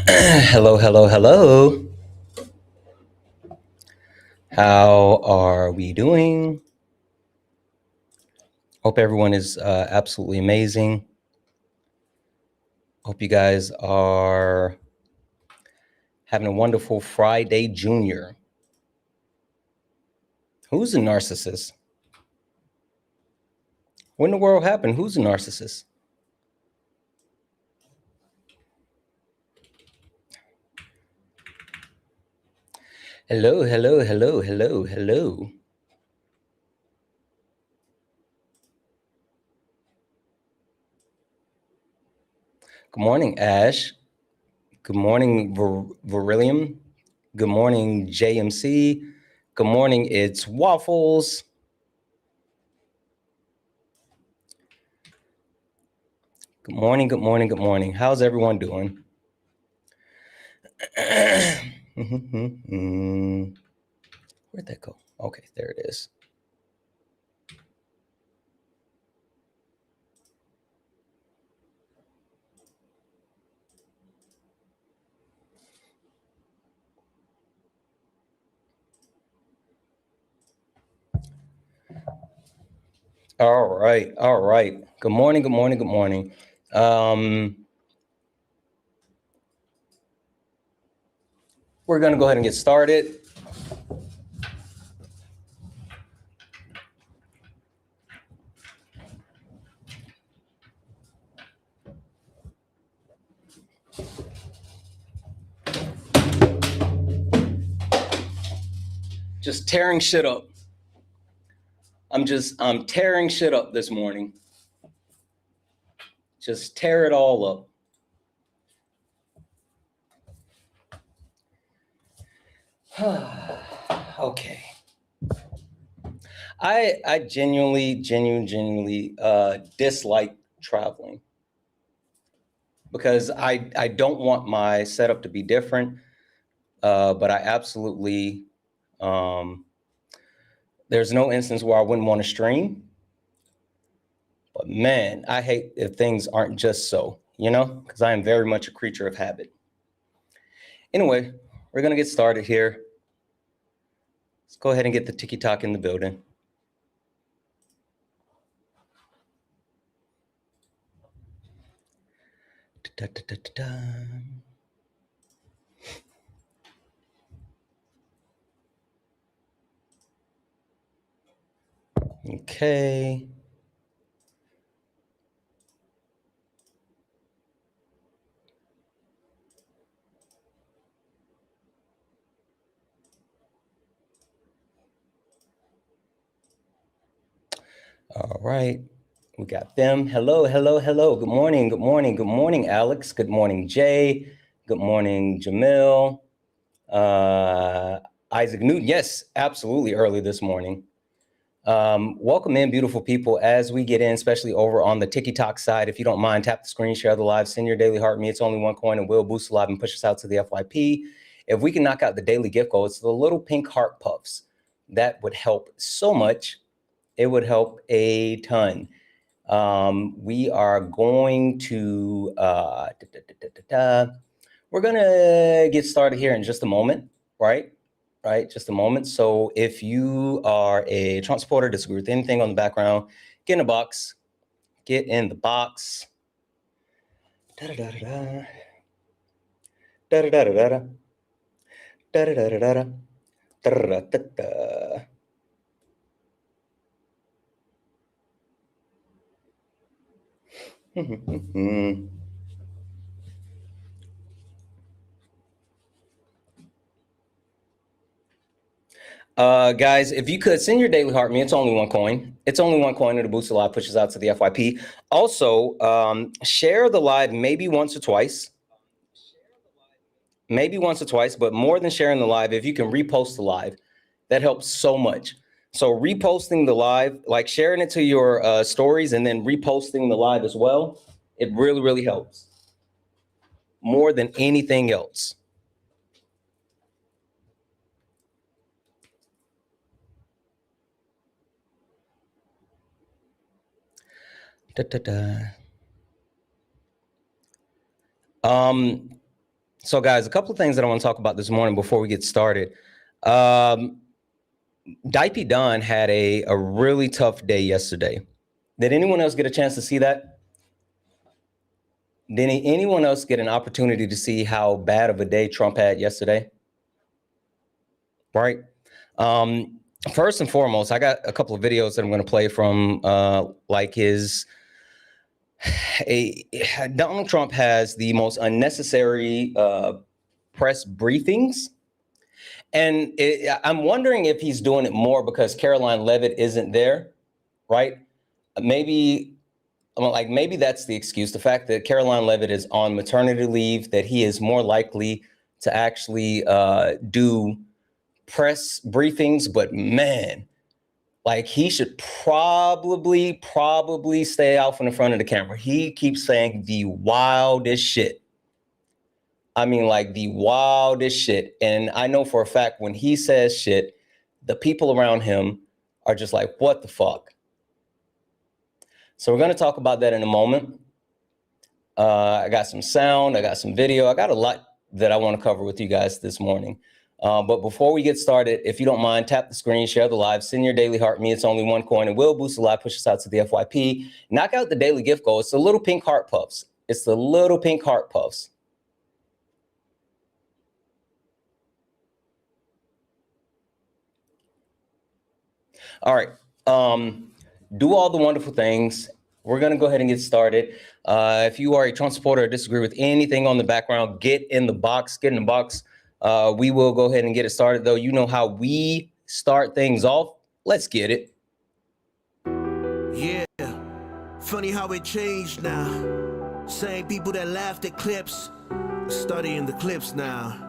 Hello, hello, hello. How are we doing? Hope everyone is absolutely amazing. Hope you guys are having a wonderful Friday, Junior. Who's a narcissist? What in the world happened? Who's a narcissist? Hello, hello, hello, hello, hello. Good morning, Ash. Good morning, Verillium. Good morning, JMC. Good morning, it's Waffles. Good morning, good morning, good morning. How's everyone doing? Where'd that go? Okay, there it is. All right, all right. Good morning, good morning, good morning. We're gonna go ahead and get started. Just tearing shit up. I'm tearing shit up this morning. Just tear it all up. Okay. I genuinely dislike traveling because I don't want my setup to be different, but I absolutely there's no instance where I wouldn't want to stream. But man, I hate if things aren't just so, because I am very much a creature of habit. Anyway, we're going to get started here. Let's go ahead and get the tiki-talk in the building. Okay. All right. We got them. Hello, hello, hello. Good morning, good morning, good morning, Alex. Good morning, Jay. Good morning, Jamil. Isaac Newton. Yes, absolutely early this morning. Welcome in, beautiful people, as we get in, especially over on the TikTok side. If you don't mind, tap the screen, share the live, send your daily heart me. It's only one coin and will boost the live and push us out to the FYP. If we can knock out the daily gift goal, it's the little pink heart puffs. That would help so much. It would help a ton. We are going to, we're going to get started here in just a moment, right? Right, just a moment. So if you are a Trump supporter, disagree with anything on the background, get in the box. Get in the box. Da-da-da-da-da. Da-da-da-da-da. Da-da-da-da-da. Da-da-da-da-da. Guys, if you could send your daily heart me, it's only one coin. It's only one coin, and the boost the live pushes out to the FYP. Also, share the live maybe once or twice. Maybe once or twice, but more than sharing the live, if you can repost the live, that helps so much. So reposting the live, like sharing it to your stories and then reposting the live as well, it really, really helps more than anything else. Da, da, da. So guys, a couple of things that I want to talk about this morning before we get started. Dipey Don had a really tough day yesterday. Did anyone else get a chance to see that? Did anyone else get an opportunity to see how bad of a day Trump had yesterday? Right. First and foremost, I got a couple of videos that I'm going to play from like Donald Trump has the most unnecessary press briefings. And I'm wondering if he's doing it more because Caroline Leavitt isn't there, right? Maybe that's the excuse. The fact that Caroline Leavitt is on maternity leave, that he is more likely to actually do press briefings. But man, like he should probably stay out from the front of the camera. He keeps saying the wildest shit. I mean, like the wildest shit. And I know for a fact when he says shit, the people around him are just like, what the fuck? So we're going to talk about that in a moment. I got some sound. I got some video. I got a lot that I want to cover with you guys this morning. But before we get started, if you don't mind, tap the screen, share the live, send your daily heart. Me, it's only one coin. It will boost the live, push us out to the FYP. Knock out the daily gift goal. It's the little pink heart puffs. It's the little pink heart puffs. All right. Do all the wonderful things. We're going to go ahead and get started. If you are a Trump supporter or disagree with anything on the background, get in the box. Get in the box. We will go ahead and get it started, though. You know how we start things off. Let's get it. Yeah. Funny how it changed now. Same people that laughed at clips, studying the clips now.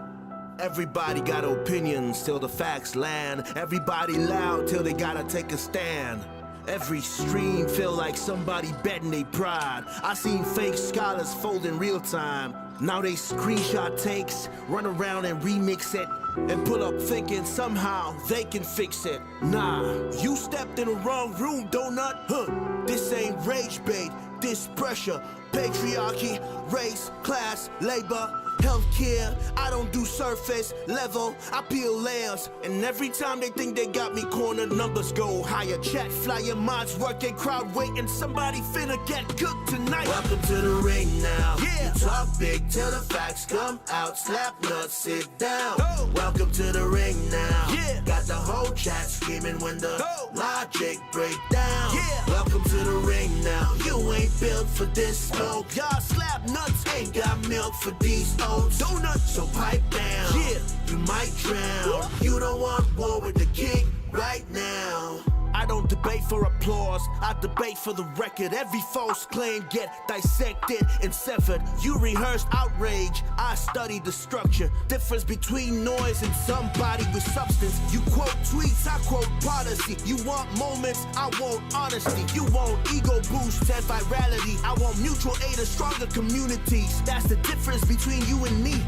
Everybody got opinions till the facts land. Everybody loud till they gotta take a stand. Every stream feel like somebody betting they pride. I seen fake scholars fold in real time. Now they screenshot takes, run around and remix it, and pull up thinking somehow they can fix it. Nah, you stepped in the wrong room, donut. This ain't rage bait, this pressure. Patriarchy, race, class, labor, healthcare. I don't do surface level, I peel layers. And every time they think they got me cornered, numbers go higher. Chat flyer mods working, crowd waiting. Somebody finna get cooked tonight. Welcome to the ring now. Yeah. You talk big till the facts come out. Slap nuts, sit down. Oh. Welcome to the ring now. Yeah. Got the whole chat screaming when the logic break down. Yeah. Welcome to the ring now. You ain't built for this smoke. Y'all slap nuts ain't got milk for these oats. Donuts, so pipe down. Yeah, you might drown. You don't want war with the king right now. I don't debate for applause, I debate for the record. Every false claim get dissected and severed. You rehearsed outrage, I studied the structure. Difference between noise and somebody with substance. You quote tweets, I quote policy. You want moments, I want honesty. You want ego boost and virality. I want mutual aid and stronger communities. That's the difference between you and me.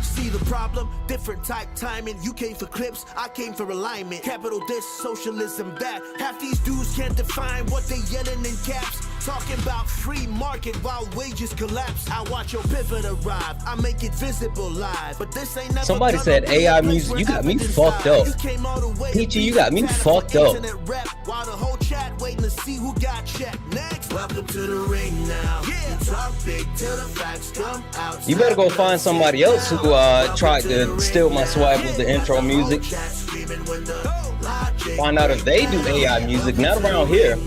See the problem? Different type timing. You came for clips, I came for alignment. Capital this, socialism that. Half these dudes can't define what they yelling in caps. Talking about free market while wages collapse. I watch your pivot arrive, I make it visible live. But this ain't never. Somebody said AI music. You got me fucked up. Peachy, you got me fucked up. While the whole chat waiting to see who got checked next. Welcome to the ring now. Yeah. You talk big till the facts come out. You better go find somebody else who tried to steal my swag with the intro music. Find out if they do AI music, not around here.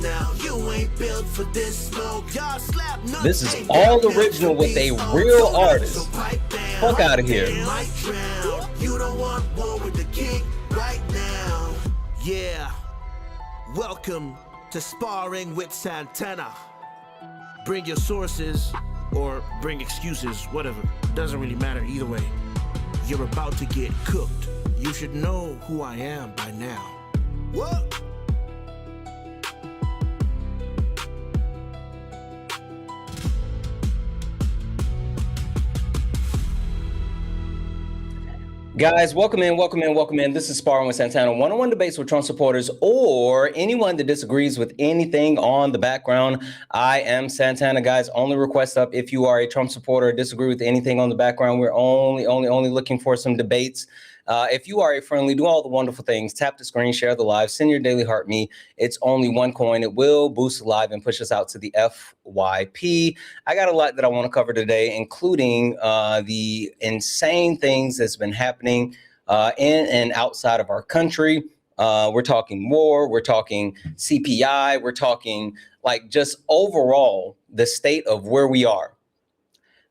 This is all original with a real artist. Fuck out of here. You don't want war with the king right now. Yeah. Welcome to Sparring with Santana. Bring your sources or bring excuses, whatever. Doesn't really matter either way. You're about to get cooked. You should know who I am by now. What? Guys, welcome in, welcome in, welcome in. This is Sparring with Santana, one-on-one debates with Trump supporters or anyone that disagrees with anything on the background. I am Santana, guys. Only request up if you are a Trump supporter or disagree with anything on the background. We're only looking for some debates. If you are a friendly, do all the wonderful things. Tap the screen, share the live, send your daily heart me. It's only one coin. It will boost the live and push us out to the FYP. I got a lot that I want to cover today, including the insane things that's been happening in and outside of our country. We're talking war, we're talking CPI, we're talking like just overall the state of where we are.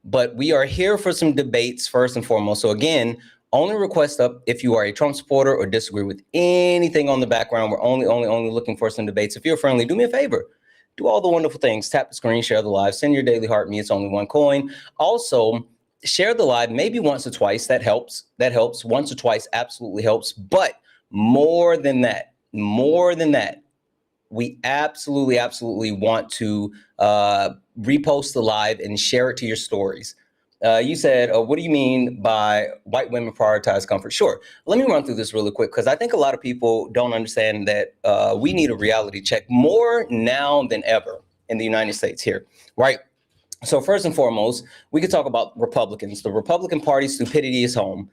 But we are here for some debates first and foremost. So again, only request up if you are a Trump supporter or disagree with anything on the background. We're only looking for some debates. If you're friendly, do me a favor. Do all the wonderful things. Tap the screen, share the live, send your daily heart me. It's only one coin. Also, share the live maybe once or twice. That helps. That helps. Once or twice absolutely helps. But more than that, we absolutely want to repost the live and share it to your stories. You said, what do you mean by white women prioritize comfort? Sure. Let me run through this really quick because I think a lot of people don't understand that we need a reality check more now than ever in the United States here, right? So first and foremost, we could talk about Republicans. The Republican Party stupidity is home.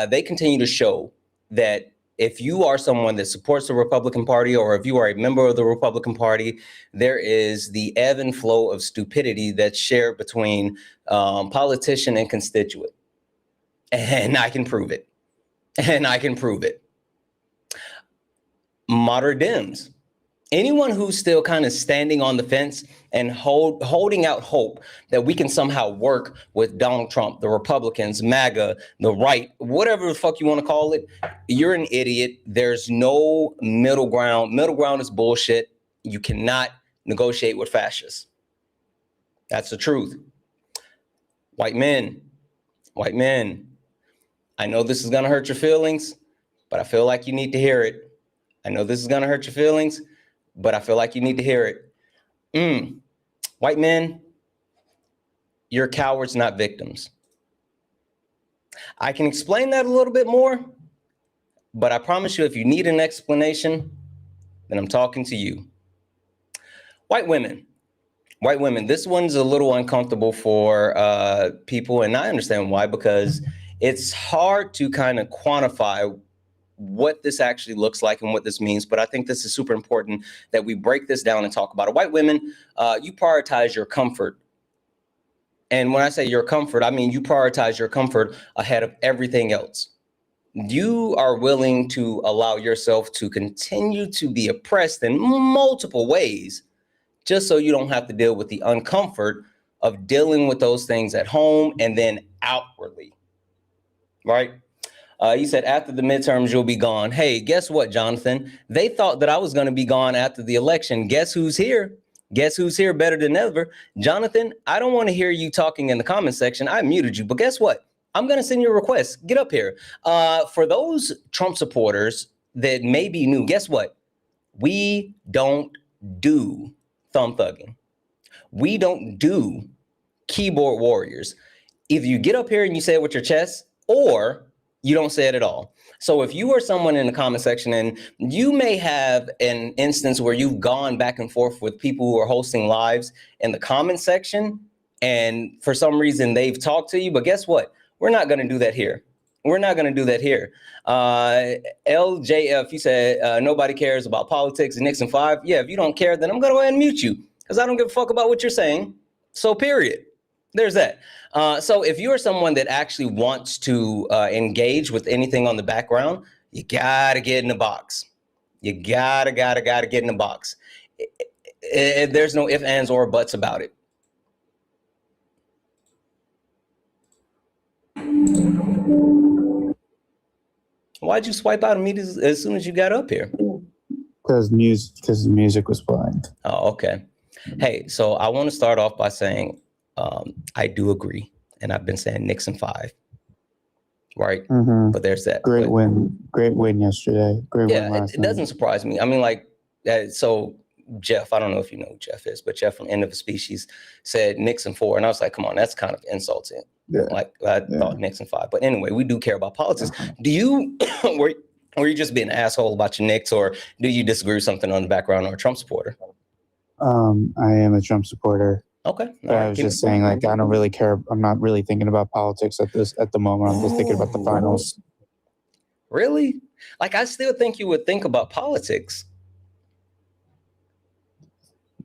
They continue to show that if you are someone that supports the Republican Party or if you are a member of the Republican Party, there is the ebb and flow of stupidity that's shared between politician and constituent. And I can prove it. Moderate Dems. Anyone who's still kind of standing on the fence and holding out hope that we can somehow work with Donald Trump, the Republicans, MAGA, the right, whatever the fuck you want to call it, you're an idiot. There's no middle ground. Middle ground is bullshit. You cannot negotiate with fascists. That's the truth. White men. I know this is going to hurt your feelings, but I feel like you need to hear it. White men, you're cowards, not victims. I can explain that a little bit more, but I promise you, if you need an explanation, then I'm talking to you. White women, this one's a little uncomfortable for people, and I understand why, because it's hard to kind of quantify what this actually looks like and what this means. But I think this is super important that we break this down and talk about it. White women, you prioritize your comfort. And when I say your comfort, I mean you prioritize your comfort ahead of everything else. You are willing to allow yourself to continue to be oppressed in multiple ways, just so you don't have to deal with the uncomfort of dealing with those things at home and then outwardly, right? You said after the midterms, you'll be gone. Hey, guess what, Jonathan? They thought that I was going to be gone after the election. Guess who's here? Better than ever? Jonathan, I don't want to hear you talking in the comment section. I muted you, but guess what? I'm going to send you a request. Get up here. For those Trump supporters that may be new, guess what? We don't do thumb thugging. We don't do keyboard warriors. Either you get up here and you say it with your chest, or you don't say it at all. So if you are someone in the comment section and you may have an instance where you've gone back and forth with people who are hosting lives in the comment section, and for some reason they've talked to you, but guess what? We're not going to do that here. LJF, you said nobody cares about politics. Nixon 5. Yeah, if you don't care, then I'm going to go ahead and mute you because I don't give a fuck about what you're saying. So period. There's that. So if you are someone that actually wants to engage with anything on the background, you gotta get in the box. You gotta get in the box. There's no ifs, ands, or buts about it. Why'd you swipe out of me as soon as you got up here? Because music was playing. Oh, okay. Hey, so I want to start off by saying I do agree, and I've been saying Nixon 5, right? Mm-hmm. But there's that. Great win yesterday. Great win last night. It doesn't surprise me. I mean, like, so Jeff, I don't know if you know who Jeff is, but Jeff from End of a Species said Nixon 4, and I was like, come on, that's kind of insulting. Like I thought Knicks in 5. But anyway, we do care about politics. Do you were you just being an asshole about your Knicks, or do you disagree with something on the background, or a Trump supporter? I am a Trump supporter. Okay. But I was just saying, like, I don't really care. I'm not really thinking about politics at the moment. I'm just thinking about the finals. Really? Like, I still think you would think about politics.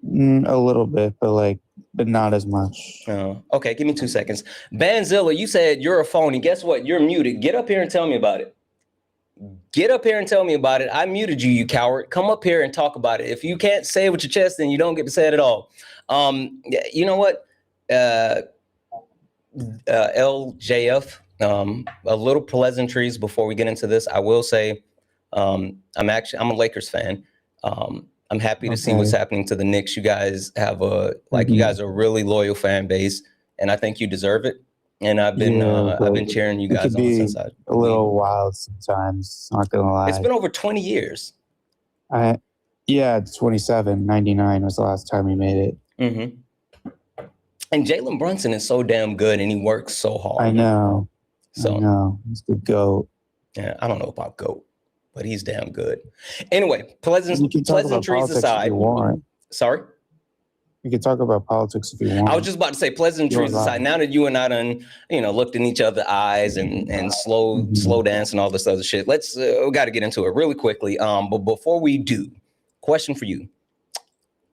A little bit, but not as much. Oh, okay, give me 2 seconds. Banzilla, you said you're a phony. Guess what? You're muted. Get up here and tell me about it. Get up here and tell me about it. I muted you, you coward. Come up here and talk about it. If you can't say it with your chest, then you don't get to say it at all. You know what? LJF, a little pleasantries before we get into this. I will say, I'm a Lakers fan. I'm happy to see what's happening to the Knicks. You guys have you guys are a really loyal fan base, and I think you deserve it. And I've been cheering you guys on since a little wild sometimes. Not gonna lie, it's been over 20 years. It's 99 was the last time we made it. Mm-hmm. And Jalen Brunson is so damn good, and he works so hard. I know. So he's the GOAT. Yeah, I don't know about GOAT, but he's damn good. Anyway, pleasantries aside. Sorry? We can talk about politics if you want. I was just about to say pleasantries aside. Now that you and I done, looked in each other's eyes and slow dance and all this other shit, let's we got to get into it really quickly. But before we do, question for you: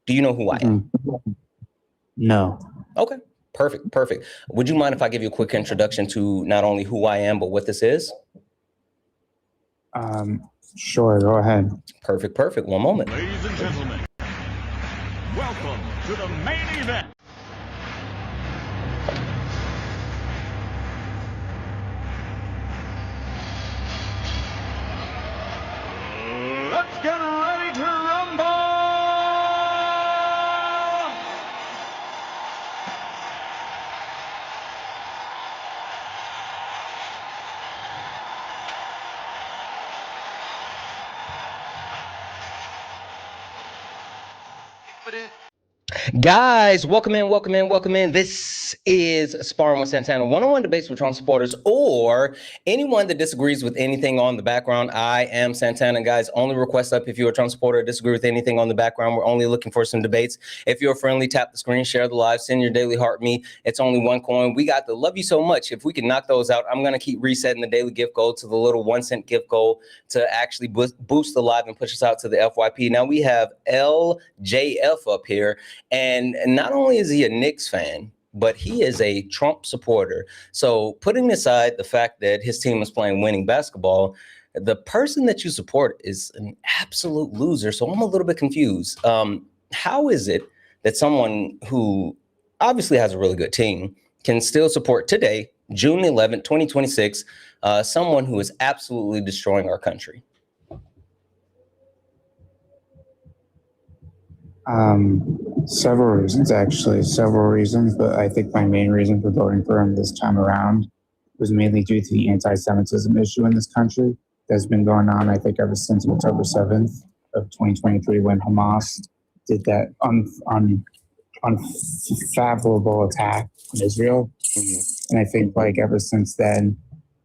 do you know who I am? No. Okay, perfect. Would you mind if I give you a quick introduction to not only who I am but what this is? Sure. Go ahead. Perfect. One moment. Ladies and gentlemen, welcome to the main event. Let's get ready to rumble! Guys, welcome in. This is Sparring with Santana, one-on-one debates with Trump supporters or anyone that disagrees with anything on the background. I am Santana. Guys, only request up if you're a Trump supporter or disagree with anything on the background. We're only looking for some debates. If you're friendly, tap the screen, share the live, send your daily heart me. It's only one coin. We got the love you so much. If we can knock those out, I'm going to keep resetting the daily gift goal to the little 1 cent gift goal to actually boost the live and push us out to the FYP. Now we have LJF up here. And not only is he a Knicks fan, but he is a Trump supporter. So putting aside the fact that his team is playing winning basketball, the person that you support is an absolute loser. So I'm a little bit confused. How is it that someone who obviously has a really good team can still support today, June 11th, 2026, someone who is absolutely destroying our country? Several reasons, but I think my main reason for voting for him this time around was mainly due to the anti-Semitism issue in this country that's been going on, I think, ever since October 7th of 2023, when Hamas did that unfathomable attack on Israel. Mm-hmm. And I think, ever since then,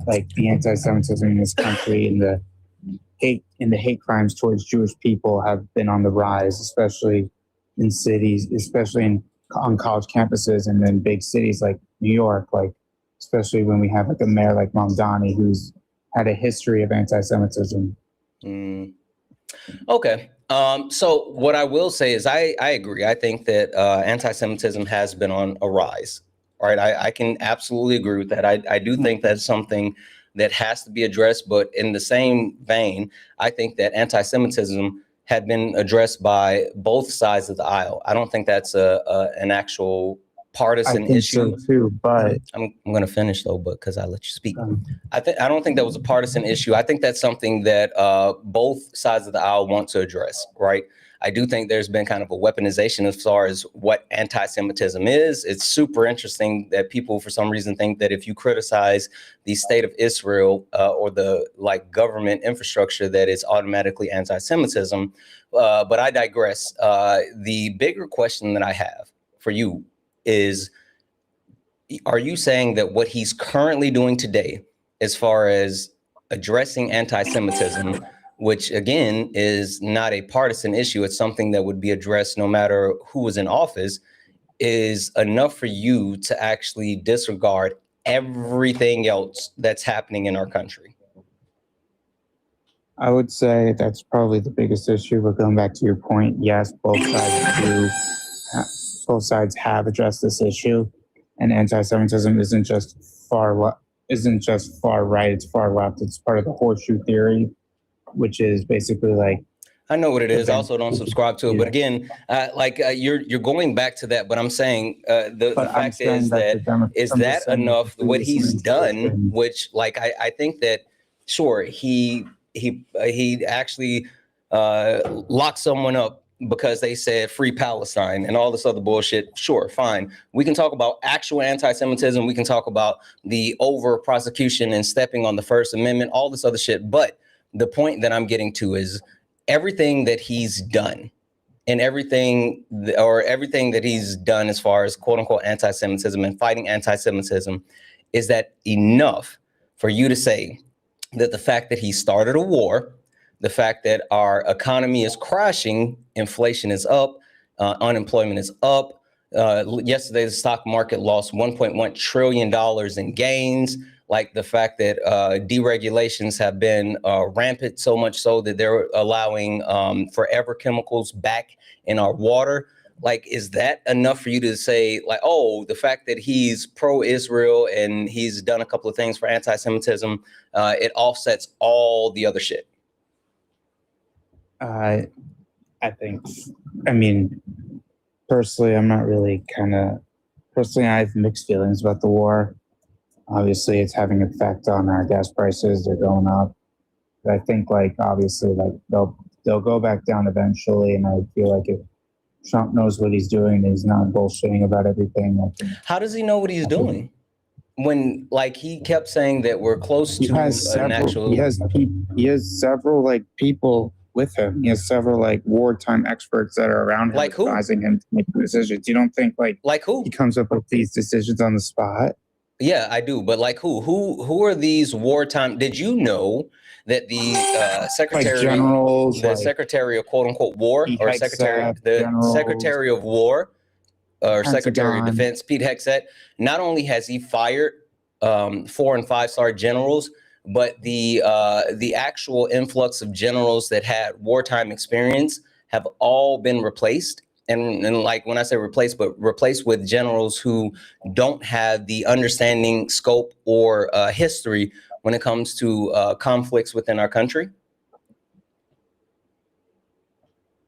the anti-Semitism in this country and the hate crimes towards Jewish people have been on the rise, especially in cities, on college campuses, and then big cities like New York, especially when we have a mayor like Mamdani who's had a history of anti-Semitism. Okay. So what I will say is I agree. I think that anti-Semitism has been on a rise. All right. I can absolutely agree with that. I do think that's something that has to be addressed. But in the same vein, I think that anti-Semitism had been addressed by both sides of the aisle. I don't think that's an actual partisan issue. So too, but I'm going to finish though, but because I let you speak. I don't think that was a partisan issue. I think that's something that both sides of the aisle want to address, right? I do think there's been kind of a weaponization as far as what anti-Semitism is. It's super interesting that people, for some reason, think that if you criticize the state of Israel or the government infrastructure, that it's automatically anti-Semitism. But I digress. The bigger question that I have for you is, are you saying that what he's currently doing today, as far as addressing anti-Semitism, which again is not a partisan issue, it's something that would be addressed no matter who was in office, is enough for you to actually disregard everything else that's happening in our country? I would say that's probably the biggest issue. But going back to your point, yes, both sides have addressed this issue, and anti-Semitism isn't just far right; it's far left. It's part of the horseshoe theory, which is basically like, I know what it is. I also don't subscribe to it. Yeah. But again, you're going back to that. But I'm saying the fact is that enough? What he's done, which like I think that sure he actually locked someone up because they said free Palestine and all this other bullshit. Sure, fine. We can talk about actual anti-Semitism. We can talk about the over prosecution and stepping on the First Amendment, all this other shit. But the point that I'm getting to is everything that he's done and everything that he's done as far as quote unquote anti-Semitism and fighting anti-Semitism, is that enough for you to say that the fact that he started a war, the fact that our economy is crashing, inflation is up, unemployment is up. Yesterday, the stock market lost $1.1 trillion in gains. Like the fact that deregulations have been rampant, so much so that they're allowing forever chemicals back in our water. Like, is that enough for you to say, like, oh, the fact that he's pro-Israel and he's done a couple of things for anti-Semitism, it offsets all the other shit? I mean, personally, I'm not really personally, I have mixed feelings about the war. Obviously, it's having an effect on our gas prices. They're going up. But I think, like, obviously, like they'll go back down eventually. And I feel like if Trump knows what he's doing, he's not bullshitting about everything. How does he know what he's doing? When, like, he kept saying that we're close to an actual... He has several, like, people with him. He has several, like, wartime experts that are around him, like who? advising him to make decisions. You don't think, like who? He comes up with these decisions on the spot? Yeah, I do. But like who are these wartime? Did you know that the secretary, like generals, the secretary of quote unquote war, or secretary of war, or Secretary of Defense, Pete Hegseth, not only has he fired 4- and 5-star generals, but the actual influx of generals that had wartime experience have all been replaced. And like when I say replaced, but replaced with generals who don't have the understanding, scope, or history when it comes to conflicts within our country.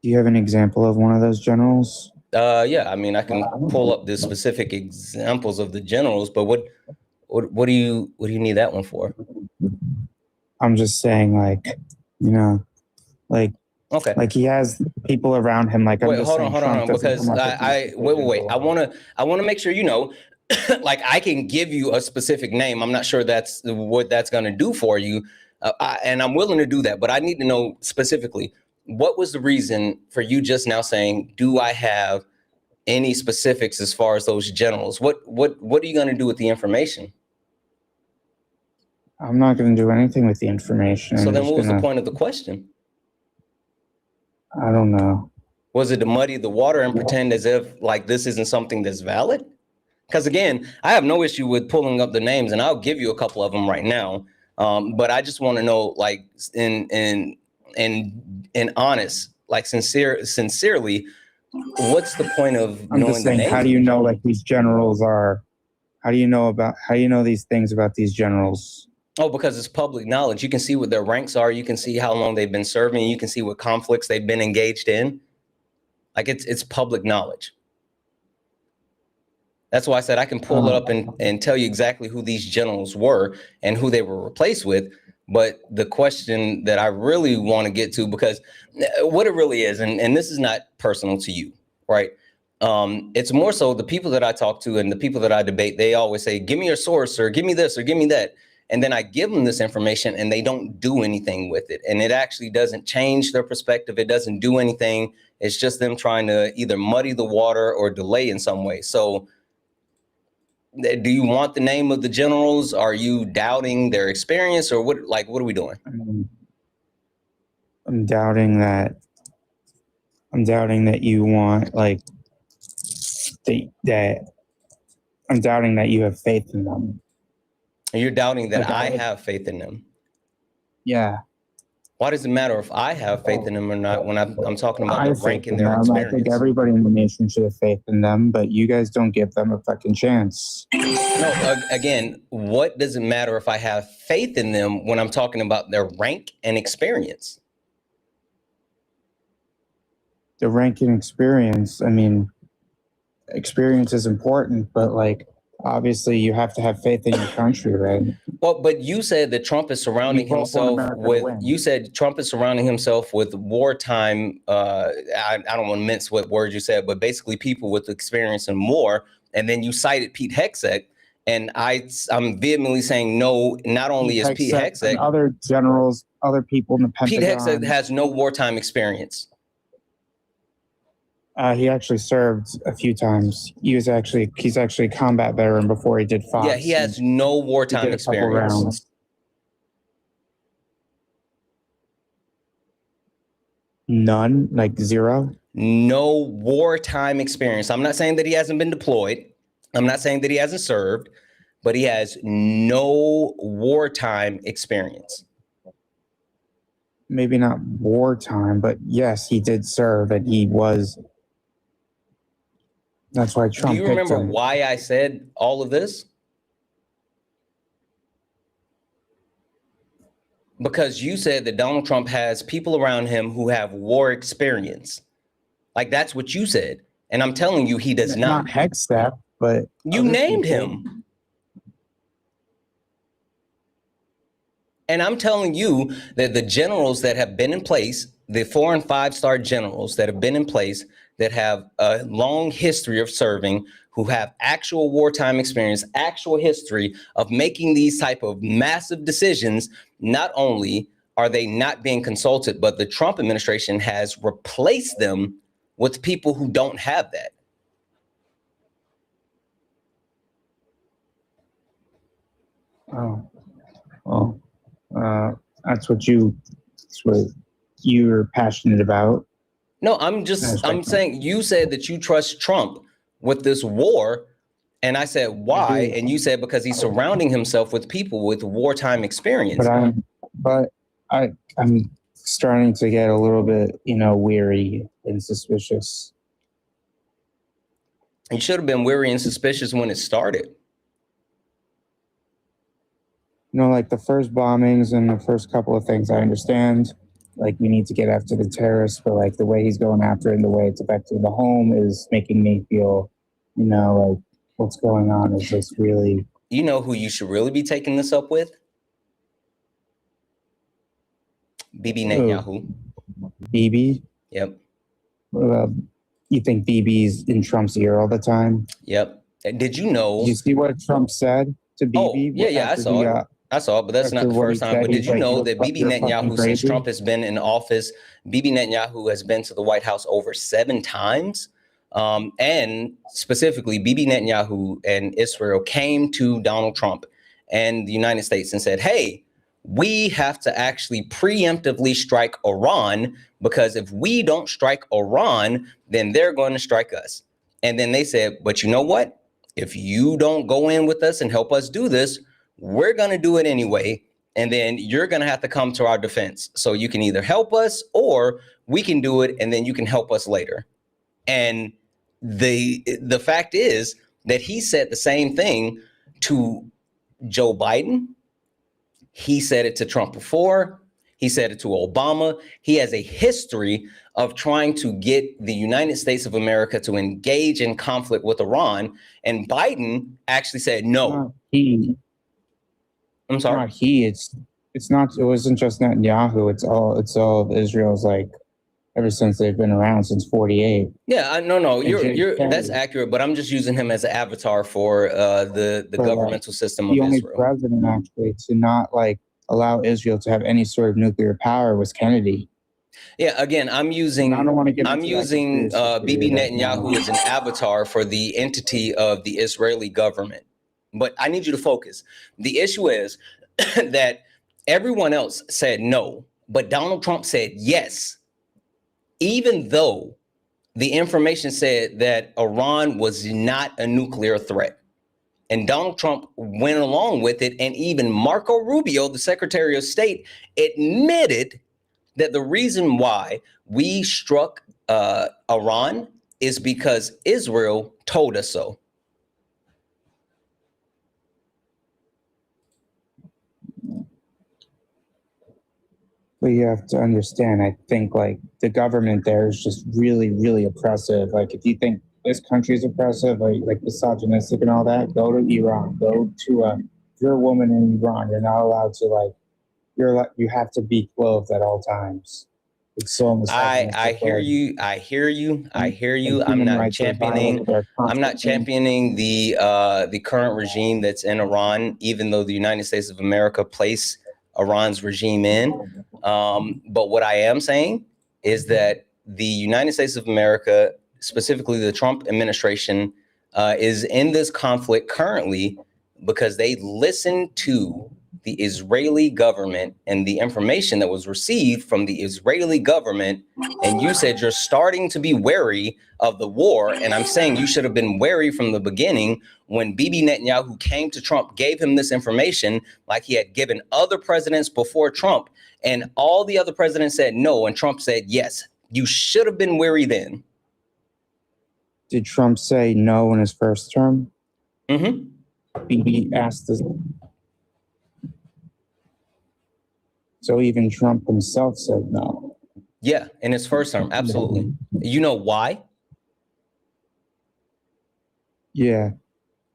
Do you have an example of one of those generals? Yeah, I mean, I can pull up the specific examples of the generals, but what do you need that one for? I'm just saying, like, you know, like. Okay. Like he has people around him. Like, wait, hold on, because wait. I want to make sure you know. Like, I can give you a specific name. I'm not sure that's what that's going to do for you, and I'm willing to do that. But I need to know specifically, what was the reason for you just now saying, "Do I have any specifics as far as those generals?" What are you going to do with the information? I'm not going to do anything with the information. So then, what was the point of the question? I don't know. Was it to muddy the water and pretend as if like this isn't something that's valid? Because again, I have no issue with pulling up the names, and I'll give you a couple of them right now. But I just want to know, like, in honest, like sincerely, what's the point of knowing the names? How do you know, like, these generals are? How do you know these things about these generals? Oh, because it's public knowledge. You can see what their ranks are. You can see how long they've been serving. You can see what conflicts they've been engaged in. Like, it's public knowledge. That's why I said I can pull it up and tell you exactly who these generals were and who they were replaced with. But the question that I really want to get to, because what it really is, and this is not personal to you, right? It's more so the people that I talk to and the people that I debate, they always say, give me your source, or give me this, or give me that. And then I give them this information and they don't do anything with it. And it actually doesn't change their perspective. It doesn't do anything. It's just them trying to either muddy the water or delay in some way. So Do you want the name of the generals? Are you doubting their experience, or what? Like, what are we doing? I'm doubting that. I'm doubting that you want like that. I'm doubting that you have faith in them. You're doubting that Like, I have faith in them. Yeah. Why does it matter if I have faith in them or not when I'm talking about I the rank in their them. experience? I think everybody in the nation should have faith in them, but you guys don't give them a fucking chance. No, again, what does it matter if I have faith in them when I'm talking about their rank and experience? The rank and experience, I mean, experience is important, but like, obviously you have to have faith in your country, right? Well, but you said that Trump is surrounding himself with, you said Trump is surrounding himself with wartime, I don't want to mince what words you said, but basically people with experience in war. And then you cited Pete Hegseth. And I'm vehemently saying no, not only is Pete Hegseth, other generals, other people in the Pentagon. Pete Hegseth has no wartime experience. He actually served a few times. He's actually a combat veteran before he did Fox. Yeah, he has no wartime experience. None, like zero. No wartime experience. I'm not saying that he hasn't been deployed. I'm not saying that he hasn't served, but he has no wartime experience. Maybe not wartime, but yes, he did serve, and he was. That's why Trump. Do you remember why I said all of this? Because you said that Donald Trump has people around him who have war experience. Like, that's what you said. And I'm telling you, he does not. Not Hegseth, but you named him. And I'm telling you that the generals that have been in place, the 4- and 5-star generals that have been in place, that have a long history of serving, who have actual wartime experience, actual history of making these type of massive decisions, not only are they not being consulted, but the Trump administration has replaced them with people who don't have that. Oh, well, that's what you're passionate about. No, I'm saying you said that you trust Trump with this war. And I said, why? And you said, because he's surrounding himself with people with wartime experience. But I'm starting to get a little bit, weary and suspicious. You should have been weary and suspicious when it started. Like the first bombings and the first couple of things, I understand. Like, we need to get after the terrorists, but like the way he's going after it and the way it's affecting the home is making me feel, like what's going on is just really. You know who you should really be taking this up with? Bibi Netanyahu. Bibi? Yep. You think Bibi's in Trump's ear all the time? Yep. Did you know? Did you see what Trump said to Bibi? Oh, yeah, I saw it. But that's not the first time. But did you know that Bibi Netanyahu, since Trump has been in office, Bibi Netanyahu has been to the White House over 7 times? And specifically, Bibi Netanyahu and Israel came to Donald Trump and the United States and said, hey, we have to actually preemptively strike Iran, because if we don't strike Iran, then they're going to strike us. And then they said, but you know what? If you don't go in with us and help us do this, we're going to do it anyway. And then you're going to have to come to our defense. So you can either help us or we can do it, and then you can help us later. And the fact is that he said the same thing to Joe Biden. He said it to Trump before. He said it to Obama. He has a history of trying to get the United States of America to engage in conflict with Iran. And Biden actually said no. I'm sorry. Not he. It's not. It wasn't just Netanyahu. It's all of Israel's, like, ever since they've been around since 48. Yeah, no. You're that's accurate. But I'm just using him as an avatar for the governmental system of Israel. The only president actually to not allow Israel to have any sort of nuclear power was Kennedy. Yeah, again, I'm using Bibi Netanyahu as an avatar for the entity of the Israeli government. but I need you to focus. The issue is that everyone else said no, but Donald Trump said yes, even though the information said that Iran was not a nuclear threat. And Donald Trump went along with it. And even Marco Rubio, the Secretary of State, admitted that the reason why we struck Iran is because Israel told us so. But you have to understand, I think like the government there is just really, really oppressive. Like if you think this country is oppressive, like misogynistic and all that, go to Iran. Go to if you're a woman in Iran, you're not allowed to you have to be clothed at all times. It's so misogynistic. I hear you. I'm not championing the current regime that's in Iran, even though the United States of America placed Iran's regime in. But what I am saying is that the United States of America, specifically the Trump administration, is in this conflict currently because they listened to the Israeli government and the information that was received from the Israeli government. And you said you're starting to be wary of the war. And I'm saying you should have been wary from the beginning when Bibi Netanyahu came to Trump, gave him this information like he had given other presidents before Trump. And all the other presidents said no. And Trump said yes. You should have been wary then. Did Trump say no in his first term? Mm-hmm. Bibi asked this. So even Trump himself said no. Yeah, in his first term, absolutely. You know why? Yeah.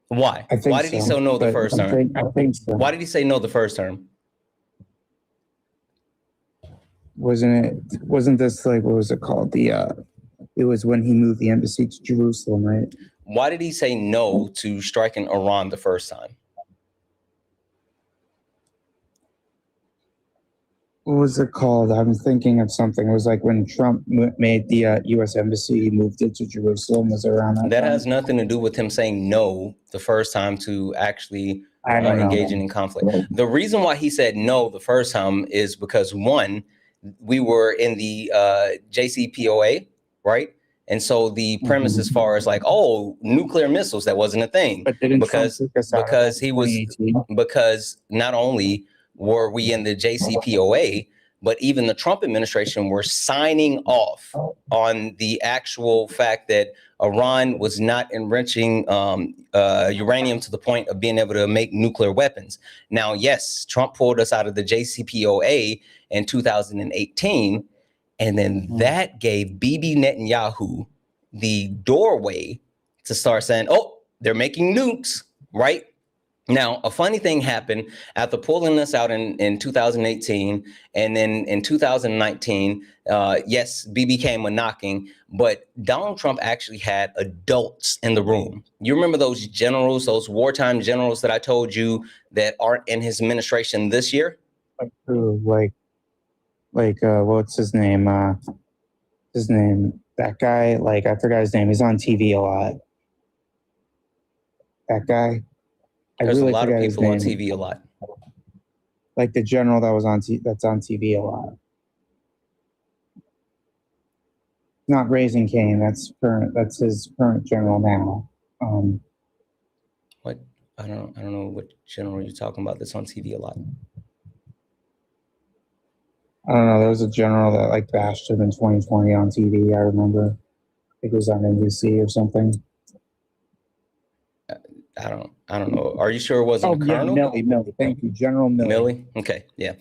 Why? I think why did he say no the first term? I think so. Why did he say no the first term? Wasn't this like, what was it called? It was when he moved the embassy to Jerusalem, right? Why did he say no to striking Iran the first time? What was it called? I'm thinking of something. It was like when Trump made the U.S. embassy, he moved it to Jerusalem. Was it around that time? That has nothing to do with him saying no the first time to actually engaging in conflict. The reason why he said no the first time is because, one, we were in the JCPOA, right? And so the premise as far as like, oh, nuclear missiles, that wasn't a thing. But didn't because not only were we in the JCPOA, but even the Trump administration were signing off on the actual fact that Iran was not enriching uranium to the point of being able to make nuclear weapons. Now, yes, Trump pulled us out of the JCPOA in 2018, and then that gave Bibi Netanyahu the doorway to start saying, oh, they're making nukes, right? Now, a funny thing happened after pulling us out in 2018, and then in 2019, yes, Bibi came a knocking, but Donald Trump actually had adults in the room. You remember those generals, those wartime generals that I told you that aren't in his administration this year? What's his name? That guy, I forgot his name. He's on TV a lot. That guy. There's a lot of people on TV a lot. Like the general that was that's on TV a lot. Not Raising Cane. That's his current general now. What? I don't know what general you're talking about that's on TV a lot. I don't know. There was a general that bashed him in 2020 on TV. I remember. I think it was on NBC or something. I don't know. Are you sure it wasn't a colonel? Milley. Thank you, General Milley. Milley? Okay, yeah.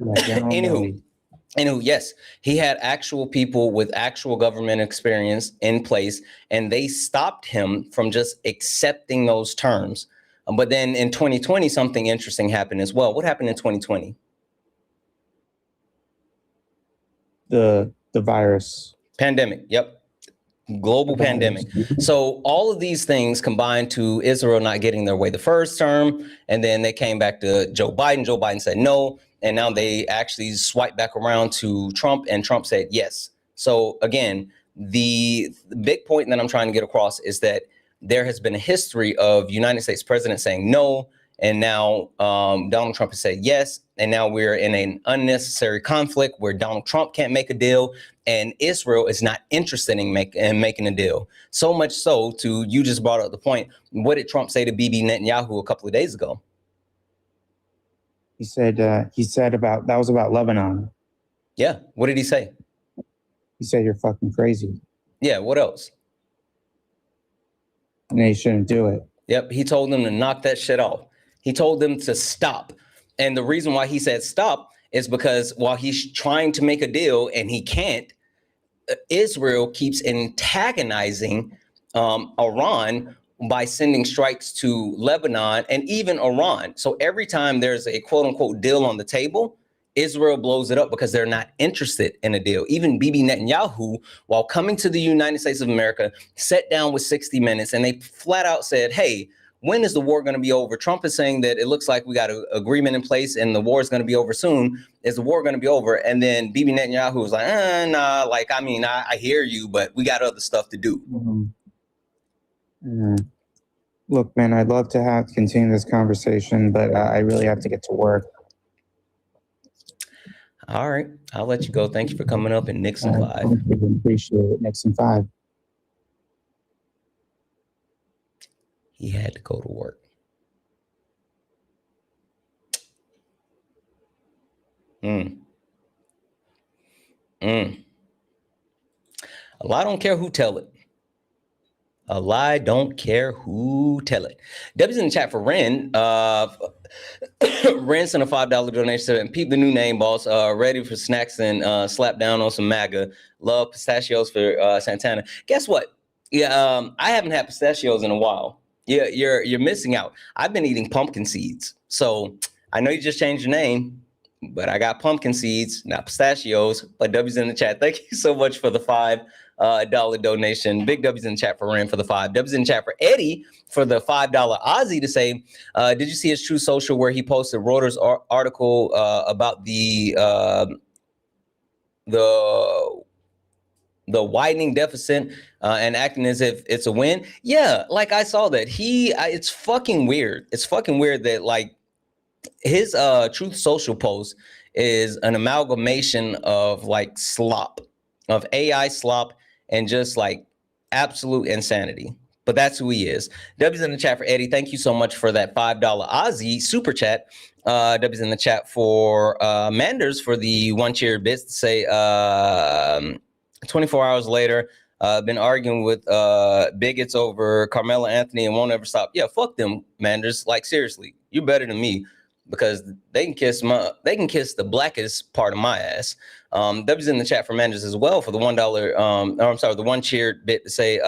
Anywho, yes, he had actual people with actual government experience in place, and they stopped him from just accepting those terms. But then in 2020, something interesting happened as well. What happened in 2020? The virus. Pandemic, yep. Global pandemic. So all of these things combined to Israel not getting their way the first term, and then they came back to Joe Biden. Joe Biden said no, and now they actually swiped back around to Trump, and Trump said yes. So again, the big point that I'm trying to get across is that there has been a history of United States presidents saying no, and now Donald Trump has said yes, and now we're in an unnecessary conflict where Donald Trump can't make a deal, and Israel is not interested in making a deal. So much so, to you just brought up the point, what did Trump say to Bibi Netanyahu a couple of days ago? He said about that was about Lebanon. Yeah, what did he say? He said you're fucking crazy. Yeah, what else? And they shouldn't do it. Yep, he told them to knock that shit off. He told them to stop. And the reason why he said stop is because while he's trying to make a deal and he can't, Israel keeps antagonizing Iran by sending strikes to Lebanon and even Iran. So every time there's a quote unquote deal on the table, Israel blows it up because they're not interested in a deal. Even Bibi Netanyahu, while coming to the United States of America, sat down with 60 Minutes and they flat out said, hey, when is the war going to be over? Trump is saying that it looks like we got an agreement in place and the war is going to be over soon. Is the war going to be over? And then Bibi Netanyahu was like, nah, like, I mean, I hear you, but we got other stuff to do. Look, man, I'd love to continue this conversation, but I really have to get to work. All right, I'll let you go. Thank you for coming up in Nixon 5. Appreciate it. Nixon 5. He had to go to work. A lie don't care who tell it. A lie don't care who tell it. W's in the chat for Ren. Ren sent a $5 donation and peep the new name, boss. Ready for snacks and slap down on some MAGA. Love pistachios for Santana. Guess what? Yeah, I haven't had pistachios in a while. Yeah, you're missing out. I've been eating pumpkin seeds. So I know you just changed your name, but I got pumpkin seeds, not pistachios. But W's in the chat. Thank you so much for the $5 donation. Big W's in the chat for Ren for the 5. W's in the chat for Eddie for the $5 Aussie to say, did you see his True Social where he posted Reuters article about the widening deficit and acting as if it's a win? Yeah, like I saw that. It's fucking weird. It's fucking weird that like his Truth Social post is an amalgamation of like slop, of AI slop, and just like absolute insanity. But that's who he is. W's in the chat for Eddie. Thank you so much for that $5 Aussie super chat. W's in the chat for Manders for the one cheer bits to say 24 hours later, been arguing with bigots over Carmelo Anthony and won't ever stop. Yeah, fuck them, Manders. Like seriously, you're better than me because they can kiss the blackest part of my ass. W's in the chat for Manders as well for the $1. The one cheer bit to say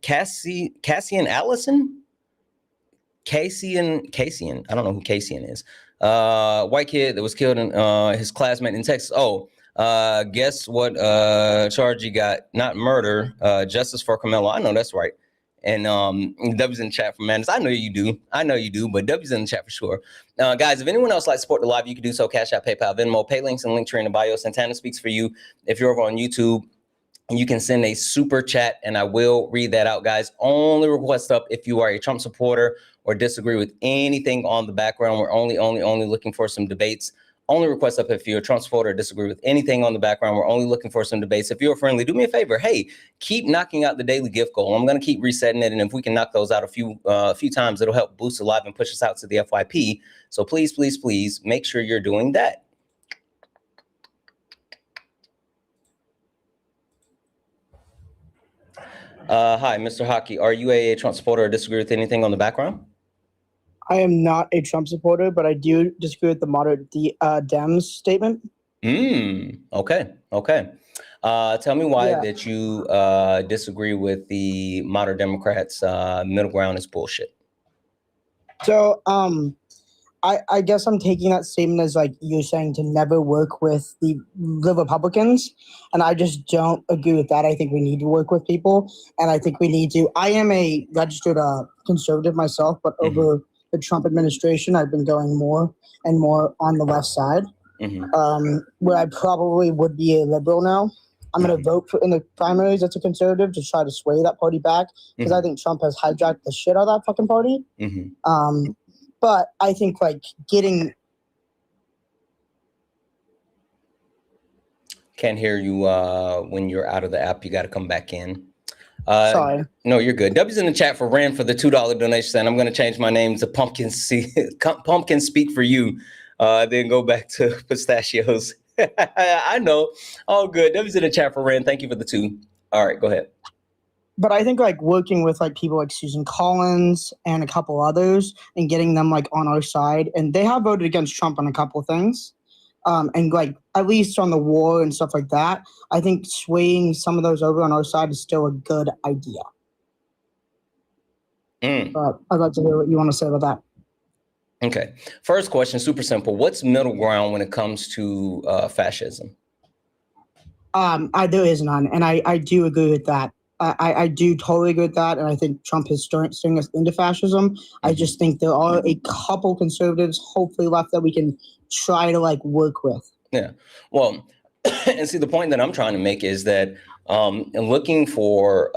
Cassian Allison. Cassian. I don't know who Cassian is. White kid that was killed in his classmate in Texas. Oh. Guess what charge you got? Not murder, justice for Carmelo. I know that's right. And W's in the chat for Manders. I know you do, but W's in the chat for sure. Guys, if anyone else likes to support the live, you can do so. Cash App, PayPal, Venmo, pay links and link tree in the bio. Santana speaks for you. If you're over on YouTube, you can send a super chat and I will read that out, guys. Only request up if you are a Trump supporter or disagree with anything on the background. We're only looking for some debates. Only request up if you're a Trump supporter or disagree with anything on the background. We're only looking for some debates. If you're friendly, do me a favor. Hey, keep knocking out the daily gift goal. I'm going to keep resetting it. And if we can knock those out a few times, it'll help boost the live and push us out to the FYP. So please, please, please make sure you're doing that. Hi, Mr. Hockey. Are you a Trump supporter or disagree with anything on the background? I am not a Trump supporter, but I do disagree with the moderate Dems statement. Okay. Tell me why that you disagree with the moderate Democrats' middle ground is bullshit. So I guess I'm taking that statement as like you're saying to never work with the Republicans, and I just don't agree with that. I think we need to work with people, and I think we need to. I am a registered conservative myself, but over the Trump administration, I've been going more and more on the left side, where I probably would be a liberal now. I'm going to vote for in the primaries as a conservative to try to sway that party back because I think Trump has hijacked the shit out of that fucking party. But I think like getting. Can't hear you when you're out of the app. You got to come back in. Sorry. No, you're good. W's in the chat for Ran for the $2 donation. And I'm going to change my name to Pumpkin Speak for You. Then go back to Pistachios. I know. All good. W's in the chat for Ran. Thank you for the 2. All right, go ahead. But I think like working with like people like Susan Collins and a couple others and getting them like on our side, and they have voted against Trump on a couple of things. And like at least on the war and stuff like that, I think swaying some of those over on our side is still a good idea. But I'd like to hear what you want to say about that. Okay. First question, super simple. What's middle ground when it comes to fascism? There is none, and I do agree with that. I do totally agree with that, and I think Trump is steering us into fascism. I just think there are a couple conservatives, hopefully left, that we can try to like work with. Yeah. Well, and see, the point that I'm trying to make is that looking for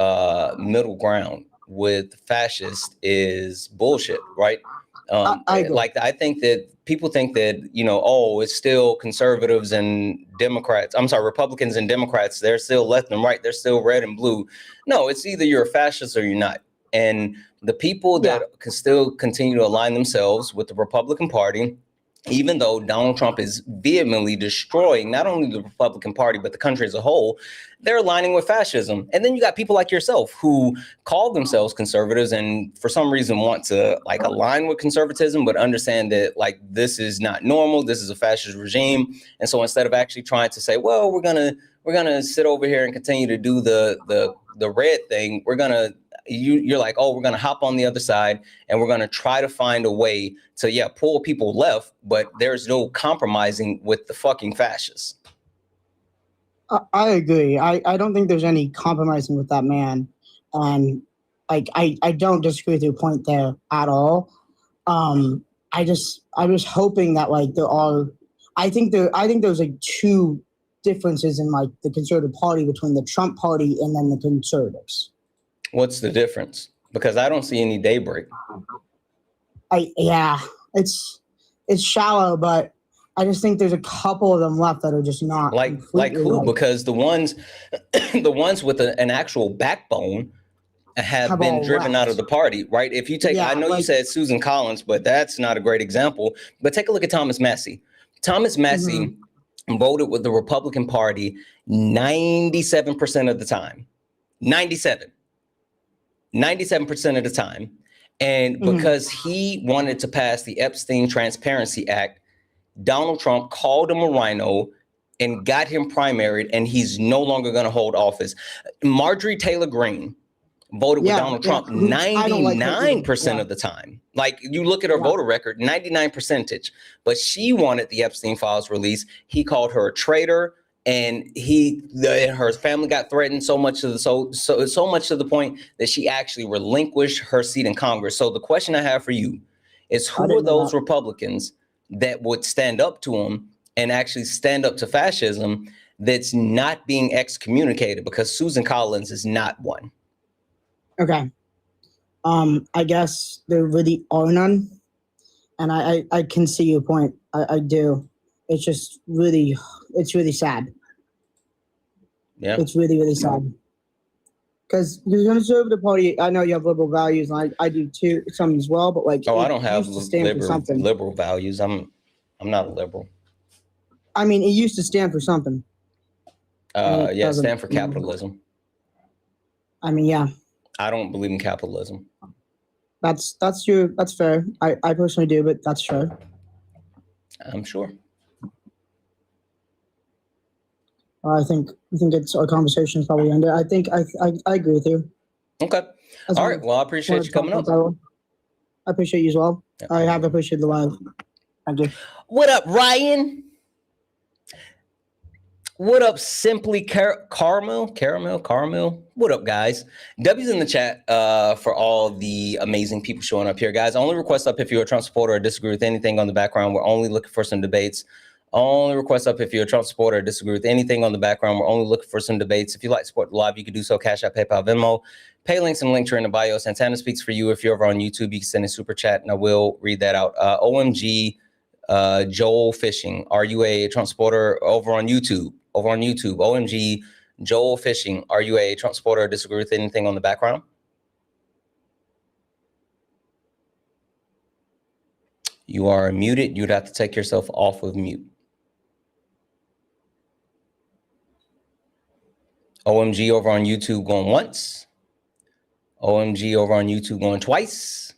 middle ground with fascist is bullshit, right? I think that people think that, it's still conservatives and Democrats. I'm sorry, Republicans and Democrats. They're still left and right. They're still red and blue. No, it's either you're a fascist or you're not. And the people that can still continue to align themselves with the Republican Party, even though Donald Trump is vehemently destroying not only the Republican Party, but the country as a whole, they're aligning with fascism. And then you got people like yourself who call themselves conservatives and for some reason want to like align with conservatism, but understand that like this is not normal. This is a fascist regime. And so instead of actually trying to say, well, we're gonna sit over here and continue to do the red thing, you're like, oh, we're going to hop on the other side and we're going to try to find a way to, pull people left, but there's no compromising with the fucking fascists. I agree. I don't think there's any compromising with that man. I don't disagree with your point there at all. I was hoping that like I think there's like two differences in like the Conservative Party between the Trump Party and then the conservatives. What's the difference? Because I don't see any daybreak. It's shallow, but I just think there's a couple of them left that are just not like who? Right. Because the ones with an actual backbone have been driven out of the party, right? If you take, I know you said Susan Collins, but that's not a great example. But take a look at Thomas Massie. Thomas Massie voted with the Republican Party 97% of the time. 97% of the time. And because he wanted to pass the Epstein Transparency Act, Donald Trump called him a rhino and got him primaried, and he's no longer going to hold office. Marjorie Taylor Greene voted with Donald Trump 99% of the time. Like you look at her voter record, 99%, but she wanted the Epstein files released. He called her a traitor. And her family got threatened so much to the point that she actually relinquished her seat in Congress. So the question I have for you is, who are those Republicans that would stand up to him and actually stand up to fascism that's not being excommunicated? Because Susan Collins is not one. Okay. I guess there really are none, and I can see your point. I do. It's just really, sad. Yeah. It's really, really sad. Because the Conservative Party, I know you have liberal values, and I do too, some as well, but like, I don't have liberal values. I'm not a liberal. I mean, it used to stand for something. Stand for capitalism. I mean, yeah. I don't believe in capitalism. That's fair. I personally do, but that's fair. I'm sure. I think it's our conversation is probably ended. I think I agree with you. Okay. All right. Well, I appreciate you coming up. I appreciate you as well. Yeah. I have appreciated the live. Thank you. What up, Ryan? What up, Simply Caramel? What up, guys? W's in the chat for all the amazing people showing up here, guys. Only request up if you're a Trump supporter or disagree with anything on the background. We're only looking for some debates Only request up if you're a Trump supporter or disagree with anything on the background. We're only looking for some debates. If you like to support the live, you can do so. Cash App, PayPal, Venmo. Pay links and links are in the bio. Santana speaks for you. If you're over on YouTube, you can send a super chat and I will read that out. OMG, Joel Fishing. Are you a Trump supporter over on YouTube? Over on YouTube. OMG, Joel Fishing. Are you a Trump supporter or disagree with anything on the background? You are muted. You'd have to take yourself off of mute. OMG over on YouTube going once. OMG over on YouTube going twice.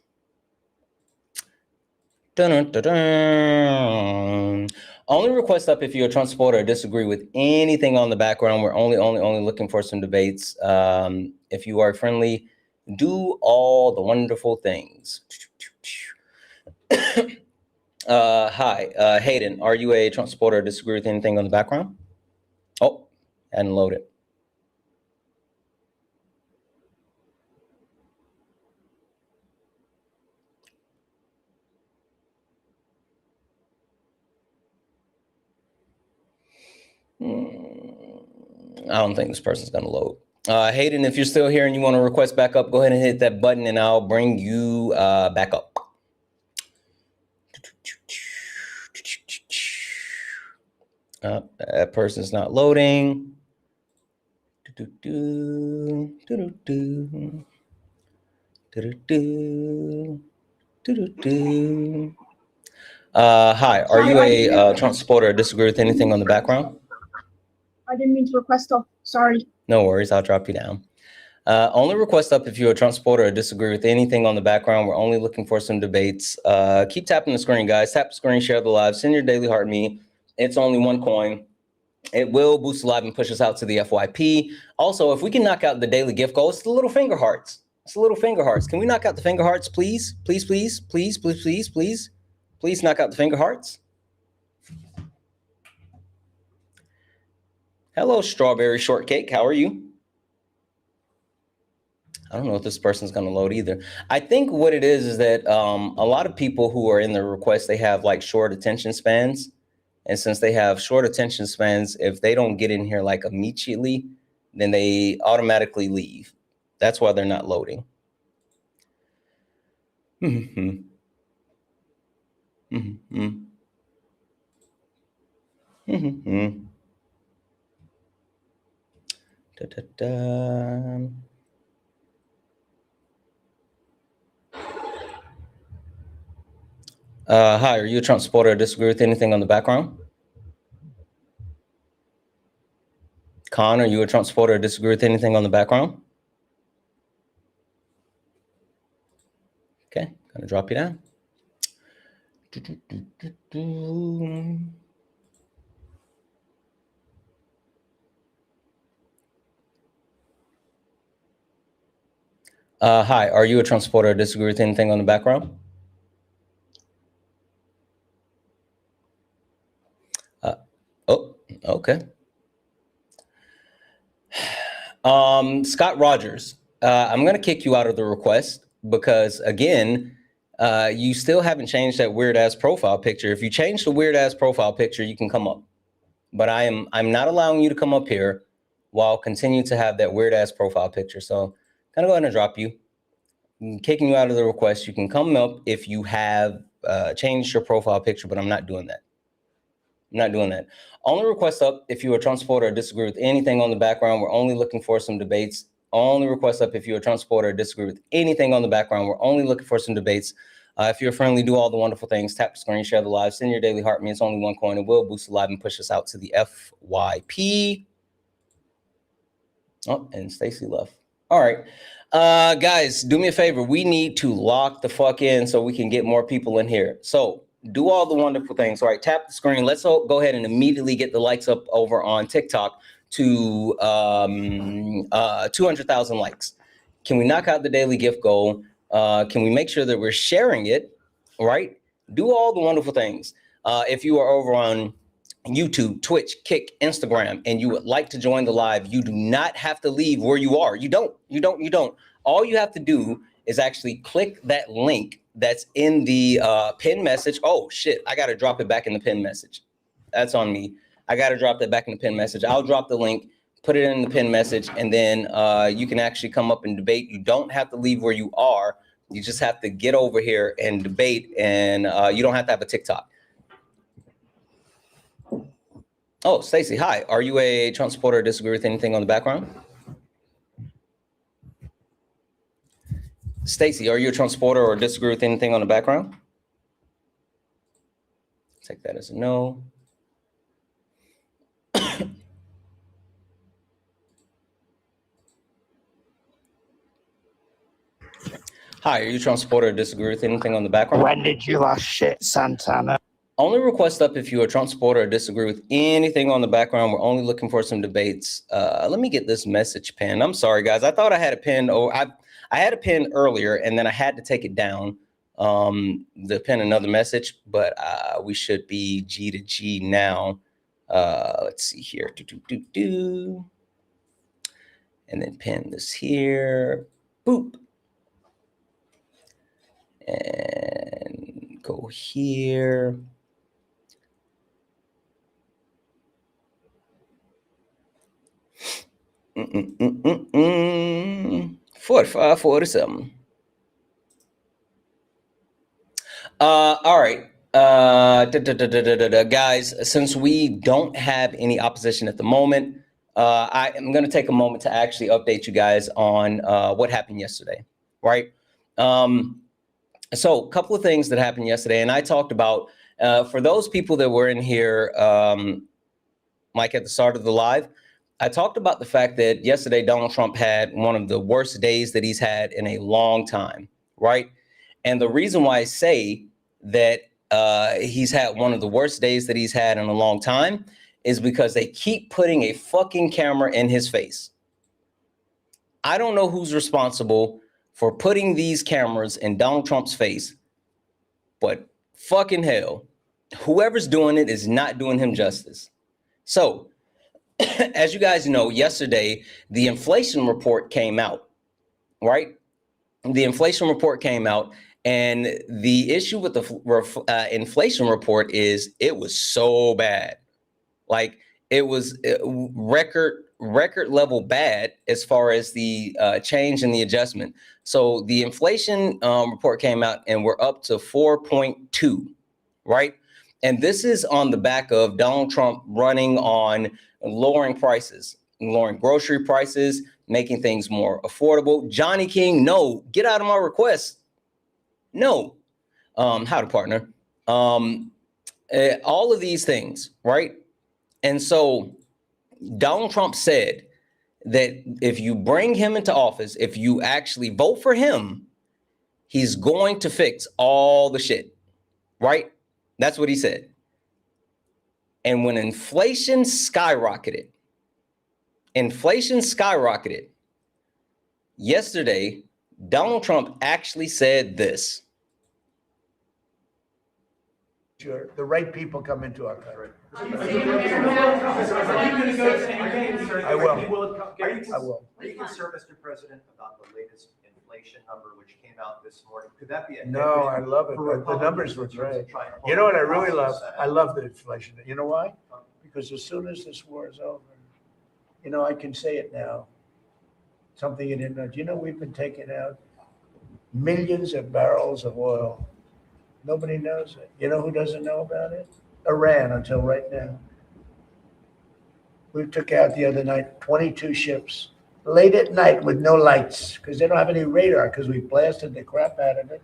Dun, dun, dun, dun. Only request up if you're a Trump supporter or disagree with anything on the background. We're only looking for some debates. If you are friendly, do all the wonderful things. Hi, Hayden, are you a Trump supporter or disagree with anything on the background? Oh, hadn't loaded. I don't think this person's going to load. Hayden, if you're still here and you want to request back up, go ahead and hit that button and I'll bring you back up. That person's not loading. Hi, are you a Trump supporter or disagree with anything on the background? I didn't mean to request up. Sorry. No worries. I'll drop you down. Only request up if you're a Trump supporter or disagree with anything on the background. We're only looking for some debates. Keep tapping the screen, guys. Tap the screen, share the live, send your daily heart me. It's only one coin. It will boost the live and push us out to the FYP. Also, if we can knock out the daily gift goal, it's the little finger hearts. It's the little finger hearts. Can we knock out the finger hearts, please? Please, please, please, please, please, please. Please knock out the finger hearts. Hello, Strawberry Shortcake. How are you? I don't know if this person's going to load either. I think what it is that a lot of people who are in the request, they have like short attention spans. And since they have short attention spans, if they don't get in here like immediately, then they automatically leave. That's why they're not loading. Mm-hmm. Mm-hmm. Mm-hmm. Da, da, da. Hi, are you a Trump supporter or disagree with anything on the background? Khan, are you a Trump supporter or disagree with anything on the background? Okay, gonna drop you down. Hi, are you a Trump supporter or disagree with anything on the background? Oh, okay. Scott Rogers, I'm going to kick you out of the request because, again, you still haven't changed that weird ass profile picture. If you change the weird ass profile picture, you can come up. But I'm not allowing you to come up here while continuing to have that weird ass profile picture. So I'm going to go ahead and drop you. I'm kicking you out of the request. You can come up if you have changed your profile picture, but I'm not doing that. I'm not doing that. Only request up if you're a Trump supporter or disagree with anything on the background. We're only looking for some debates. Only request up if you're a Trump supporter or disagree with anything on the background. We're only looking for some debates. If you're friendly, do all the wonderful things. Tap the screen, share the live, send your daily heart me. It's only one coin. It will boost the live and push us out to the FYP. Oh, and Stacy left. All right. Guys, do me a favor. We need to lock the fuck in so we can get more people in here. So do all the wonderful things. All right, tap the screen. Let's go ahead and immediately get the likes up over on TikTok to 200,000 likes. Can we knock out the daily gift goal? Can we make sure that we're sharing it, right? Do all the wonderful things. If you are over on YouTube, Twitch, Kick, Instagram, and you would like to join the live, you do not have to leave where you are. You don't. All you have to do is actually click that link that's in the pin message. Oh shit, I gotta drop it back in the pin message. That's on me. I got to drop that back in the pin message. I'll drop the link, put it in the pin message, and then you can actually come up and debate. You don't have to leave where you are. You just have to get over here and debate, and you don't have to have a TikTok. Oh, Stacey, hi. Are you a Trump supporter or disagree with anything on the background? Stacey, are you a Trump supporter or disagree with anything on the background? Take that as a no. Hi, are you a Trump supporter or disagree with anything on the background? When did you last shit, Santana? Only request up if you're a Trump supporter or disagree with anything on the background. We're only looking for some debates. Let me get this message pinned. I'm sorry, guys. I thought I had a pin. I had a pin earlier, and then I had to take it down to pin another message. But we should be G to G now. Let's see here. And then pin this here. Boop. And go here. 45, 47. All right. Guys, since we don't have any opposition at the moment, I am going to take a moment to actually update you guys on what happened yesterday, right? So a couple of things that happened yesterday, and I talked about, for those people that were in here, like at the start of the live, I talked about the fact that yesterday Donald Trump had one of the worst days that he's had in a long time, right? And the reason why I say that he's had one of the worst days that he's had in a long time is because they keep putting a fucking camera in his face. I don't know who's responsible for putting these cameras in Donald Trump's face, but fucking hell, whoever's doing it is not doing him justice. So, as you guys know, yesterday, the inflation report came out, right? The inflation report came out, and the issue with the inflation report is it was so bad. Like, it was record level bad as far as the change in the adjustment. So the inflation report came out, and we're up to 4.2, right? And this is on the back of Donald Trump running on lowering prices, lowering grocery prices, making things more affordable. Johnny King, no, get out of my request. No. How to partner. All of these things, right? And so Donald Trump said that if you bring him into office, if you actually vote for him, he's going to fix all the shit, right? That's what he said. And when inflation skyrocketed, yesterday, Donald Trump actually said this. Sure, the right people come into our country. I will. I will. Are you concerned, Mr. President, about the latest inflation number which came out this morning? Could that be a No, I love it. The numbers were great. You know what I really love? I love the inflation. You know why? Because as soon as this war is over, you know, I can say it now. Something you didn't know. Do you know we've been taking out millions of barrels of oil? Nobody knows it. You know who doesn't know about it? Iran, until right now. We took out the other night 22 ships late at night with no lights because they don't have any radar because we blasted the crap out of it.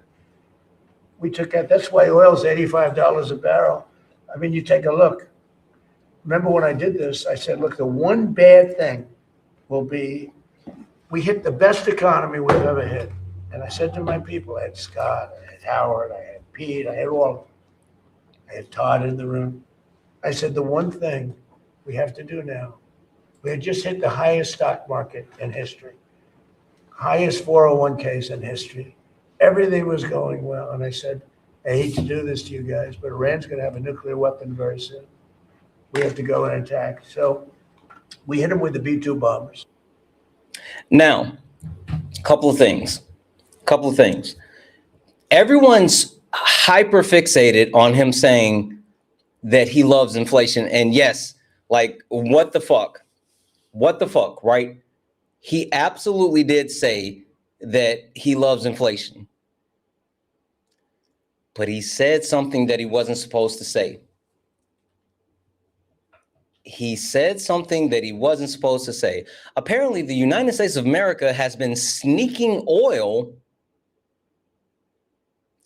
We took out, that's why oil's $85 a barrel. I mean, you take a look. Remember when I did this, I said, look, the one bad thing will be we hit the best economy we've ever hit. And I said to my people, I had Scott, I had Howard, I had Pete, I had all of them. I had Todd in the room. I said, the one thing we have to do now, we had just hit the highest stock market in history, highest 401ks in history. Everything was going well. And I said, I hate to do this to you guys, but Iran's going to have a nuclear weapon very soon. We have to go and attack. So we hit them with the B-2 bombers. Now, a couple of things. Everyone's hyper fixated on him saying that he loves inflation. And yes, like, what the fuck? What the fuck, right? He absolutely did say that he loves inflation. But he said something that he wasn't supposed to say. He said something that he wasn't supposed to say. Apparently, the United States of America has been sneaking oil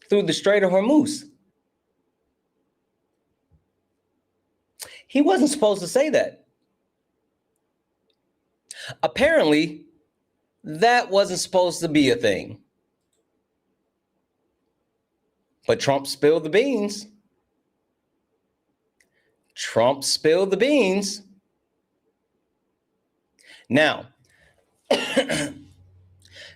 through the Strait of Hormuz. He wasn't supposed to say that. Apparently, that wasn't supposed to be a thing. But Trump spilled the beans. Trump spilled the beans. Now,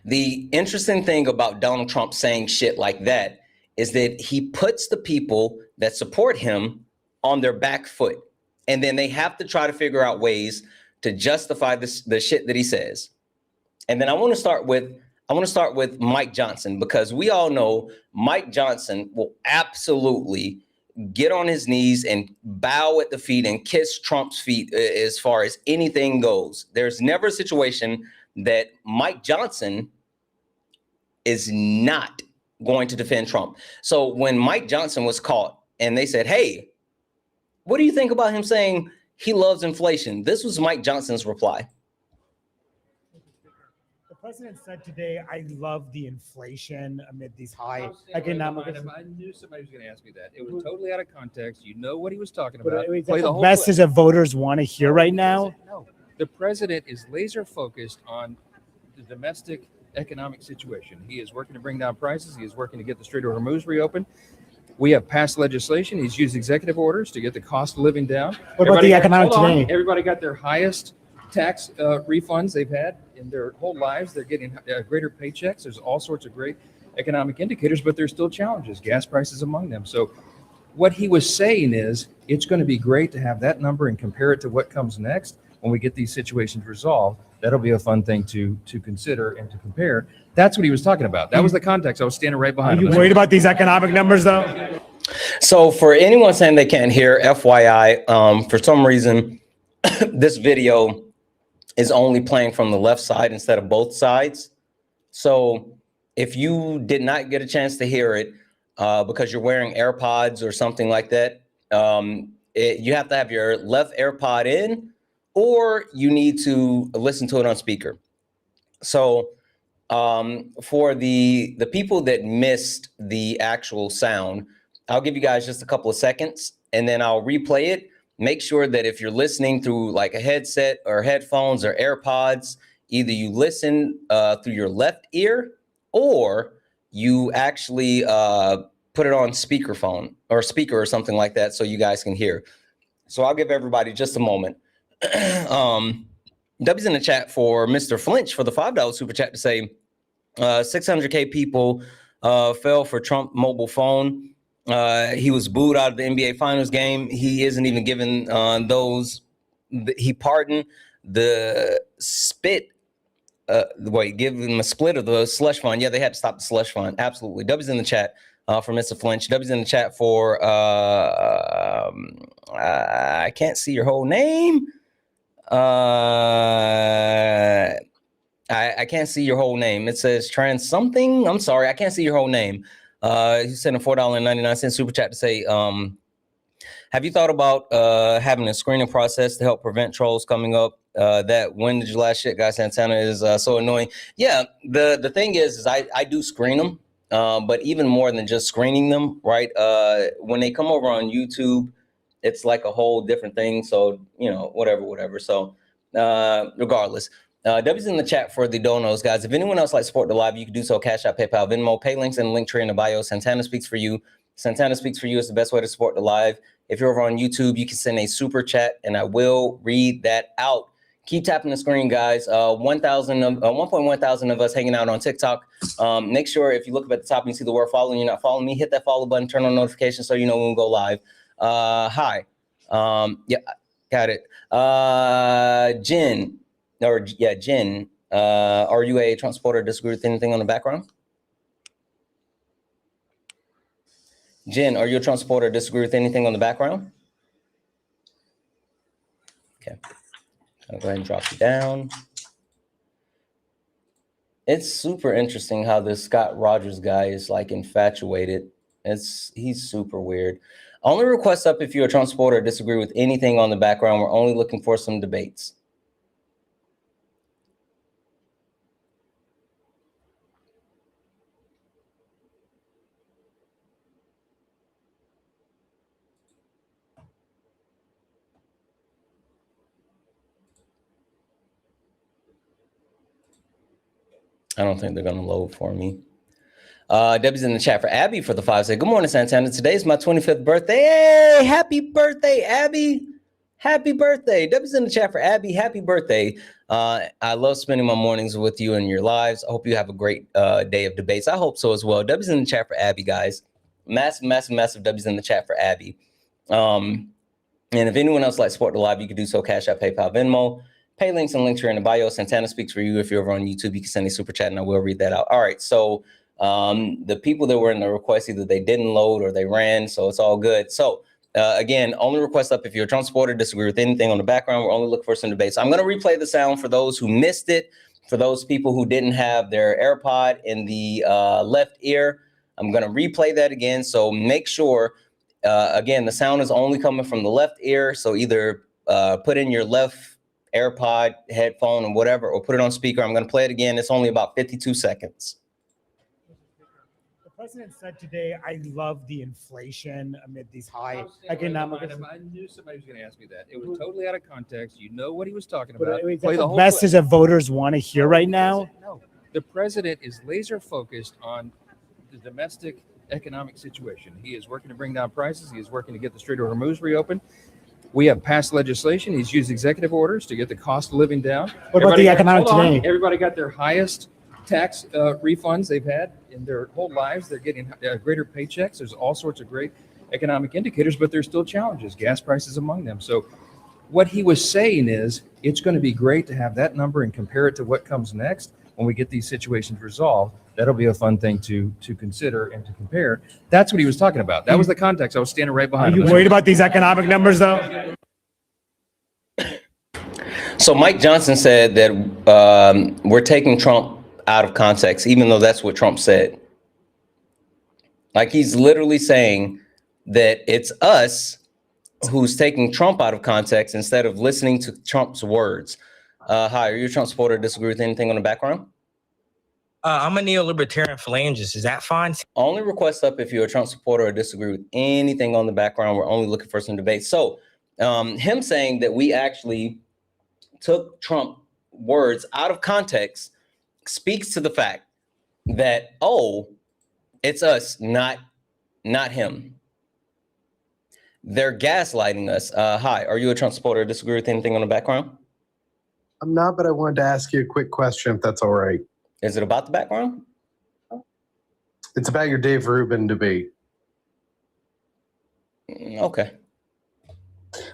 the interesting thing about Donald Trump saying shit like that is that he puts the people that support him on their back foot. And then they have to try to figure out ways to justify the shit that he says. And then I want to start with Mike Johnson, because we all know Mike Johnson will absolutely get on his knees and bow at the feet and kiss Trump's feet as far as anything goes. There's never a situation that Mike Johnson is not going to defend Trump. So when Mike Johnson was caught and they said, hey, what do you think about him saying he loves inflation? This was Mike Johnson's reply. The president said today, I love the inflation amid these high economic. I knew somebody was going to ask me that. It was totally out of context. You know what he was talking about. That's the message that voters want to hear right now. No, the president is laser focused on the domestic economic situation. He is working to bring down prices. He is working to get the Strait of Hormuz reopened. We have passed legislation. He's used executive orders to get the cost of living down. What about the economic today? Everybody got their highest tax refunds they've had in their whole lives. They're getting greater paychecks. There's all sorts of great economic indicators, but there's still challenges, gas prices among them. So what he was saying is it's going to be great to have that number and compare it to what comes next when we get these situations resolved. That'll be a fun thing to consider and to compare. That's what he was talking about. That was the context. I was standing right behind him. Are you worried about these economic numbers, though? So for anyone saying they can't hear, FYI, for some reason, this video is only playing from the left side instead of both sides. So if you did not get a chance to hear it because you're wearing AirPods or something like that, you have to have your left AirPod in, or you need to listen to it on speaker. So for the people that missed the actual sound, I'll give you guys just a couple of seconds and then I'll replay it. Make sure that if you're listening through like a headset or headphones or AirPods, either you listen through your left ear or you actually put it on speakerphone or speaker or something like that so you guys can hear. So I'll give everybody just a moment. W's in the chat for Mr. Flinch for the $5 super chat to say 600K people fell for Trump mobile phone. He was booed out of the NBA Finals game. He isn't even given those. He pardoned the spit. Give him a split of the slush fund. Yeah, they had to stop the slush fund. Absolutely. W's in the chat for Mr. Flinch. W's in the chat for I can't see your whole name. I can't see your whole name. It says trans something. I'm sorry, I can't see your whole name. You sent a $4.99 super chat to say, have you thought about having a screening process to help prevent trolls coming up? That when did you last shit guy Santana is so annoying. Yeah, the thing is I do screen them, but even more than just screening them, right? When they come over on YouTube, it's like a whole different thing. So, you know, whatever. So regardless, W's in the chat for the donos, guys. If anyone else likes to support the live, you can do so. Cash App, PayPal, Venmo, pay links in the link tree in the bio. Santana Speaks for You. Santana Speaks for You is the best way to support the live. If you're over on YouTube, you can send a super chat and I will read that out. Keep tapping the screen, guys. 1.1 thousand of us hanging out on TikTok. Make sure if you look up at the top and you see the word follow and you're not following me, hit that follow button, turn on notifications so you know when we go live. Hi. Yeah, got it. Jen. Jen, are you a Trump supporter? Disagree with anything on the background? Jen, are you a Trump supporter? Disagree with anything on the background? Okay, I'll go ahead and drop you down. It's super interesting how this Scott Rogers guy is like infatuated. He's super weird. Only request up if you're a Trump supporter or disagree with anything on the background. We're only looking for some debates. I don't think they're going to load for me. Debbie's in the chat for Abby for the 5. Say, good morning, Santana. Today's my 25th birthday. Hey, happy birthday, Abby. Happy birthday. Debbie's in the chat for Abby. Happy birthday. I love spending my mornings with you and your lives. I hope you have a great day of debates. I hope so as well. Debbie's in the chat for Abby, guys. Massive Debbie's in the chat for Abby. And if anyone else likes to support the live, you can do so. Cash App, PayPal, Venmo. Pay links and links are in the bio. Santana speaks for you. If you're over on YouTube, you can send a super chat and I will read that out. All right. So the people that were in the request, either they didn't load or they ran. So it's all good. So again, only request up if you're a Trump supporter, disagree with anything on the background. We're only looking for some debates. So I'm going to replay the sound for those who missed it. For those people who didn't have their AirPod in the left ear, I'm going to replay that again. So make sure, again, the sound is only coming from the left ear. So either put in your left AirPod, headphone, or whatever, or put it on speaker. I'm going to play it again. It's only about 52 seconds. The president said today, I love the inflation amid these high economic. I knew somebody was going to ask me that. It was totally out of context. You know what he was talking about. That's the message that voters want to hear right now. No, the president is laser focused on the domestic economic situation. He is working to bring down prices. He is working to get the Strait of Hormuz reopened. We have passed legislation. He's used executive orders to get the cost of living down. What about the economic today? Everybody got their highest tax refunds they've had in their whole lives. They're getting greater paychecks. There's all sorts of great economic indicators, but there's still challenges, gas prices among them. So what he was saying is it's going to be great to have that number and compare it to what comes next when we get these situations resolved. That'll be a fun thing to consider and to compare. That's what he was talking about. That was the context. I was standing right behind him. Are you worried about these economic numbers, though? So Mike Johnson said that we're taking Trump out of context, even though that's what Trump said. Like he's literally saying that it's us who's taking Trump out of context instead of listening to Trump's words. Hi, are you a Trump supporter? Disagree with anything on the background? I'm a neolibertarian phalangist. Is that fine? Only request up if you're a Trump supporter or disagree with anything on the background. We're only looking for some debate. So him saying that we actually took Trump words out of context speaks to the fact that, oh, it's us, not him. They're gaslighting us. Hi, are you a Trump supporter or disagree with anything on the background? I'm not, but I wanted to ask you a quick question, if that's all right. Is it about the background? It's about your Dave Rubin debate. Okay.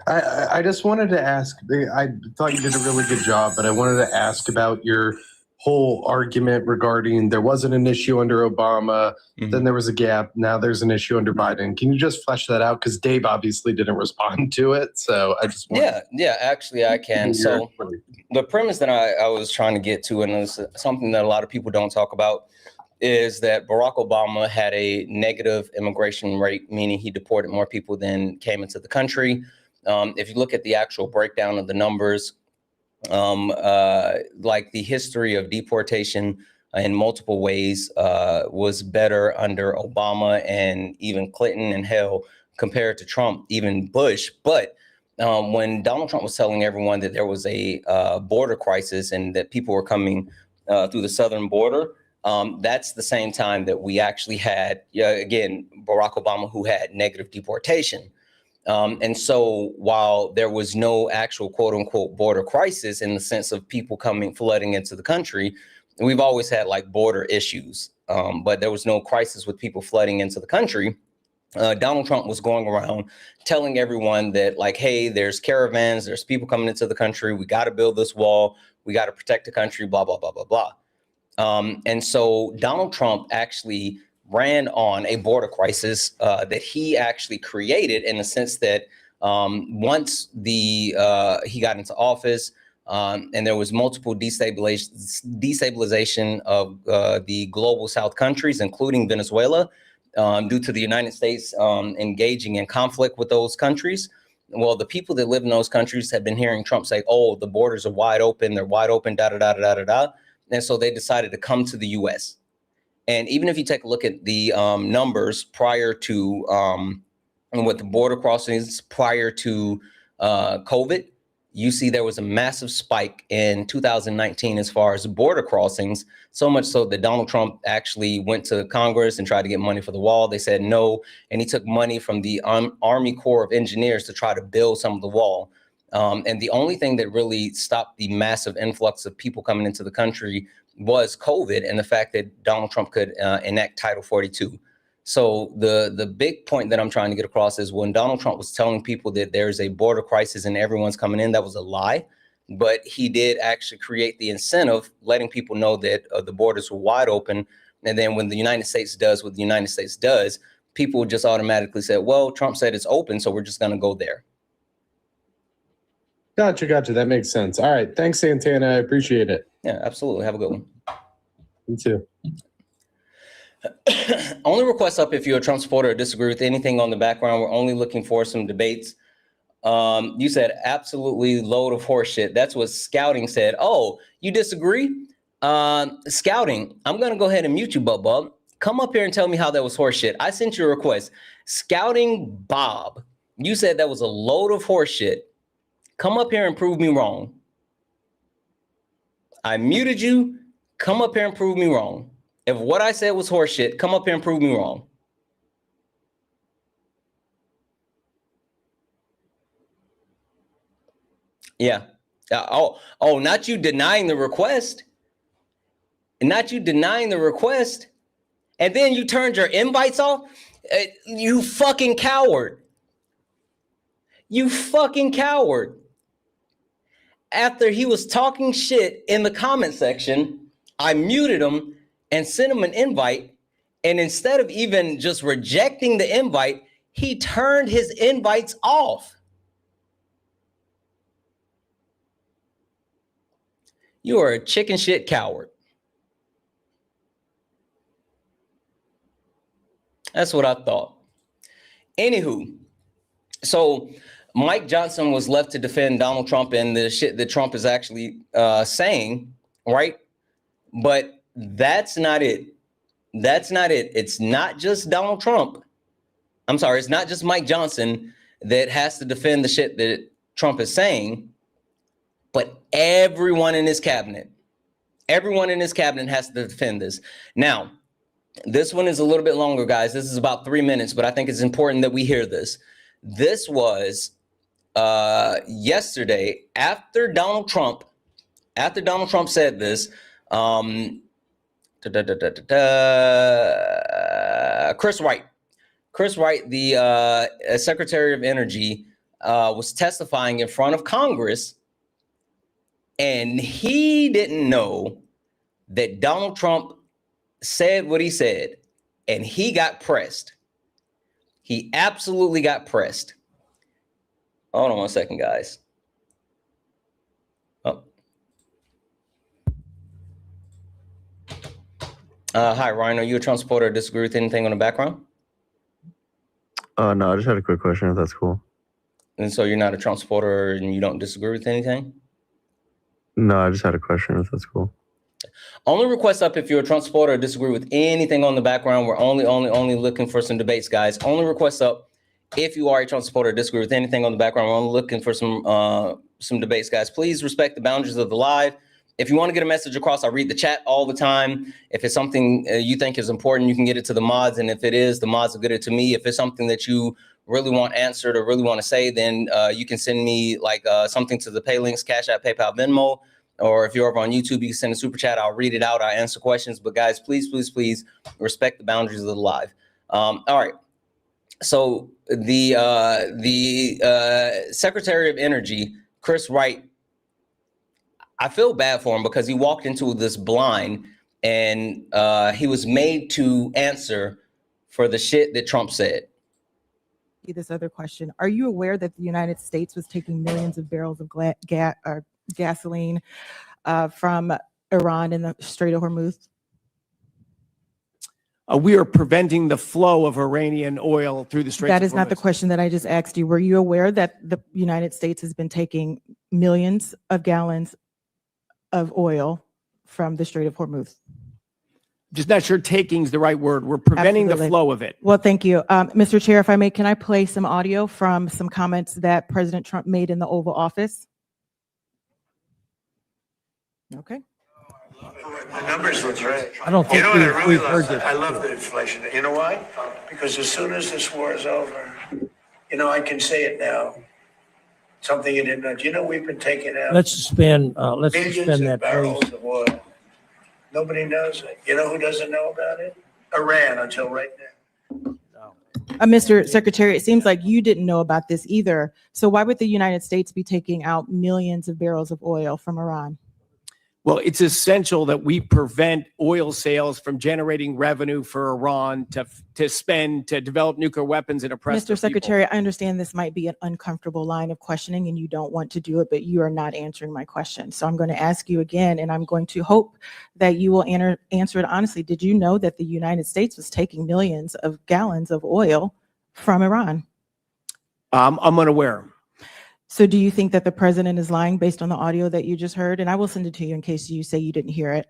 I just wanted to ask, I thought you did a really good job, but I wanted to ask about your whole argument regarding there wasn't an issue under Obama, then there was a gap, now there's an issue under Biden. Can you just flesh that out? Because Dave obviously didn't respond to it, so I just wanted Yeah, actually I can. So the premise that I was trying to get to, and it's something that a lot of people don't talk about, is that Barack Obama had a negative immigration rate, meaning he deported more people than came into the country. If you look at the actual breakdown of the numbers, like the history of deportation in multiple ways was better under Obama and even Clinton and hell compared to Trump, even Bush. But when Donald Trump was telling everyone that there was a border crisis and that people were coming through the southern border, that's the same time that we actually had, again, Barack Obama, who had negative deportation. And so while there was no actual quote unquote border crisis in the sense of people flooding into the country, we've always had like border issues, but there was no crisis with people flooding into the country. Donald Trump was going around telling everyone that like, hey, there's caravans, there's people coming into the country. We got to build this wall. We got to protect the country, blah, blah, blah, blah, blah. And so Donald Trump actually ran on a border crisis that he actually created, in the sense that Once he got into office, and there was multiple destabilization of the global South countries, including Venezuela, due to the United States engaging in conflict with those countries. Well, the people that live in those countries have been hearing Trump say, oh, the borders are wide open, they're wide open, da, da, da, da, da, da. And so they decided to come to the US. And even if you take a look at the numbers prior to with the border crossings prior to COVID, you see there was a massive spike in 2019 as far as border crossings, so much so that Donald Trump actually went to Congress and tried to get money for the wall. They said no, and he took money from the Army Corps of Engineers to try to build some of the wall. And the only thing that really stopped the massive influx of people coming into the country was COVID and the fact that Donald Trump could enact Title 42. So the big point that I'm trying to get across is when Donald Trump was telling people that there's a border crisis and everyone's coming in, that was a lie. But he did actually create the incentive, letting people know that the borders were wide open. And then when the United States does what the United States does, people just automatically say, well, Trump said it's open, so we're just going to go there. Gotcha. That makes sense. All right. Thanks, Santana. I appreciate it. Yeah, absolutely. Have a good one. You too. Only request up if you're a Trump supporter or disagree with anything on the background. We're only looking for some debates. You said absolutely load of horse shit. That's what Scouting said. Oh, you disagree? Scouting, I'm going to go ahead and mute you, Bub. Come up here and tell me how that was horse shit. I sent you a request. Scouting Bob, you said that was a load of horse shit. Come up here and prove me wrong. I muted you. Come up here and prove me wrong. If what I said was horseshit, come up here and prove me wrong. Yeah. Oh, not you denying the request. Not you denying the request. And then you turned your invites off. You fucking coward. You fucking coward. After he was talking shit in the comment section, I muted him and sent him an invite. And instead of even just rejecting the invite, he turned his invites off. You are a chicken shit coward. That's what I thought. Anywho, so Mike Johnson was left to defend Donald Trump and the shit that Trump is actually saying, right? But that's not it. That's not it. It's not just Donald Trump. I'm sorry, it's not just Mike Johnson that has to defend the shit that Trump is saying, but everyone in his cabinet. Everyone in his cabinet has to defend this. Now, this one is a little bit longer, guys. This is about 3 minutes, but I think it's important that we hear this. This was yesterday after Donald Trump said this. Chris Wright, the Secretary of Energy, was testifying in front of Congress, and he didn't know that Donald Trump said what he said, and he got pressed. He absolutely got pressed. Hold on one second, guys. Oh. Hi, Ryan. Are you a Trump supporter or disagree with anything on the background? No, I just had a quick question, if that's cool. And so you're not a Trump supporter and you don't disagree with anything? No, I just had a question, if that's cool. Only request up if you're a Trump supporter or disagree with anything on the background. We're only looking for some debates, guys. Only request up if you are a Trump supporter or disagree with anything on the background. We're only looking for some debates, guys. Please respect the boundaries of the live. If you want to get a message across, I read the chat all the time. If it's something you think is important, you can get it to the mods. And if it is, the mods will get it to me. If it's something that you really want answered or really want to say, then you can send me something to the pay links, Cash App, PayPal, Venmo. Or if you're over on YouTube, you can send a super chat. I'll read it out. I'll answer questions. But guys, please, please, please respect the boundaries of the live. All right. So the Secretary of Energy, Chris Wright, I feel bad for him because he walked into this blind and he was made to answer for the shit that Trump said. you this other question. Are you aware that the United States was taking millions of barrels of gasoline from Iran in the Strait of Hormuz? We are preventing the flow of Iranian oil through the Strait of Hormuz. That is not the question that I just asked you. Were you aware that the United States has been taking millions of gallons of oil from the Strait of Hormuz? Just not sure taking is the right word. We're preventing the flow of it. Well, thank you. Mr. Chair, if I may, can I play some audio from some comments that President Trump made in the Oval Office? Okay. The numbers look right. I don't think you know what I really we've love? heard this I love the inflation. You know why? Because as soon as this war is over, I can say it now. Something you didn't know. Do you know we've been taking out Let's suspend millions of that, barrels please. of oil? Nobody knows it. You know who doesn't know about it? Iran until right now. Mr. Secretary, it seems like you didn't know about this either. So why would the United States be taking out millions of barrels of oil from Iran? Well, it's essential that we prevent oil sales from generating revenue for Iran to spend to develop nuclear weapons and oppress Mr. Secretary, I understand this might be an uncomfortable line of questioning and you don't want to do it, but you are not answering my question. So I'm going to ask you again, and I'm going to hope that you will answer it honestly. Did you know that the United States was taking millions of gallons of oil from Iran? I'm unaware. So do you think that the president is lying based on the audio that you just heard? And I will send it to you in case you say you didn't hear it.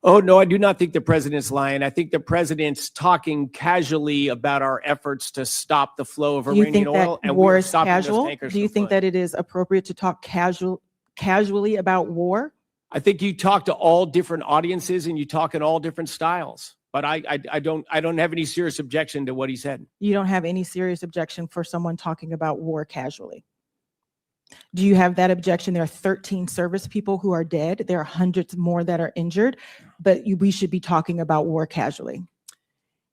Oh, no, I do not think the president's lying. I think the president's talking casually about our efforts to stop the flow of Do you Iranian think that oil. And war we're is stopping those casual? tankers Do you from think flowing. that it is appropriate to talk casually about war? I think you talk to all different audiences and you talk in all different styles. But I don't have any serious objection to what he said. You don't have any serious objection for someone talking about war casually? Do you have that objection? There are 13 service people who are dead. There are hundreds more that are injured, but we should be talking about war casually.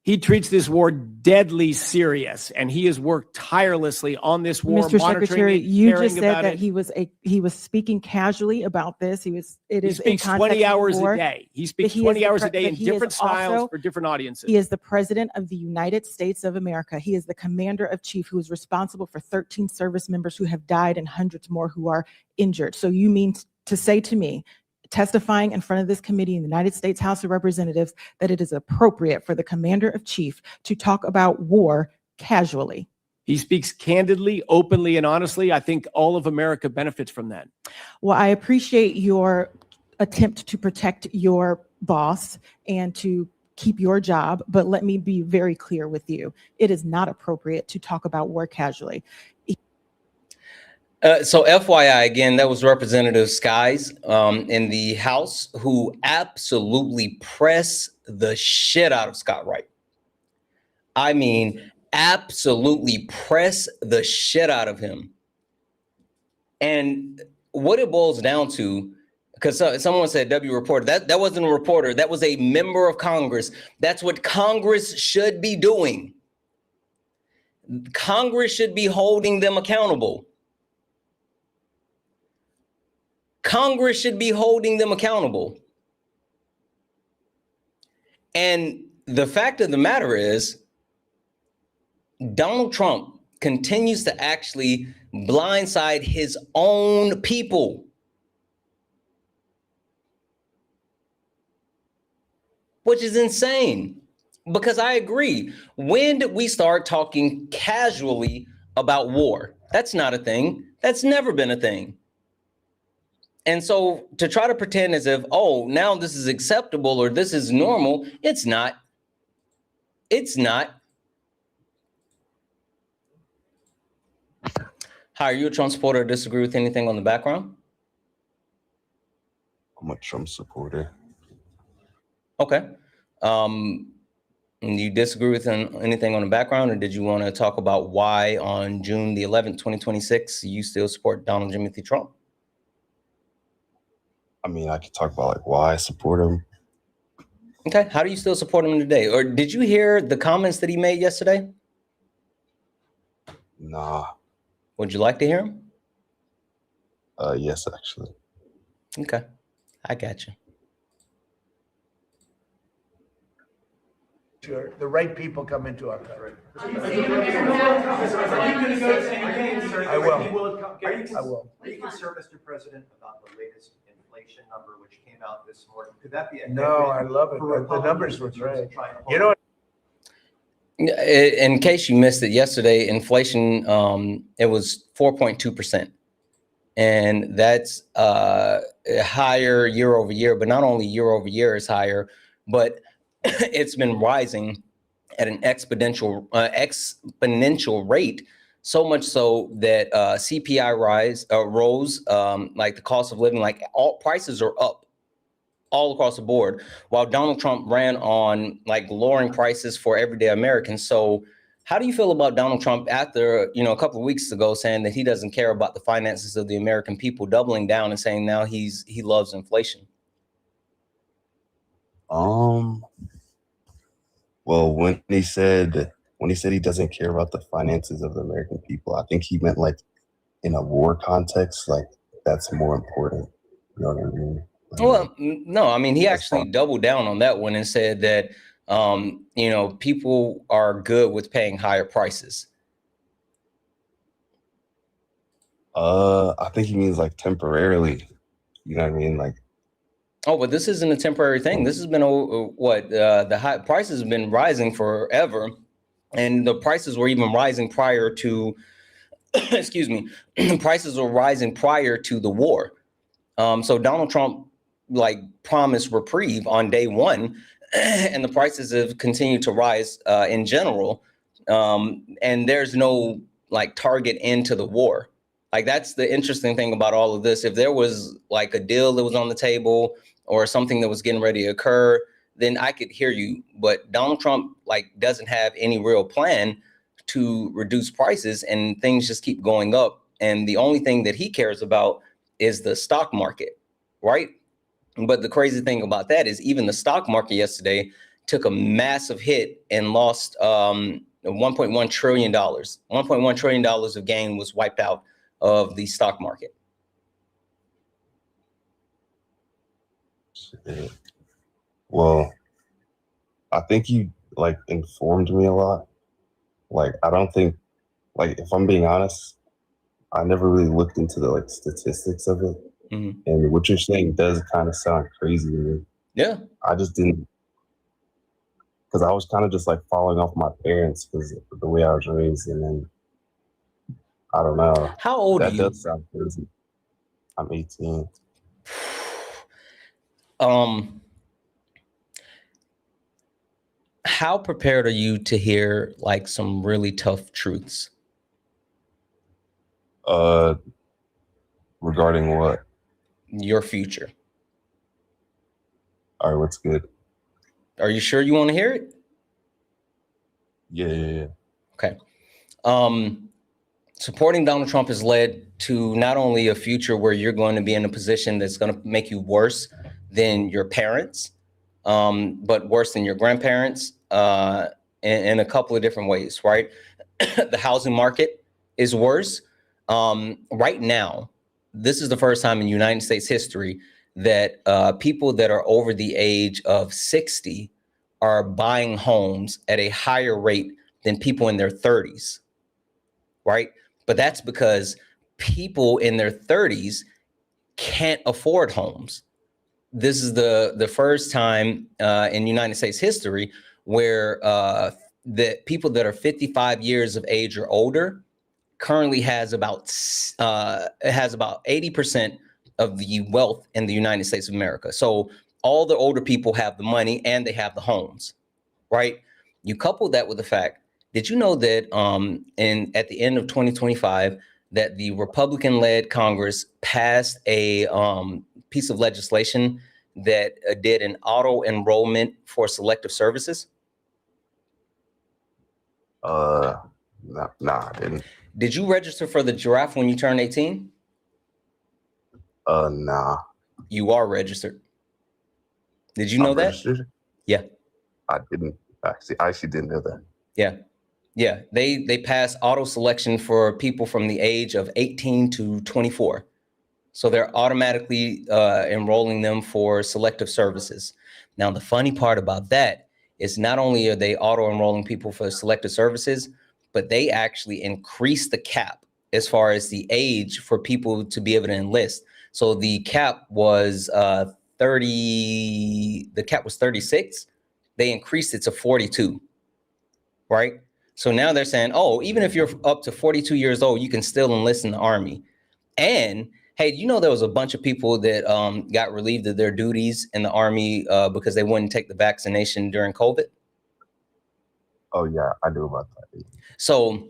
He treats this war deadly serious, and he has worked tirelessly on this war. Mr. monitoring Secretary, it, you caring just said about that it. he was speaking casually about this. He speaks 20 hours a day. He speaks 20 hours a day in different styles for different audiences. He is the president of the United States of America. He is the commander of chief who is responsible for 13 service members who have died and hundreds more who are injured. So you mean to say to me, testifying in front of this committee in the United States House of Representatives, that it is appropriate for the commander of chief to talk about war casually? He speaks candidly, openly, and honestly. I think all of America benefits from that. Well, I appreciate your attempt to protect your boss and to keep your job, but let me be very clear with you. It is not appropriate to talk about war casually. So FYI, again, that was Representative Skies in the House who absolutely press the shit out of Scott Wright. I mean, absolutely press the shit out of him. And what it boils down to, because someone said W reporter, that wasn't a reporter, that was a member of Congress. That's what Congress should be doing. Congress should be holding them accountable. Congress should be holding them accountable. And the fact of the matter is, Donald Trump continues to actually blindside his own people. Which is insane. Because I agree. When did we start talking casually about war? That's not a thing. That's never been a thing. And so to try to pretend as if, oh, now this is acceptable or this is normal, it's not. It's not. Hi, are you a Trump supporter or disagree with anything on the background? I'm a Trump supporter. Okay. You disagree with anything on the background, or did you want to talk about why on June the 11th, 2026, you still support Donald Timothy Trump? I mean, I could talk about like why I support him. Okay. How do you still support him today? Or did you hear the comments that he made yesterday? Nah. Would you like to hear him? Yes, actually. Okay. I got you. Sure, the right people come into our country. I will. I will. Are you concerned, Mr. President, about the latest inflation number which came out this morning? Could that be a No, I headwind love it. for The numbers were Republicans great. to try and You know, In case you missed it yesterday, inflation, it was 4.2%. And that's higher year over year, but not only year over year is higher, but it's been rising at an exponential rate, so much so that CPI rose, like the cost of living, like all prices are up all across the board, while Donald Trump ran on like lowering prices for everyday Americans. So how do you feel about Donald Trump after, a couple of weeks ago saying that he doesn't care about the finances of the American people, doubling down and saying now he loves inflation? Well, when he said he doesn't care about the finances of the American people, I think he meant like in a war context, like that's more important. You know what I mean? Well, no, I mean, he actually doubled down on that one and said that, people are good with paying higher prices. I think he means like temporarily. You know what I mean? Like, oh, but this isn't a temporary thing. This has been the high prices have been rising forever, and the prices were even rising prior to, excuse me, prices were rising prior to the war. So Donald Trump like promised reprieve on day one, and the prices have continued to rise in general. And there's no like target end to the war. Like that's the interesting thing about all of this. If there was like a deal that was on the table or something that was getting ready to occur, then I could hear you. But Donald Trump like doesn't have any real plan to reduce prices, and things just keep going up. And the only thing that he cares about is the stock market, right? But the crazy thing about that is even the stock market yesterday took a massive hit and lost $1.1 trillion. $1.1 trillion of gain was wiped out of the stock market. well, I think you like informed me a lot. Like, I don't think, like, if I'm being honest, I never really looked into the like statistics of it. Mm-hmm. And what you're saying does kind of sound crazy to me. Yeah. I just didn't, because I was kind of just like following off my parents because of the way I was raised. And then, I don't know. How old are you? That does sound crazy. I'm 18. How prepared are you to hear like some really tough truths? Regarding what? Your future. All right, what's good? Are you sure you want to hear it? Yeah. Okay. Supporting Donald Trump has led to not only a future where you're going to be in a position that's going to make you worse than your parents, but worse than your grandparents, in a couple of different ways, right? The housing market is worse. Right now, this is the first time in United States history that people that are over the age of 60 are buying homes at a higher rate than people in their 30s, right? But that's because people in their 30s can't afford homes. This is the first time in United States history where the people that are 55 years of age or older currently has about 80% of the wealth in the United States of America. So all the older people have the money and they have the homes, right? You couple that with the fact, did you know that at the end of 2025, that the Republican-led Congress passed a piece of legislation that did an auto enrollment for selective services? Nah, I didn't. Did you register for the giraffe when you turned 18? Nah. You are registered. Did you know that? Registered? Yeah. I didn't. I actually didn't know that. Yeah. They passed auto selection for people from the age of 18 to 24. So they're automatically enrolling them for selective services. Now, the funny part about that is not only are they auto enrolling people for selective services, but they actually increased the cap as far as the age for people to be able to enlist. So the cap was 36. They increased it to 42, right? So now they're saying, oh, even if you're up to 42 years old, you can still enlist in the Army. And hey, you know, there was a bunch of people that got relieved of their duties in the Army because they wouldn't take the vaccination during COVID. Oh yeah, I knew about that. So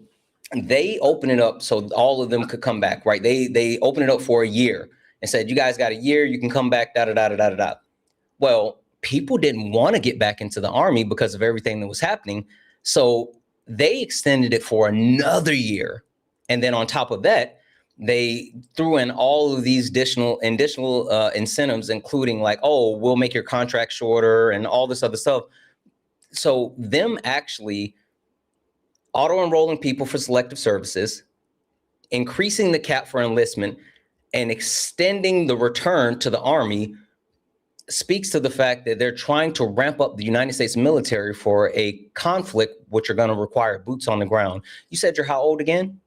they open it up so all of them could come back, right? They open it up for a year and said, you guys got a year, you can come back, da da da da da da. Well, people didn't want to get back into the Army because of everything that was happening. So they extended it for another year. And then on top of that, they threw in all of these additional incentives, including like, oh, we'll make your contract shorter and all this other stuff. So them actually auto-enrolling people for selective services, increasing the cap for enlistment, and extending the return to the Army speaks to the fact that they're trying to ramp up the United States military for a conflict which are going to require boots on the ground. You said you're how old again?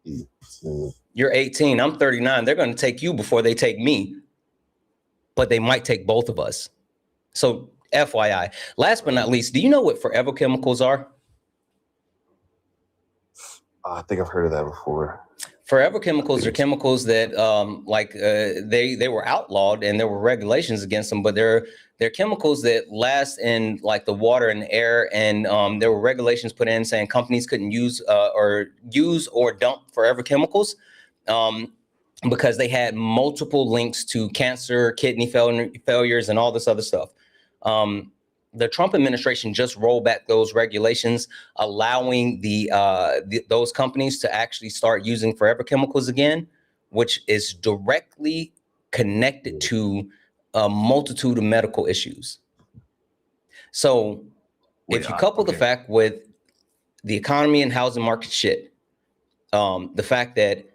18. You're 18. I'm 39. They're going to take you before they take me, but they might take both of us. So FYI. Last but not least, do you know what forever chemicals are? I think I've heard of that before. Forever chemicals are chemicals that they were outlawed and there were regulations against them, but they're chemicals that last in like the water and air, and there were regulations put in saying companies couldn't use or dump forever chemicals because they had multiple links to cancer, kidney failures, and all this other stuff. The Trump administration just rolled back those regulations, allowing those companies to actually start using forever chemicals again, which is directly connected to a multitude of medical issues. So if you couple the fact with the economy and housing market shit, the fact that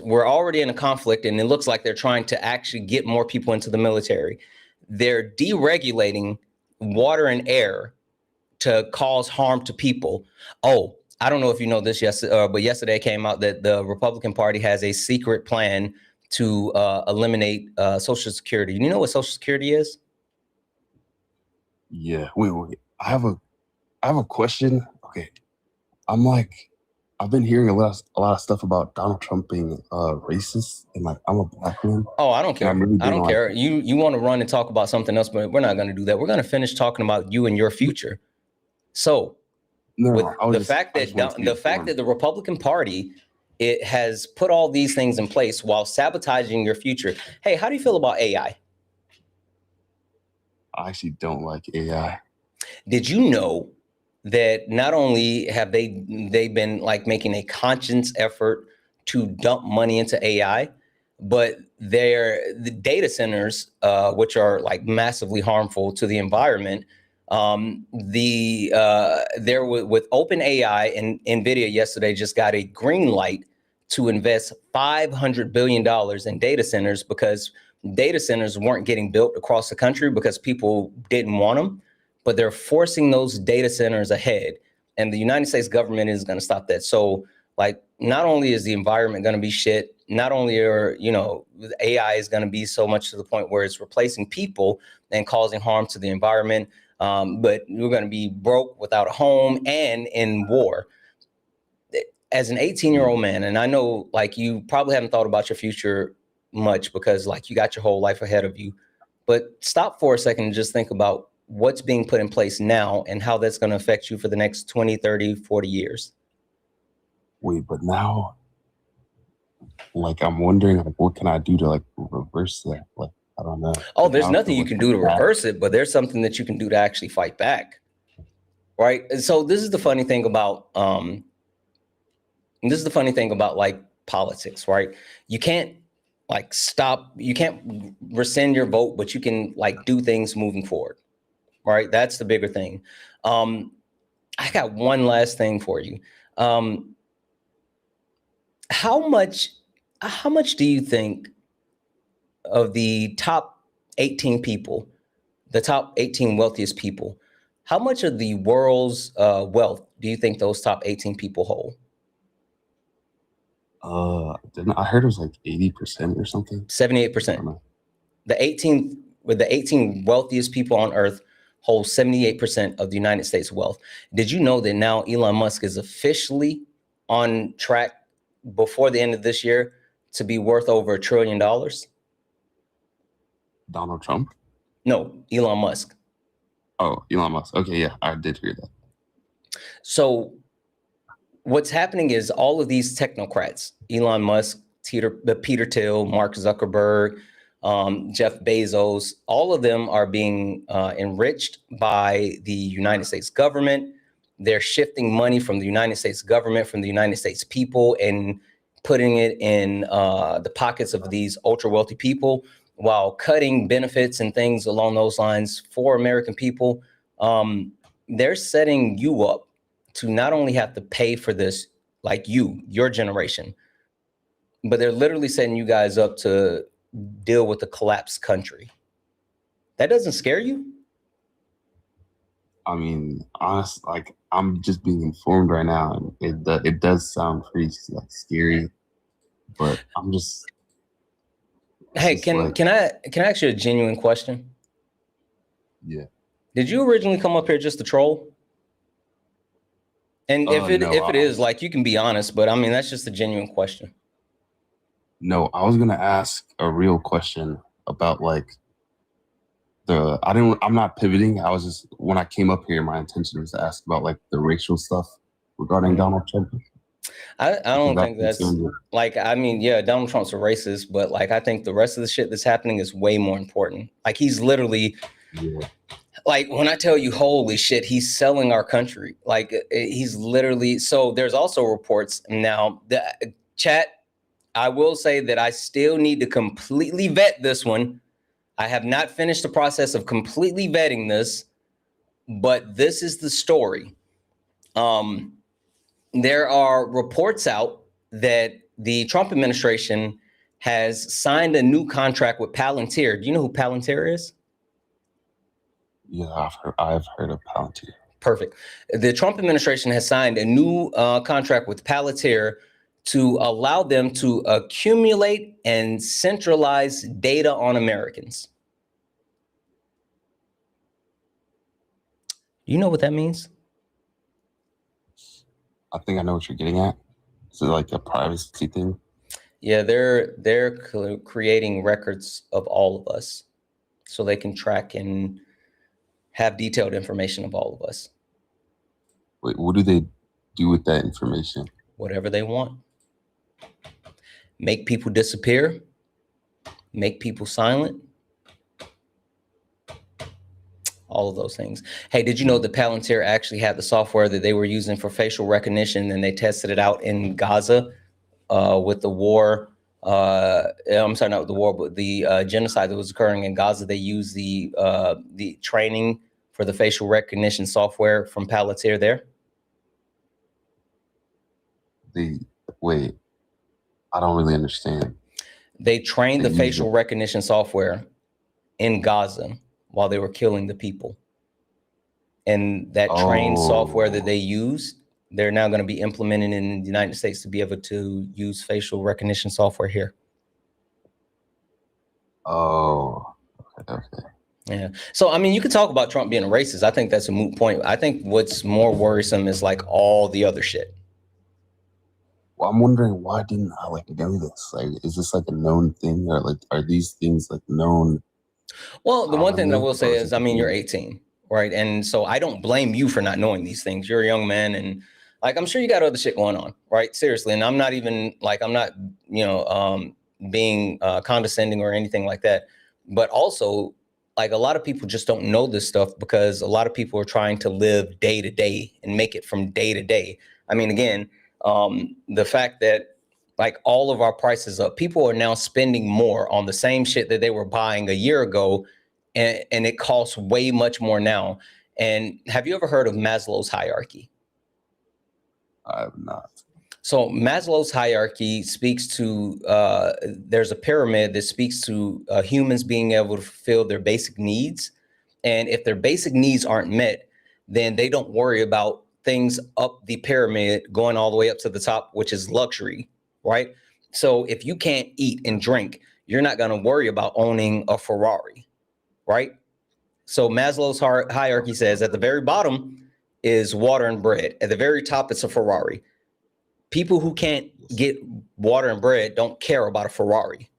we're already in a conflict and it looks like they're trying to actually get more people into the military. They're deregulating water and air to cause harm to people. Oh, I don't know if you know this, but yesterday came out that the Republican Party has a secret plan to eliminate Social Security. You know what Social Security is? Yeah. Wait. I have a question. Okay. I've been hearing a lot of stuff about Donald Trump being racist, and like I'm a black man. Oh, I don't care. I don't care. Like, you want to run and talk about something else, but we're not going to do that. We're going to finish talking about you and your future. So, the fact that the Republican Party has put all these things in place while sabotaging your future. Hey, how do you feel about AI? I actually don't like AI. Did you know that not only have they been like making a conscious effort to dump money into AI, but the data centers, which are like massively harmful to the environment. There with OpenAI and NVIDIA yesterday just got a green light to invest $500 billion in data centers because data centers weren't getting built across the country because people didn't want them. But they're forcing those data centers ahead, and the United States government is going to stop that. So, like, not only is the environment going to be shit, not only are, AI is going to be so much to the point where it's replacing people and causing harm to the environment, but we're going to be broke without a home and in war. As an 18-year-old man, and I know, like, you probably haven't thought about your future much because, like, you got your whole life ahead of you, but stop for a second and just think about what's being put in place now and how that's going to affect you for the next 20, 30, 40 years. Wait, but now, like, I'm wondering, like, what can I do to, like, reverse that? Like, I don't know. Oh, there's nothing you can do to reverse it, but there's something that you can do to actually fight back. Right. And so this is the funny thing about like politics, right? You can't you can't rescind your vote, but you can like do things moving forward. Right. That's the bigger thing. I got one last thing for you. How much do you think of the top 18 people the top 18 wealthiest people, how much of the world's wealth do you think those top 18 people hold? I heard it was like 80% or something. 78%. The 18 wealthiest people on earth hold 78% of the United States wealth. Did you know that now Elon Musk is officially on track before the end of this year to be worth over $1 trillion? Donald Trump? No, Elon Musk. Oh, Elon Musk. Okay, yeah, I did hear that. So what's happening is all of these technocrats, Elon Musk, Peter Thiel, Mark Zuckerberg, Jeff Bezos, all of them are being enriched by the United States government. They're shifting money from the United States government, from the United States people, and putting it in the pockets of these ultra wealthy people while cutting benefits and things along those lines for American people. They're setting you up to not only have to pay for this, like your generation, but they're literally setting you guys up to deal with the collapsed country. That doesn't scare you? I mean, honestly, like I'm just being informed right now, and it does sound pretty like scary, but I'm just. Hey, can I ask you a genuine question? Yeah. Did you originally come up here just to troll? And if it is, like, you can be honest, but I mean, that's just a genuine question. No, I was gonna ask a real question about like I'm not pivoting. I was just, when I came up here, my intention was to ask about like the racial stuff regarding Donald Trump. I don't think that's like, I mean, yeah, Donald Trump's a racist, but like, I think the rest of the shit that's happening is way more important. Like, he's literally, like, when I tell you, holy shit, he's selling our country. Like, he's literally, so there's also reports now, the chat, I will say that I still need to completely vet this one. I have not finished the process of completely vetting this, but this is the story. There are reports out that the Trump administration has signed a new contract with Palantir. Do you know who Palantir is? Yeah, I've heard of Palantir. Perfect. The Trump administration has signed a new contract with Palantir to allow them to accumulate and centralize data on Americans. You know what that means? I think I know what you're getting at. Is it like a privacy thing? Yeah, they're creating records of all of us so they can track and have detailed information of all of us. Wait, what do they do with that information? Whatever they want. Make people disappear, make people silent, all of those things. Hey, did you know that Palantir actually had the software that they were using for facial recognition, and they tested it out in Gaza with the war? I'm sorry, not with the war, but the genocide that was occurring in Gaza. They used the training for the facial recognition software from Palantir there. Wait, I don't really understand. They trained the facial recognition software in Gaza while they were killing the people. And that trained software that they used, they're now going to be implemented in the United States to be able to use facial recognition software here. Oh, okay. Yeah. So, I mean, you could talk about Trump being a racist. I think that's a moot point. I think what's more worrisome is like all the other shit. Well, I'm wondering, why didn't I like know this? Like, is this like a known thing, or like, are these things like known? Well, the one thing that I will say is, I mean, you're 18, right? And so I don't blame you for not knowing these things. You're a young man, and like, I'm sure you got other shit going on, right? Seriously. And I'm not even like, I'm not, being condescending or anything like that. But also, like, a lot of people just don't know this stuff because a lot of people are trying to live day to day and make it from day to day. I mean, again, the fact that like all of our prices up, people are now spending more on the same shit that they were buying a year ago, and it costs way much more now. And have you ever heard of Maslow's hierarchy? I have not. So Maslow's hierarchy speaks to, there's a pyramid that speaks to humans being able to fulfill their basic needs. And if their basic needs aren't met, then they don't worry about things up the pyramid going all the way up to the top, which is luxury, right? So if you can't eat and drink, you're not going to worry about owning a Ferrari, right? So Maslow's hierarchy says at the very bottom is water and bread. At the very top, it's a Ferrari. People who can't get water and bread don't care about a Ferrari.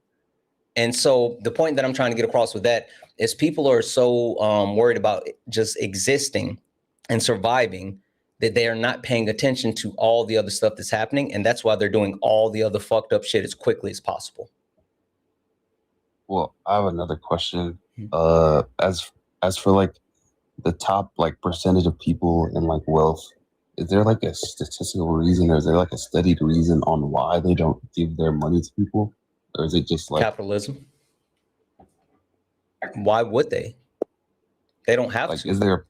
And so the point that I'm trying to get across with that is people are so worried about just existing and surviving that they are not paying attention to all the other stuff that's happening. And that's why they're doing all the other fucked up shit as quickly as possible. Well, I have another question. As for like the top like percentage of people in like wealth, is there like a statistical reason, or is there like a studied reason on why they don't give their money to people? Or is it just like capitalism? Why would they? They don't have to.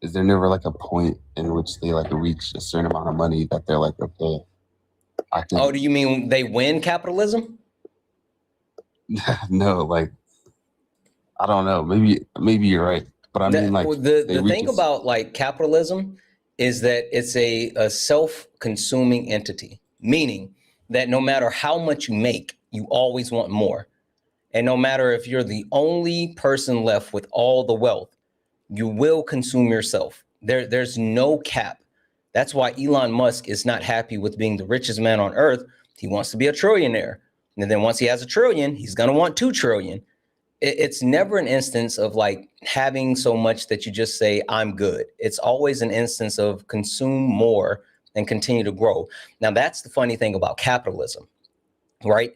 Is there never like a point in which they like reach a certain amount of money that they're like, okay, I can... Oh, do you mean they win capitalism? No, like, I don't know. Maybe you're right. But I mean, like, the thing about like capitalism is that it's a self-consuming entity, meaning that no matter how much you make, you always want more. And no matter if you're the only person left with all the wealth, you will consume yourself. There's no cap. That's why Elon Musk is not happy with being the richest man on earth. He wants to be a trillionaire. And then once he has $1 trillion, he's going to want $2 trillion. It's never an instance of like having so much that you just say, I'm good. It's always an instance of consume more and continue to grow. Now, that's the funny thing about capitalism, right?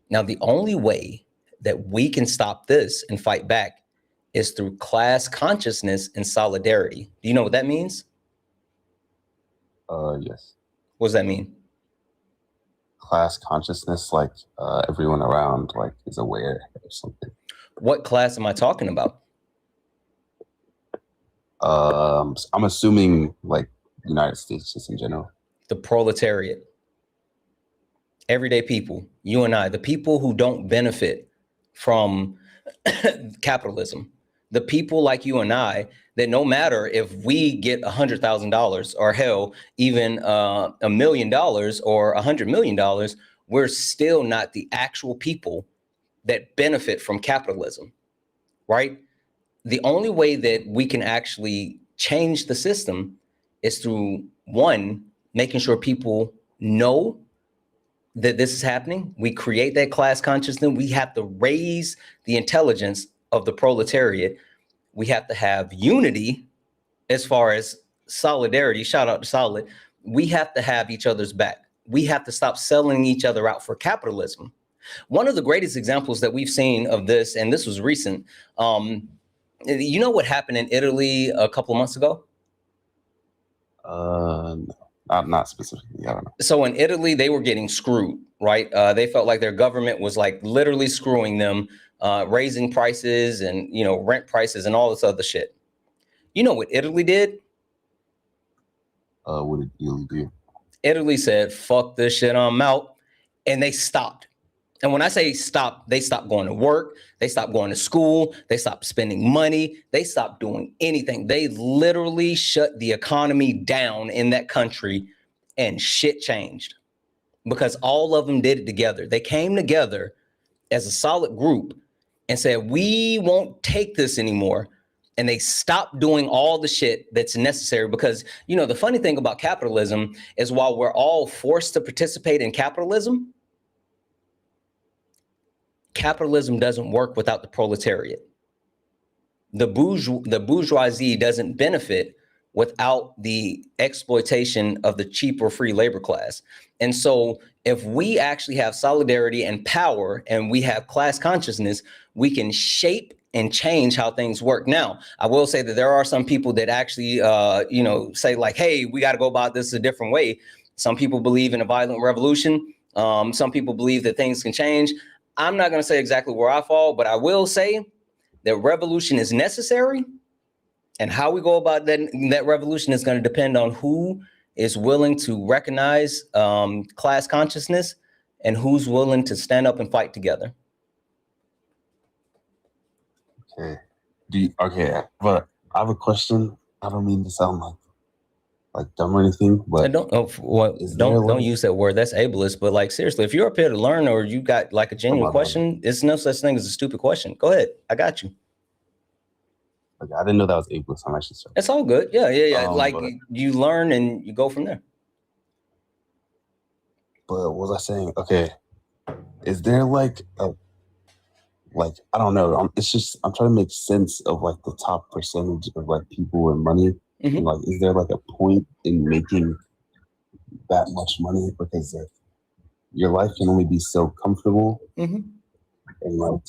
Now, the only way that we can stop this and fight back is through class consciousness and solidarity. Do you know what that means? Yes. What does that mean? Class consciousness, like everyone around like is aware of something. What class am I talking about? I'm assuming like United States just in general. The proletariat. Everyday people, you and I, the people who don't benefit from capitalism. The people like you and I, that no matter if we get $100,000 or hell, even $1 million or $100 million, we're still not the actual people that benefit from capitalism, right? The only way that we can actually change the system is through, one, making sure people know that this is happening. We create that class consciousness. We have to raise the intelligence of the proletariat. We have to have unity as far as solidarity. Shout out to Solid. We have to have each other's back. We have to stop selling each other out for capitalism. One of the greatest examples that we've seen of this, and this was recent, you know what happened in Italy a couple of months ago? Not specifically. I don't know. So in Italy, they were getting screwed, right? They felt like their government was like literally screwing them, raising prices and, you know, rent prices and all this other shit. You know what Italy did? What did Italy do? Italy said, fuck this shit, I'm out. And they stopped. And when I say stop, they stopped going to work. They stopped going to school. They stopped spending money. They stopped doing anything. They literally shut the economy down in that country and shit changed because all of them did it together. They came together as a solid group and said, we won't take this anymore. And they stopped doing all the shit that's necessary because, you know, the funny thing about capitalism is while we're all forced to participate in capitalism, capitalism doesn't work without the proletariat. The bourgeoisie doesn't benefit without the exploitation of the cheap or free labor class. And so if we actually have solidarity and power and we have class consciousness, we can shape and change how things work. Now, I will say that there are some people that actually, you know, say like, hey, we got to go about this a different way. Some people believe in a violent revolution. Some people believe that things can change. I'm not going to say exactly where I fall, but I will say that revolution is necessary. And how we go about that revolution is going to depend on who is willing to recognize class consciousness and who's willing to stand up and fight together. Okay. Okay, but I have a question. I don't mean to sound like dumb or anything, but don't use that word. That's ableist. But like seriously, if you're up here to learn or you got like a genuine question, it's no such thing as a stupid question. Go ahead, I got you. Okay, I didn't know that was ableist. I'm actually sorry. It's all good. Yeah. Like but you learn and you go from there. what was I saying? Okay, is there like a I don't know. It's just I'm trying to make sense of like the top percentage of like people with money. And, like, is there like a point in making that much money? Because like, your life can only be so comfortable, and like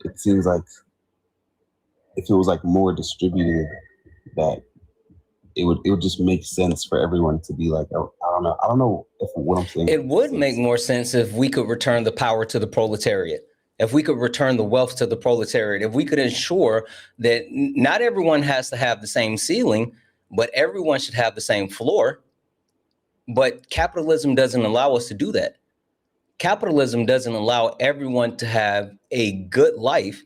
it seems like if it was like more distributed, that it would just make sense for everyone to be like, oh, I don't know if what I'm saying. It would make more sense if we could return the power to the proletariat. If we could return the wealth to the proletariat, if we could ensure that not everyone has to have the same ceiling, but everyone should have the same floor. But capitalism doesn't allow us to do that. Capitalism doesn't allow everyone to have a good life,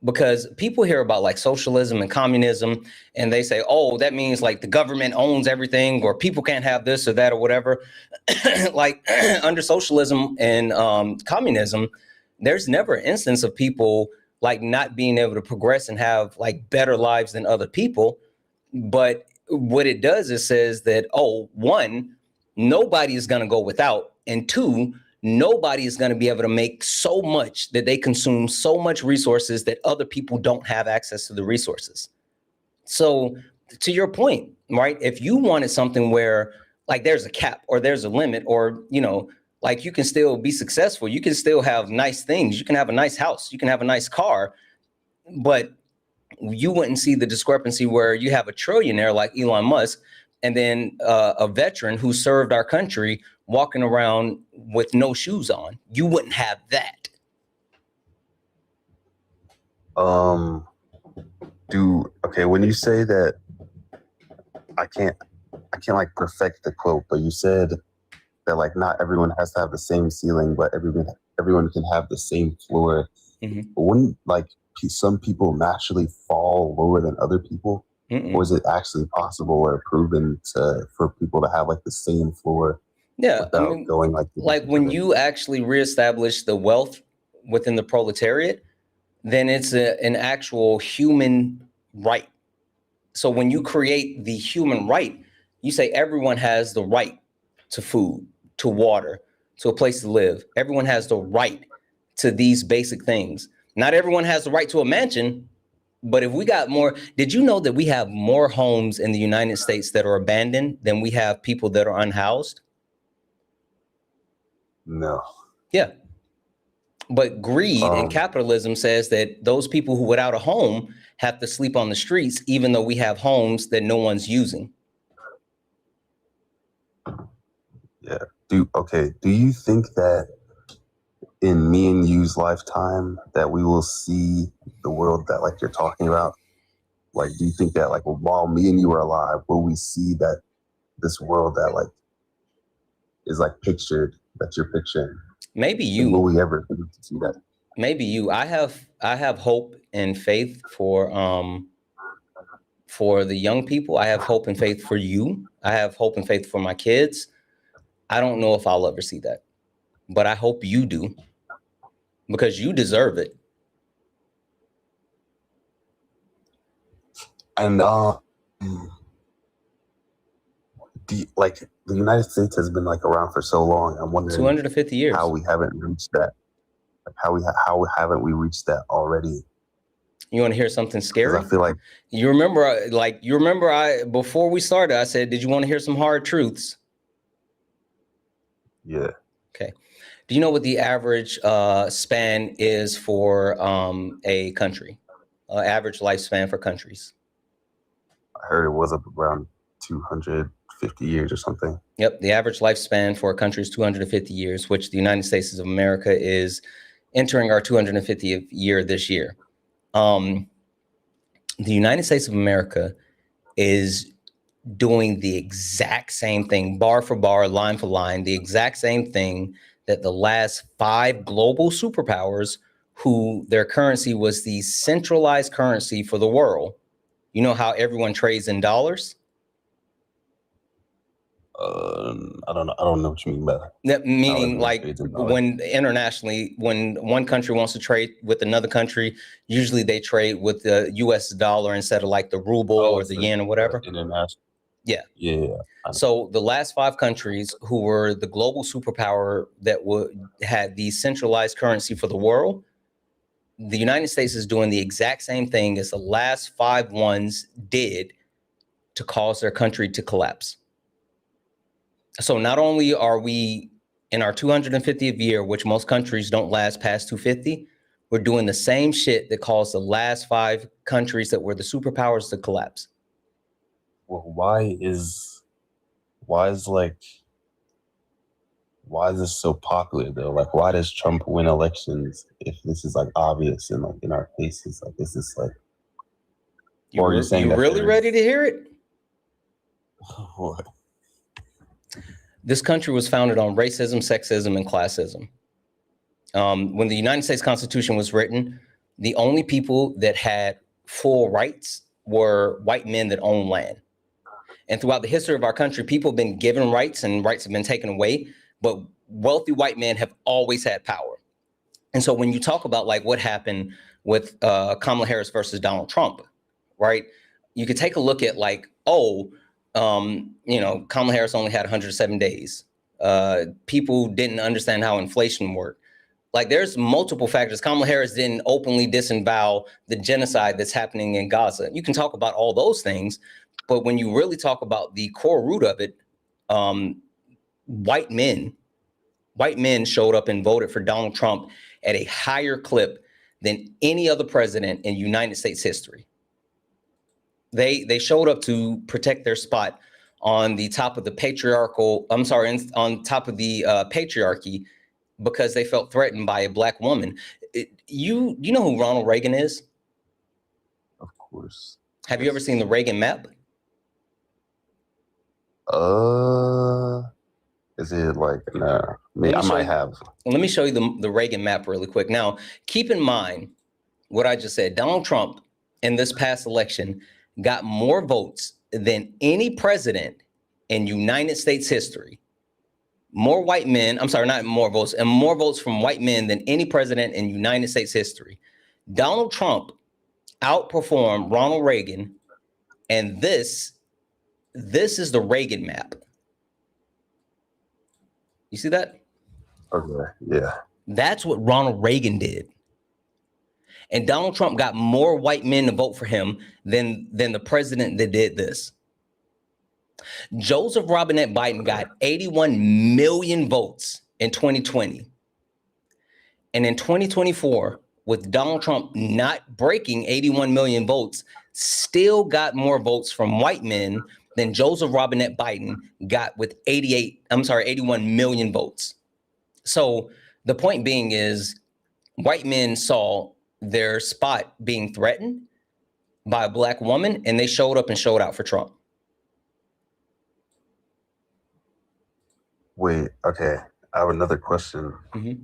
because people hear about like socialism and communism and they say, oh, that means like the government owns everything or people can't have this or that or whatever. Like under socialism and communism, there's never an instance of people like not being able to progress and have like better lives than other people. But what it does is says that, oh, one, nobody is going to go without. And two, nobody is going to be able to make so much that they consume so much resources that other people don't have access to the resources. So to your point, right? If you wanted something where like there's a cap or there's a limit or, you know, like you can still be successful, you can still have nice things, you can have a nice house, you can have a nice car, but you wouldn't see the discrepancy where you have a trillionaire like Elon Musk and then a veteran who served our country walking around with no shoes on. You wouldn't have that. Okay, when you say that I can't like perfect the quote, but you said that like not everyone has to have the same ceiling, but everyone can have the same floor. Wouldn't like some people naturally fall lower than other people? Or is it actually possible or proven for people to have like the same floor? Yeah, without I mean, going like when you actually reestablish the wealth within the proletariat, then it's an actual human right. So when you create the human right, you say everyone has the right to food, to water, to a place to live. Everyone has the right to these basic things. Not everyone has the right to a mansion, but if we got more, did you know that we have more homes in the United States that are abandoned than we have people that are unhoused? No. Yeah. But greed and capitalism says that those people who without a home have to sleep on the streets, even though we have homes that no one's using. Yeah. Do you think that in me and you's lifetime that we will see the world that like you're talking about? Like, do you think that like while me and you are alive, will we see that this world that like is like pictured that you're picturing? Maybe you. And will we ever see that? Maybe you. I have hope and faith for the young people. I have hope and faith for you. I have hope and faith for my kids. I don't know if I'll ever see that, but I hope you do, because you deserve it. And the United States has been like around for so long. I'm wondering 250 years how we haven't reached that. Like how haven't we reached that already? You want to hear something scary? I feel like you remember I before we started, I said, did you want to hear some hard truths? Yeah. Okay. Do you know what the average span is for a country? Average lifespan for countries? I heard it was up around 250 years or something. Yep. The average lifespan for a country is 250 years, which the United States of America is entering our 250th year this year. The United States of America is doing the exact same thing, bar for bar, line for line, the exact same thing that the last 5 global superpowers who their currency was the centralized currency for the world. You know how everyone trades in dollars? I don't know. I don't know what you mean by that. That meaning everyone like trades in dollars. when internationally, when one country wants to trade with another country, usually they trade with the US dollar instead of like the ruble or the yen or whatever. International. Yeah. Yeah. So the last 5 countries who were the global superpower that had the centralized currency for the world, the United States is doing the exact same thing as the last 5 ones did to cause their country to collapse. So not only are we in our 250th year, which most countries don't last past 250, we're doing the same shit that caused the last 5 countries that were the superpowers to collapse. Well, why is this so popular though? Like, why does Trump win elections if this is like obvious and like in our faces? Like, this is like. You really ready to hear it? What? This country was founded on racism, sexism, and classism. When the United States Constitution was written, the only people that had full rights were white men that owned land. And throughout the history of our country, people have been given rights and rights have been taken away, but wealthy white men have always had power. And so when you talk about like what happened with Kamala Harris versus Donald Trump, right? You could take a look at like, Kamala Harris only had 107 days. People didn't understand how inflation worked. Like there's multiple factors. Kamala Harris didn't openly disavow the genocide that's happening in Gaza. You can talk about all those things, but when you really talk about the core root of it, white men showed up and voted for Donald Trump at a higher clip than any other president in United States history. They showed up to protect their spot on the top of the on top of the patriarchy because they felt threatened by a black woman. You know who Ronald Reagan is? Of course. Have you ever seen the Reagan map? Is it like, nah, I might have. Let me show you the Reagan map really quick. Now, keep in mind what I just said. Donald Trump in this past election got more votes than any president in United States history. More white men, I'm sorry, not more votes, and more votes from white men than any president in United States history. Donald Trump outperformed Ronald Reagan, and this is the Reagan map. You see that? Okay, yeah. That's what Ronald Reagan did. And Donald Trump got more white men to vote for him than the president that did this. Joseph Robinette Biden got 81 million votes in 2020. And in 2024, with Donald Trump not breaking 81 million votes, still got more votes from white men than Joseph Robinette Biden got with 81 million votes. So the point being is white men saw their spot being threatened by a black woman, and they showed up and showed out for Trump. Wait, okay. I have another question. Mm-hmm.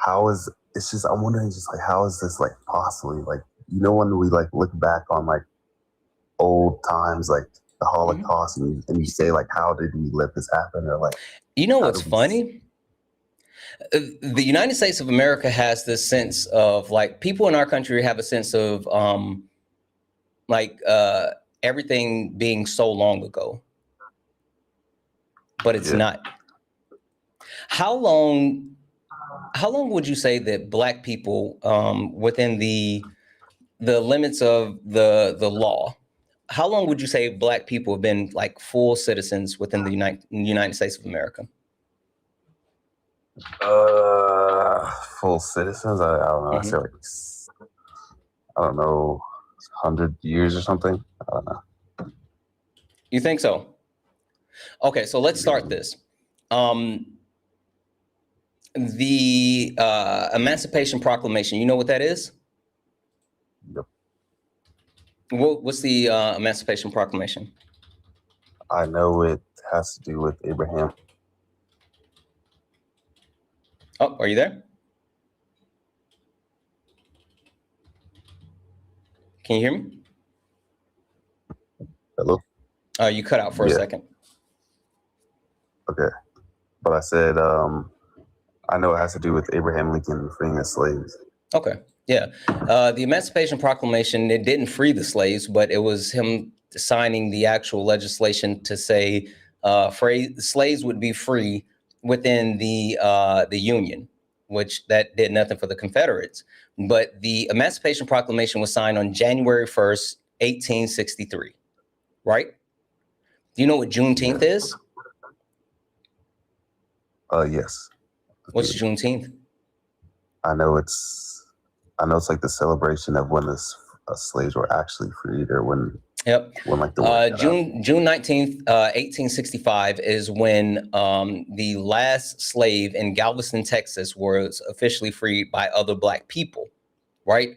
I'm wondering just like, how is this like possibly like, when we like look back on like old times, like the Holocaust, and you say like, how did we let this happen? Or like, what's funny? The United States of America has this sense of like, people in our country have a sense of everything being so long ago, but it's not. How long would you say that black people within the limits of the law, how long would you say black people have been like full citizens within the United States of America? Full citizens? I don't know. I say like, I don't know, 100 years or something. I don't know. You think so? Okay, so let's start this. The Emancipation Proclamation, you know what that is? Yep. What's the Emancipation Proclamation? I know it has to do with Abraham. Oh, are you there? Can you hear me? Hello? You cut out for a second. Okay. But I said, I know it has to do with Abraham Lincoln freeing the slaves. Okay. Yeah. The Emancipation Proclamation, it didn't free the slaves, but it was him signing the actual legislation to say slaves would be free within the Union, which that did nothing for the Confederates. But the Emancipation Proclamation was signed on January 1st, 1863, right? Do you know what Juneteenth is? Yes. What's Juneteenth? I know it's like the celebration of when the slaves were actually freed, or when. Yep. When like the June 19th, 1865 is when the last slave in Galveston, Texas was officially freed by other Black people, right?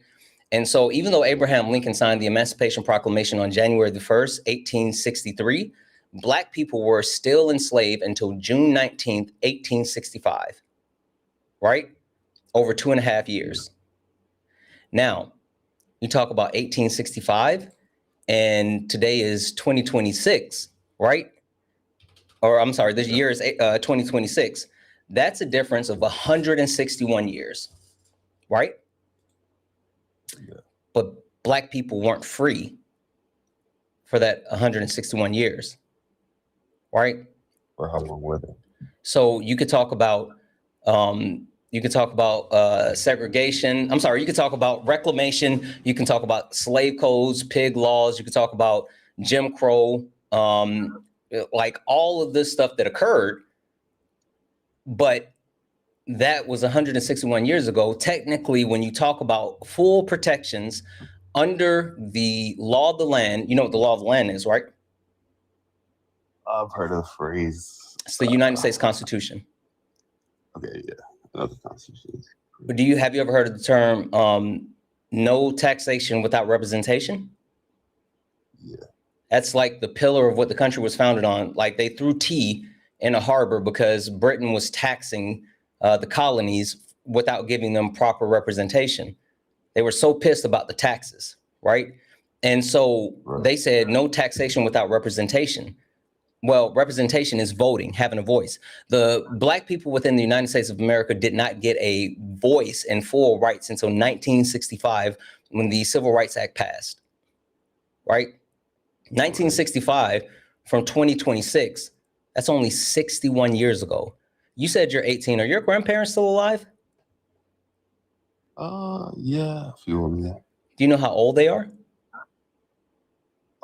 And so even though Abraham Lincoln signed the Emancipation Proclamation on January the 1st, 1863, Black people were still enslaved until June 19th, 1865, right? Over 2.5 years. Now, you talk about 1865, and today is 2026, right? Or I'm sorry, this year is 2026. That's a difference of 161 years, right? Yeah. But Black people weren't free for that 161 years, right? For how long were they? So you could talk about segregation. I'm sorry, you could talk about reclamation. You can talk about slave codes, pig laws. You could talk about Jim Crow, like all of this stuff that occurred. But that was 161 years ago. Technically, when you talk about full protections under the law of the land, you know what the law of the land is, right? I've heard of the phrase. It's the United States Constitution. Okay, yeah, another Constitution. But have you ever heard of the term no taxation without representation? Yeah. That's like the pillar of what the country was founded on. Like they threw tea in a harbor because Britain was taxing the colonies without giving them proper representation. They were so pissed about the taxes, right? And so they said no taxation without representation. Well, representation is voting, having a voice. The Black people within the United States of America did not get a voice and full rights until 1965 when the Civil Rights Act passed, right? 1965 from 2026, that's only 61 years ago. You said you're 18. Are your grandparents still alive? Yeah, a few of them, yeah. Do you know how old they are?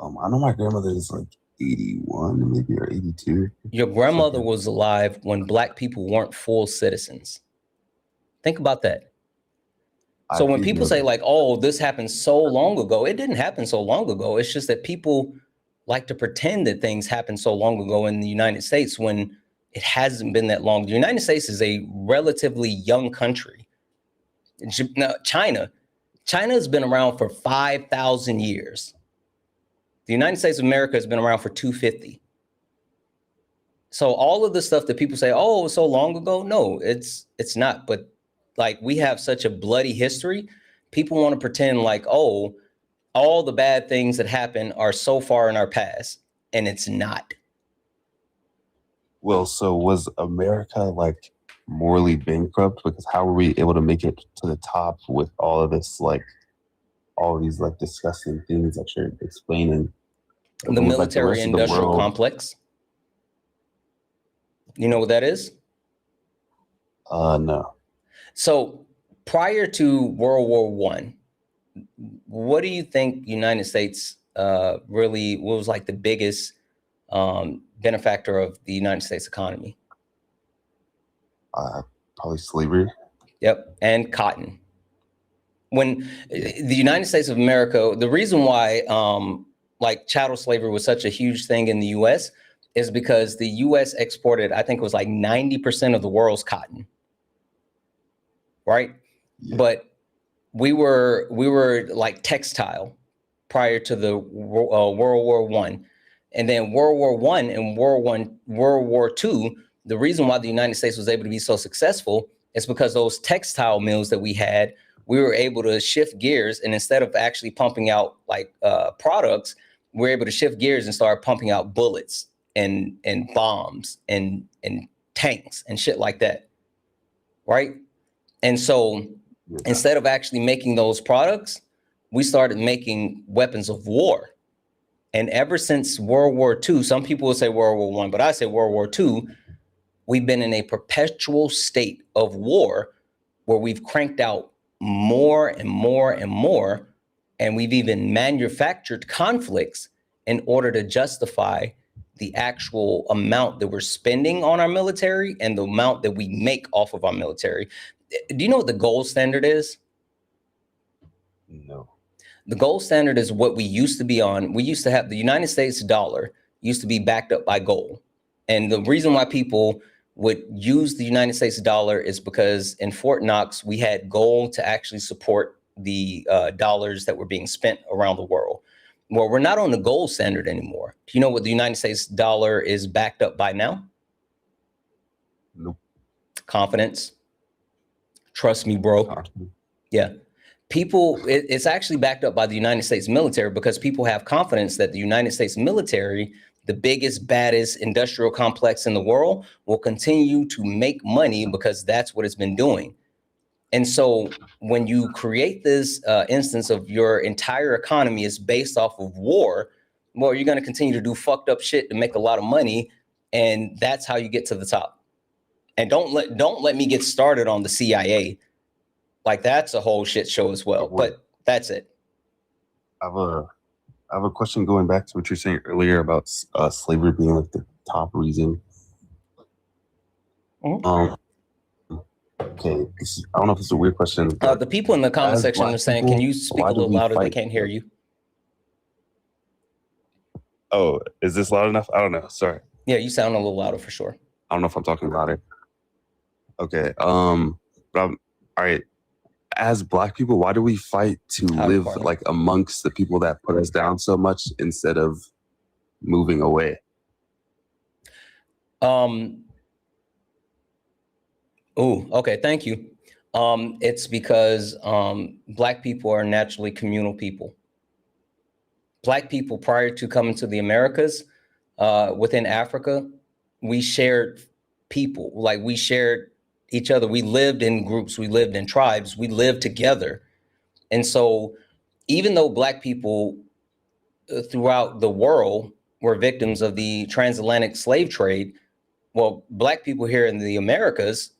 I know my grandmother is like 81, maybe, or 82. Your grandmother was alive when Black people weren't full citizens. Think about that. So when people say like, oh, this happened so long ago, it didn't happen so long ago. It's just that people like to pretend that things happened so long ago in the United States when it hasn't been that long. The United States is a relatively young country. Now, China has been around for 5,000 years. The United States of America has been around for 250. So all of the stuff that people say, oh, it was so long ago. No, it's not. But like we have such a bloody history. People want to pretend like, oh, all the bad things that happen are so far in our past, and it's not. Well, so was America like morally bankrupt? Because how were we able to make it to the top with all of this, like all of these like disgusting things that you're explaining? The military industrial complex. You know what that is? No. So prior to World War I, what do you think United States really, what was like the biggest benefactor of the United States economy? Probably slavery. Yep, and cotton. When the United States of America, the reason why like chattel slavery was such a huge thing in the US is because the US exported, I think it was like 90% of the world's cotton, right? Yeah. But we were like textile prior to the World War I. And then World War I and World War II, the reason why the United States was able to be so successful It's because those textile mills that we had, we were able to shift gears, and instead of actually pumping out like products, we're able to shift gears and start pumping out bullets and bombs and tanks and shit like that, right? And so instead of actually making those products, we started making weapons of war. And ever since World War II, some people will say World War I, but I say World War II, we've been in a perpetual state of war where we've cranked out more and more and more, and we've even manufactured conflicts in order to justify the actual amount that we're spending on our military and the amount that we make off of our military. Do you know what the gold standard is? No. The gold standard is what we used to be on. We used to have the United States dollar used to be backed up by gold. And the reason why people would use the United States dollar is because in Fort Knox, we had gold to actually support the dollars that were being spent around the world. Well, we're not on the gold standard anymore. Do you know what the United States dollar is backed up by now? Nope. Confidence. Trust me, bro. Yeah. People, it's actually backed up by the United States military because people have confidence that the United States military, the biggest, baddest industrial complex in the world, will continue to make money because that's what it's been doing. And so when you create this instance of your entire economy is based off of war, well, you're going to continue to do fucked up shit to make a lot of money. And that's how you get to the top. And don't let me get started on the CIA. Like that's a whole shit show as well. But that's it. I have a question going back to what you're saying earlier about slavery being like the top reason. Okay, I don't know if it's a weird question. The people in the comment section are saying, can you speak a little louder? They can't hear you. Oh, is this loud enough? I don't know. Sorry. Yeah, you sound a little louder for sure. I don't know if I'm talking about it. Okay. But all right. As Black people, why do we fight to live like amongst the people that put us down so much instead of moving away? Oh, okay. Thank you. It's because Black people are naturally communal people. Black people, prior to coming to the Americas, within Africa, we shared people, like we shared each other. We lived in groups, we lived in tribes, we lived together. And so even though Black people throughout the world were victims of the transatlantic slave trade, well, Black people here in the Americas,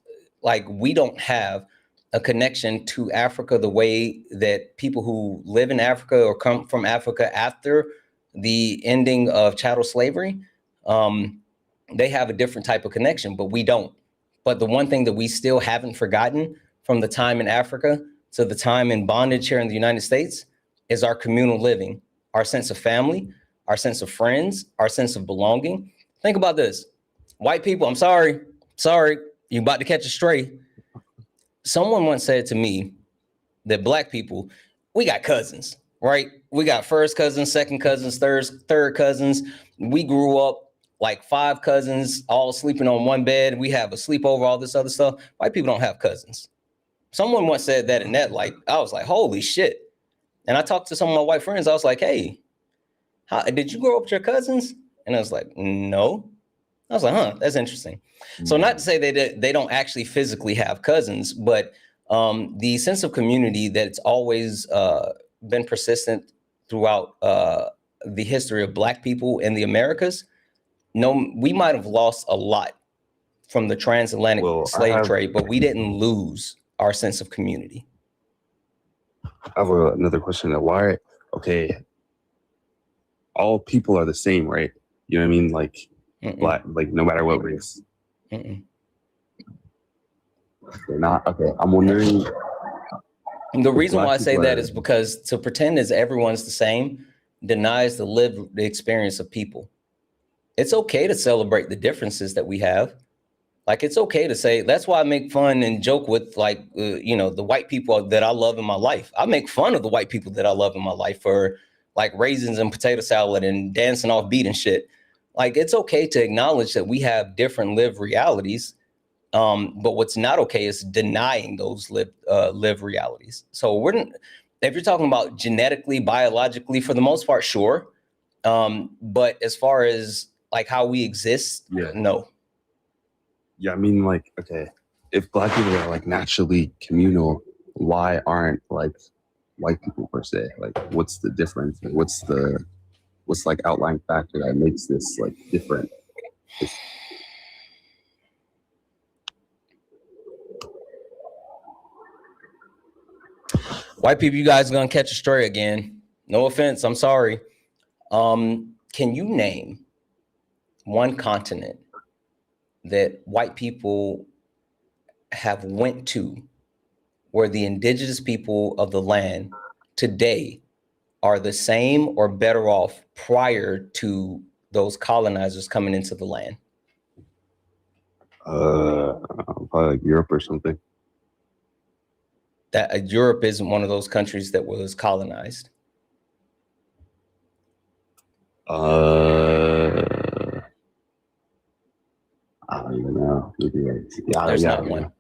like we don't have a connection to Africa the way that people who live in Africa or come from Africa after the ending of chattel slavery, they have a different type of connection, but we don't. But the one thing that we still haven't forgotten from the time in Africa to the time in bondage here in the United States is our communal living, our sense of family, our sense of friends, our sense of belonging. Think about this. White people, I'm sorry, you're about to catch a stray. Someone once said to me that Black people, we got cousins, right? We got first cousins, second cousins, third cousins. We grew up like 5 cousins all sleeping on one bed. We have a sleepover, all this other stuff. White people don't have cousins. Someone once said that, and that, like, I was like, holy shit. And I talked to some of my white friends. I was like, hey, did you grow up with your cousins? And I was like, no. I was like, huh, that's interesting. So not to say that they don't actually physically have cousins, but the sense of community that's always been persistent throughout the history of Black people in the Americas, no, we might have lost a lot from the transatlantic slave trade, but we didn't lose our sense of community. I have another question. Why? Okay, all people are the same, right? You know what I mean? Like Black, like no matter what race. They're not. Okay, I'm wondering. The reason why I say that is because to pretend as everyone's the same denies the lived experience of people. It's okay to celebrate the differences that we have. Like, it's okay to say, that's why I make fun and joke with, like, the white people that I love in my life. I make fun of the white people that I love in my life for, like, raisins and potato salad and dancing off beat and shit. Like, it's okay to acknowledge that we have different lived realities. But what's not okay is denying those live realities. So if you're talking about genetically, biologically, for the most part, sure. But as far as like how we exist, no. Yeah, I mean, like, okay, if Black people are like naturally communal, why aren't like white people per se? Like, what's the difference? Like, what's like outlying factor that makes this like different? White people, you guys are gonna catch a stray again. No offense, I'm sorry. Can you name one continent that white people have went to where the indigenous people of the land today are the same or better off prior to those colonizers coming into the land? Probably like Europe or something. That Europe isn't one of those countries that was colonized. I don't even know. There's not one.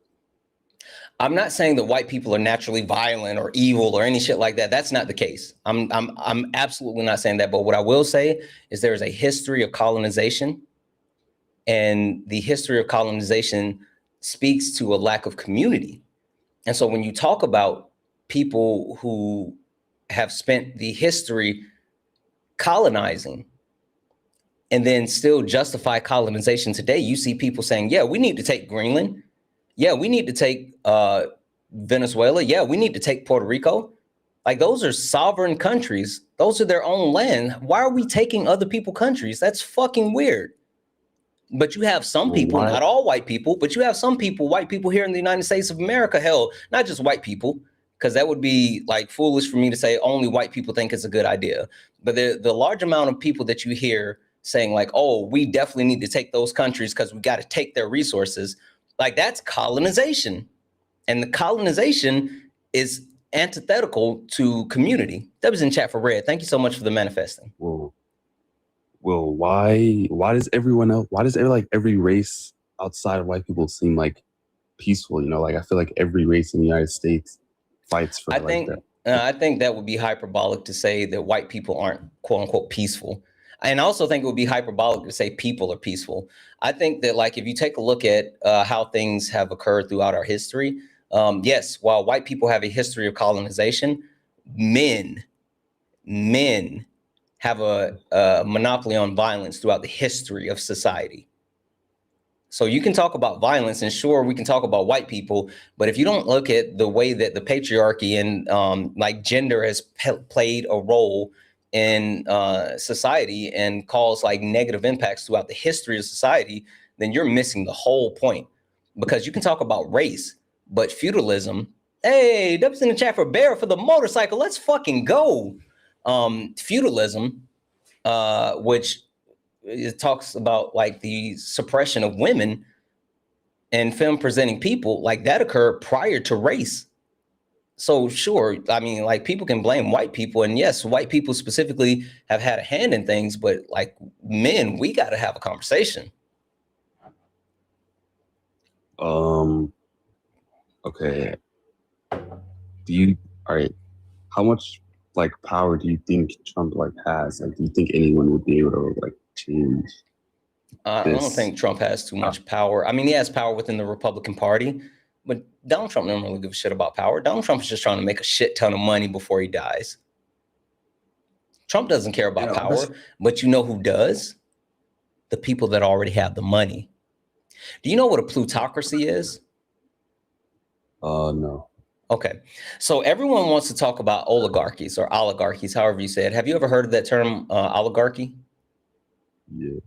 I'm not saying that white people are naturally violent or evil or any shit like that. That's not the case. I'm absolutely not saying that. But what I will say is there is a history of colonization, and the history of colonization speaks to a lack of community. And so when you talk about people who have spent the history colonizing and then still justify colonization today, you see people saying, yeah, we need to take Greenland. Yeah, we need to take Venezuela. Yeah, we need to take Puerto Rico. Like, those are sovereign countries. Those are their own land. Why are we taking other people's countries? That's fucking weird. But you have some people, not all white people, but you have some people, white people here in the United States of America, hell, not just white people, because that would be like foolish for me to say only white people think it's a good idea. But the large amount of people that you hear saying like, oh, we definitely need to take those countries because we got to take their resources. Like, that's colonization. And the colonization is antithetical to community. That was in chat for Red. Thank you so much for the manifesting. Well, why does everyone else, every race outside of white people seem like peaceful? You know, like I feel like every race in the United States fights for that. I think that would be hyperbolic to say that white people aren't quote unquote peaceful. And I also think it would be hyperbolic to say people are peaceful. I think that, like, if you take a look at how things have occurred throughout our history, yes, while white people have a history of colonization, men have a monopoly on violence throughout the history of society. So you can talk about violence, and sure, we can talk about white people, but if you don't look at the way that the patriarchy and like gender has played a role in society and caused like negative impacts throughout the history of society, then you're missing the whole point. Because you can talk about race, but feudalism, hey, Dub's in the chat for Bear for the motorcycle, let's fucking go. Feudalism, which it talks about like the suppression of women and femme presenting people, like that occurred prior to race. So sure, I mean, like, people can blame white people, and yes, white people specifically have had a hand in things, but like men, we got to have a conversation. Okay. All right, how much like power do you think Trump like has? Like, do you think anyone would be able to like change I don't think Trump has too much power. I mean, he has power within the Republican Party, but Donald Trump doesn't really give a shit about power. Donald Trump is just trying to make a shit ton of money before he dies. Trump doesn't care about power, but you know who does? The people that already have the money. Do you know what a plutocracy is? No. Okay. So everyone wants to talk about oligarchies or oligarchies, however you say it. Have you ever heard of that term, oligarchy? Yeah.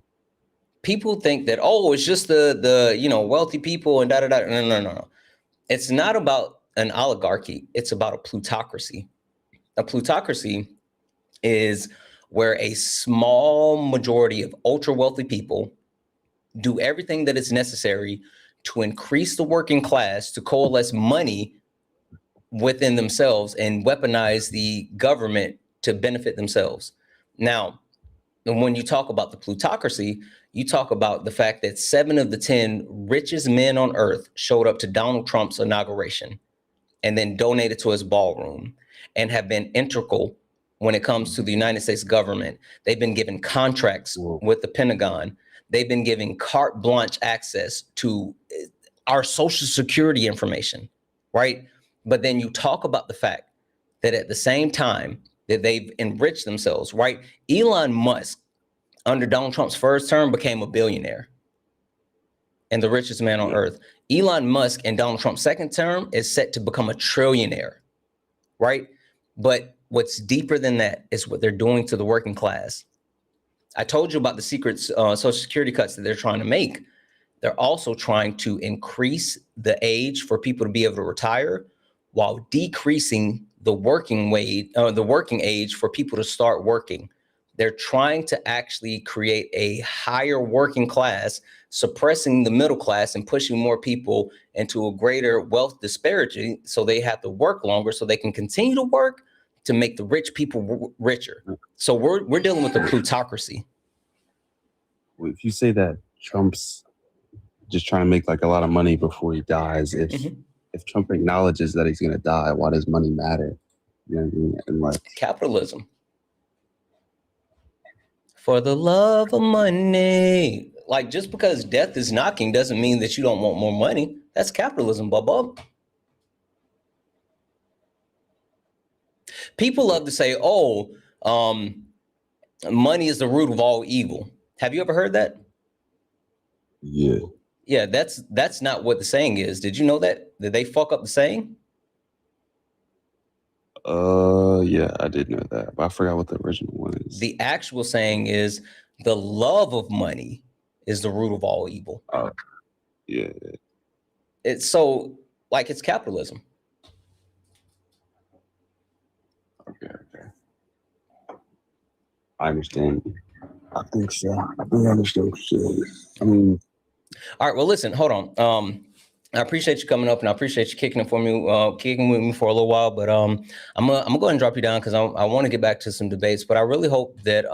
People think that, oh, it's just the wealthy people and da-da-da. No. It's not about an oligarchy. It's about a plutocracy. A plutocracy is where a small majority of ultra wealthy people do everything that is necessary to increase the working class, to coalesce money within themselves and weaponize the government to benefit themselves. Now, And when you talk about the plutocracy, you talk about the fact that 7 of the 10 richest men on earth showed up to Donald Trump's inauguration and then donated to his ballroom and have been integral when it comes to the United States government. They've been given contracts with the Pentagon. They've been given carte blanche access to our social security information, right? But then you talk about the fact that at the same time that they've enriched themselves, right? Elon Musk, under Donald Trump's first term, became a billionaire and the richest man on earth. Elon Musk in Donald Trump's second term is set to become a trillionaire, right? But what's deeper than that is what they're doing to the working class. I told you about the secret Social Security cuts that they're trying to make. They're also trying to increase the age for people to be able to retire while decreasing the working age for people to start working. They're trying to actually create a higher working class, suppressing the middle class and pushing more people into a greater wealth disparity, so they have to work longer so they can continue to work to make the rich people richer. So we're dealing with a plutocracy. Well, if you say that Trump's just trying to make like a lot of money before he dies, if Trump acknowledges that he's going to die, why does money matter? You know what I mean? And like capitalism. For the love of money. Like, just because death is knocking doesn't mean that you don't want more money. That's capitalism, bubba. People love to say, oh, money is the root of all evil. Have you ever heard that? Yeah. Yeah, that's not what the saying is. Did you know that? Did they fuck up the saying? Yeah, I did know that, but I forgot what the original one is. The actual saying is the love of money is the root of all evil. Oh, yeah. It's so like it's capitalism. Okay. I understand. I think so. I think I understand what you're saying. I mean, all right. Well, listen, hold on. I appreciate you coming up, and I appreciate you kicking with me for a little while. But I'm gonna go ahead and drop you down because I want to get back to some debates. But I really hope that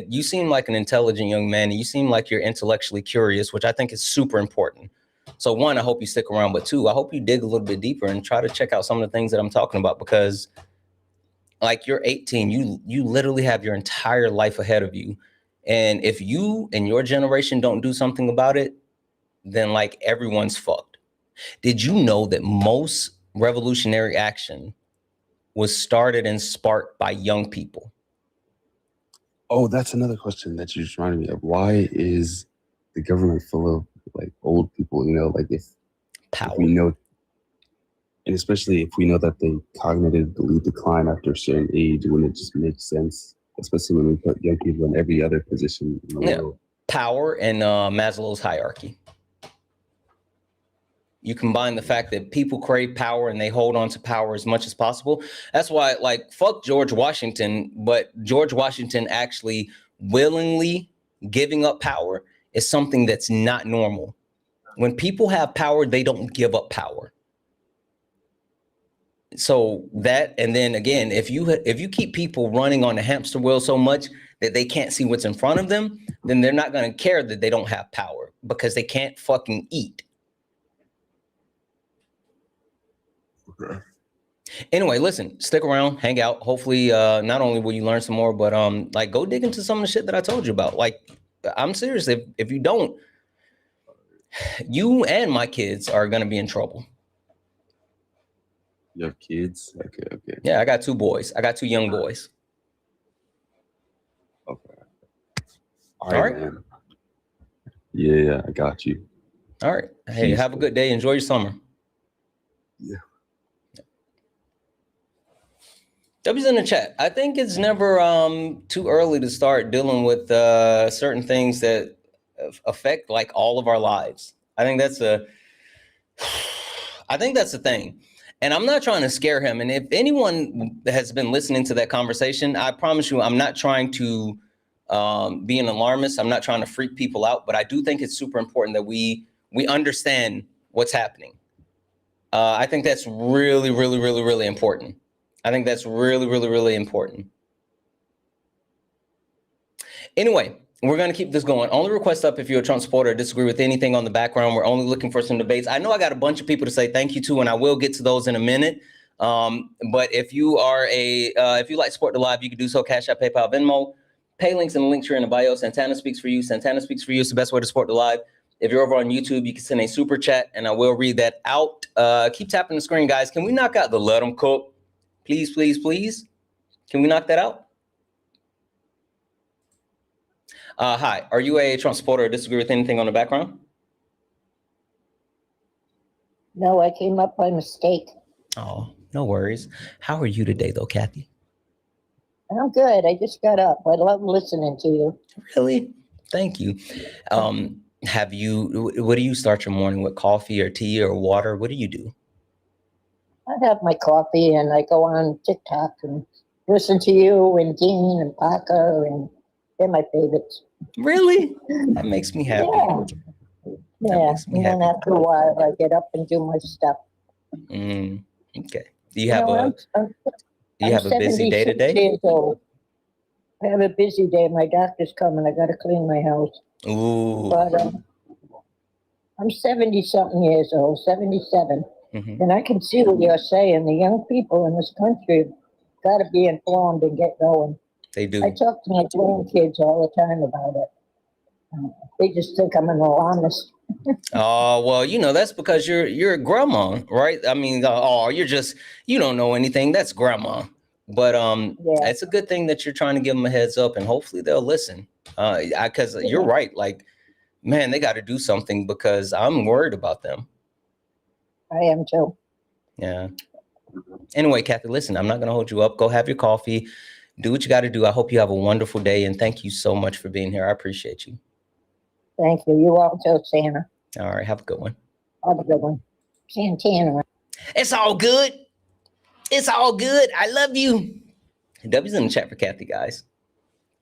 you seem like an intelligent young man, and you seem like you're intellectually curious, which I think is super important. So one, I hope you stick around, but two, I hope you dig a little bit deeper and try to check out some of the things that I'm talking about, because like you're 18, you literally have your entire life ahead of you, and if you and your generation don't do something about it, then like everyone's fucked. Did you know that most revolutionary action was started and sparked by young people? oh, that's another question that you just reminded me of. Why is the government full of like old people? You know, like if we know, and especially if we know that they cognitively decline after a certain age, when it just makes sense, especially when we put young people in every other position in the world. Power and Maslow's hierarchy. You combine the fact that people crave power and they hold on to power as much as possible. That's why, like, fuck George Washington, but George Washington actually willingly giving up power is something that's not normal. When people have power, they don't give up power. So that, and then again, if you keep people running on the hamster wheel so much that they can't see what's in front of them, then they're not going to care that they don't have power because they can't fucking eat. Okay. Anyway, listen, stick around, hang out. Hopefully, not only will you learn some more, but like go dig into some of the shit that I told you about. Like, I'm serious. If you don't, you and my kids are gonna be in trouble. You have kids? Okay. Yeah, I got 2 boys. I got 2 young boys. Okay. All right. Man. Yeah, I got you. All right. Hey, have a good day. Enjoy your summer. Yeah. W's in the chat. I think it's never too early to start dealing with certain things that affect like all of our lives. I think that's the thing. And I'm not trying to scare him. And if anyone has been listening to that conversation, I promise you, I'm not trying to be an alarmist. I'm not trying to freak people out, but I do think it's super important that we understand what's happening. I think that's really, really, really, really important. I think that's really, really, really important. Anyway, we're going to keep this going. Only request up if you're a Trump supporter or disagree with anything on the background. We're only looking for some debates. I know I got a bunch of people to say thank you to, and I will get to those in a minute. But if you are if you like to support the live, you can do so. Cash App, PayPal, Venmo. Pay links in the link tree in the bio. Santana speaks for you. Santana speaks for you. It's the best way to support the live. If you're over on YouTube, you can send a super chat, and I will read that out. Keep tapping the screen, guys. Can we knock out the let them cook? Please, please, please. Can we knock that out? Hi, are you a Trump supporter or disagree with anything on the background? No, I came up by mistake. Oh, no worries. How are you today, though, Kathy? I'm good. I just got up. I love listening to you. Really? Thank you. What do you start your morning with? Coffee or tea or water? What do you do? I have my coffee and I go on TikTok and listen to you and Dean and Parker, and they're my favorites. Really? That makes me happy. Yeah. And then after a while, I get up and do my stuff. Okay. Do you have a busy day today? Years old. I have a busy day. My doctor's coming. I got to clean my house. Ooh. But I'm 70-something years old, 77. And I can see what you're saying. The young people in this country got to be informed and get going. They do. I talk to my grandkids all the time about it. They just think I'm an alarmist. Oh, well, that's because you're a grandma, right? I mean, you don't know anything. That's grandma. But it's a good thing that you're trying to give them a heads up, and hopefully they'll listen. Because you're right. Like, man, they got to do something because I'm worried about them. I am too. Yeah. Anyway, Kathy, listen, I'm not going to hold you up. Go have your coffee. Do what you got to do. I hope you have a wonderful day, and thank you so much for being here. I appreciate you. Thank you. You also, Santa. All right. Have a good one. Have a good one. Santana. It's all good. It's all good. I love you. W's in the chat for Kathy, guys.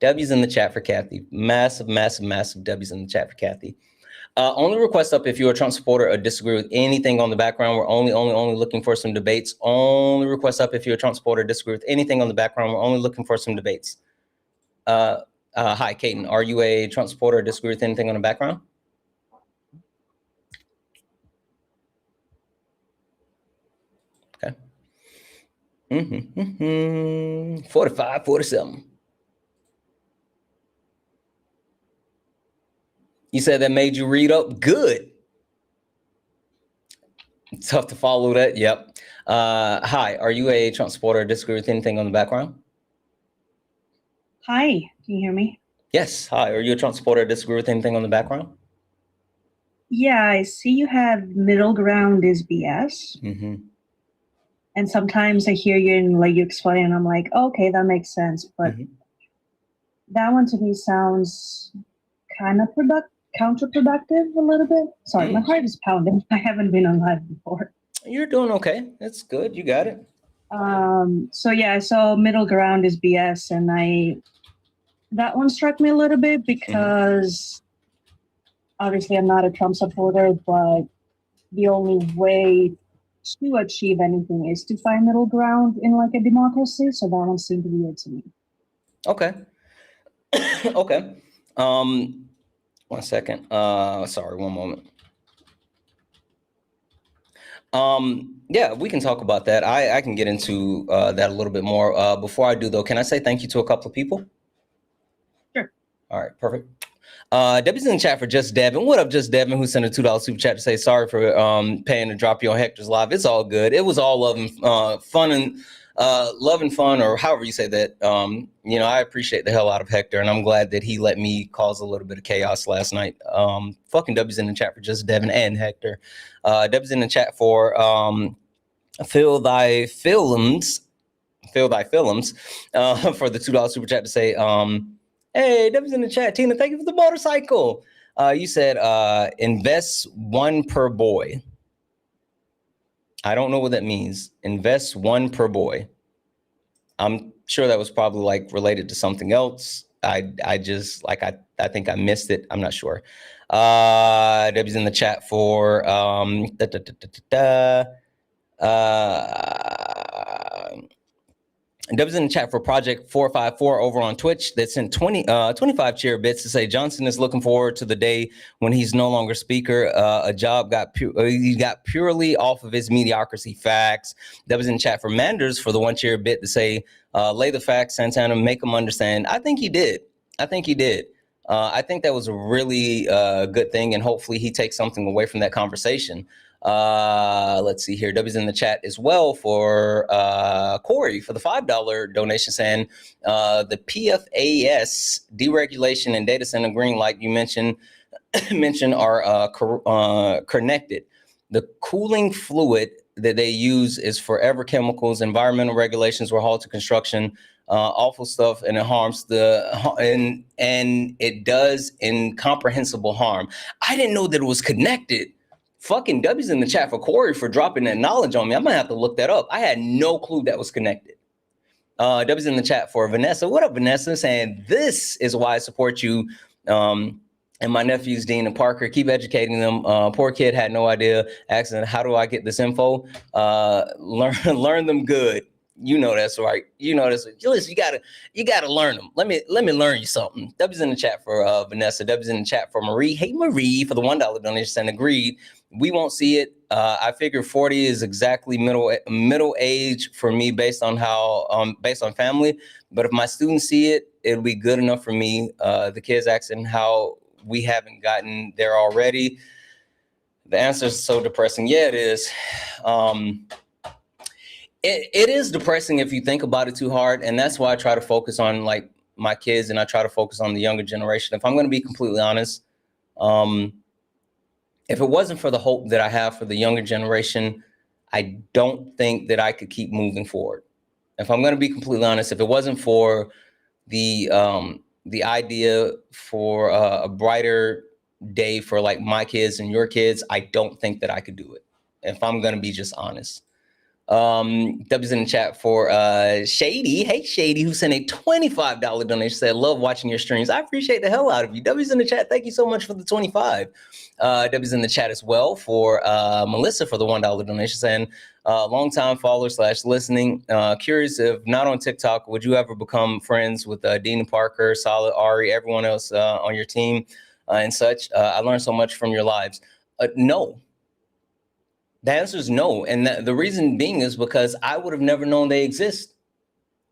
W's in the chat for Kathy. Massive, massive, massive W's in the chat for Kathy. Only request up if you're a Trump supporter or disagree with anything on the background. We're only looking for some debates. Only request up if you're a Trump supporter or disagree with anything on the background. We're only looking for some debates. Hi, Kaiten. Are you a Trump supporter or disagree with anything on the background? Okay. 45, 47. You said that made you read up? Good. Tough to follow that. Yep. Hi, are you a Trump supporter or disagree with anything on the background? Hi, can you hear me? Yes. Hi, are you a Trump supporter or disagree with anything on the background? Yeah, I see you have middle ground is BS. And sometimes I hear you and like you explain, and I'm like, okay, that makes sense. But that one to me sounds kind of counterproductive a little bit. Sorry, my heart is pounding. I haven't been on live before. You're doing okay. That's good. You got it. So middle ground is BS, and that one struck me a little bit because obviously I'm not a Trump supporter, but the only way to achieve anything is to find middle ground in like a democracy. So that one seemed to be it to me. Okay. Okay. 1 second. Sorry, one moment. Yeah, we can talk about that. I can get into that a little bit more. Before I do, though, can I say thank you to a couple of people? Sure. All right, perfect. Debbie's in the chat for Just Devin. What up, Just Devin, who sent a $2 super chat to say sorry for paying to drop you on Hector's live. It's all good. It was all love and fun, or however you say that. I appreciate the hell out of Hector, and I'm glad that he let me cause a little bit of chaos last night. Fucking W's in the chat for Just Devin and Hector. W's in the chat for Fill Thy Films for the $2 super chat to say, hey, W's in the chat. Tina, thank you for the motorcycle. You said invest one per boy. I don't know what that means. Invest one per boy. I'm sure that was probably like related to something else. I think I missed it. I'm not sure. Debbie's in the chat for W's in the chat for Project 454 over on Twitch that sent 25 cheer bits to say Johnson is looking forward to the day when he's no longer speaker. A job he got purely off of his mediocrity. Facts. W's in the chat for Manders for the 1 cheer bit to say lay the facts, Santana, make him understand. I think he did. I think that was a really good thing, and hopefully he takes something away from that conversation. Let's see here. W's in the chat as well for Corey for the $5 donation, saying the PFAS deregulation and data center green light you mentioned are connected. The cooling fluid that they use is forever chemicals. Environmental regulations were halted construction. Awful stuff, and it harms and it does incomprehensible harm. I didn't know that it was connected. Fucking W's in the chat for Corey for dropping that knowledge on me. I'm gonna have to look that up. I had no clue that was connected. W's in the chat for Vanessa. What up, Vanessa? Saying this is why I support you. And my nephews, Dean and Parker, keep educating them. Poor kid had no idea. Asking, how do I get this info? Learn them good. You know that's right. You know that's. Listen, you gotta learn them. Let me learn you something. W's in the chat for Vanessa. W's in the chat for Marie. Hey Marie for the $1 donation and agreed. We won't see it. I figure 40 is exactly middle age for me based on family. But if my students see it, it'll be good enough for me. The kids asking how we haven't gotten there already. The answer is so depressing. Yeah, it is. It is depressing if you think about it too hard, and that's why I try to focus on like my kids, and I try to focus on the younger generation. If I'm going to be completely honest, if it wasn't for the hope that I have for the younger generation, I don't think that I could keep moving forward. If I'm going to be completely honest, if it wasn't for the idea for a brighter day for like my kids and your kids, I don't think that I could do it. If I'm going to be just honest. W's in the chat for Shady. Hey Shady, who sent a $25 donation, said love watching your streams. I appreciate the hell out of you. W's in the chat, thank you so much for the 25. W's in the chat as well for Melissa for the $1 donation, saying long-time follower / listening. Curious if not on TikTok, would you ever become friends with Dean and Parker, Solid, Ari, everyone else on your team and such? I learned so much from your lives. No. The answer is no. And the reason being is because I would have never known they exist.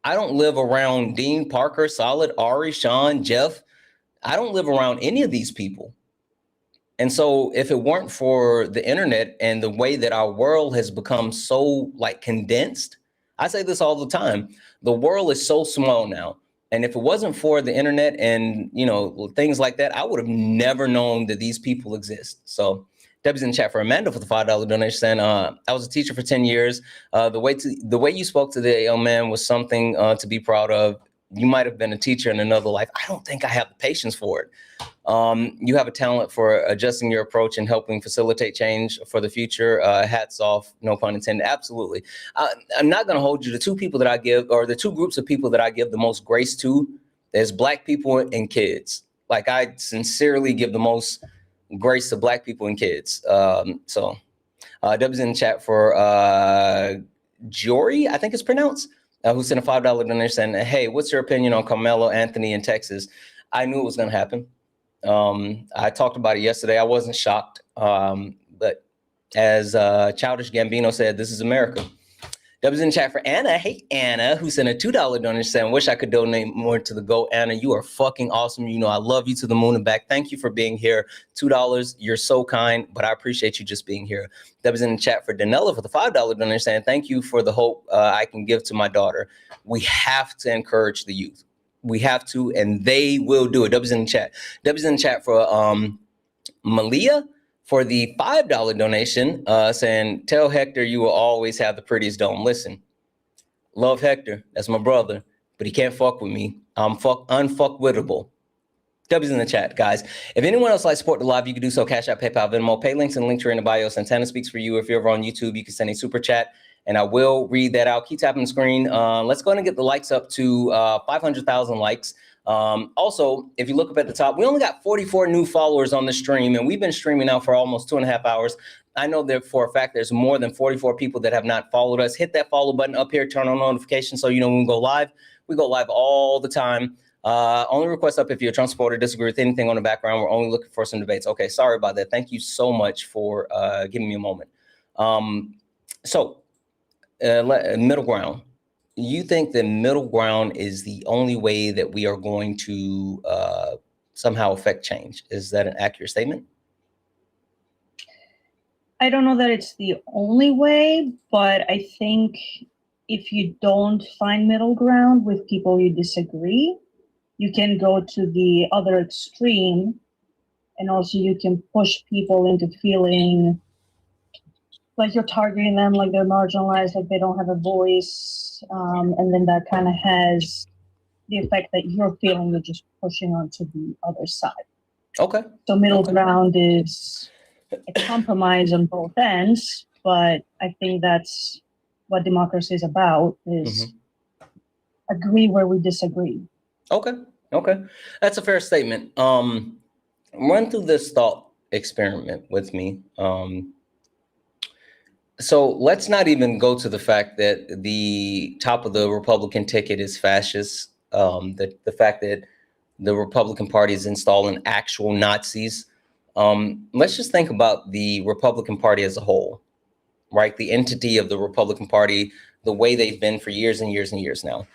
I don't live around Dean, Parker, Solid, Ari, Sean, Jeff. I don't live around any of these people. And so if it weren't for the internet and the way that our world has become so like condensed, I say this all the time, the world is so small now. And if it wasn't for the internet and, you know, things like that, I would have never known that these people exist. So Debbie's in the chat for Amanda for the $5 donation, saying, I was a teacher for 10 years. The way you spoke to the young man was something to be proud of. You might have been a teacher in another life. I don't think I have the patience for it. You have a talent for adjusting your approach and helping facilitate change for the future. Hats off, no pun intended. Absolutely. I'm not going to hold you. The two people that I give, or the two groups of people that I give the most grace to, is Black people and kids. Like I sincerely give the most grace to Black people and kids. So Debbie's in the chat for Jory, I think it's pronounced, who sent a $5 donation saying, hey, what's your opinion on Carmelo Anthony in Texas? I knew it was going to happen. I talked about it yesterday. I wasn't shocked. But as Childish Gambino said, this is America. Debbie's in the chat for Anna. Hey, Anna, who sent a $2 donation saying, wish I could donate more to the GOAT. Anna, you are fucking awesome. You know, I love you to the moon and back. Thank you for being here. $2. You're so kind, but I appreciate you just being here. Debbie's in the chat for Danella for the $5 donation saying, thank you for the hope I can give to my daughter. We have to encourage the youth. We have to, and they will do it. Debbie's in the chat. Debbie's in the chat for Malia for the $5 donation, saying, tell Hector you will always have the prettiest dome. Listen, love Hector. That's my brother, but he can't fuck with me. I'm unfuckwittable. W's in the chat, guys. If anyone else likes to support the live, you can do so. Cash App, PayPal, Venmo, pay links and links are in the bio. Santana speaks for you. If you're over on YouTube, you can send a super chat and I will read that out. Keep tapping the screen. Let's go ahead and get the likes up to 500,000 likes. Also, if you look up at the top, we only got 44 new followers on the stream, and we've been streaming now for almost 2.5 hours. I know that for a fact there's more than 44 people that have not followed us. Hit that follow button up here, turn on notifications so you know when we go live. We go live all the time. Only request up if you're a Trump supporter, disagree with anything on the background. We're only looking for some debates. Okay, sorry about that. Thank you so much for giving me a moment. Middle ground. You think the middle ground is the only way that we are going to somehow affect change? Is that an accurate statement? I don't know that it's the only way, but I think if you don't find middle ground with people you disagree, you can go to the other extreme, and also you can push people into feeling like you're targeting them, like they're marginalized, like they don't have a voice, and then that kind of has the effect that you're feeling you're just pushing onto the other side. Okay. So middle ground is a compromise on both ends, but I think that's what democracy is about, is agree where we disagree. Okay. That's a fair statement. Run through this thought experiment with me. So let's not even go to the fact that the top of the Republican ticket is fascist. The fact that the Republican Party is installing actual Nazis. Let's just think about the Republican Party as a whole, right? The entity of the Republican Party, the way they've been for years and years and years now.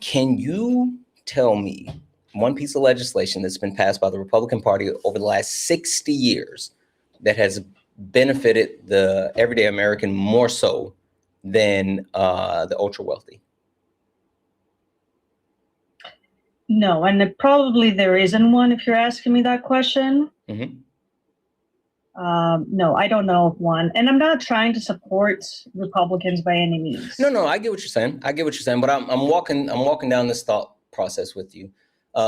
Can you tell me one piece of legislation that's been passed by the Republican Party over the last 60 years that has benefited the everyday American more so than the ultra wealthy? No, and probably there isn't one if you're asking me that question. No, I don't know of one. And I'm not trying to support Republicans by any means. No, I get what you're saying. But I'm walking down this thought process with you.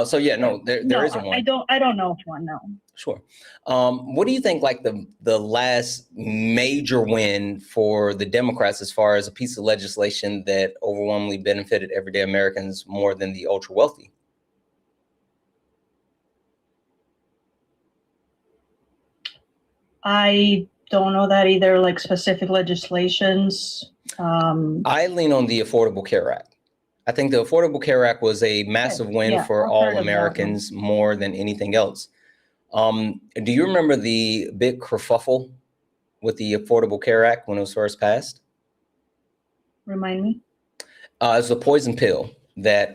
So yeah, no, there isn't one. I don't know of one, no. Sure. What do you think, like the last major win for the Democrats as far as a piece of legislation that overwhelmingly benefited everyday Americans more than the ultra wealthy? I don't know that either, like specific legislations. I lean on the Affordable Care Act. I think the Affordable Care Act was a massive win for all Americans more than anything else. Do you remember the big kerfuffle with the Affordable Care Act when it was first passed? Remind me. It's a poison pill that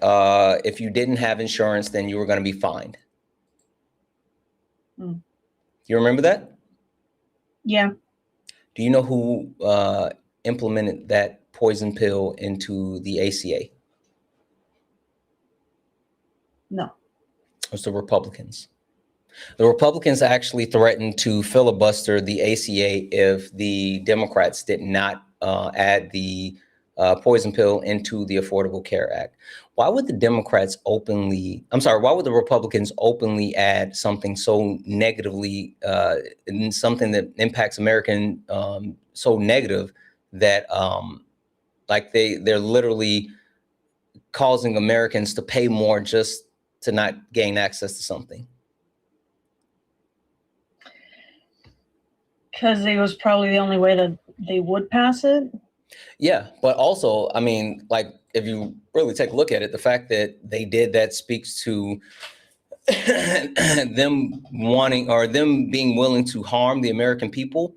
if you didn't have insurance, then you were going to be fined. You remember that? Yeah. Do you know who implemented that poison pill into the ACA? No. It was the Republicans. The Republicans actually threatened to filibuster the ACA if the Democrats did not add the poison pill into the Affordable Care Act. Why would the why would the Republicans openly add something so negatively, something that impacts American so negative that like they're literally causing Americans to pay more just to not gain access to something? Because it was probably the only way that they would pass it. Yeah, but also, I mean, like, if you really take a look at it, the fact that they did that speaks to them wanting, or them being willing to harm the American people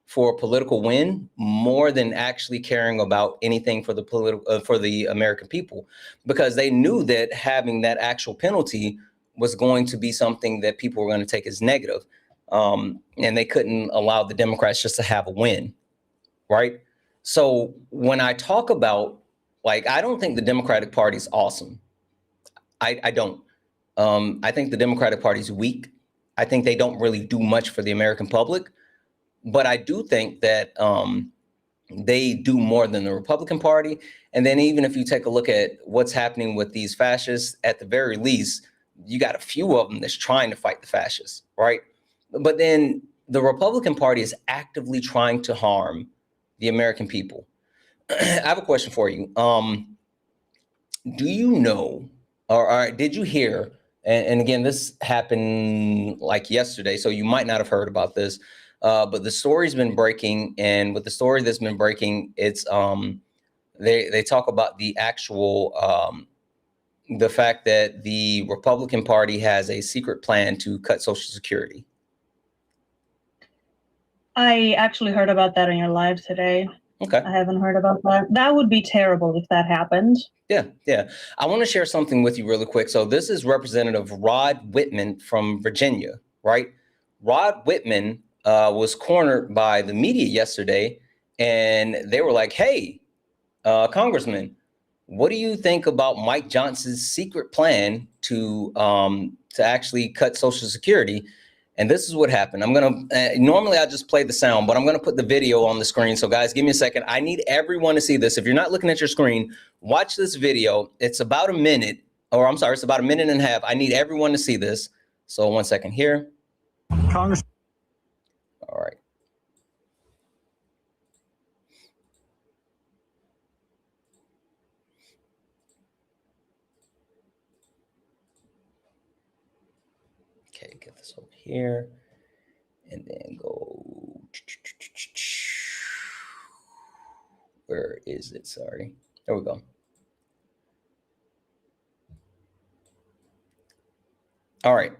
for a political win more than actually caring about anything for the for the American people, because they knew that having that actual penalty was going to be something that people were going to take as negative. And they couldn't allow the Democrats just to have a win, right? So when I talk about, like, I don't think the Democratic Party is awesome. I don't. I think the Democratic Party is weak. I think they don't really do much for the American public. But I do think that they do more than the Republican Party. And then even if you take a look at what's happening with these fascists, at the very least, you got a few of them that's trying to fight the fascists, right? But then the Republican Party is actively trying to harm the American people. I have a question for you. Do you know All right. Did you hear? And again, this happened like yesterday, so you might not have heard about this. But the story's been breaking, and with the story that's been breaking, it's they talk about the actual the fact that the Republican Party has a secret plan to cut Social Security. I actually heard about that on your live today. Okay. I haven't heard about that. That would be terrible if that happened. Yeah. I want to share something with you really quick. So this is Representative Rod Whitman from Virginia, right? Rod Whitman was cornered by the media yesterday, and they were like, hey, Congressman, what do you think about Mike Johnson's secret plan to actually cut Social Security? And this is what happened. I'm going to, normally I just play the sound, but I'm going to put the video on the screen. So guys, give me a second. I need everyone to see this. If you're not looking at your screen, watch this video. It's about a minute, or I'm sorry, it's about a minute and a half. I need everyone to see this. So 1 second here. Congress. All right. Okay, get this over here and then go. Where is it? Sorry. There we go. All right.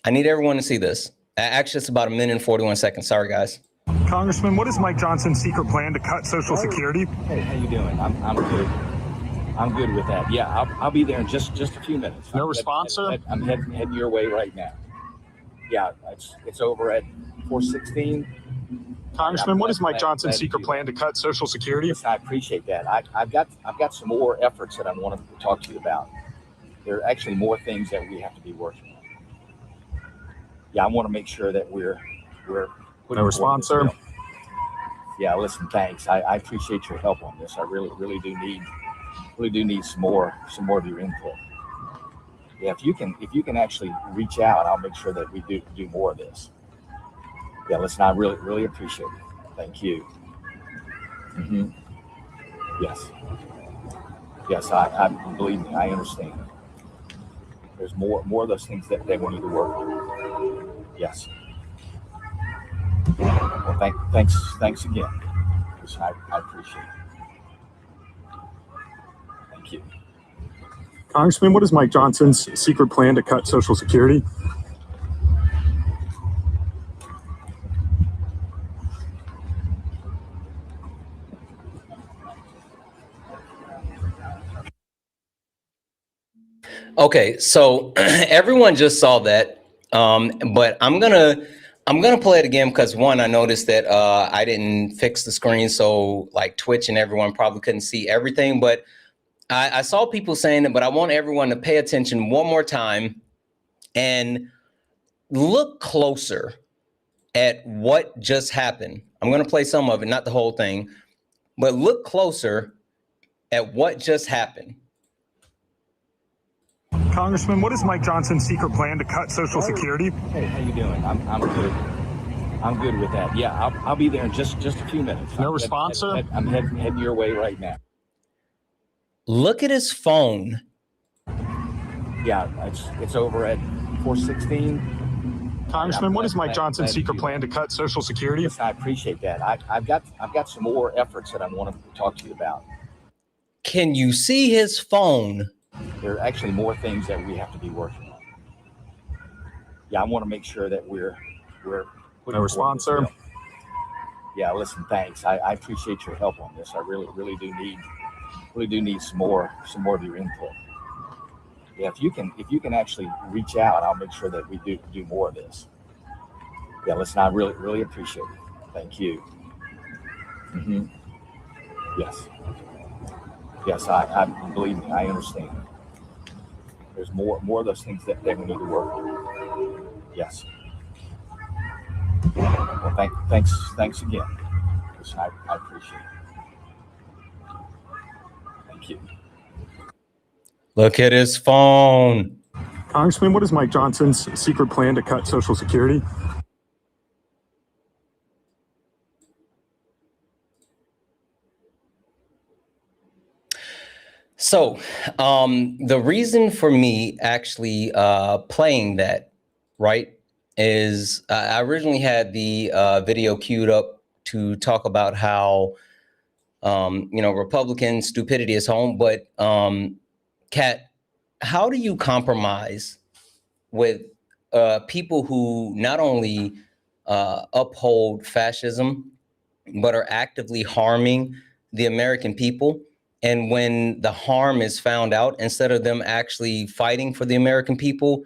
I need everyone to see this. Actually, it's about a minute and 41 seconds. Sorry, guys. Congressman, what is Mike Johnson's secret plan to cut Social Security? Hey, how you doing? I'm good. I'm good with that. Yeah, I'll be there in just a few minutes. No response, sir? I'm heading your way right now. Yeah, it's over at 416. Congressman, what is Mike Johnson's secret plan to cut Social Security? Listen, I appreciate that. I've got some more efforts that I want to talk to you about. There are actually more things that we have to be working on. Yeah, I want to make sure that we're no response, sir. Yeah, listen, thanks. I appreciate your help on this. I really do need some more of your input. Yeah, if you can actually reach out, I'll make sure that we do more of this. Yeah, listen, I really appreciate it. Thank you. Mm-hmm. Yes, I believe me, I understand. There's more of those things that we need to work on. Yes. Well, thanks again. Listen, I appreciate it. Thank you. Congressman, what is Mike Johnson's secret plan to cut Social Security? Okay, so everyone just saw that, but I'm gonna play it again because one, I noticed that I didn't fix the screen, so like Twitch and everyone probably couldn't see everything. But I saw people saying it, but I want everyone to pay attention one more time and look closer at what just happened. I'm gonna play some of it, not the whole thing, but look closer at what just happened. Congressman, what is Mike Johnson's secret plan to cut Social Security? Hey, how you doing? I'm good. I'm good with that. Yeah, I'll be there in just a few minutes. No response, sir? I'm heading your way right now. Look at his phone. Yeah, it's over at 416. Congressman, what is Mike Johnson's secret plan to cut Social Security? Listen, I appreciate that. I've got some more efforts that I want to talk to you about. Can you see his phone? There are actually more things that we have to be working on. Yeah, I want to make sure that we're no response, sir. Yeah, listen, thanks. I appreciate your help on this. I really do need some more of your input. Yeah, if you can actually reach out, I'll make sure that we do more of this. Yeah, listen, I really appreciate it. Thank you. Mm-hmm. Yes, I believe me, I understand. There's more of those things that we need to work on. Yes. Well, thanks again. Listen, I appreciate it. Thank you. Look at his phone. Congressman, what is Mike Johnson's secret plan to cut Social Security? So the reason for me actually playing that, right, is I originally had the video queued up to talk about how, Republican stupidity is home. But Kat, how do you compromise with people who not only uphold fascism, but are actively harming the American people? And when the harm is found out, instead of them actually fighting for the American people,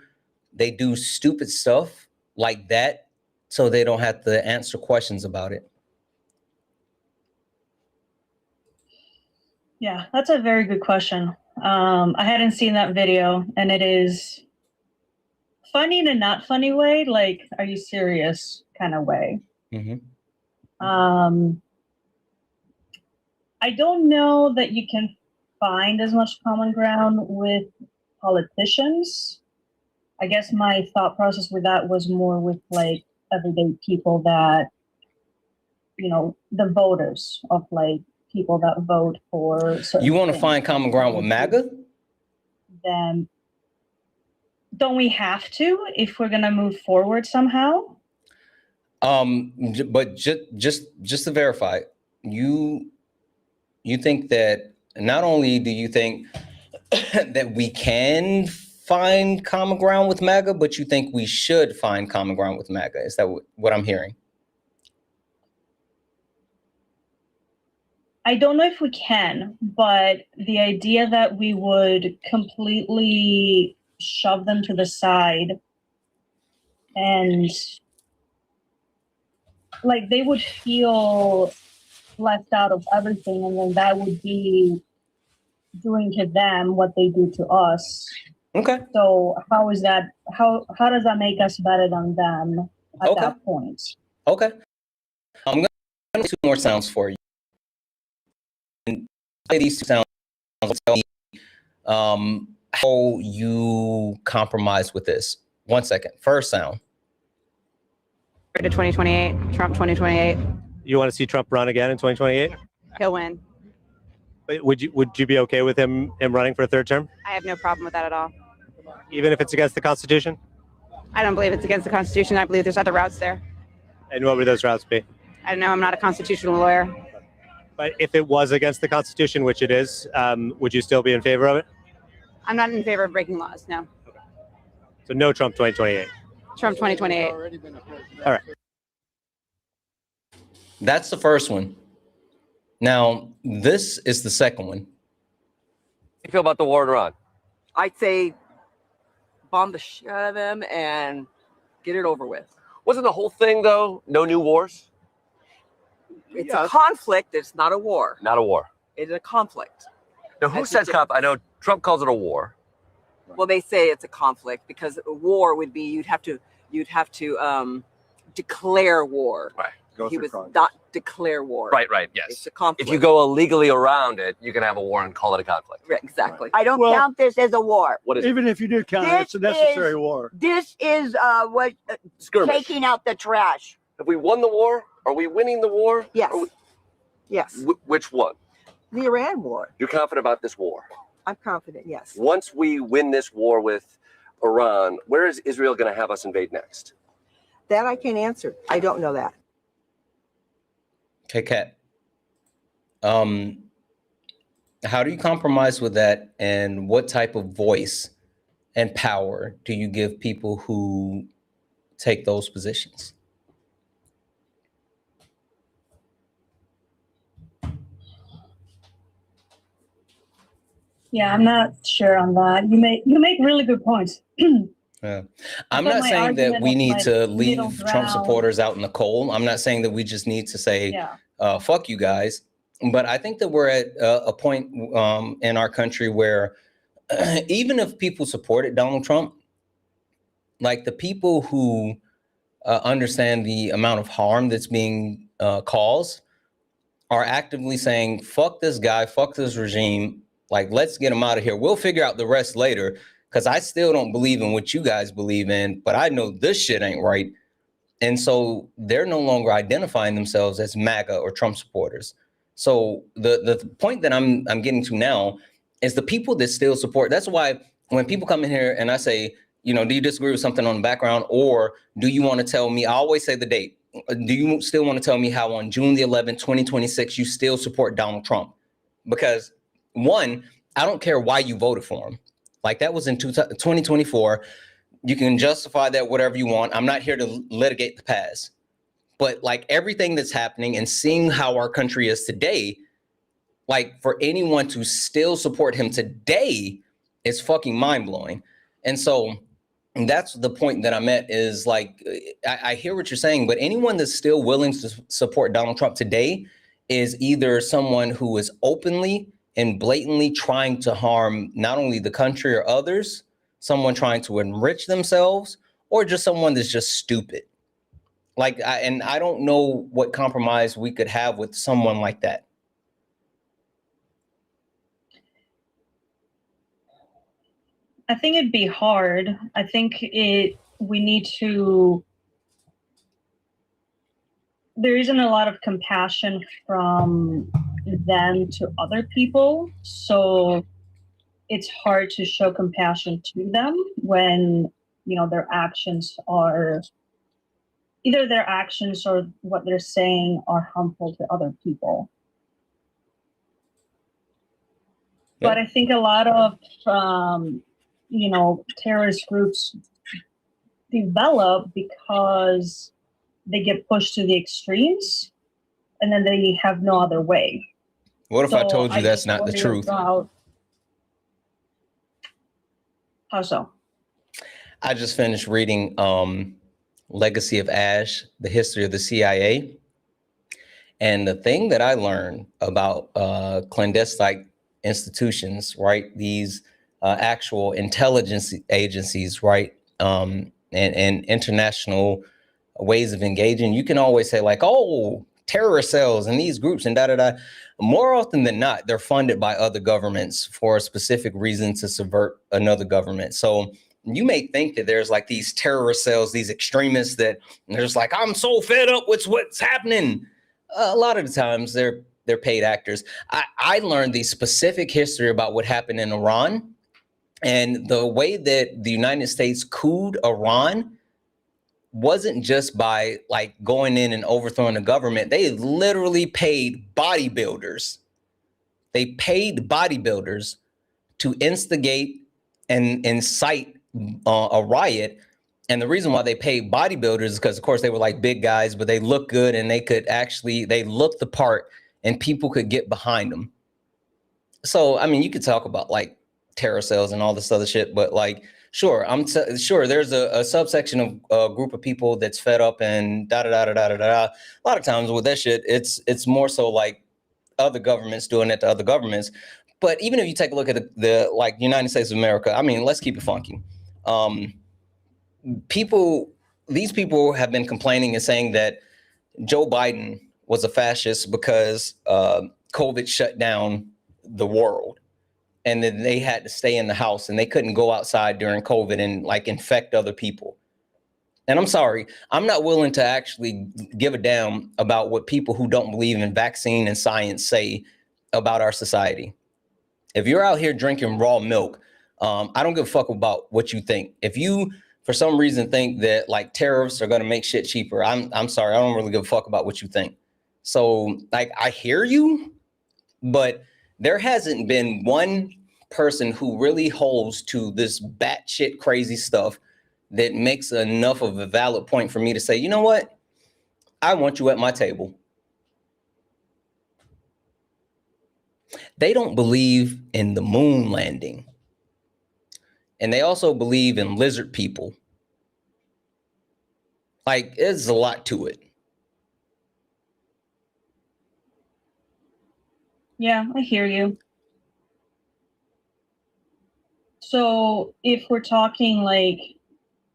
they do stupid stuff like that so they don't have to answer questions about it. Yeah, that's a very good question. I hadn't seen that video, and it is funny in a not funny way, like, are you serious kind of way. I don't know that you can find as much common ground with politicians. I guess my thought process with that was more with like everyday people that, the voters of like people that vote for certain You want to things. find common ground with MAGA? Then don't we have to if we're gonna move forward somehow? But just to verify, you think that not only do you think that we can find common ground with MAGA, but you think we should find common ground with MAGA? Is that what I'm hearing? I don't know if we can, but the idea that we would completely shove them to the side and like they would feel left out of everything, and then that would be doing to them what they do to us. Okay. So how is that? How does that make us better than them at that point? Okay. I'm gonna do 2 more sounds for you. And play these 2 sounds. Tell me how you compromise with this. 1 second. First sound. To 2028, Trump 2028. You want to see Trump run again in 2028? He'll win. But would you be okay with him running for a 3rd term, I have no problem with that at all. even if it's against the Constitution? I don't believe it's against the Constitution. I believe there's other routes there. And what would those routes be? I don't know. I'm not a constitutional lawyer. But if it was against the Constitution, which it is, would you still be in favor of it? I'm not in favor of breaking laws. No. So no Trump 2028. Trump 2028. All right. That's the first one. Now, this is the second one. How do you feel about the war in Iran? I'd say bomb the shit out of them and get it over with. Wasn't the whole thing, though, no new wars? It's a conflict. It's not a war. Not a war. It's a conflict. Now, who says conflict? I know Trump calls it a war. Well, they say it's a conflict because a war would be you'd have to declare war. Right. He would not declare war. Right, yes. It's a conflict. If you go illegally around it, you can have a war and call it a conflict. Right, exactly. I don't count this as a war. What is Even if you do count it, it's a necessary war. This is what Skirmish. taking out the trash. Have we won the war? Are we winning the war? Yes. Yes. Which one? The Iran war. You're confident about this war? I'm confident, yes. Once we win this war with Iran, where is Israel going to have us invade next? That I can't answer. I don't know that. Okay, Kat. How do you compromise with that, and what type of voice and power do you give people who take those positions? Yeah, I'm not sure on that. You make really good points. Yeah. I'm not saying that we need to leave Trump supporters out in the cold. I'm not saying that we just need to say, fuck you guys. But I think that we're at a point in our country where even if people supported Donald Trump, like the people who understand the amount of harm that's being caused are actively saying, fuck this guy, fuck this regime. Like, let's get him out of here. We'll figure out the rest later. Because I still don't believe in what you guys believe in, but I know this shit ain't right. And so they're no longer identifying themselves as MAGA or Trump supporters. So the point that I'm getting to now is the people that still support. That's why when people come in here and I say, you know, do you disagree with something on the background, or do you want to tell me, I always say the date. Do you still want to tell me how on June the 11th, 2026, you still support Donald Trump? Because one, I don't care why you voted for him. Like that was in 2024. You can justify that whatever you want. I'm not here to litigate the past. But like everything that's happening and seeing how our country is today, like for anyone to still support him today is fucking mind blowing. And so that's the point that I'm at is like, I hear what you're saying, but anyone that's still willing to support Donald Trump today is either someone who is openly and blatantly trying to harm not only the country or others, someone trying to enrich themselves, or just someone that's just stupid. Like, I don't know what compromise we could have with someone like that. I think it'd be hard. I think we need to, there isn't a lot of compassion from them to other people. So it's hard to show compassion to them when, you know, their actions are, either their actions or what they're saying are harmful to other people. But I think a lot of, you know, terrorist groups develop because they get pushed to the extremes and then they have no other way. What if I told you that's not the truth? How so? I just finished reading Legacy of Ash, the history of the CIA. And the thing that I learned about clandestine institutions, right? These actual intelligence agencies, right? And international ways of engaging. You can always say like, oh, terrorist cells and these groups and da-da-da. More often than not, they're funded by other governments for a specific reason to subvert another government. So you may think that there's like these terrorist cells, these extremists that they're just like, I'm so fed up with what's happening. A lot of the times they're paid actors. I learned the specific history about what happened in Iran. And the way that the United States couped Iran wasn't just by like going in and overthrowing the government. They literally paid bodybuilders. They paid bodybuilders to instigate and incite a riot. And the reason why they paid bodybuilders is because, of course, they were like big guys, but they looked good and they could actually, they looked the part and people could get behind them. So, I mean, you could talk about like terror cells and all this other shit, but like, sure, sure there's a subsection of a group of people that's fed up and da-da-da-da-da-da-da. A lot of times with that shit, it's more so like other governments doing it to other governments. But even if you take a look at the like United States of America, I mean, let's keep it funky. These people have been complaining and saying that Joe Biden was a fascist because COVID shut down the world. And then they had to stay in the house and they couldn't go outside during COVID and like infect other people. And I'm sorry, I'm not willing to actually give a damn about what people who don't believe in vaccine and science say about our society. If you're out here drinking raw milk, I don't give a fuck about what you think. If you, for some reason, think that like tariffs are going to make shit cheaper, I'm sorry, I don't really give a fuck about what you think. So like, I hear you, but there hasn't been one person who really holds to this batshit crazy stuff that makes enough of a valid point for me to say, you know what? I want you at my table. They don't believe in the moon landing. And they also believe in lizard people. Like, there's a lot to it. Yeah, I hear you. So if we're talking like,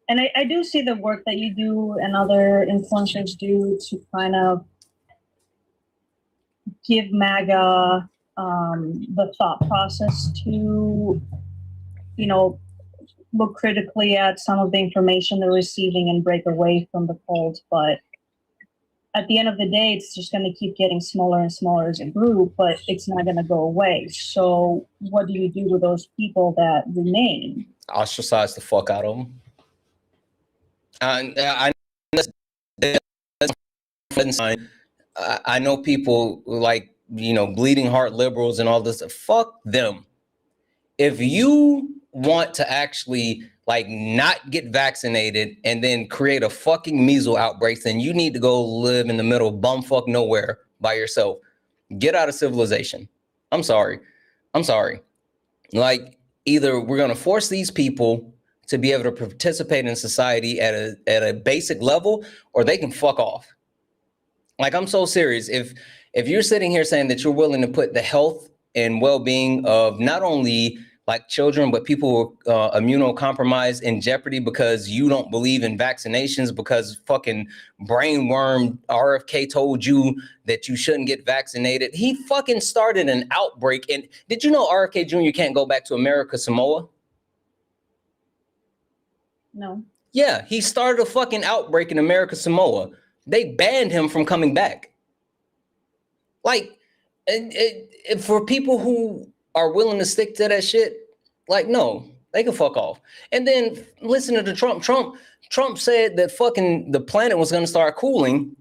and I do see the work that you do and other influencers do to kind of give MAGA the thought process to, you know, look critically at some of the information they're receiving and break away from the cult. But at the end of the day, it's just going to keep getting smaller and smaller as a group, but it's not going to go away. So what do you do with those people that remain? Ostracize the fuck out of them. I know people like, you know, bleeding heart liberals and all this. Fuck them. If you want to actually like not get vaccinated and then create a fucking measles outbreak, then you need to go live in the middle of bumfuck nowhere by yourself. Get out of civilization. I'm sorry. Like, either we're going to force these people to be able to participate in society at a basic level, or they can fuck off. Like, I'm so serious. If you're sitting here saying that you're willing to put the health and well-being of not only like children, but people who are immunocompromised in jeopardy because you don't believe in vaccinations, because fucking brainworm RFK told you that you shouldn't get vaccinated. He fucking started an outbreak. And did you know RFK Jr. can't go back to America Samoa? No. Yeah, he started a fucking outbreak in America Samoa. They banned him from coming back. Like, for people who are willing to stick to that shit, like, no, they can fuck off. And then listen to the Trump. Trump said that fucking the planet was going to start cooling,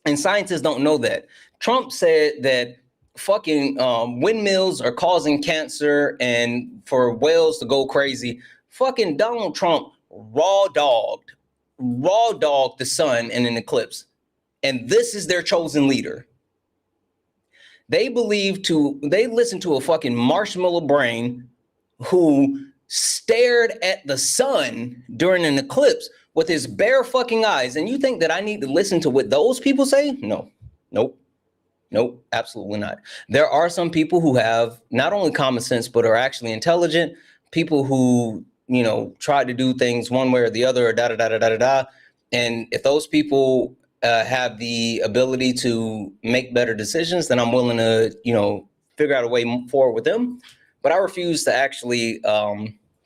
and scientists don't know that. Trump said that fucking windmills are causing cancer and for whales to go crazy. Fucking Donald Trump raw dogged the sun in an eclipse. And this is their chosen leader. They listen to a fucking marshmallow brain who stared at the sun during an eclipse with his bare fucking eyes. And you think that I need to listen to what those people say? No, nope, absolutely not. There are some people who have not only common sense, but are actually intelligent. People who, you know, try to do things one way or the other, or da-da-da-da-da-da. And if those people have the ability to make better decisions, then I'm willing to, you know, figure out a way forward with them. But I refuse to actually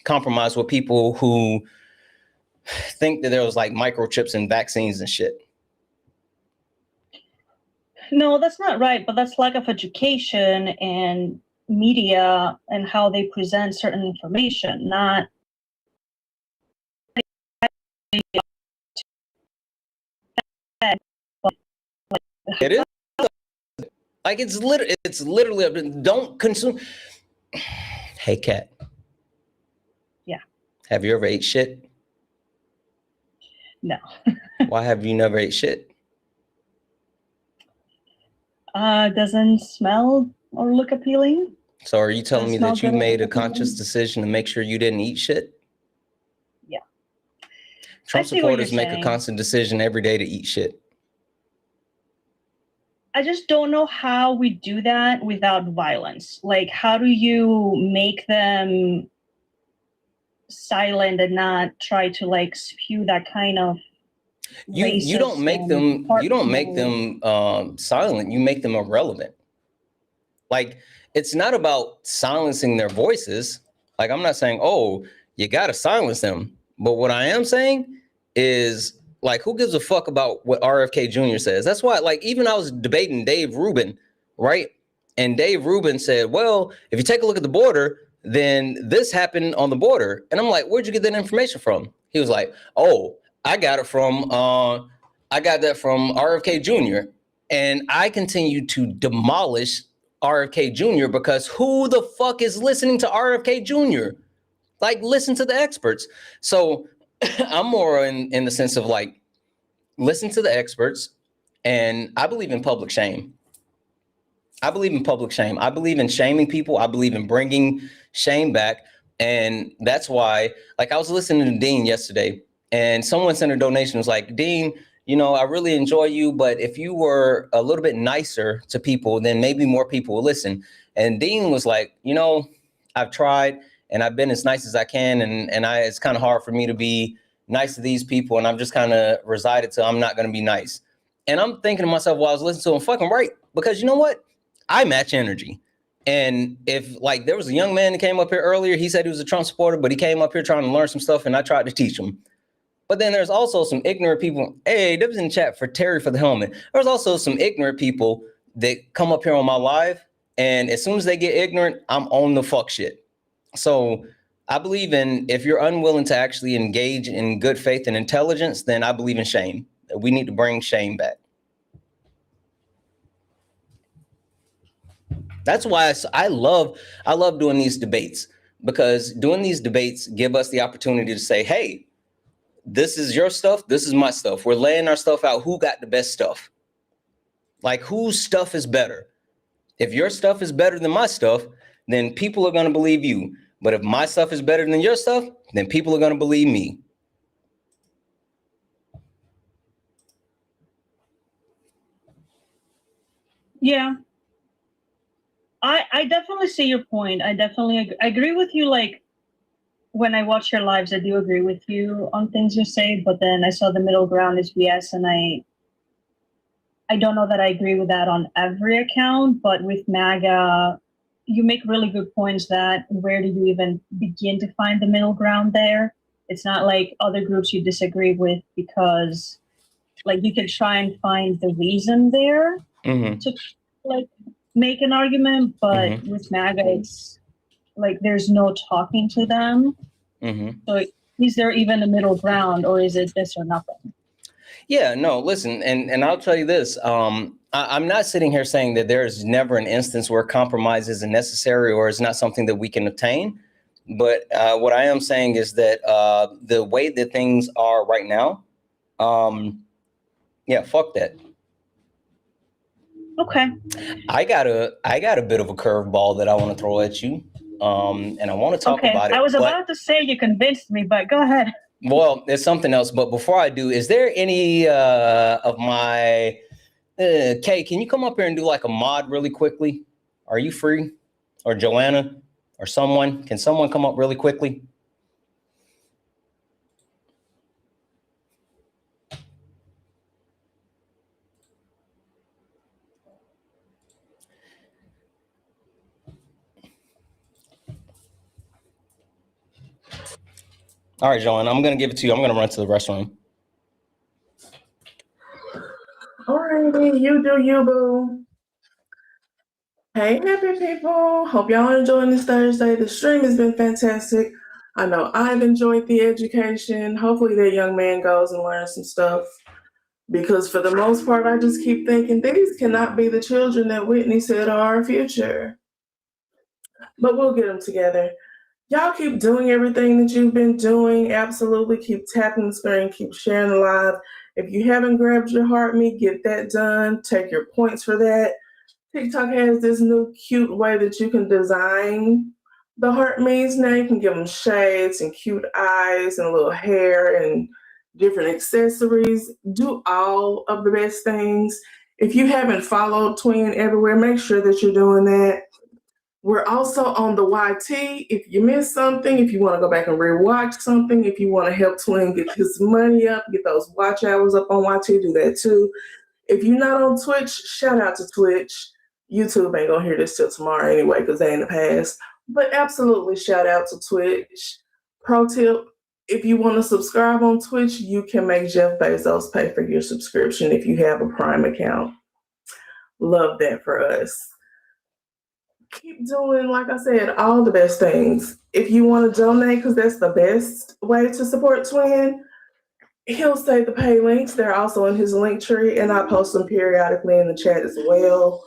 compromise with people who think that there was like microchips and vaccines and shit. No, that's not right, but that's lack of education and media and how they present certain information, not it is like it's literally don't consume. Hey, Kat. Yeah. Have you ever ate shit? No. Why have you never ate shit? Doesn't smell or look appealing. So are you telling me Doesn't that smell you good or made a look appealing. conscious decision to make sure you didn't eat shit? Yeah. Trump I see what supporters you're make a saying. constant decision every day to eat shit. I just don't know how we do that without violence. Like, how do you make them silent and not try to like spew that kind of You don't make them silent. You make them irrelevant. Like, it's not about silencing their voices. Like, I'm not saying, oh, you got to silence them. But what I am saying is, like, who gives a fuck about what RFK Jr. says? That's why, like, even I was debating Dave Rubin, right? And Dave Rubin said, well, if you take a look at the border, then this happened on the border. And I'm like, where'd you get that information from? He was like, oh, I got that from RFK Jr. And I continue to demolish RFK Jr. because who the fuck is listening to RFK Jr.? Like, listen to the experts. So I'm more in the sense of like, listen to the experts. And I believe in public shame. I believe in shaming people. I believe in bringing shame back. And that's why, like, I was listening to Dean yesterday, and someone sent a donation. It was like, Dean, you know, I really enjoy you, but if you were a little bit nicer to people, then maybe more people will listen. And Dean was like, you know, I've tried and I've been as nice as I can. And it's kind of hard for me to be nice to these people. And I've just kind of resided to, I'm not going to be nice. And I'm thinking to myself while I was listening to him, fucking right. Because you know what? I match energy. And if, like, there was a young man that came up here earlier, he said he was a Trump supporter, but he came up here trying to learn some stuff and I tried to teach him. But then there's also some ignorant people. Hey, that was in chat for Terry for the helmet. There's also some ignorant people that come up here on my live, and as soon as they get ignorant, I'm on the fuck shit. So I believe in, if you're unwilling to actually engage in good faith and intelligence, then I believe in shame. We need to bring shame back. That's why I love doing these debates, because doing these debates give us the opportunity to say, hey, this is your stuff, this is my stuff. We're laying our stuff out. Who got the best stuff? Like, whose stuff is better? If your stuff is better than my stuff, then people are going to believe you. But if my stuff is better than your stuff, then people are going to believe me. Yeah. I definitely see your point. I definitely agree with you. Like, when I watch your lives, I do agree with you on things you say, but then I saw the middle ground is BS, and I don't know that I agree with that on every account, but with MAGA, you make really good points that where do you even begin to find the middle ground there? It's not like other groups you disagree with, because like you can try and find the reason there to like make an argument, but with MAGA, it's like there's no talking to them. So is there even a middle ground, or is it this or nothing? Yeah, no, listen, and I'll tell you this. I'm not sitting here saying that there's never an instance where compromise isn't necessary or it's not something that we can obtain. But what I am saying is that the way that things are right now, yeah, fuck that. Okay. I got a bit of a curveball that I want to throw at you, and I want to talk about it. I was about to say you convinced me, but go ahead. Well, there's something else, but before I do, is there any of my Kay, can you come up here and do like a mod really quickly? Are you free? Or Joanna or someone? Can someone come up really quickly? All right, Joanna, I'm going to give it to you. I'm going to run to the restroom. Alrighty, you do you, boo. Hey, happy people. Hope y'all enjoying this Thursday. The stream has been fantastic. I know I've enjoyed the education. Hopefully that young man goes and learns some stuff. Because for the most part, I just keep thinking these cannot be the children that Whitney said are our future. But we'll get them together. Y'all keep doing everything that you've been doing. Absolutely keep tapping the screen, keep sharing the live. If you haven't grabbed your heart meat, get that done. Take your points for that. TikTok has this new cute way that you can design the heart meats. Now you can give them shades and cute eyes and a little hair and different accessories. Do all of the best things. If you haven't followed Twin everywhere, make sure that you're doing that. We're also on the YT. If you missed something, if you want to go back and rewatch something, if you want to help Twin get his money up, get those watch hours up on YT, do that too. If you're not on Twitch, shout out to Twitch. YouTube ain't gonna hear this till tomorrow anyway, because they in the past. But absolutely shout out to Twitch. Pro tip, if you want to subscribe on Twitch, you can make Jeff Bezos pay for your subscription if you have a Prime account. Love that for us. Keep doing, like I said, all the best things. If you want to donate, because that's the best way to support Twin, he'll say the pay links. They're also in his link tree, and I post them periodically in the chat as well.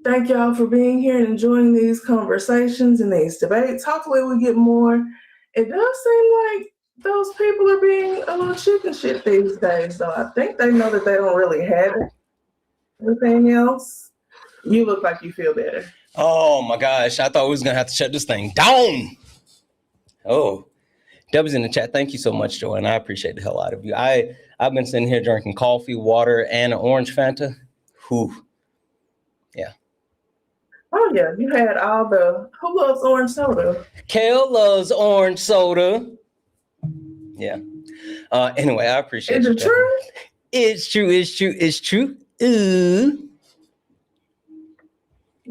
Thank y'all for being here and enjoying these conversations and these debates. Hopefully we get more. It does seem like those people are being a little chicken shit these days, so I think they know that they don't really have it. Anything else? You look like you feel better. Oh my gosh, I thought we was gonna have to shut this thing down. Oh, Debbie's in the chat. Thank you so much, Joanne. I appreciate the hell out of you. I've been sitting here drinking coffee, water, and an orange Fanta. Whew. Yeah. Oh yeah, you had all the. Who loves orange soda? Kale loves orange soda. Yeah. Anyway, I appreciate it. Is it true? It's true. It's true. It's true. Ooh.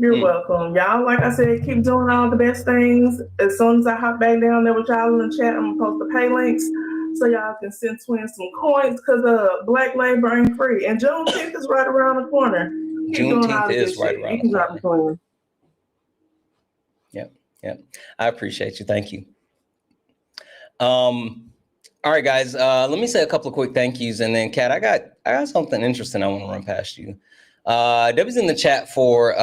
You're welcome. Y'all, like I said, keep doing all the best things. As soon as I hop back down there with y'all in the chat, I'm going to post the pay links. so y'all can send twins some coins because black labor ain't free. And Juneteenth is right around the corner. Keep doing all Juneteenth this is right shit. around You the can drop the corner. coin. Yep. I appreciate you. Thank you. All right, guys, let me say a couple of quick thank yous, and then Kat, I got something interesting I want to run past you. Debbie's in the chat for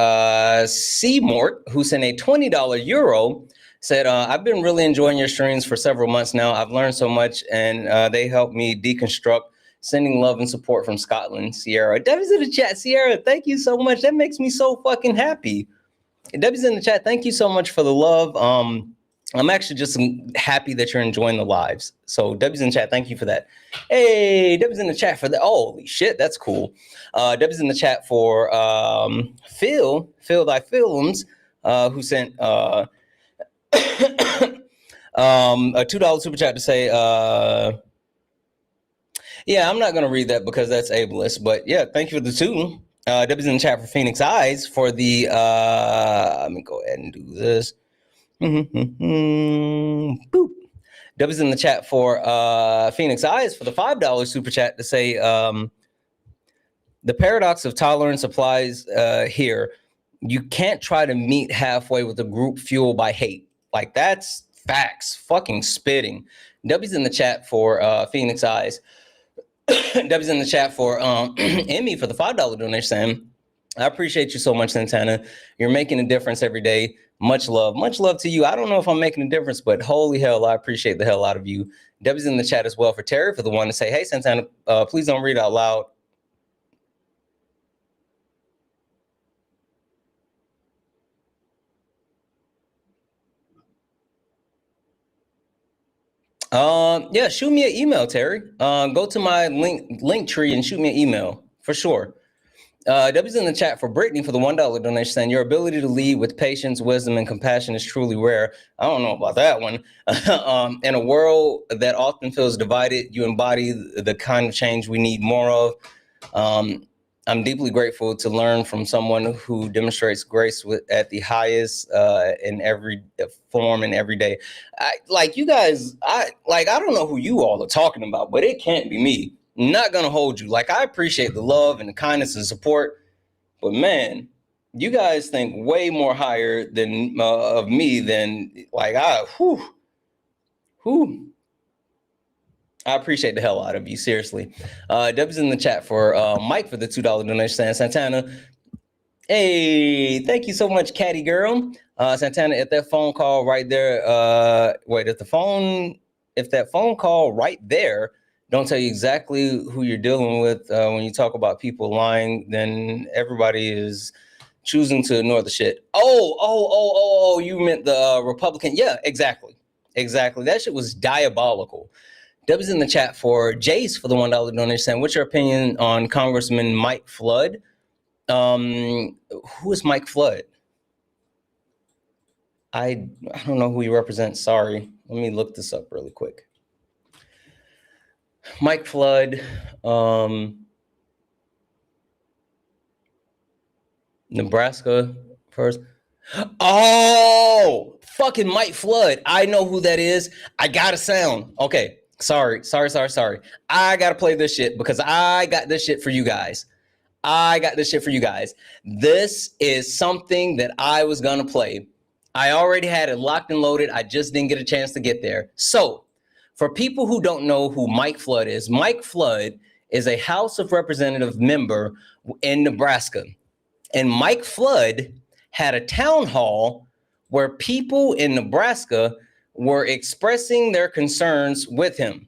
Seymour, who sent a $20 euro, said, I've been really enjoying your streams for several months now. I've learned so much, and they help me deconstruct. Sending love and support from Scotland, Sierra. Debbie's in the chat. Sierra, thank you so much. That makes me so fucking happy. Debbie's in the chat. Thank you so much for the love. I'm actually just happy that you're enjoying the lives. So Debbie's in the chat. Thank you for that. Hey, Debbie's in the chat for the, holy shit, that's cool. Debbie's in the chat for Phil Thy Films, who sent a $2 super chat to say, yeah, I'm not going to read that because that's ableist, but yeah, thank you for the two. Debbie's in the chat for Phoenix Eyes for the, let me go ahead and do this. Boop. Debbie's in the chat for Phoenix Eyes for the $5 super chat to say, the paradox of tolerance applies here. You can't try to meet halfway with a group fueled by hate. Like, that's facts, fucking spitting. Debbie's in the chat for Phoenix Eyes. Debbie's in the chat for Emmy for the $5 donation saying, I appreciate you so much, Santana. You're making a difference every day. Much love to you. I don't know if I'm making a difference, but holy hell, I appreciate the hell out of you. Debbie's in the chat as well for Terry for the one to say, hey, Santana, please don't read out loud. Yeah, shoot me an email, Terry. Go to my link tree and shoot me an email for sure. Debbie's in the chat for Brittany for the $1 donation saying your ability to lead with patience, wisdom, and compassion is truly rare. I don't know about that one. In a world that often feels divided, you embody the kind of change we need more of. I'm deeply grateful to learn from someone who demonstrates grace at the highest in every form and every day. Like you guys, I don't know who you all are talking about, but it can't be me. I'm not gonna hold you. Like, I appreciate the love and the kindness and support, but man, you guys think way more higher than of me than like I appreciate the hell out of you, seriously. Debbie's in the chat for Mike for the $2 donation saying, Santana, hey, thank you so much, catty girl. Santana, if that phone call right there, if that phone call right there don't tell you exactly who you're dealing with when you talk about people lying, then everybody is choosing to ignore the shit. Oh, you meant the Republican. Yeah, exactly. That shit was diabolical. Debbie's in the chat for Jace for the $1 donation saying, what's your opinion on Congressman Mike Flood? Who is Mike Flood? I don't know who he represents. Sorry. Let me look this up really quick. Mike Flood, Nebraska first. Oh, fucking Mike Flood. I know who that is. I got a sound. Okay. Sorry. I got to play this shit because I got this shit for you guys. This is something that I was going to play. I already had it locked and loaded. I just didn't get a chance to get there. So, for people who don't know who Mike Flood is a House of Representative member in Nebraska. And Mike Flood had a town hall where people in Nebraska were expressing their concerns with him.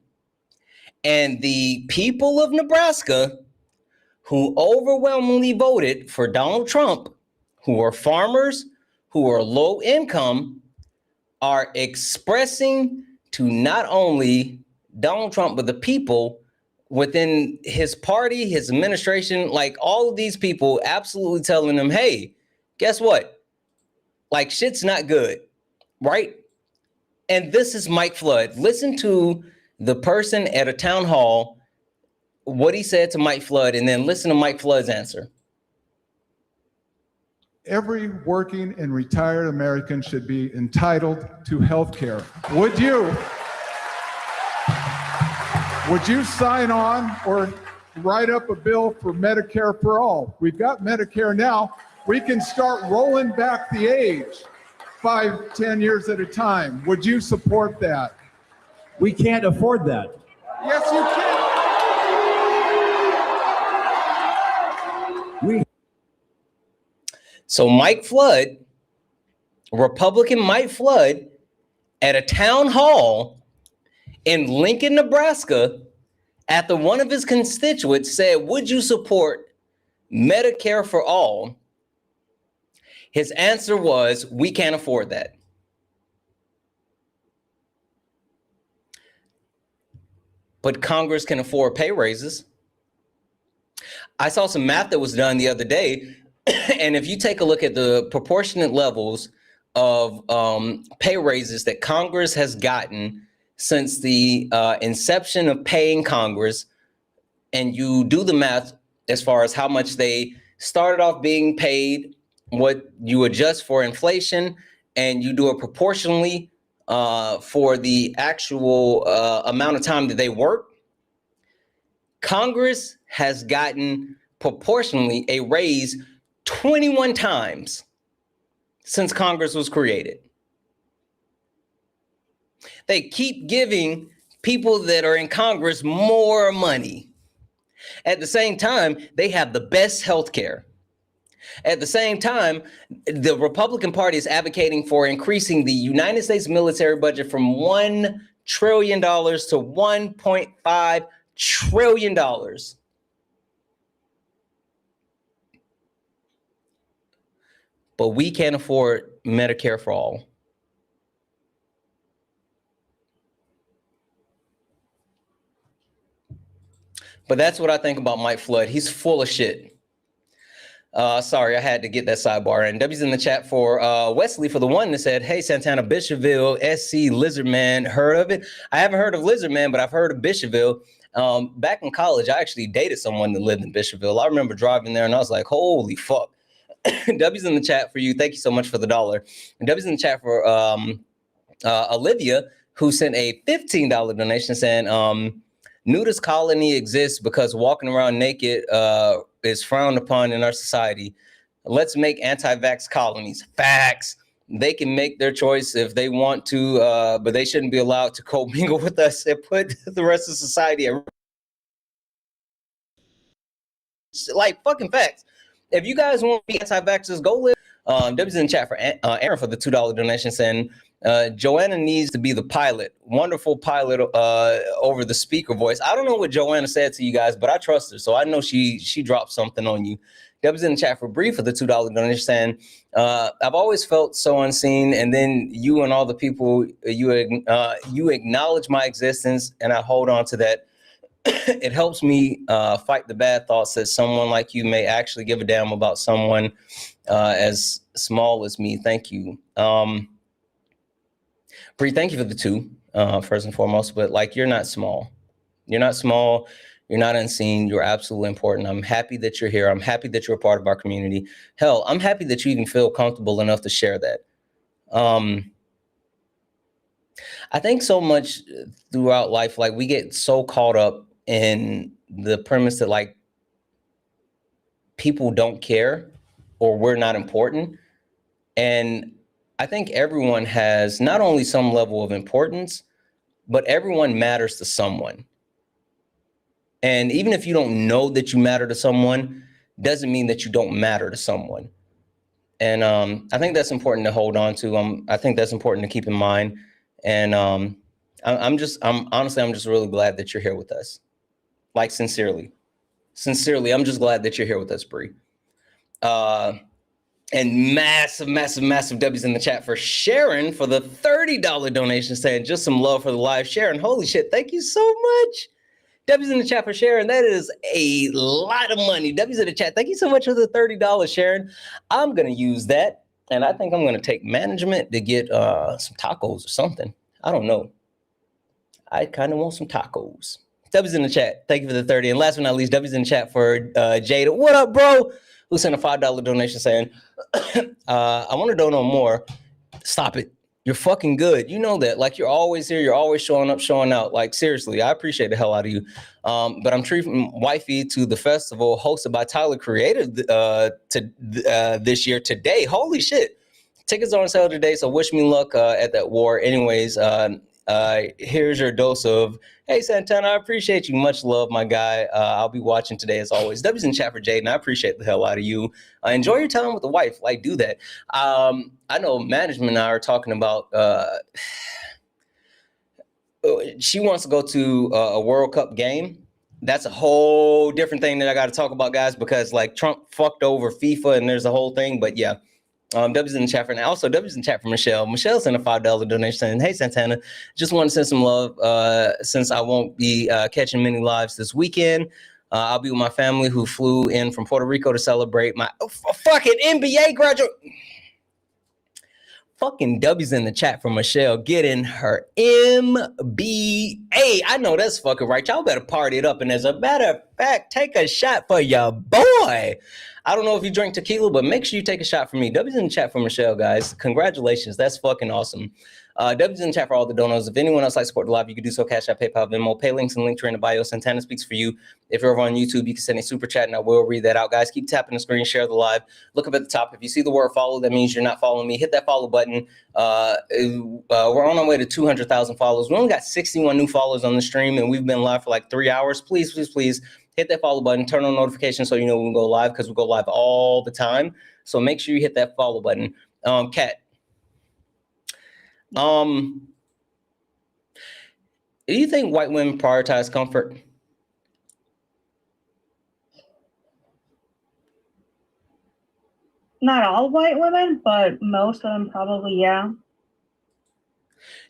And the people of Nebraska who overwhelmingly voted for Donald Trump, who are farmers, who are low income, are expressing to not only Donald Trump, but the people within his party, his administration, like all of these people absolutely telling them, hey, guess what? Like, shit's not good, right? And this is Mike Flood. Listen to the person at a town hall, what he said to Mike Flood, and then listen to Mike Flood's answer. Every working and retired American should be entitled to health care. Would you? Would you sign on or write up a bill for Medicare for all? We've got Medicare now. We can start rolling back the age 5, 10 years at a time. Would you support that? We can't afford that. Yes, you can. So Mike Flood, Republican Mike Flood, at a town hall in Lincoln, Nebraska, after one of his constituents said, would you support Medicare for all? His answer was, we can't afford that. But Congress can afford pay raises. I saw some math that was done the other day, and if you take a look at the proportionate levels of pay raises that Congress has gotten since the inception of paying Congress, and you do the math as far as how much they started off being paid, what you adjust for inflation, and you do it proportionally for the actual amount of time that they work, Congress has gotten proportionally a raise 21 times since Congress was created. They keep giving people that are in Congress more money. At the same time, they have the best health care. At the same time, the Republican Party is advocating for increasing the United States military budget from $1 trillion to $1.5 trillion. But we can't afford Medicare for all. But that's what I think about Mike Flood. He's full of shit. Sorry, I had to get that sidebar. And W's in the chat for Wesley for the one that said, hey, Santana, Bishopville, SC, Lizardman, heard of it? I haven't heard of Lizardman, but I've heard of Bishopville. Back in college, I actually dated someone that lived in Bishopville. I remember driving there and I was like, holy fuck. W's in the chat for you. Thank you so much for the $1. And W's in the chat for Olivia, who sent a $15 donation saying, nudist colony exists because walking around naked is frowned upon in our society. Let's make anti-vax colonies. Facts. They can make their choice if they want to, but they shouldn't be allowed to commingle with us and put the rest of society at like fucking facts. If you guys want to be anti-vaxxers, go live. W's in the chat for Aaron for the $2 donation saying, Joanna needs to be the pilot. Wonderful pilot over the speaker voice. I don't know what Joanna said to you guys, but I trust her. So I know she dropped something on you. W's in the chat for Bree for the $2 donation saying, I've always felt so unseen. And then you and all the people, you acknowledge my existence and I hold on to that. It helps me fight the bad thoughts that someone like you may actually give a damn about someone as small as me. Thank you. Bree, thank you for the $2, first and foremost, but like, you're not small. You're not small. You're not unseen. You're absolutely important. I'm happy that you're here. I'm happy that you're a part of our community. Hell, I'm happy that you even feel comfortable enough to share that. I think so much throughout life, like we get so caught up in the premise that like people don't care or we're not important. And I think everyone has not only some level of importance, but everyone matters to someone. And even if you don't know that you matter to someone, doesn't mean that you don't matter to someone. And I think that's important to hold on to. I think that's important to keep in mind. And I'm just really glad that you're here with us. Like sincerely, I'm just glad that you're here with us, Bree. And massive W's in the chat for Sharon for the $30 donation saying just some love for the live. Sharon, holy shit, thank you so much. W's in the chat for Sharon. That is a lot of money. W's in the chat. Thank you so much for the $30, Sharon. I'm going to use that. And I think I'm going to take management to get some tacos or something. I don't know. I kind of want some tacos. W's in the chat. Thank you for the 30. And last but not least, W's in the chat for Jada. What up, bro? Who sent a $5 donation saying, I want to donate more. Stop it. You're fucking good. You know that. Like, you're always here. You're always showing up, showing out. Like, seriously, I appreciate the hell out of you. But I'm treating wifey to the festival hosted by Tyler Creator this year today. Holy shit. Tickets are on sale today, so wish me luck at that war. Anyways, here's your dose of, hey, Santana, I appreciate you. Much love, my guy. I'll be watching today as always. W's in chat for Jaden. I appreciate the hell out of you. Enjoy your time with the wife. Like, do that. I know management and I are talking about, she wants to go to a World Cup game. That's a whole different thing that I got to talk about, guys, because like Trump fucked over FIFA and there's a whole thing. But yeah. W's in the chat for now. Also, W's in the chat for Michelle. Michelle sent a $5 donation saying, hey, Santana, just want to send some love since I won't be catching many lives this weekend. I'll be with my family who flew in from Puerto Rico to celebrate my fucking NBA graduate. Fucking W's in the chat for Michelle getting her MBA. I know that's fucking right. Y'all better party it up. And as a matter of fact, take a shot for your boy. I don't know if you drink tequila, but make sure you take a shot for me. W's in the chat for Michelle, guys. Congratulations. That's fucking awesome. W's in the chat for all the donors. If anyone else likes to support the live, you can do so. Cash App, PayPal, Venmo, pay links and link tree in the bio. Santana speaks for you. If you're over on YouTube, you can send a super chat and I will read that out. Guys, keep tapping the screen, share the live. Look up at the top. If you see the word follow, that means you're not following me. Hit that follow button. We're on our way to 200,000 followers. We only got 61 new followers on the stream and we've been live for like 3 hours. Please, please, please. Hit that follow button, turn on notifications so you know when we go live because we go live all the time. So make sure you hit that follow button. Kat, do you think white women prioritize comfort? Not all white women, but most of them probably, yeah.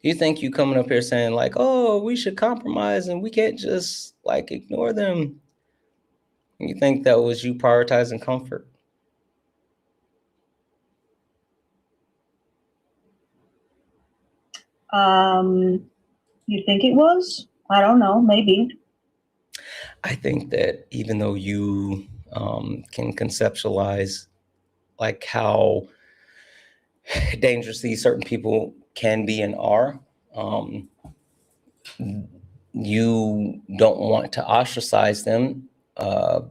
You think you coming up here saying like, oh, we should compromise and we can't just like ignore them? You think that was you prioritizing comfort? You think it was? I don't know, maybe. I think that even though you can conceptualize like how dangerously certain people can be and are, you don't want to ostracize them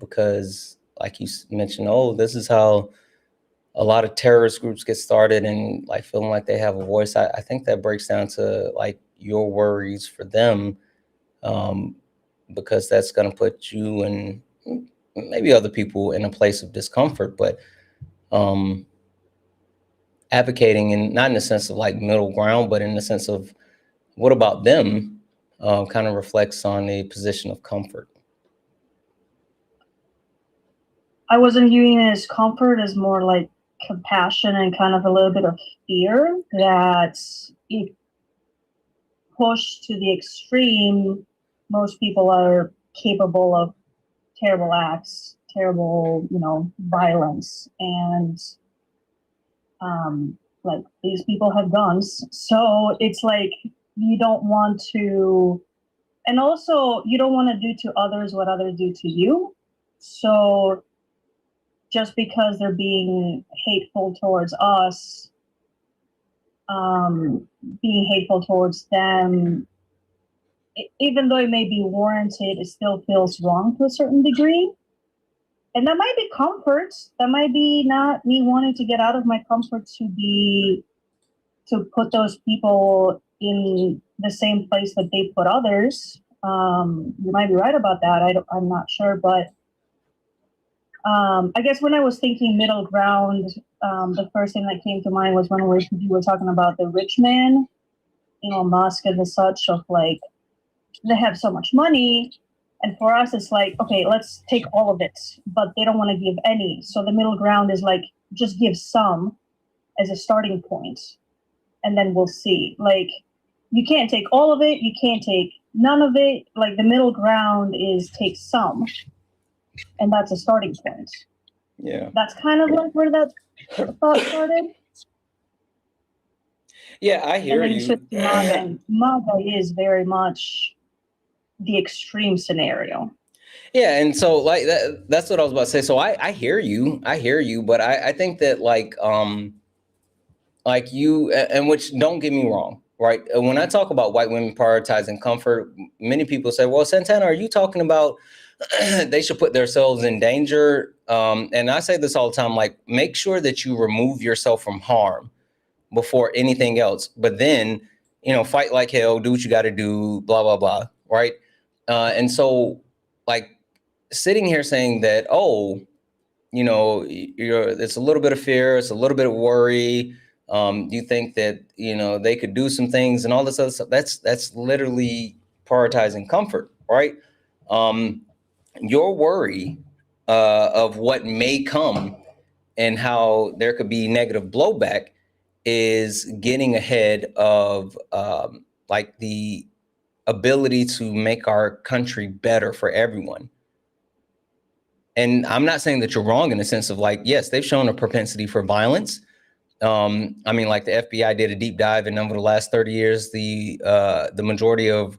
because like you mentioned, oh, this is how a lot of terrorist groups get started and like feeling like they have a voice. I think that breaks down to like your worries for them because that's going to put you and maybe other people in a place of discomfort, but advocating and not in the sense of like middle ground, but in the sense of what about them kind of reflects on a position of comfort. I wasn't viewing it as comfort, as more like compassion and kind of a little bit of fear that if pushed to the extreme, most people are capable of terrible acts, terrible, violence. And like these people have guns. So it's like you don't want to, and also you don't want to do to others what others do to you. So just because they're being hateful towards us, being hateful towards them, even though it may be warranted, it still feels wrong to a certain degree. And that might be comfort. That might be not me wanting to get out of my comfort to put those people in the same place that they put others. You might be right about that. I'm not sure, but I guess when I was thinking middle ground, the first thing that came to mind was when we were talking about the rich man, Musk and the such of like, they have so much money. And for us, it's like, okay, let's take all of it, but they don't want to give any. So the middle ground is like, just give some as a starting point, and then we'll see. Like, you can't take all of it. You can't take none of it. Like the middle ground is take some. And that's a starting point. Yeah. That's kind of like where that thought started. Yeah, I hear and then you. Shift to MAGA, and MAGA is very much the extreme scenario. Yeah, and so like that's what I was about to say. So I hear you. I hear you, but I think that like like you, and which don't get me wrong, right? When I talk about white women prioritizing comfort, many people say, well, Santana, are you talking about they should put themselves in danger? And I say this all the time, like, make sure that you remove yourself from harm before anything else. But then, you know, fight like hell, do what you got to do, blah, blah, blah, right? And so, like, sitting here saying that, oh, you know, it's a little bit of fear, it's a little bit of worry. You think that, you know, they could do some things and all this other stuff. That's literally prioritizing comfort, right? Your worry of what may come and how there could be negative blowback is getting ahead of like the ability to make our country better for everyone. And I'm not saying that you're wrong in the sense of, like, yes, they've shown a propensity for violence. I mean, like, the FBI did a deep dive, and over the last 30 years, the majority of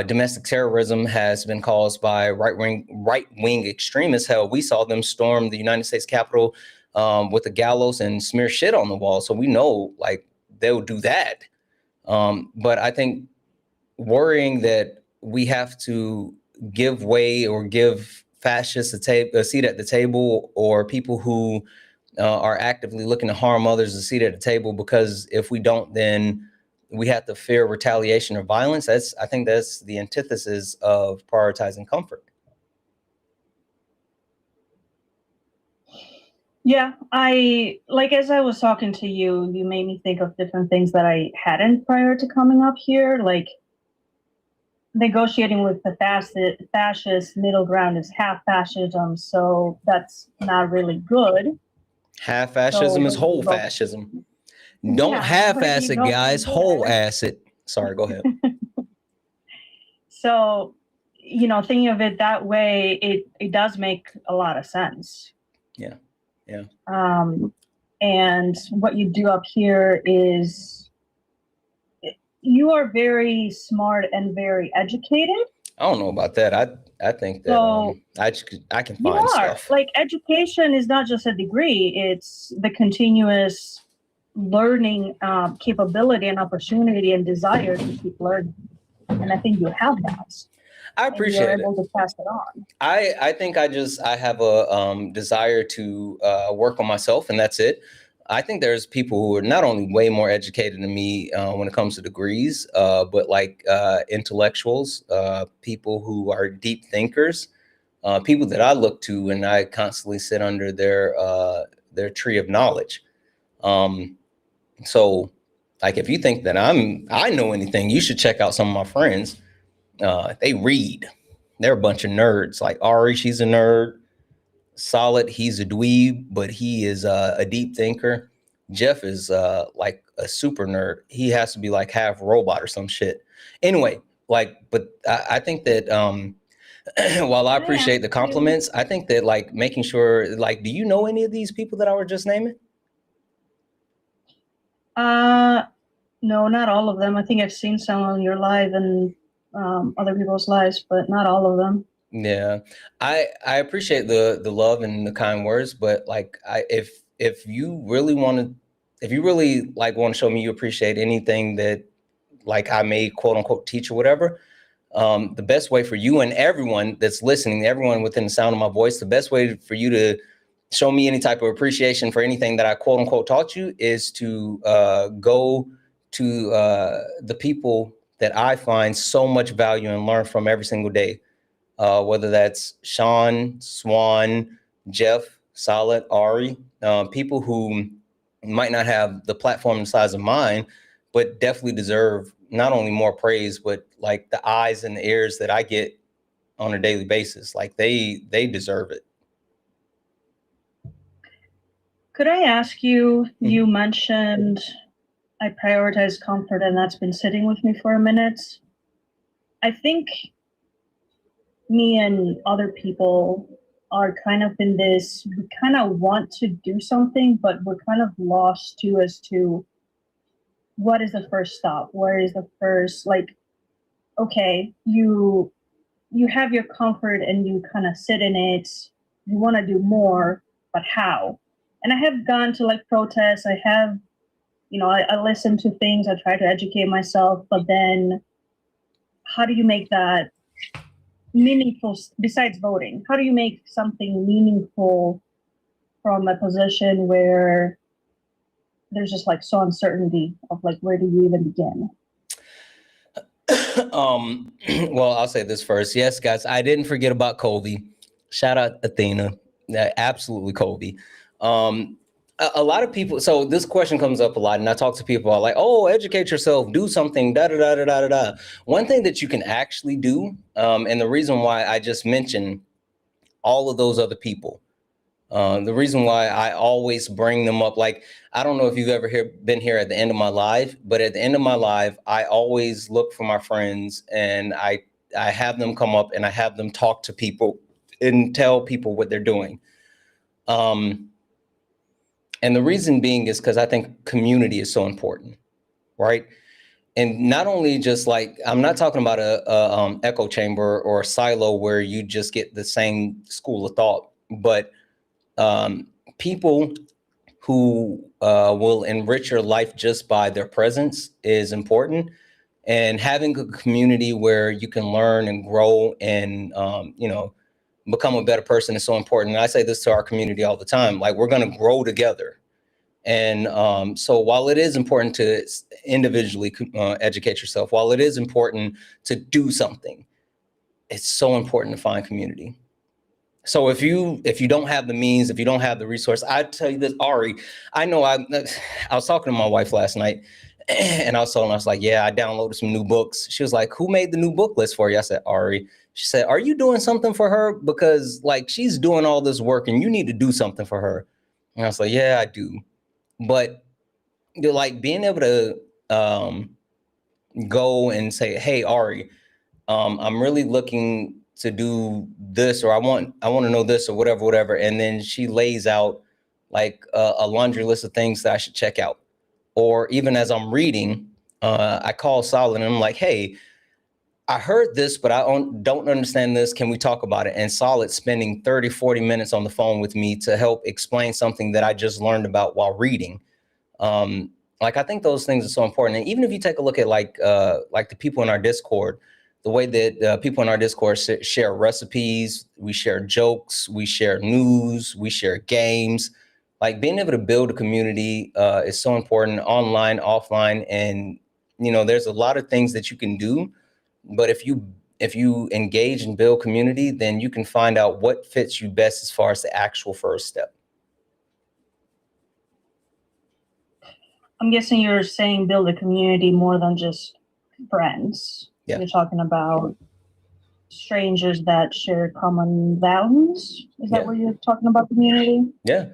domestic terrorism has been caused by right-wing extremists. Hell, we saw them storm the United States Capitol with the gallows and smear shit on the wall. So we know, like, they'll do that. But I think worrying that we have to give way or give fascists a seat at the table, or people who are actively looking to harm others a seat at the table, because if we don't, then we have to fear retaliation or violence. I think that's the antithesis of prioritizing comfort. Yeah, as I was talking to you, you made me think of different things that I hadn't prior to coming up here, like negotiating with the fascist middle ground is half fascism, so that's not really good. Half fascism is whole fascism. Don't half-ass it, guys. Whole-ass it. Sorry, go ahead. So, you know, thinking of it that way, it does make a lot of sense. Yeah, yeah. And what you do up here is, you are very smart and very educated. I don't know about that. I think that So, I can find stuff. Like, education is not just a degree; it's the continuous learning capability and opportunity and desire to keep learning. And I think you have that. I appreciate it. You're able to pass it on. I think I have a desire to work on myself, and that's it. I think there's people who are not only way more educated than me when it comes to degrees, but like intellectuals, people who are deep thinkers, people that I look to and I constantly sit under their tree of knowledge. So, like, if you think that I know anything, you should check out some of my friends. They read. They're a bunch of nerds. Like Ari, she's a nerd. Solid, he's a dweeb, but he is a deep thinker. Jeff is like a super nerd. He has to be like half robot or some shit. Anyway, like, but I think that while I appreciate the compliments, I think that, like, making sure, like, do you know any of these people that I were just naming? No, not all of them. I think I've seen some on your live and other people's lives, but not all of them. Yeah, I appreciate the love and the kind words, but like, if you really want to show me you appreciate anything that, like, I may quote unquote teach or whatever, the best way for you and everyone that's listening, everyone within the sound of my voice, the best way for you to show me any type of appreciation for anything that I quote unquote taught you is to go to the people that I find so much value and learn from every single day. Whether that's Sean, Swan, Jeff, Solid, Ari, people who might not have the platform the size of mine, but definitely deserve not only more praise, but like the eyes and the ears that I get on a daily basis. Like, they deserve it. Could I ask you, you mentioned I prioritize comfort, and that's been sitting with me for a minute. I think me and other people are kind of in this, we kind of want to do something, but we're kind of lost too as to what is the first stop? Where is the first, like, okay, you have your comfort and you kind of sit in it, you want to do more, but how? And I have gone to like protests, I have I listen to things, I try to educate myself, but then how do you make that meaningful besides voting? How do you make something meaningful from a position where there's just like so uncertainty of like, where do you even begin? Well, I'll say this first. Yes, guys, I didn't forget about Colby. Shout out Athena. Absolutely, Colby. A lot of people, so this question comes up a lot, and I talk to people like, oh, educate yourself, do something, da da da da da da. One thing that you can actually do, and the reason why I just mentioned all of those other people, the reason why I always bring them up, like, I don't know if you've ever been here at the end of my live, but at the end of my live, I always look for my friends and I have them come up and I have them talk to people and tell people what they're doing. And the reason being is because I think community is so important, right? And not only just like, I'm not talking about a echo chamber or a silo where you just get the same school of thought, but people who will enrich your life just by their presence is important. And having a community where you can learn and grow and, become a better person is so important. And I say this to our community all the time, like, we're going to grow together. And so while it is important to individually educate yourself, while it is important to do something, it's so important to find community. So if you don't have the means, if you don't have the resource, I tell you this, Ari, I know I was talking to my wife last night and I was telling her, I was like, yeah, I downloaded some new books. She was like, who made the new book list for you? I said, Ari. She said, are you doing something for her? Because like, she's doing all this work and you need to do something for her. And I was like, yeah, I do. But like being able to go and say, hey, Ari, I'm really looking to do this, or I want to know this, or whatever. And then she lays out like a laundry list of things that I should check out. Or even as I'm reading, I call Solid and I'm like, hey, I heard this, but I don't understand this. Can we talk about it? And Solid spending 30, 40 minutes on the phone with me to help explain something that I just learned about while reading. Like, I think those things are so important. And even if you take a look at like the people in our Discord, the way that people in our Discord share recipes, we share jokes, we share news, we share games. Like, being able to build a community is so important, online, offline. And, there's a lot of things that you can do. But if you engage and build community, then you can find out what fits you best as far as the actual first step. I'm guessing you're saying build a community more than just friends. Yeah. You're talking about strangers that share common values. Is that what you're talking about, community? Yeah.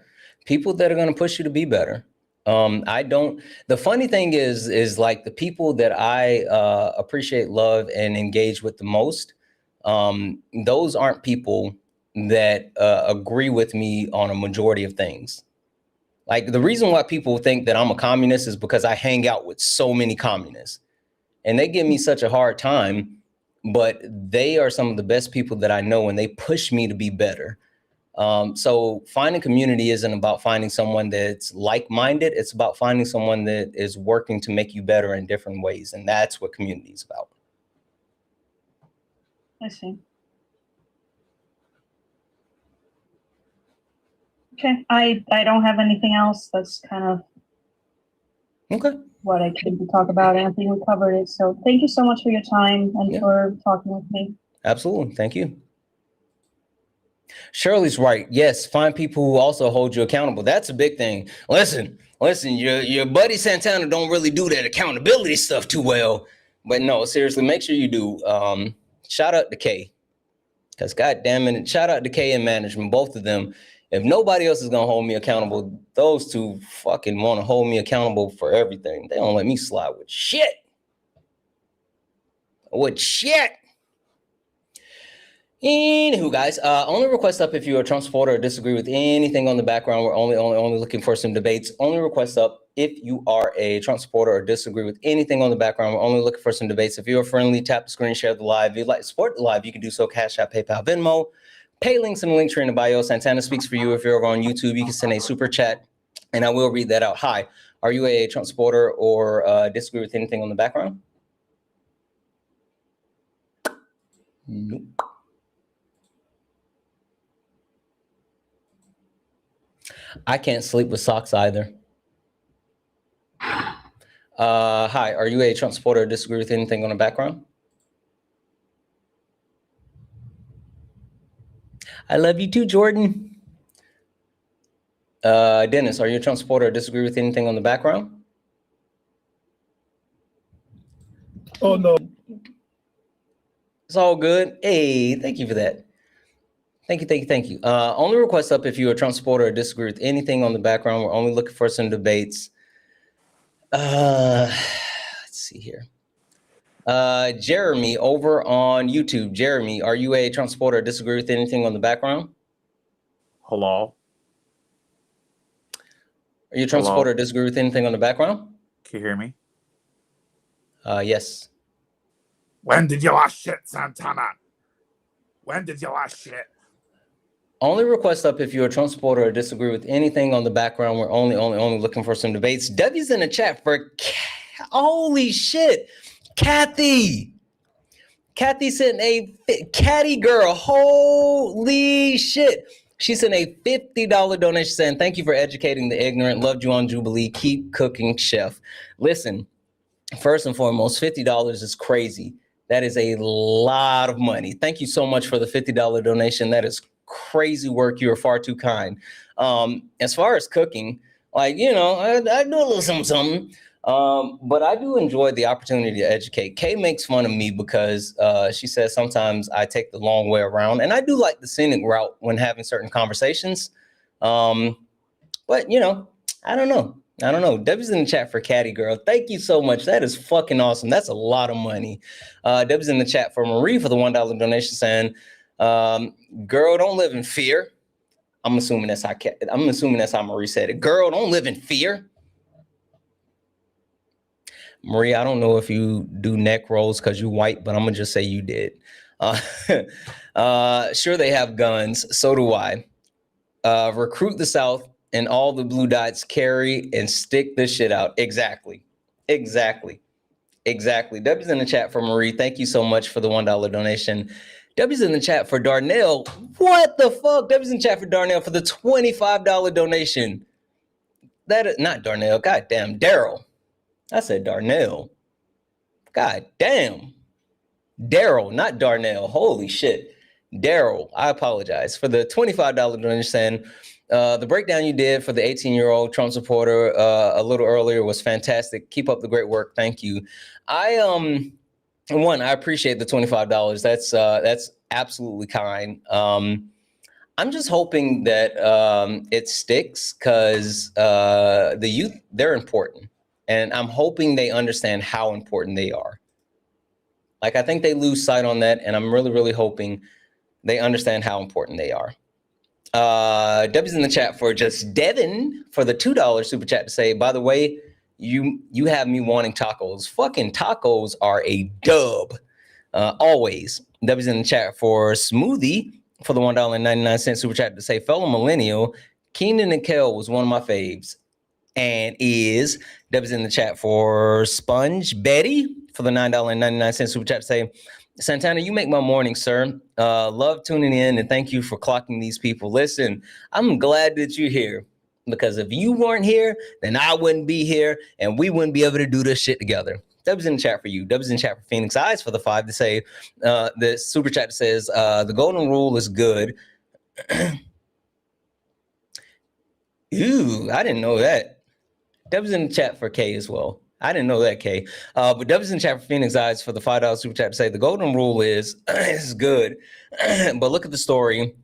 People that are going to push you to be better. The funny thing is like the people that I appreciate, love, and engage with the most, those aren't people that agree with me on a majority of things. Like, the reason why people think that I'm a communist is because I hang out with so many communists and they give me such a hard time, but they are some of the best people that I know and they push me to be better. So finding community isn't about finding someone that's like-minded. It's about finding someone that is working to make you better in different ways. And that's what community is about. I see. Okay, I don't have anything else. That's kind of what I came to talk about. I think we covered it. So thank you so much for your time and for talking with me. Absolutely. Thank you. Shirley's right. Yes, find people who also hold you accountable. That's a big thing. Listen, your buddy Santana don't really do that accountability stuff too well. But no, seriously, make sure you do. Shout out to Kay. Because God damn it, shout out to Kay and management, both of them. If nobody else is going to hold me accountable, those two fucking want to hold me accountable for everything. They don't let me slide with shit. Anywho, guys, only request up if you're a Trump supporter or disagree with anything on the background. We're only looking for some debates. Only request up if you are a Trump supporter or disagree with anything on the background. We're only looking for some debates. If you're friendly, tap the screen, share the live. If you'd like to support the live, you can do so. Cash App, PayPal, Venmo. Pay links in the link tree in the bio. Santana speaks for you. If you're over on YouTube, you can send a super chat And I will read that out. Hi, are you a Trump supporter or disagree with anything on the background? Nope. I can't sleep with socks either. Hi, are you a Trump supporter or disagree with anything on the background? I love you too, Jordan. Dennis, are you a Trump supporter or disagree with anything on the background? Oh, no. It's all good. Hey, thank you for that. Thank you, thank you, thank you. Only request up if you're a Trump supporter or disagree with anything on the background. We're only looking for some debates. Let's see here. Jeremy over on YouTube. Jeremy, are you a Trump supporter or disagree with anything on the background? Hello? Are you a Trump Hello? supporter or disagree with anything on the background? Can you hear me? Yes. When did you last shit, Santana? When did you last shit? Only request up if you're a Trump supporter or disagree with anything on the background. We're only looking for some debates. W's in the chat for holy shit. Kathy sent a Catty girl. Holy shit. She sent a $50 donation saying, thank you for educating the ignorant. Loved you on Jubilee. Keep cooking, chef. Listen, first and foremost, $50 is crazy. That is a lot of money. Thank you so much for the $50 donation. That is crazy work. You are far too kind. As far as cooking, like, you know, I do a little something. But I do enjoy the opportunity to educate. Kay makes fun of me because she says sometimes I take the long way around, and I do like the scenic route when having certain conversations. But you know, I don't know. Debbie's in the chat for Catty Girl. Thank you so much. That is fucking awesome. That's a lot of money. Debbie's in the chat for Marie for the $1 donation saying, girl, don't live in fear. I'm assuming that's how Marie said it. Girl, don't live in fear. Marie, I don't know if you do neck rolls because you white, but I'm gonna just say you did. Sure, they have guns. So do I. Recruit the South and all the blue dots carry and stick this shit out. Exactly. Debbie's in the chat for Marie. Thank you so much for the $1 donation. Debbie's in the chat for Darnell. What the fuck? Debbie's in the chat for Darnell for the $25 donation. That is not Darnell. Goddamn, Daryl. I said Darnell. God damn. Daryl, not Darnell. Holy shit. Daryl, I apologize for the $25 donation saying, the breakdown you did for the 18-year-old Trump supporter a little earlier was fantastic. Keep up the great work. Thank you. I appreciate the $25. That's absolutely kind. I'm just hoping that it sticks because the youth, they're important. And I'm hoping they understand how important they are. Like, I think they lose sight on that. And I'm really, really hoping they understand how important they are. Debbie's in the chat for just Devin for the $2 super chat to say, by the way, you have me wanting tacos. Fucking tacos are a dub. Always. Debbie's in the chat for Smoothie for the $1.99 super chat to say, fellow millennial, Keenan and Kel was one of my faves. And is Debbie's in the chat for Sponge Betty for the $9.99 super chat to say, Santana, you make my morning, sir. Love tuning in and thank you for clocking these people. Listen, I'm glad that you're here because if you weren't here, then I wouldn't be here and we wouldn't be able to do this shit together. Debbie's in the chat for you. Debbie's in the chat for Phoenix Eyes for the $5 to say, the super chat says, the golden rule is good. Ooh, I didn't know that. Debbie's in the chat for K as well. I didn't know that, K. But Debbie's in the chat for Phoenix Eyes for the $5 super chat to say the golden rule is good. But look at the story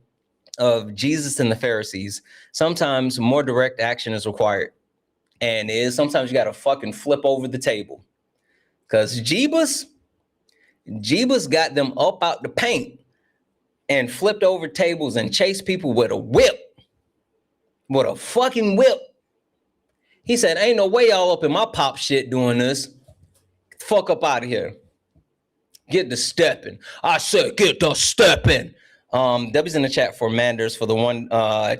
of Jesus and the Pharisees. Sometimes more direct action is required. And sometimes you got to fucking flip over the table. Because Jeebus got them up out the paint and flipped over tables and chased people with a whip. With a fucking whip. He said, ain't no way y'all up in my pop shit doing this. Get the fuck up out of here. Get the stepping. I said, get the stepping. Debbie's in the chat for Manders for the one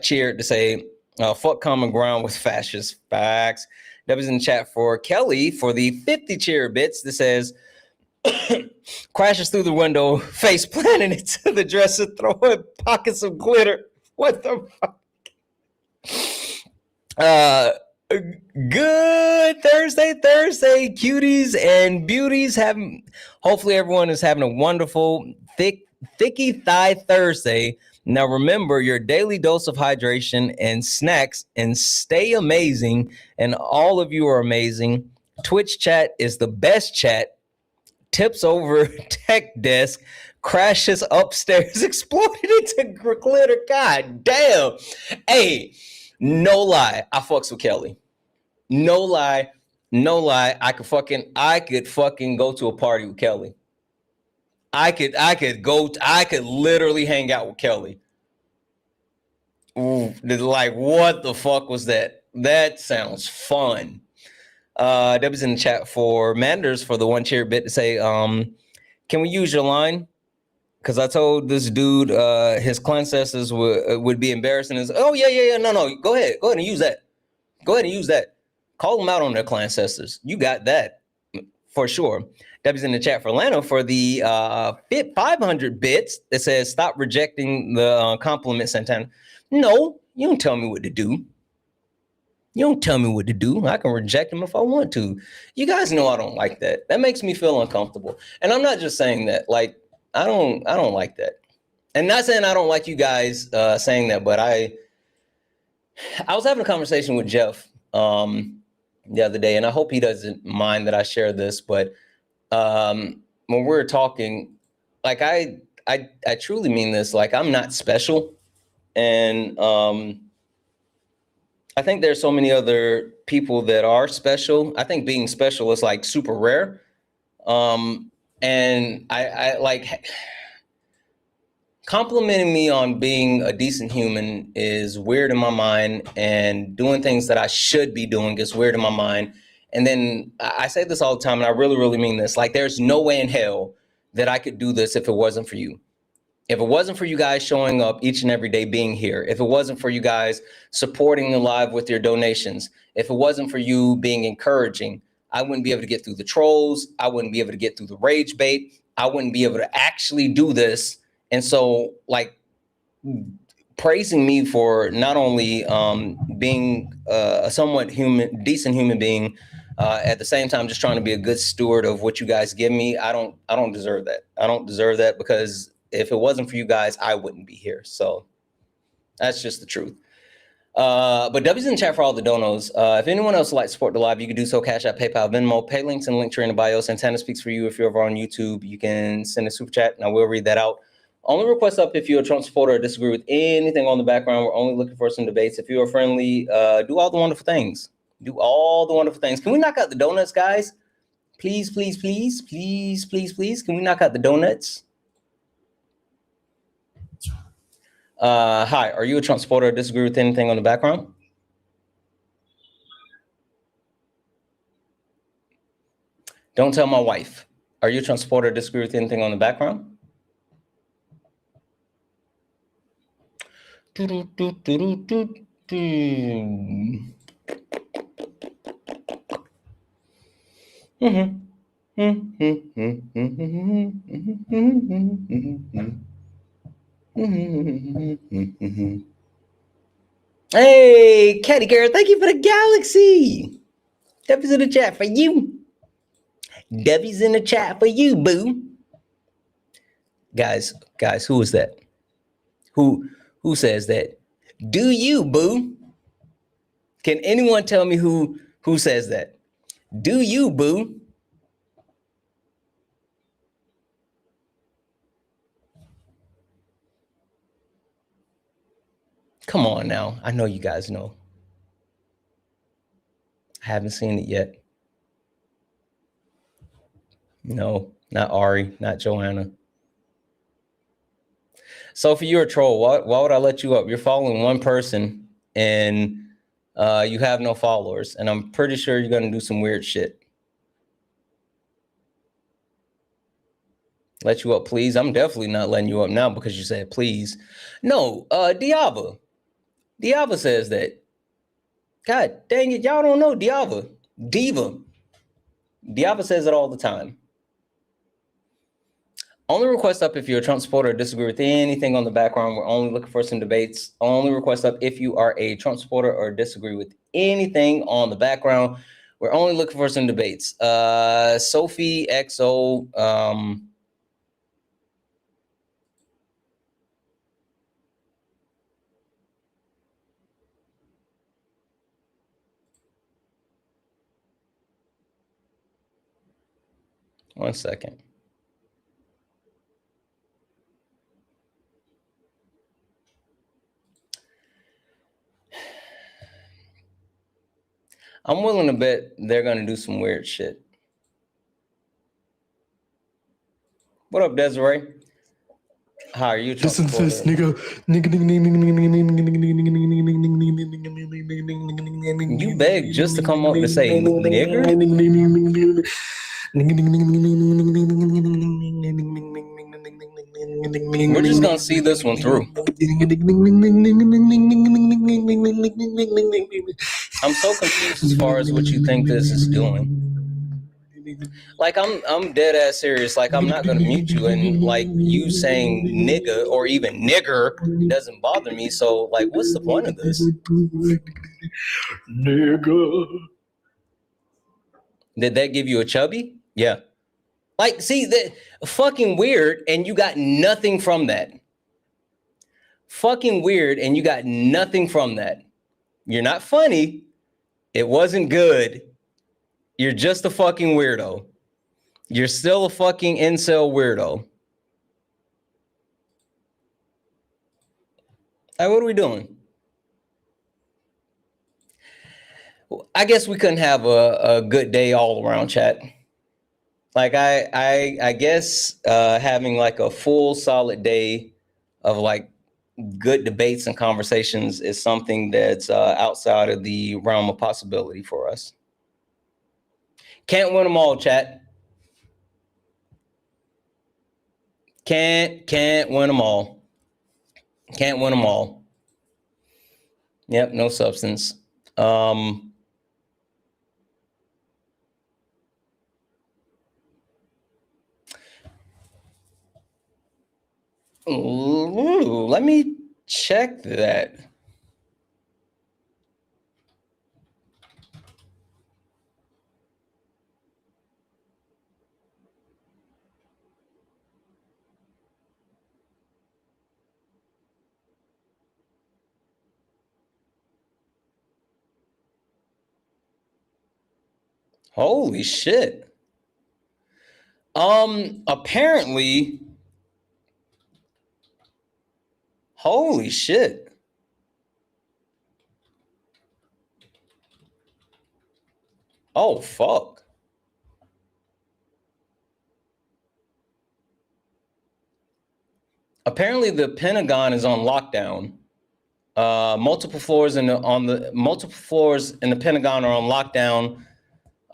cheer to say, Fuck common ground with fascist facts. That was in the chat for Kelly for the 50 cheer bits that says, crashes through the window, face planting into the dresser, throwing pockets of glitter. What the fuck? Good Thursday, cuties and beauties. Hopefully everyone is having a wonderful, thicky thigh Thursday. Now remember your daily dose of hydration and snacks, and stay amazing. And all of you are amazing. Twitch chat is the best chat. Tips over tech desk, crashes upstairs, exploded into glitter. God damn. Hey, no lie, I fucks with Kelly. No lie, I could fucking go to a party with Kelly. I could literally hang out with Kelly. Ooh, like, what the fuck was that? That sounds fun. That was in the chat for Manders for the one cheer bit to say, can we use your line? Because I told this dude his ancestors would be embarrassing. Oh, yeah. No. Go ahead and use that. Call them out on their ancestors. You got that for sure. That was in the chat for Lana for the 500 bits that says, stop rejecting the compliment, Santana. No, you don't tell me what to do. I can reject them if I want to. You guys know I don't like that. That makes me feel uncomfortable. And I'm not just saying that. Like, I don't like that. And not saying I don't like you guys saying that, but I was having a conversation with Jeff the other day, and I hope he doesn't mind that I share this, but when we're talking, like I truly mean this, like I'm not special. And I think there's so many other people that are special. I think being special is like super rare. And I like complimenting me on being a decent human is weird in my mind, and doing things that I should be doing is weird in my mind. And then I say this all the time, and I really, really mean this. Like, there's no way in hell that I could do this if it wasn't for you. If it wasn't for you guys showing up each and every day, being here, if it wasn't for you guys supporting the live with your donations, if it wasn't for you being encouraging, I wouldn't be able to get through the trolls. I wouldn't be able to get through the rage bait. I wouldn't be able to actually do this. And so, like, praising me for not only being a somewhat decent human being, at the same time just trying to be a good steward of what you guys give me, I don't deserve that. I don't deserve that, because if it wasn't for you guys, I wouldn't be here. So that's just the truth. But W's in the chat for all the donos. If anyone else would like to support the live, you can do so. Cash App, PayPal, Venmo, pay links and link tree in the bio. Santana speaks for you. If you're over on YouTube, you can send a super chat and I will read that out. Only request up if you're a Trump supporter or disagree with anything on the background. We're only looking for some debates. If you are friendly, do all the wonderful things. Do all the wonderful things. Can we knock out the donuts, guys? Please, please, please, please, please, please. Can we knock out the donuts? Hi, are you a Trump supporter or disagree with anything on the background? Don't tell my wife. Are you a Trump supporter or disagree with anything on the background? Hey, Catty Girl, thank you for the galaxy. W's in the chat for you. W's in the chat for you, boo. Guys, who is that? Who says that? Do you, boo? Can anyone tell me who says that? Do you, boo? Come on now. I know you guys know. I haven't seen it yet. No, not Ari, not Joanna. Sophie, you're a troll. Why would I let you up? You're following one person and you have no followers. And I'm pretty sure you're going to do some weird shit. Let you up, please. I'm definitely not letting you up now because you said please. No, Diava. Diava says that God dang it, y'all don't know Diava. Diva. Diava says it all the time. Only request up if you're a Trump supporter or disagree with anything on the background. We're only looking for some debates. Only request up if you are a Trump supporter or disagree with anything on the background. We're only looking for some debates. Sophie XO. 1 second. I'm willing to bet they're going to do some weird shit. What up, Desiree? How are you? Listen to this, nigga. You begged just to come up to say nigger? We're just going to see this one through. I'm so confused as far as what you think this is doing. Like, I'm dead ass serious. Like, I'm not going to mute you, and like you saying nigga or even nigger doesn't bother me. So like, what's the point of this? Nigga. Did that give you a chubby? Yeah. Like, see, that fucking weird, and you got nothing from that. Fucking weird, and you got nothing from that. You're not funny. It wasn't good. You're just a fucking weirdo. You're still a fucking incel weirdo. Hey, what are we doing? I guess we couldn't have a good day all around, chat. Like, I guess having like a full solid day of like good debates and conversations is something that's outside of the realm of possibility for us. Can't win them all, chat. Can't win them all. Can't win them all. Yep, no substance. Ooh, let me check that. Holy shit. Apparently, holy shit. Oh, fuck. Apparently, the Pentagon is on lockdown. Multiple floors in the Pentagon are on lockdown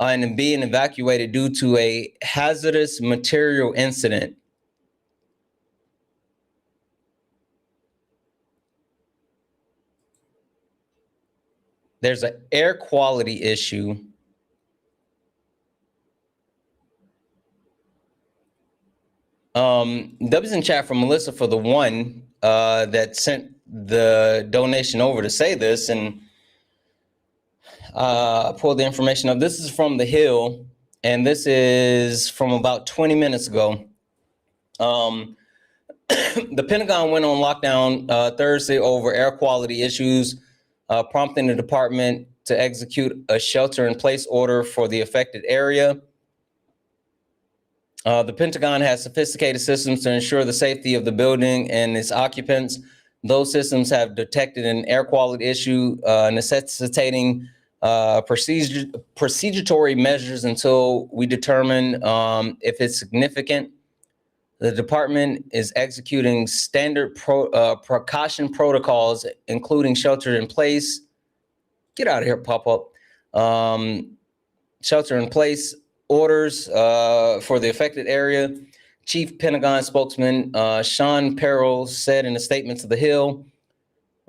and being evacuated due to a hazardous material incident. There's an air quality issue. W's in chat from Melissa for the one that sent the donation over to say this, and pulled the information up. This is from The Hill, and this is from about 20 minutes ago. The Pentagon went on lockdown Thursday over air quality issues, prompting the department to execute a shelter-in-place order for the affected area. The Pentagon has sophisticated systems to ensure the safety of the building and its occupants. Those systems have detected an air quality issue necessitating proceduratory measures until we determine if it's significant. The department is executing standard precaution protocols, including shelter in place. Get out of here, pop-up. Shelter in place orders for the affected area. Chief Pentagon spokesman Sean Perrell said in a statement to The Hill,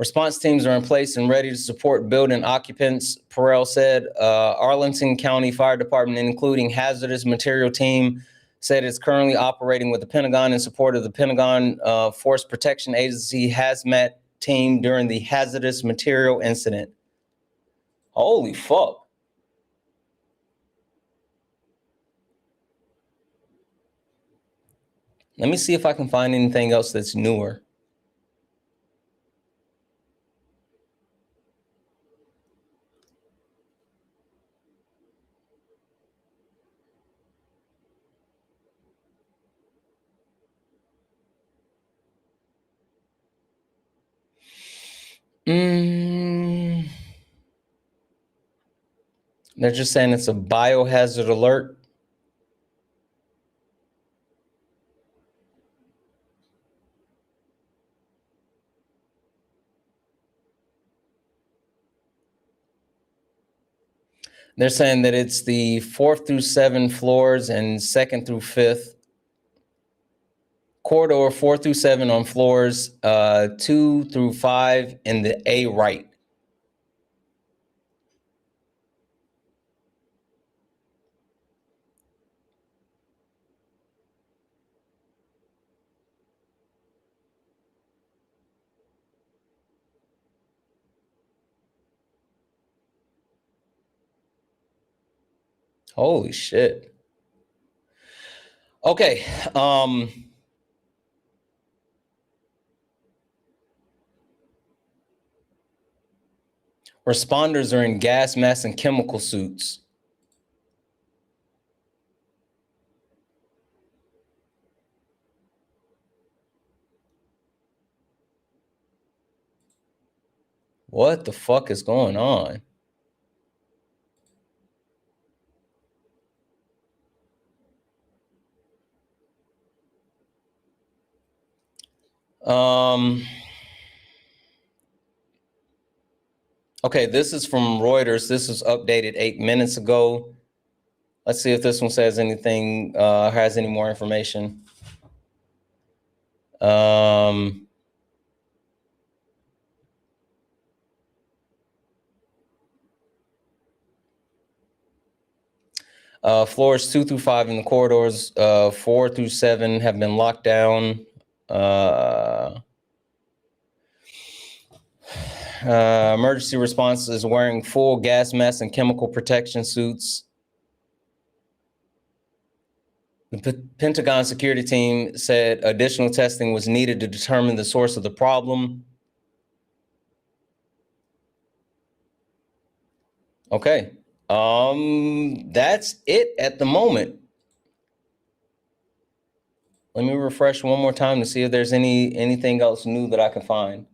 Response teams are in place and ready to support building occupants, Perel said. Arlington County Fire Department, including hazardous material team, said it's currently operating with the Pentagon in support of the Pentagon Force Protection Agency hazmat team during the hazardous material incident. Holy fuck. Let me see if I can find anything else that's newer. They're just saying it's a biohazard alert. They're saying that it's the 4th through 7th floors and 2nd through 5th. Corridor 4 through 7 on floors 2 through 5 in the A right. Holy shit. Okay. Responders are in gas mask and chemical suits. What the fuck is going on? Okay, this is from Reuters. This was updated 8 minutes ago. Let's see if this one says anything, has any more information. Floors 2 through 5 in the corridors, 4 through 7 have been locked down. Emergency response is wearing full gas masks and chemical protection suits. The Pentagon security team said additional testing was needed to determine the source of the problem. Okay. That's it at the moment. Let me refresh one more time to see if there's anything else new that I can find.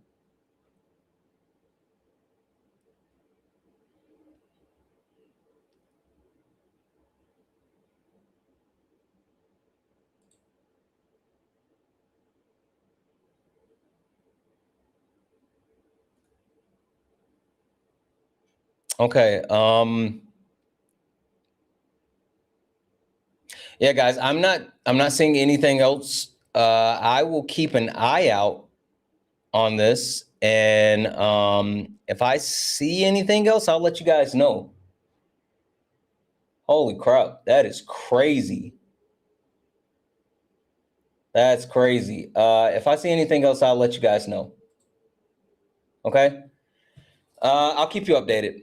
Okay. Yeah, guys, I'm not seeing anything else. I will keep an eye out on this, and if I see anything else, I'll let you guys know. Holy crap, that is crazy. That's crazy. If I see anything else, I'll let you guys know. Okay? I'll keep you updated.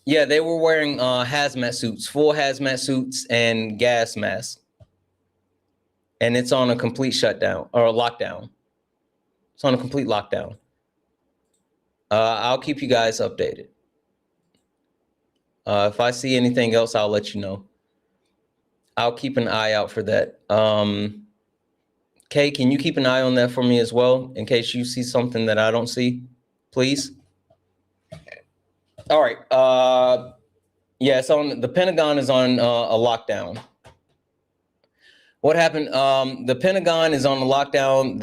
Yeah, they were wearing hazmat suits, full hazmat suits and gas masks. And it's on a complete shutdown or a lockdown. It's on a complete lockdown. I'll keep you guys updated. If I see anything else, I'll let you know. I'll keep an eye out for that. Kay, can you keep an eye on that for me as well, in case you see something that I don't see, please? All right. Yeah, it's on. The Pentagon is on a lockdown. What happened? The Pentagon is on a lockdown.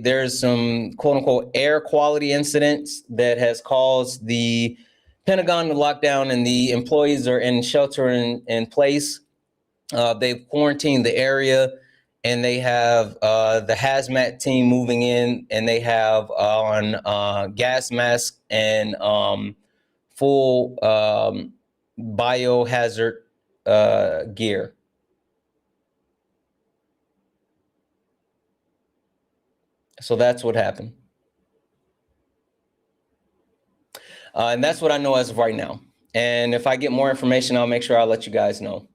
There's some quote unquote air quality incidents that has caused the Pentagon to lock down, and the employees are in shelter in place. They've quarantined the area, and they have the hazmat team moving in, and they have on gas mask and full biohazard gear. So that's what happened. And that's what I know as of right now. And if I get more information, I'll make sure I'll let you guys know.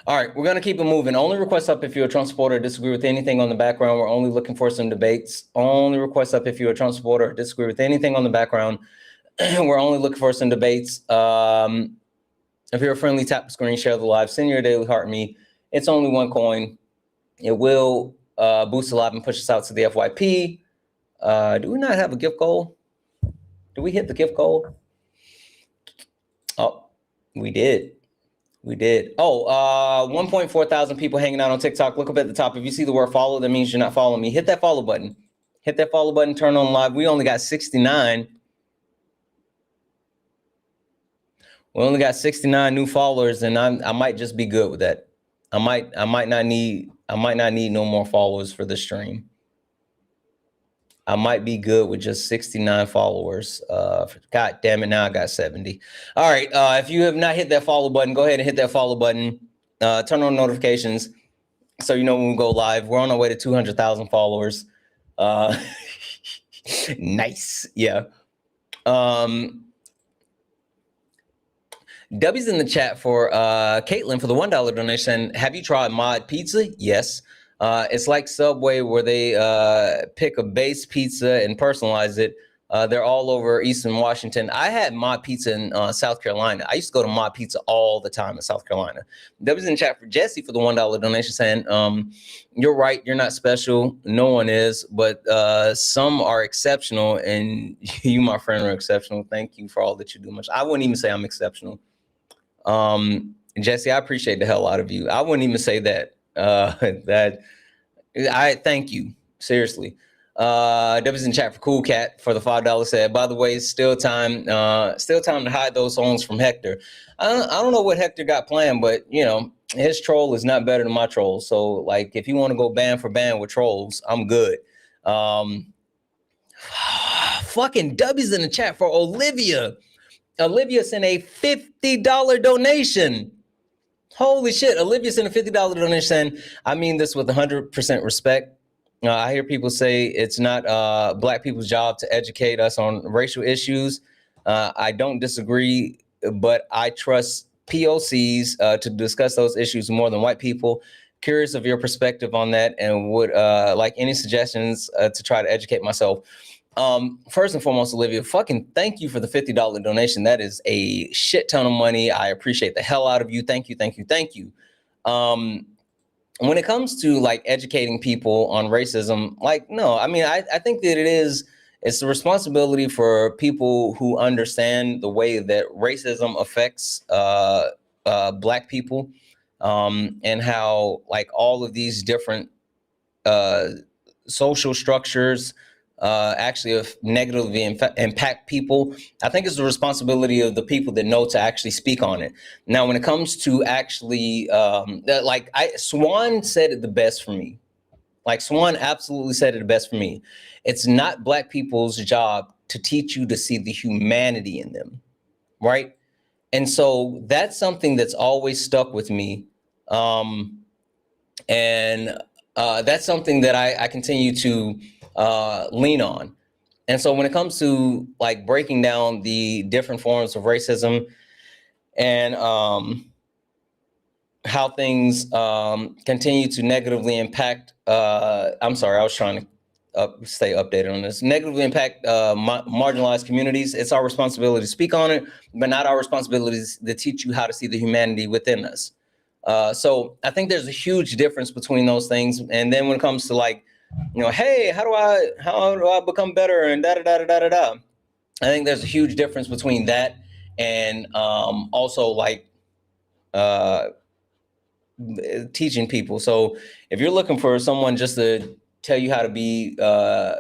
All right, we're going to keep it moving. Only request up if you're a Trump supporter or disagree with anything on the background. We're only looking for some debates. Only request up if you're a Trump supporter or disagree with anything on the background. We're only looking for some debates. If you're a friendly, tap the screen, share the live, send your daily heart me. It's only one coin. It will boost the live and push us out to the FYP. Do we not have a gift goal? Do we hit the gift goal? Oh, we did. We did. Oh, 1.4 thousand people hanging out on TikTok. Look up at the top. If you see the word follow, that means you're not following me. Hit that follow button. Hit that follow button. Turn on live. We only got 69. We only got 69 new followers, and I might just be good with that. I might not need no more followers for the stream. I might be good with just 69 followers. God damn it, now I got 70. All right, if you have not hit that follow button, go ahead and hit that follow button. Turn on notifications so you know when we go live. We're on our way to 200,000 followers. Nice, yeah. W's in the chat for Caitlin for the $1 donation. Have you tried Mod Pizza? Yes. It's like Subway where they pick a base pizza and personalize it. They're all over Eastern Washington. I had Mod Pizza in South Carolina. I used to go to Mod Pizza all the time in South Carolina. That was in chat for Jesse for the $1 donation saying, you're right, you're not special. No one is, but some are exceptional, and you, my friend, are exceptional. Thank you for all that you do. Much. I wouldn't even say I'm exceptional. Jesse, I appreciate the hell out of you. I wouldn't even say that. I thank you, seriously. That was in chat for Cool Cat for the $5 said, by the way, still time to hide those songs from Hector. I don't know what Hector got planned, but you know, his troll is not better than my troll. So like, if you want to go band for band with trolls, I'm good. Fucking W's in the chat for Olivia. Olivia sent a $50 donation. Holy shit, Olivia sent a $50 donation. I mean this with 100% respect. I hear people say it's not Black people's job to educate us on racial issues. I don't disagree, but I trust POCs to discuss those issues more than white people. Curious of your perspective on that, and would like any suggestions to try to educate myself. First and foremost, Olivia, fucking thank you for the $50 donation. That is a shit ton of money. I appreciate the hell out of you. Thank you, thank you, thank you. When it comes to like educating people on racism, like, no, I mean, I think that it's the responsibility for people who understand the way that racism affects Black people, and how like all of these different social structures actually negatively impact people. I think it's the responsibility of the people that know to actually speak on it. Now, when it comes to actually, Swan said it the best for me. Like Swan absolutely said it the best for me. It's not Black people's job to teach you to see the humanity in them, right? And so that's something that's always stuck with me. And that's something that I continue to lean on. And so when it comes to like breaking down the different forms of racism and how things continue to negatively impact, I'm sorry, I was trying to stay updated on this, negatively impact marginalized communities, it's our responsibility to speak on it, but not our responsibility to teach you how to see the humanity within us. So I think there's a huge difference between those things. And then when it comes to like, you know, hey, how do I become better and da da da da da da. I think there's a huge difference between that and also like teaching people. So if you're looking for someone just to tell you how to be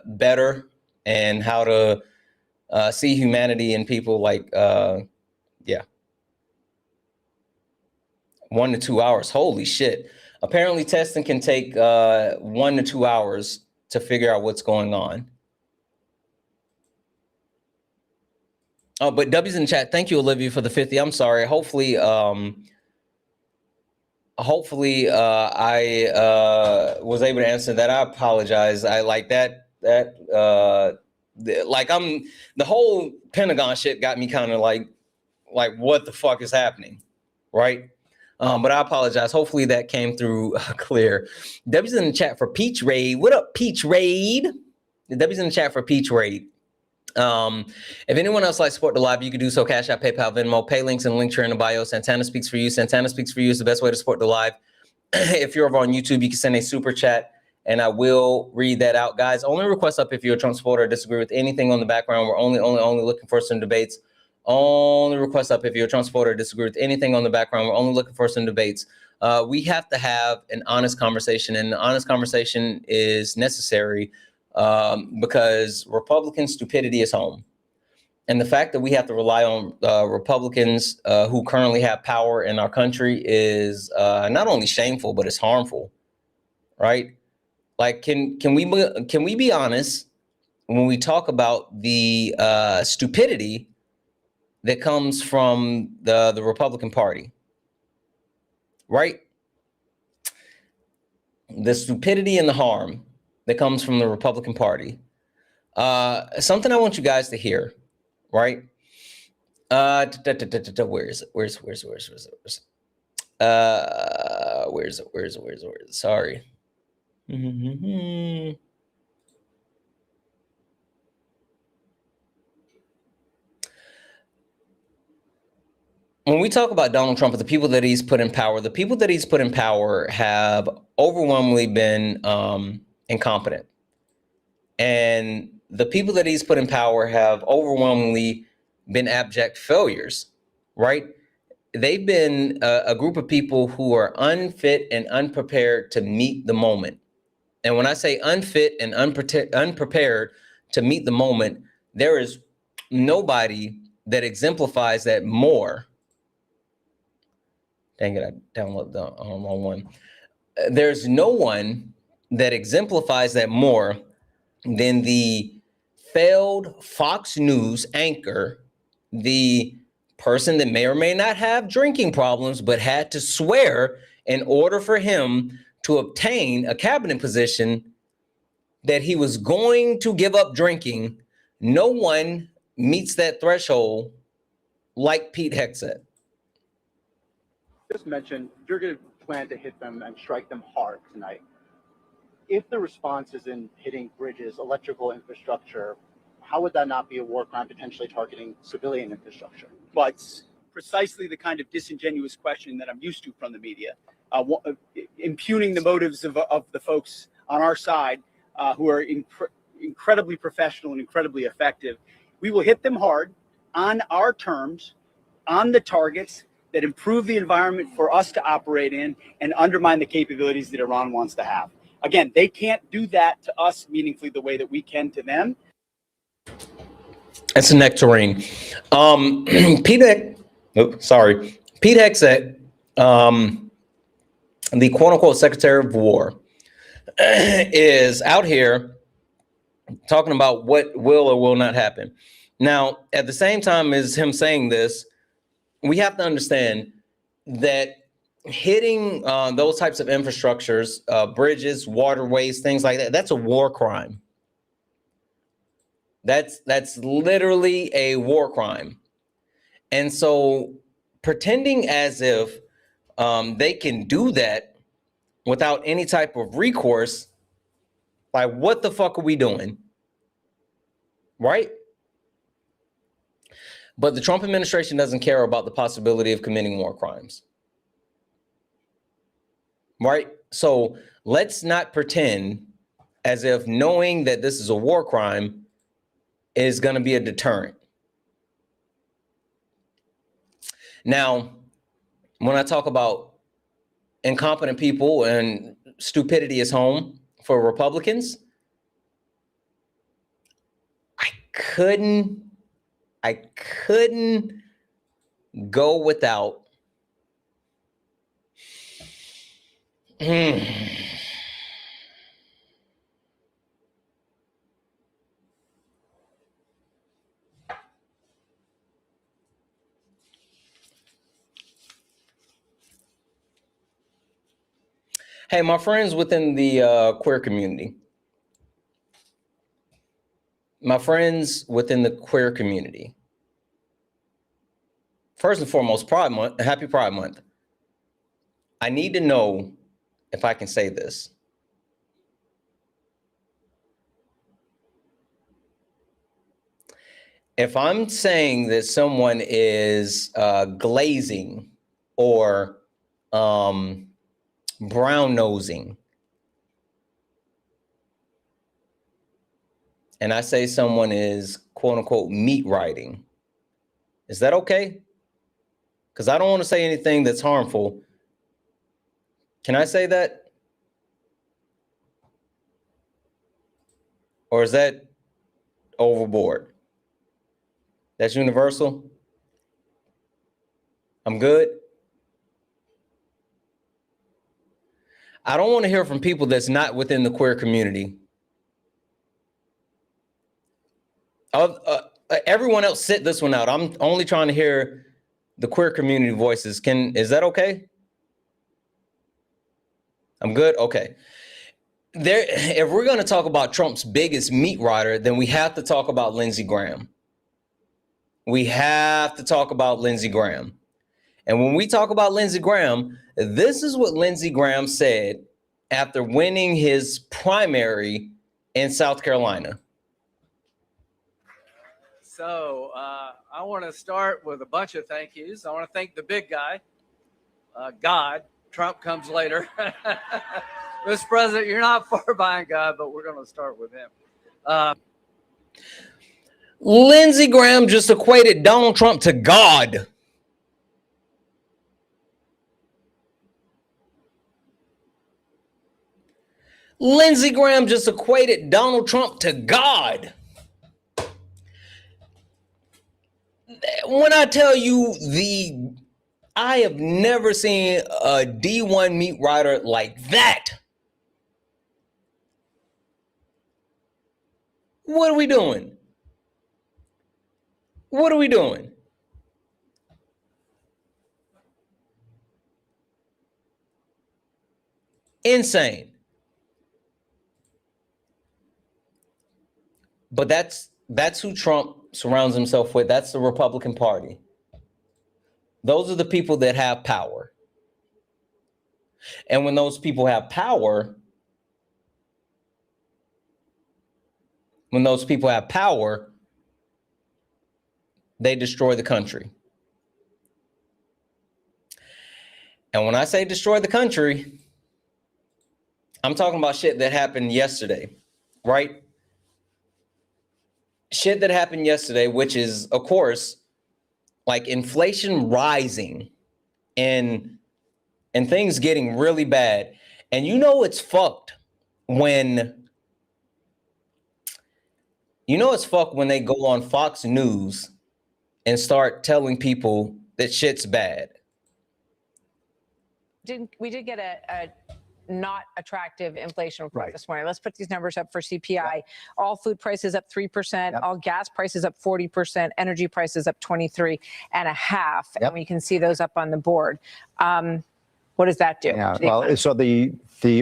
better and how to see humanity in people, like yeah. 1 to 2 hours. Holy shit. Apparently testing can take 1 to 2 hours to figure out what's going on. Oh, but W's in the chat. Thank you, Olivia, for the 50. I'm sorry. Hopefully, I was able to answer that. I apologize. I like that. Like the whole Pentagon shit got me kind of like what the fuck is happening, right? But I apologize. Hopefully that came through clear. W's in the chat for Peach Raid. What up, Peach Raid? The W's in the chat for Peach Raid. If anyone else likes to support the live, you can do so. Cash App, PayPal, Venmo, pay links and link in the bio. Santana Speaks for You. Santana Speaks for You is the best way to support the live. If you're over on YouTube, you can send a super chat and I will read that out. Guys, only request up if you're a Trump supporter or disagree with anything on the background. We're only looking for some debates. Only request up if you're a Trump supporter or disagree with anything on the background. We're only looking for some debates. We have to have an honest conversation, and an honest conversation is necessary because Republican stupidity is home. And the fact that we have to rely on Republicans who currently have power in our country is not only shameful, but it's harmful, right? Like, can we be honest when we talk about the stupidity that comes from the Republican Party, right? The stupidity and the harm that comes from the Republican Party. Something I want you guys to hear, right? Where is it? Where's it? Sorry. When we talk about Donald Trump and the people that he's put in power, the people that he's put in power have overwhelmingly been incompetent. And the people that he's put in power have overwhelmingly been abject failures, right? They've been a group of people who are unfit and unprepared to meet the moment. And when I say unfit and unprepared to meet the moment, there is nobody that exemplifies that more. Dang it, I downloaded the wrong one. There's no one that exemplifies that more than the failed Fox News anchor, the person that may or may not have drinking problems, but had to swear in order for him to obtain a cabinet position that he was going to give up drinking. No one meets that threshold like Pete Hegseth. Just mentioned you're going to plan to hit them and strike them hard tonight. If the response is in hitting bridges, electrical infrastructure, how would that not be a war crime potentially targeting civilian infrastructure? Well, it's precisely the kind of disingenuous question that I'm used to from the media, impugning the motives of the folks on our side who are incredibly professional and incredibly effective. We will hit them hard on our terms, on the targets that improve the environment for us to operate in and undermine the capabilities that Iran wants to have. Again, they can't do that to us meaningfully the way that we can to them. It's a nectarine. Pete Hegseth, the quote unquote Secretary of War, is out here talking about what will or will not happen. Now, at the same time as him saying this, we have to understand that hitting those types of infrastructures, bridges, waterways, things like that, that's a war crime. That's literally a war crime. And so pretending as if they can do that without any type of recourse, like what the fuck are we doing? Right? But the Trump administration doesn't care about the possibility of committing war crimes. Right? So let's not pretend as if knowing that this is a war crime is going to be a deterrent. Now, when I talk about incompetent people and stupidity is home for Republicans, I couldn't go without Hey, my friends within the queer community. My friends within the queer community. First and foremost, Pride Month, happy Pride Month. I need to know if I can say this. If I'm saying that someone is glazing or brown nosing, and I say someone is quote unquote meat riding, is that okay? Because I don't want to say anything that's harmful. Can I say that? Or is that overboard? That's universal? I'm good? I don't want to hear from people that's not within the queer community. Everyone else sit this one out. I'm only trying to hear the queer community voices. Is that okay? I'm good? Okay. If we're going to talk about Trump's biggest meat rider, then we have to talk about Lindsey Graham. We have to talk about Lindsey Graham. And when we talk about Lindsey Graham, this is what Lindsey Graham said after winning his primary in South Carolina. So I want to start with a bunch of thank yous. I want to thank the big guy, God. Trump comes later. Mr. President, you're not far behind God, but we're going to start with him. Lindsey Graham just equated Donald Trump to God. Lindsey Graham just equated Donald Trump to God. When I tell you I have never seen a D1 meat rider like that. What are we doing? What are we doing? Insane. But that's who Trump surrounds himself with. That's the Republican Party. Those are the people that have power. And when those people have power, they destroy the country. And when I say destroy the country, I'm talking about shit that happened yesterday, right? Shit that happened yesterday, which is, of course, like inflation rising and things getting really bad. And you know it's fucked when they go on Fox News and start telling people that shit's bad. We did get a not attractive inflation report this morning. Let's put these numbers up for CPI. All food prices up 3%, all gas prices up 40%, energy prices up 23.5%. And we can see those up on the board. What does that do? Yeah, well, so the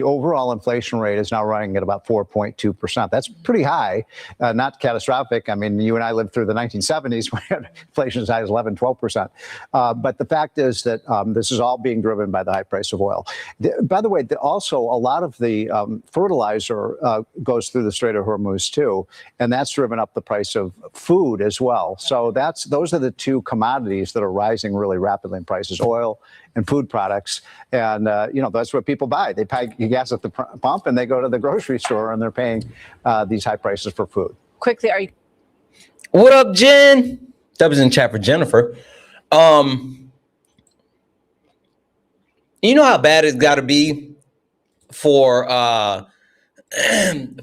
overall inflation rate is now running at about 4.2%. That's pretty high, not catastrophic. I mean, you and I lived through the 1970s when we had inflation as high as 11, 12%. But the fact is that this is all being driven by the high price of oil. By the way, also a lot of the fertilizer goes through the Strait of Hormuz too, and that's driven up the price of food as well. So those are the two commodities that are rising really rapidly in prices, oil and food products. And, that's what people buy. They buy gas at the pump and they go to the grocery store and they're paying these high prices for food. Quickly, What up, Jen? That was in chat for Jennifer. You know how bad it's got to be for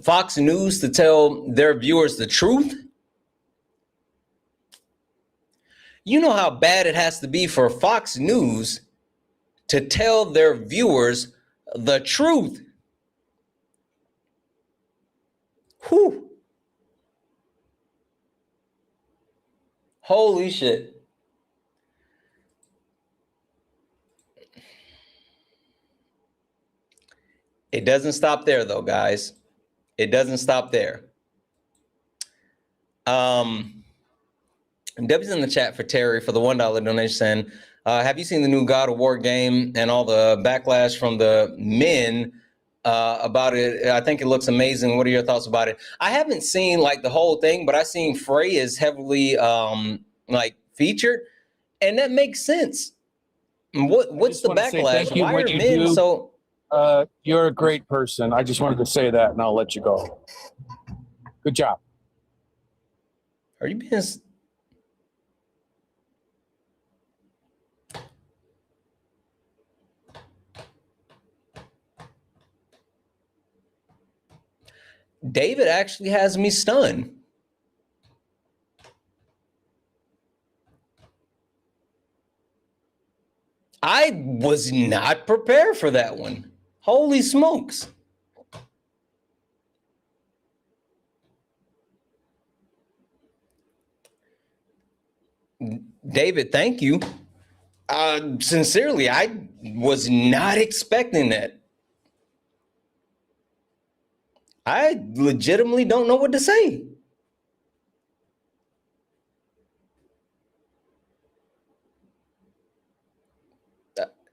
Fox News to tell their viewers the truth? You know how bad it has to be for Fox News to tell their viewers the truth. Whew. Holy shit. It doesn't stop there though, guys. It doesn't stop there. Debbie's in the chat for Terry for the $1 donation. Have you seen the new God of War game and all the backlash from the men about it? I think it looks amazing. What are your thoughts about it? I haven't seen like the whole thing, but I've seen Frey is heavily like featured, and that makes sense. What's the backlash? Why are men so? You're a great person. I just wanted to say that, and I'll let you go. Good job. Are you being? David actually has me stunned. I was not prepared for that one. Holy smokes. David, thank you. Sincerely, I was not expecting that. I legitimately don't know what to say.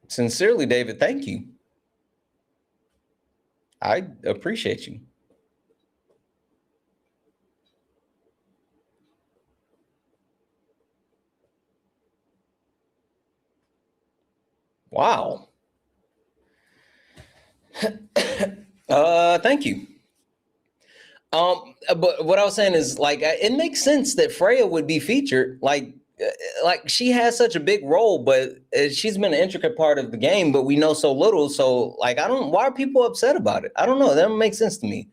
Sincerely, David, thank you. I appreciate you. Wow. Thank you. But what I was saying is, like, it makes sense that Freya would be featured. Like she has such a big role, but she's been an intricate part of the game, but we know so little. So, like, why are people upset about it? I don't know. That doesn't make sense to me.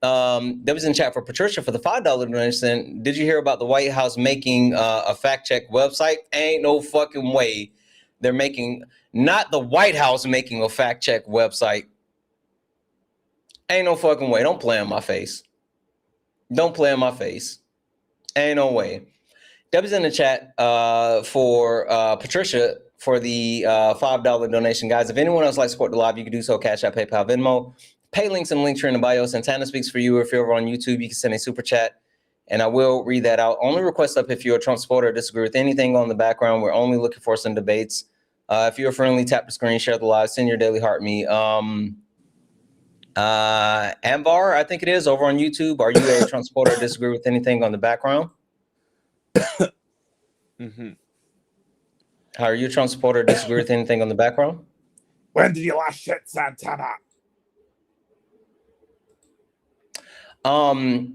That was in chat for Patricia for the $5 donation. Did you hear about the White House making a fact check website? Ain't no fucking way. They're making, not the White House making a fact check website. Ain't no fucking way. Don't play on my face. Don't play on my face. Ain't no way. Debbie's in the chat for Patricia for the $5 donation. Guys, if anyone else likes to support the live, you can do so. Cash App, PayPal, Venmo. Pay links and links are in the bio. Santana speaks for you. If you're over on YouTube, you can send a super chat, and I will read that out. Only request up if you're a Trump supporter or disagree with anything on the background. We're only looking for some debates. If you're friendly, tap the screen, share the live, send your daily heart me. Ambar, I think it is, over on YouTube. Are you a Trump supporter or disagree with anything on the background? Are you a Trump supporter or disagree with anything on the background? When did you last shit, Santana? Oh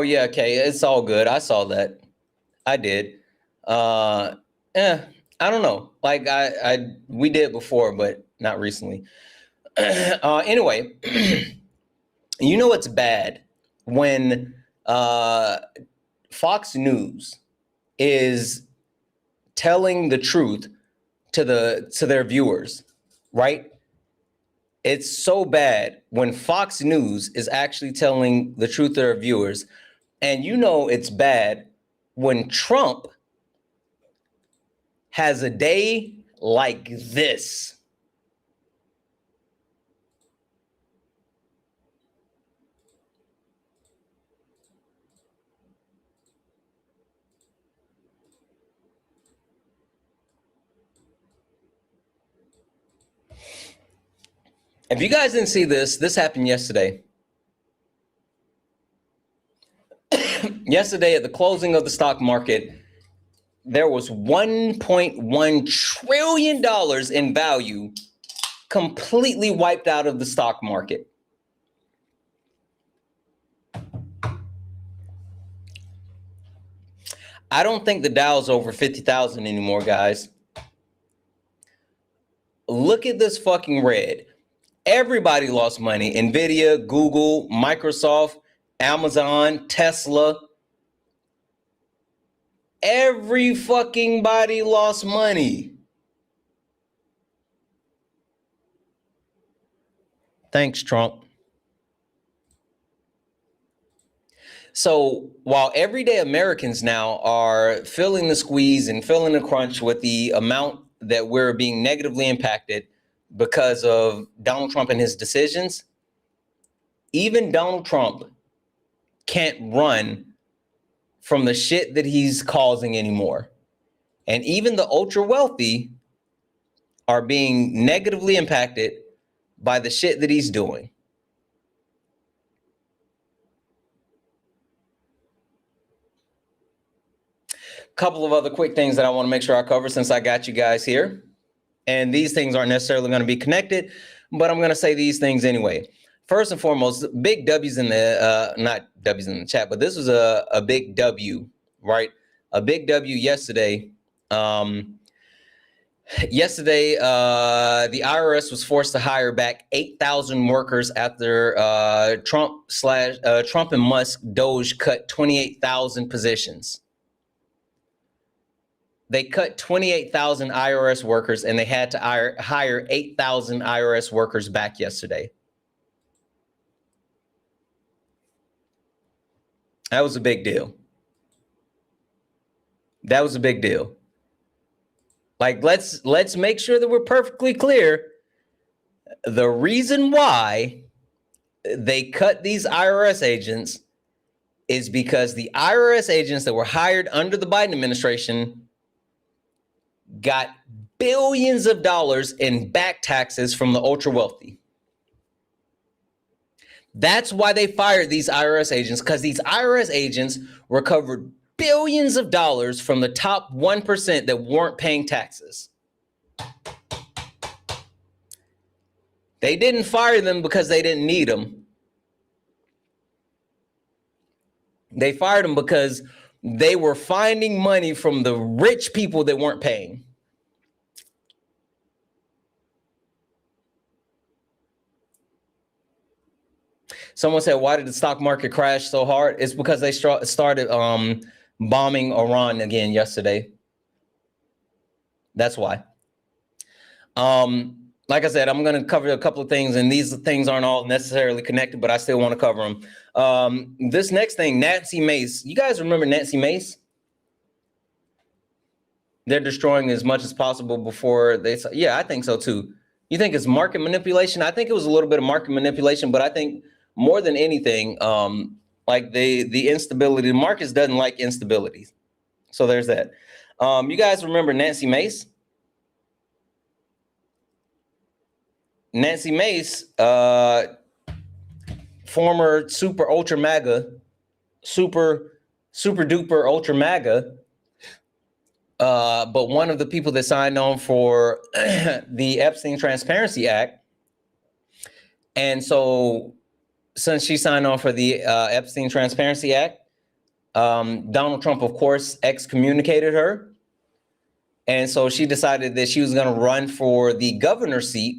yeah, okay, it's all good. I saw that. I did. I don't know. Like we did before, but not recently. Anyway, you know it's bad when Fox News is telling the truth to their viewers, right? It's so bad when Fox News is actually telling the truth to their viewers. And you know it's bad when Trump has a day like this. If you guys didn't see this, this happened yesterday. Yesterday at the closing of the stock market, there was $1.1 trillion in value completely wiped out of the stock market. I don't think the Dow's over 50,000 anymore, guys. Look at this fucking red. Everybody lost money. Nvidia, Google, Microsoft, Amazon, Tesla. Every fucking body lost money. Thanks, Trump. So while everyday Americans now are feeling the squeeze and feeling the crunch with the amount that we're being negatively impacted because of Donald Trump and his decisions, even Donald Trump can't run from the shit that he's causing anymore. And even the ultra wealthy are being negatively impacted by the shit that he's doing. Couple of other quick things that I want to make sure I cover since I got you guys here. And these things aren't necessarily going to be connected, but I'm going to say these things anyway. First and foremost, big W's in the, not W's in the chat, but this was a big W, right? A big W yesterday. Yesterday, the IRS was forced to hire back 8,000 workers after Trump and Musk Doge cut 28,000 positions. They cut 28,000 IRS workers and they had to hire 8,000 IRS workers back yesterday. That was a big deal. That was a big deal. Like, let's make sure that we're perfectly clear. The reason why they cut these IRS agents is because the IRS agents that were hired under the Biden administration got billions of dollars in back taxes from the ultra wealthy. That's why they fired these IRS agents, because these IRS agents recovered billions of dollars from the top 1% that weren't paying taxes. They didn't fire them because they didn't need them. They fired them because they were finding money from the rich people that weren't paying. Someone said, why did the stock market crash so hard? It's because they started bombing Iran again yesterday. That's why. Like I said, I'm going to cover a couple of things, and these things aren't all necessarily connected, but I still want to cover them. This next thing, Nancy Mace. You guys remember Nancy Mace? They're destroying as much as possible before they. Yeah, I think so too. You think it's market manipulation? I think it was a little bit of market manipulation, but I think more than anything, like the instability, the markets doesn't like instability. So there's that. You guys remember Nancy Mace? Nancy Mace, former super ultra MAGA, super duper ultra MAGA, but one of the people that signed on for the Epstein Transparency Act. And so since she signed on for the Epstein Transparency Act, Donald Trump, of course, excommunicated her. And so she decided that she was going to run for the governor's seat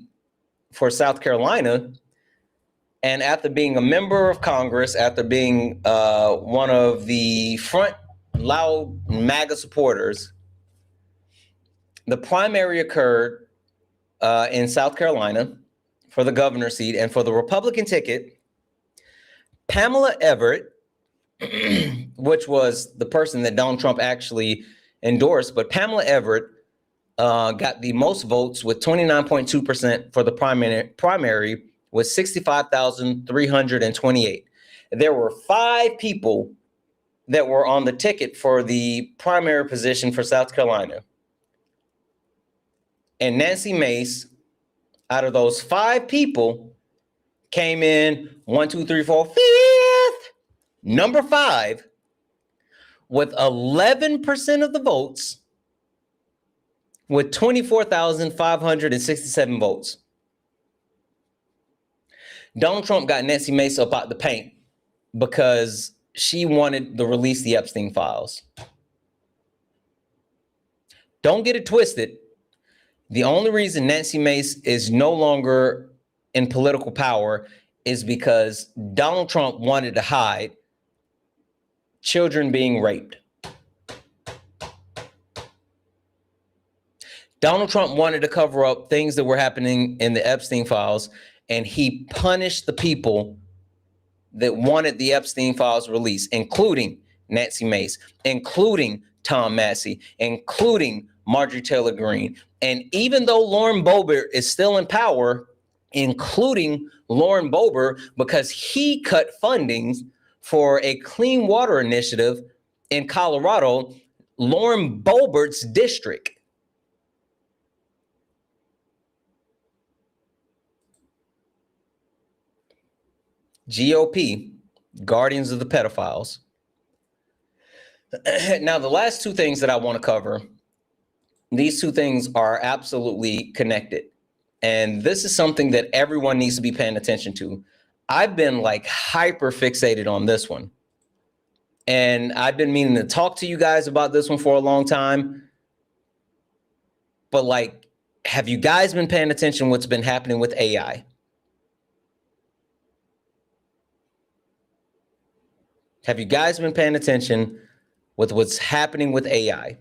for South Carolina. And after being a member of Congress, after being one of the front loud MAGA supporters, the primary occurred in South Carolina for the governor's seat, and for the Republican ticket, Pamela Everett, which was the person that Donald Trump actually endorsed, but Pamela Everett got the most votes with 29.2% for the primary with 65,328. There were 5 people that were on the ticket for the primary position for South Carolina. And Nancy Mace, out of those 5 people, came in 1, 2, 3, 4, 5th, number 5, with 11% of the votes, with 24,567 votes. Donald Trump got Nancy Mace up out the paint because she wanted to release the Epstein files. Don't get it twisted. The only reason Nancy Mace is no longer in political power is because Donald Trump wanted to hide children being raped. Donald Trump wanted to cover up things that were happening in the Epstein files, and he punished the people that wanted the Epstein files released, including Nancy Mace, including Tom Massey, including Marjorie Taylor Greene. And even though Lauren Boebert is still in power, including Lauren Boebert, because he cut fundings for a clean water initiative in Colorado, Lauren Boebert's district. GOP, guardians of the pedophiles. Now, the last two things that I want to cover, these two things are absolutely connected. And this is something that everyone needs to be paying attention to. I've been like hyper fixated on this one. And I've been meaning to talk to you guys about this one for a long time. But like, have you guys been paying attention to what's been happening with AI? Have you guys been paying attention with what's happening with AI?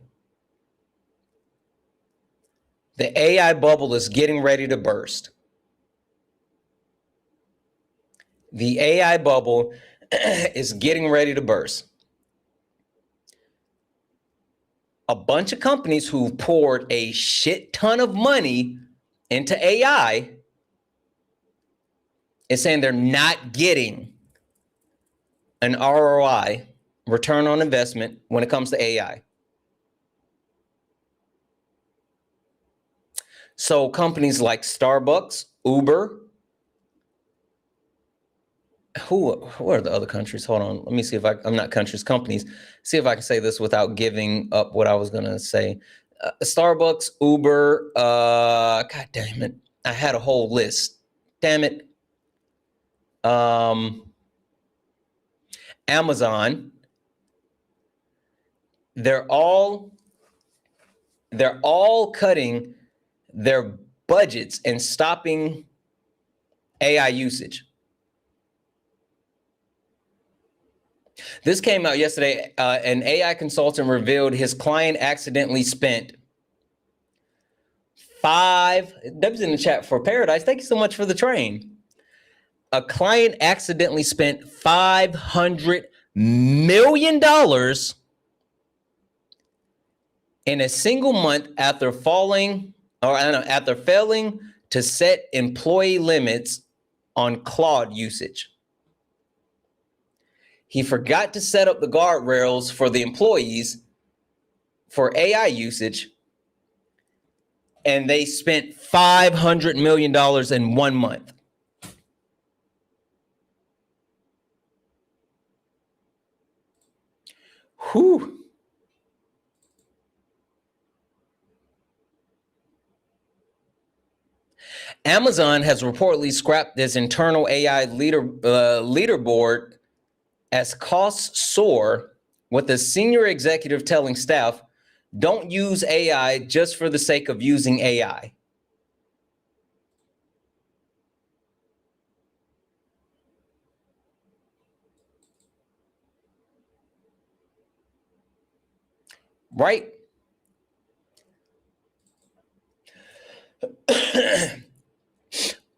The AI bubble is getting ready to burst. The AI bubble is getting ready to burst. A bunch of companies who've poured a shit ton of money into AI is saying they're not getting an ROI, return on investment, when it comes to AI. So companies like Starbucks, Uber, who are the other countries? Hold on. Let me see if I'm not countries, companies. See if I can say this without giving up what I was going to say. Starbucks, Uber, God damn it. I had a whole list. Damn it. Amazon. They're all cutting their budgets and stopping AI usage. This came out yesterday. An AI consultant revealed his client accidentally spent Deb's in the chat for Paradise. Thank you so much for the train. A client accidentally spent $500 million in a single month after failing to set employee limits on Claude usage. He forgot to set up the guardrails for the employees for AI usage, and they spent $500 million in 1 month. Whew. Amazon has reportedly scrapped its internal AI leaderboard as costs soar, with the senior executive telling staff, don't use AI just for the sake of using AI. Right?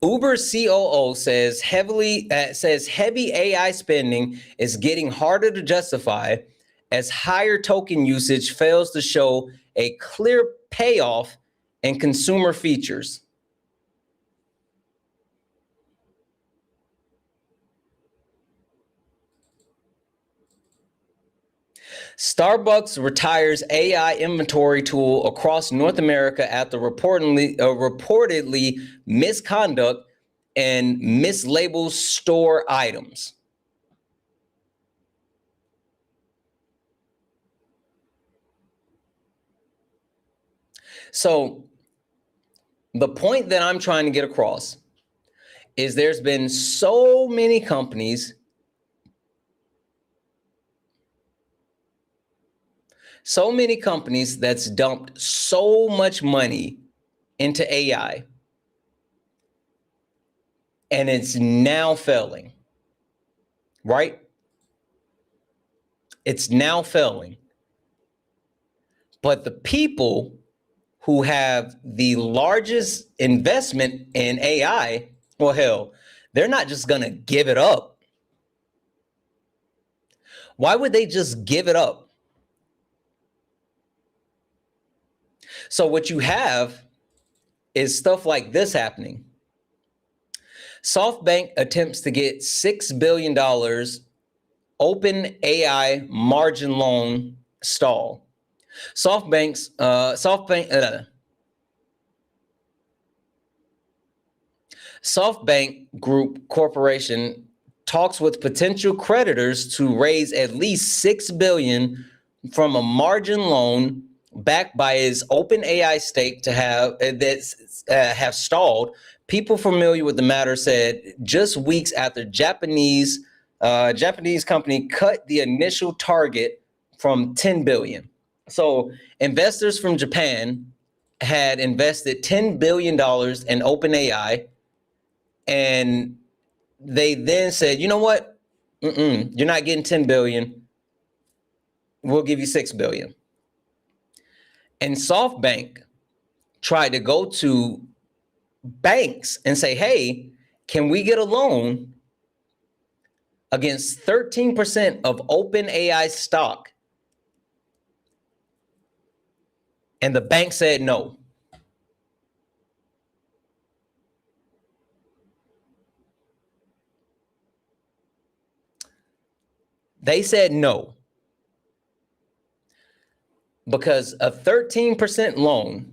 Uber COO says heavy AI spending is getting harder to justify as higher token usage fails to show a clear payoff in consumer features. Starbucks retires AI inventory tool across North America after reportedly misconduct and mislabeled store items. So the point that I'm trying to get across is there's been so many companies, that's dumped so much money into AI, and it's now failing, right? It's now failing. But the people who have the largest investment in AI Well, hell, they're not just going to give it up. Why would they just give it up? So what you have is stuff like this happening. SoftBank attempts to get $6 billion open AI margin loan stall. SoftBank Group Corporation talks with potential creditors to raise at least $6 billion from a margin loan backed by its OpenAI stake to have stalled. People familiar with the matter said just weeks after Japanese company cut the initial target from 10 billion. So investors from Japan had invested $10 billion in OpenAI, and they then said, you know what? You're not getting 10 billion. We'll give you 6 billion. And SoftBank tried to go to banks and say, hey, can we get a loan against 13% of OpenAI stock? And the bank said no. They said no. Because a 13% loan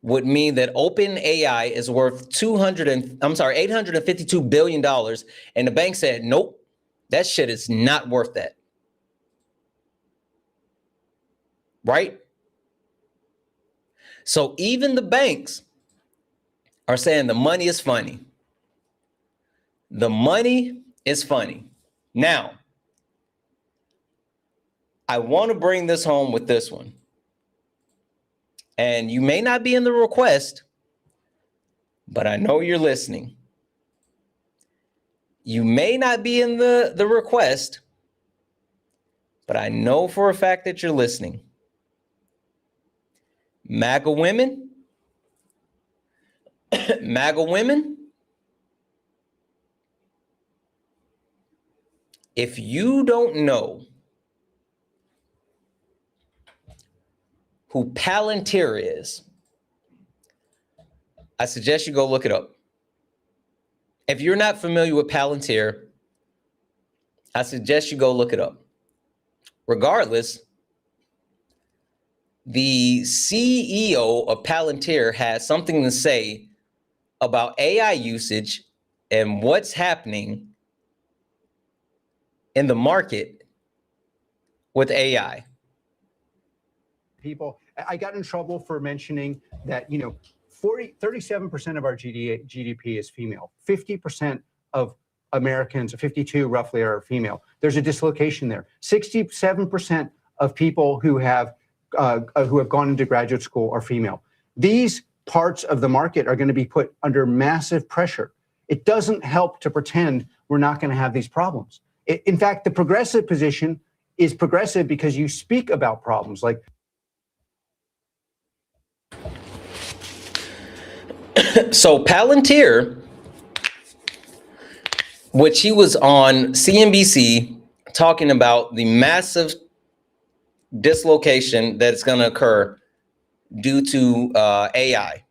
would mean that OpenAI is worth $852 billion. And the bank said, nope, that shit is not worth that. Right? So even the banks are saying the money is funny. The money is funny. Now, I want to bring this home with this one. And you may not be in the request, but I know you're listening. You may not be in the request, but I know for a fact that you're listening. MAGA women, if you don't know who Palantir is, I suggest you go look it up. If you're not familiar with Palantir, I suggest you go look it up. Regardless, the CEO of Palantir has something to say about AI usage and what's happening in the market with AI. People, I got in trouble for mentioning that, 37% of our GDP is female. 50% of Americans, 52 roughly, are female. There's a dislocation there. 67% of people who have gone into graduate school are female. These parts of the market are going to be put under massive pressure. It doesn't help to pretend we're not going to have these problems. In fact, the progressive position is progressive because you speak about problems like. So Palantir, which he was on CNBC talking about the massive dislocation that's going to occur due to AI.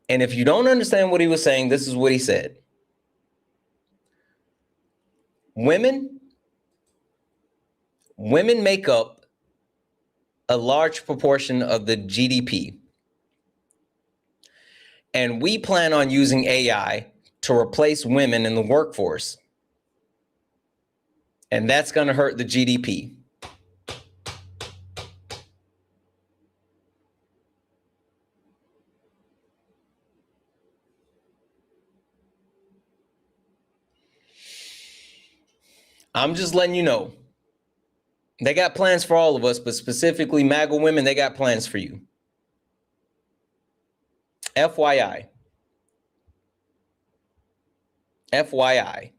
And if you don't understand what he was saying, this is what he said. Women make up a large proportion of the GDP. And we plan on using AI to replace women in the workforce. And that's going to hurt the GDP. I'm just letting you know. They got plans for all of us, but specifically MAGA women, they got plans for you. FYI. FYI.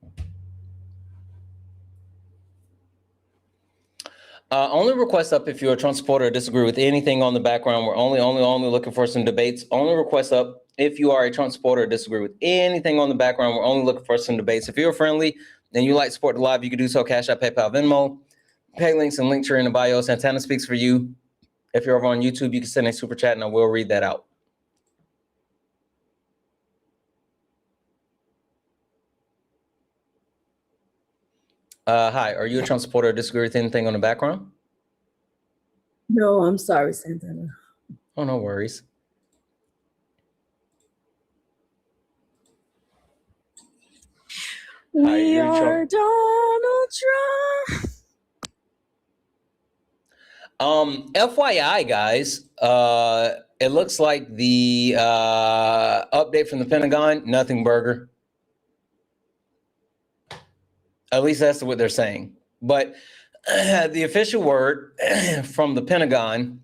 Only request up if you're a Trump supporter or disagree with anything on the background. We're only looking for some debates. Only request up if you are a Trump supporter or disagree with anything on the background. We're only looking for some debates. If you're friendly and you like to support the live, you can do so. Cash App, PayPal, Venmo. Pay links and links are in the bio. Santana speaks for you. If you're over on YouTube, you can send a super chat and I will read that out. Hi, are you a Trump supporter or disagree with anything on the background? No, I'm sorry, Santana. Oh, no worries. We are Donald Trump. FYI, guys, it looks like the update from the Pentagon, nothing burger. At least that's what they're saying. But the official word from the Pentagon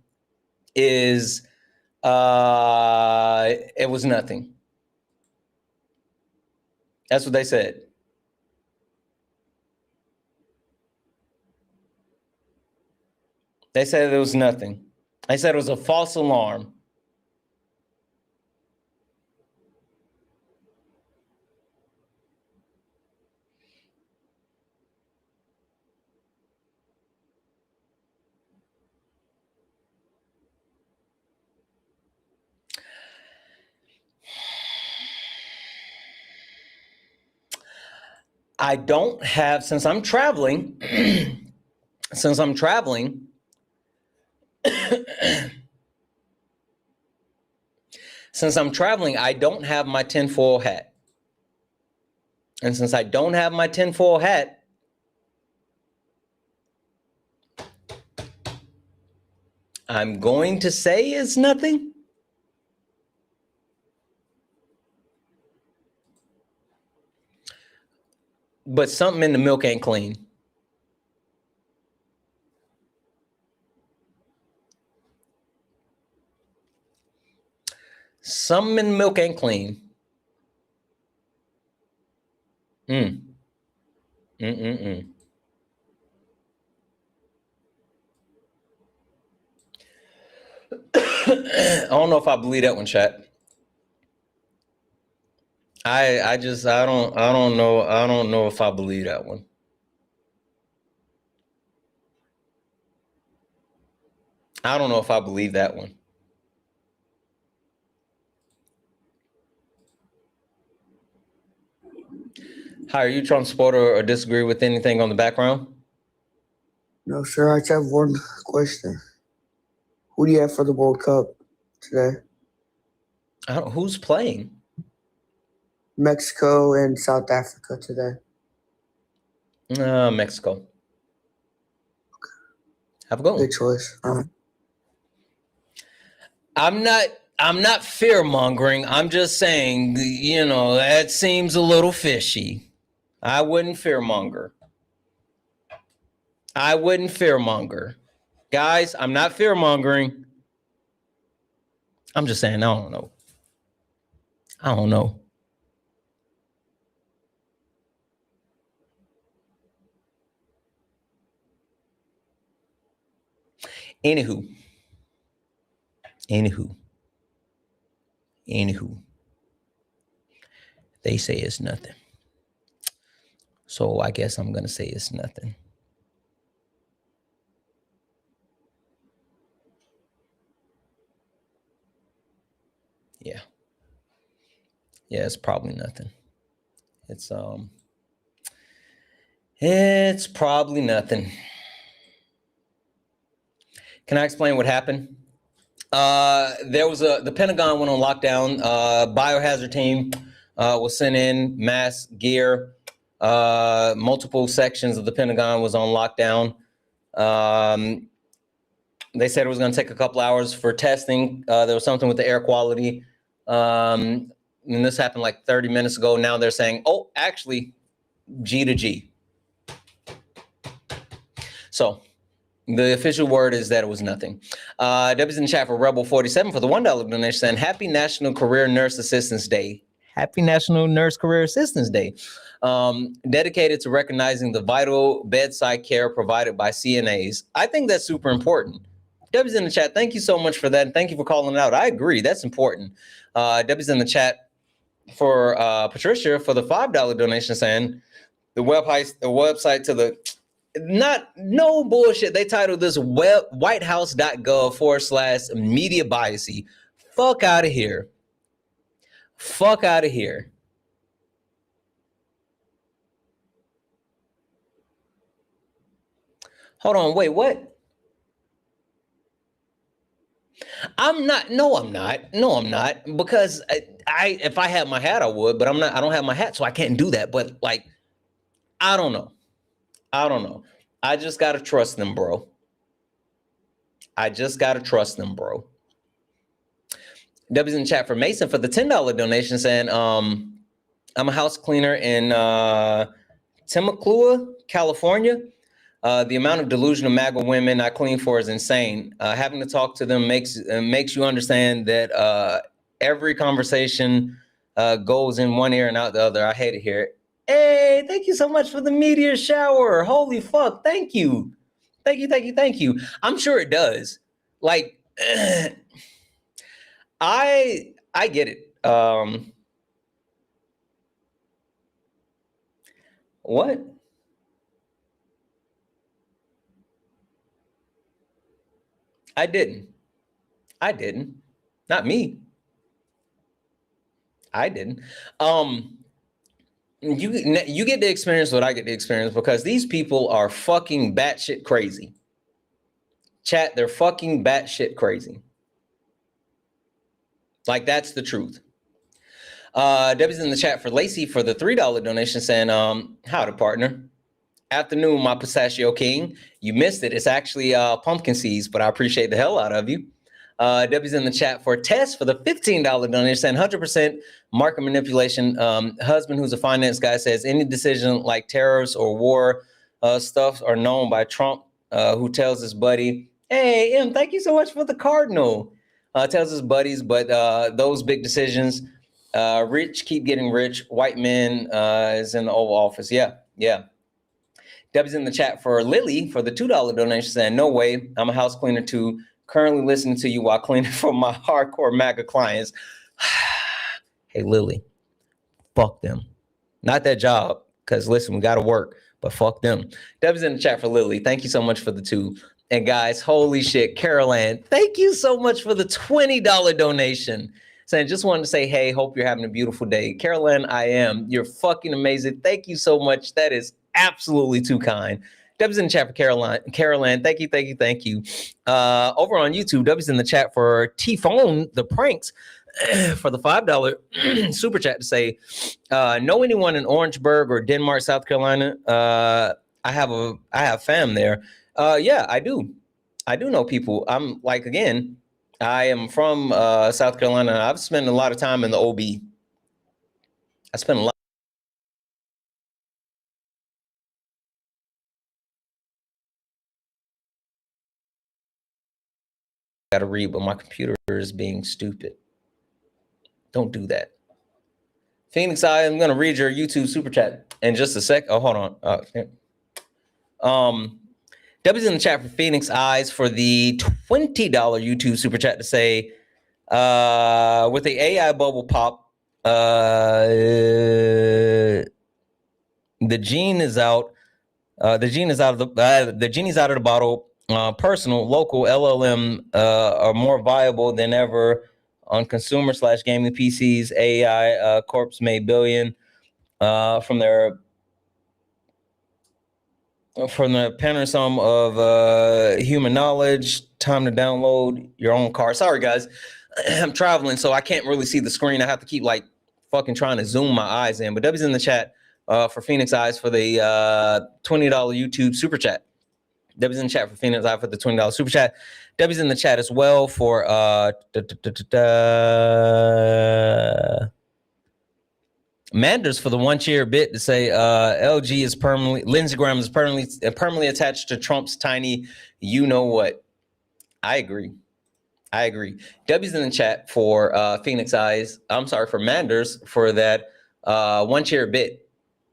is it was nothing. That's what they said. They said it was nothing. They said it was a false alarm. I don't have, since I'm traveling, since I'm traveling, I don't have my tinfoil hat. And since I don't have my tinfoil hat, I'm going to say it's nothing. But something in the milk ain't clean. Something in the milk ain't clean. I don't know if I believe that one, chat. I don't know if I believe that one. I don't know if I believe that one. Hi, are you Trump supporter or disagree with anything on the background? No, sir. I just have one question. Who do you have for the World Cup today? Who's playing? Mexico and South Africa today. Mexico. Have a good one. Good choice. I'm not fear mongering. I'm just saying, you know, that seems a little fishy. I wouldn't fear monger. Guys, I'm not fear mongering. I'm just saying, I don't know. Anywho. They say it's nothing. So I guess I'm going to say it's nothing. Yeah. Yeah, it's probably nothing. It's probably nothing. Can I explain what happened? The Pentagon went on lockdown. Biohazard team was sent in, mass gear. Multiple sections of the Pentagon was on lockdown. They said it was going to take a couple hours for testing. There was something with the air quality. And this happened like 30 minutes ago. Now they're saying, oh, actually, G to G. So the official word is that it was nothing. Debbie's in the chat for Rebel 47 for the $1 donation saying, Happy National Career Nurse Assistance Day. Happy National Nurse Career Assistance Day, dedicated to recognizing the vital bedside care provided by CNAs. I think that's super important. Debbie's in the chat. Thank you so much for that. And thank you for calling it out. I agree. That's important. Debbie's in the chat for Patricia for the $5 donation, saying the website to the, no bullshit. They titled this whitehouse.gov/media biasy. Fuck out of here. Fuck out of here. Hold on. Wait, what? I'm not. No, I'm not. No, I'm not. Because I if I had my hat, I would, but I'm not. I don't have my hat, so I can't do that. But like, I don't know. I don't know. I just gotta trust them, bro. I just gotta trust them, bro. Debbie's in the chat for Mason for the $10 donation, saying, I'm a house cleaner in Temecula, California. The amount of delusional MAGA women I clean for is insane. Having to talk to them makes you understand that every conversation goes in one ear and out the other. I hate to hear it. Hey, thank you so much for the meteor shower. Holy fuck. Thank you. Thank you, thank you, thank you. I'm sure it does. Like, I get it. What? I didn't. Not me. I didn't. You get to experience what I get to experience because these people are fucking batshit crazy. Chat, they're fucking batshit crazy. Like, that's the truth. Debbie's in the chat for Lacey for the $3 donation, saying, howdy, partner. Afternoon, my pistachio king. You missed it. It's actually pumpkin seeds, but I appreciate the hell out of you. Debbie's in the chat for Tess for the $15 donation, saying 100% market manipulation. Husband, who's a finance guy, says any decision like tariffs or war stuff are known by Trump, who tells his buddy, hey, M, thank you so much for the cardinal. Tells his buddies, but those big decisions, rich keep getting rich. White men is in the Oval Office. Yeah, yeah. Debbie's in the chat for Lily for the $2 donation, saying, no way, I'm a house cleaner too. Currently listening to you while cleaning for my hardcore MAGA clients. Hey, Lily, fuck them. Not that job, because listen, we got to work, but fuck them. Debbie's in the chat for Lily. Thank you so much for the 2. And guys, holy shit, Carol Ann, thank you so much for the $20 donation. Saying, just wanted to say, hey, hope you're having a beautiful day. Carol Ann, I am. You're fucking amazing. Thank you so much. That is absolutely too kind. Debbie's in the chat for Caroline. Thank you, thank you, thank you. Over on YouTube, Debbie's in the chat for T-Phone, the pranks, for the $5 super chat to say, know anyone in Orangeburg or Denmark, South Carolina? I have fam there. Yeah, I do. I do know people. I'm like, again, I am from South Carolina. And I've spent a lot of time in the OB. I spent a lot. Got to read, but my computer is being stupid. Don't do that. Phoenix, I'm going to read your YouTube super chat in just a sec. Oh, hold on. Debbie's in the chat for Phoenix Eyes for the $20 YouTube super chat to say, with the AI bubble pop, the genie is out. The genie's out of the bottle. Personal, local LLM are more viable than ever on consumer/gaming PCs. AI corps made billion from the panasum of human knowledge. Time to download your own car. Sorry guys, I'm traveling, so I can't really see the screen. I have to keep like fucking trying to zoom my eyes in. But Debbie's in the chat for Phoenix Eyes for the $20 YouTube super chat. Debbie's in the chat for Phoenix Eye for the $20 super chat. Debbie's in the chat as well for Manders for the one cheer bit to say LG is permanently, Lindsey Graham is permanently attached to Trump's tiny you know what. I agree. I agree. W's in the chat for Phoenix Eyes. I'm sorry, for Manders for that one chair bit.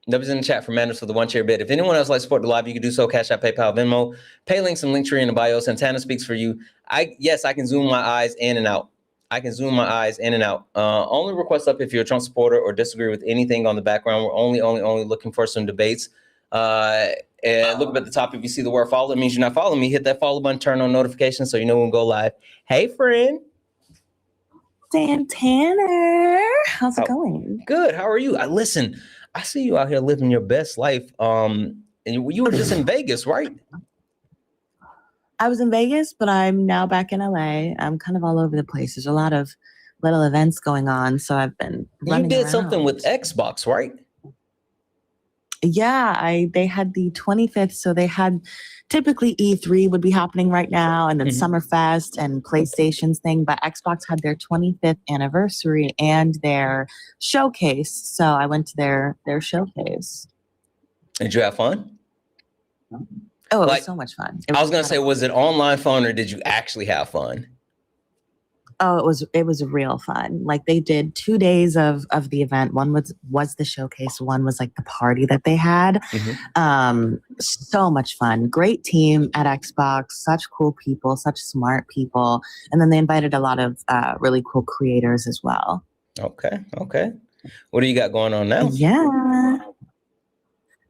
W's in the chat for Manders for the one chair bit. If anyone else likes to support the live, you can do so. Cash App, PayPal, Venmo. Pay links and Linktree in the bio. Santana speaks for you. Yes, I can zoom my eyes in and out. Only request up if you're a Trump supporter or disagree with anything on the background. We're only looking for some debates. And look up at the top. If you see the word follow, it means you're not following me. Hit that follow button, turn on notifications so you know when we go live. Hey, friend. Santana, how's it going? Good. How are you? Listen, I see you out here living your best life. And you were just in Vegas, right? I was in Vegas, but I'm now back in LA. I'm kind of all over the place. There's a lot of little events going on, so I've been running You did around. something with Xbox, right? Yeah, they had the 25th, so they had typically E3 would be happening right now, and then Summerfest and PlayStation's thing, but Xbox had their 25th anniversary and their showcase, so I went to their showcase. Did you have fun? Oh, it was so much fun. I was gonna say, was it online fun or did you actually have fun? Oh, it was real fun. Like they did 2 days of the event. One was the showcase. One was like the party that they had. So much fun. Great team at Xbox. Such cool people. Such smart people. And then they invited a lot of really cool creators as well. Okay. What do you got going on now? Yeah.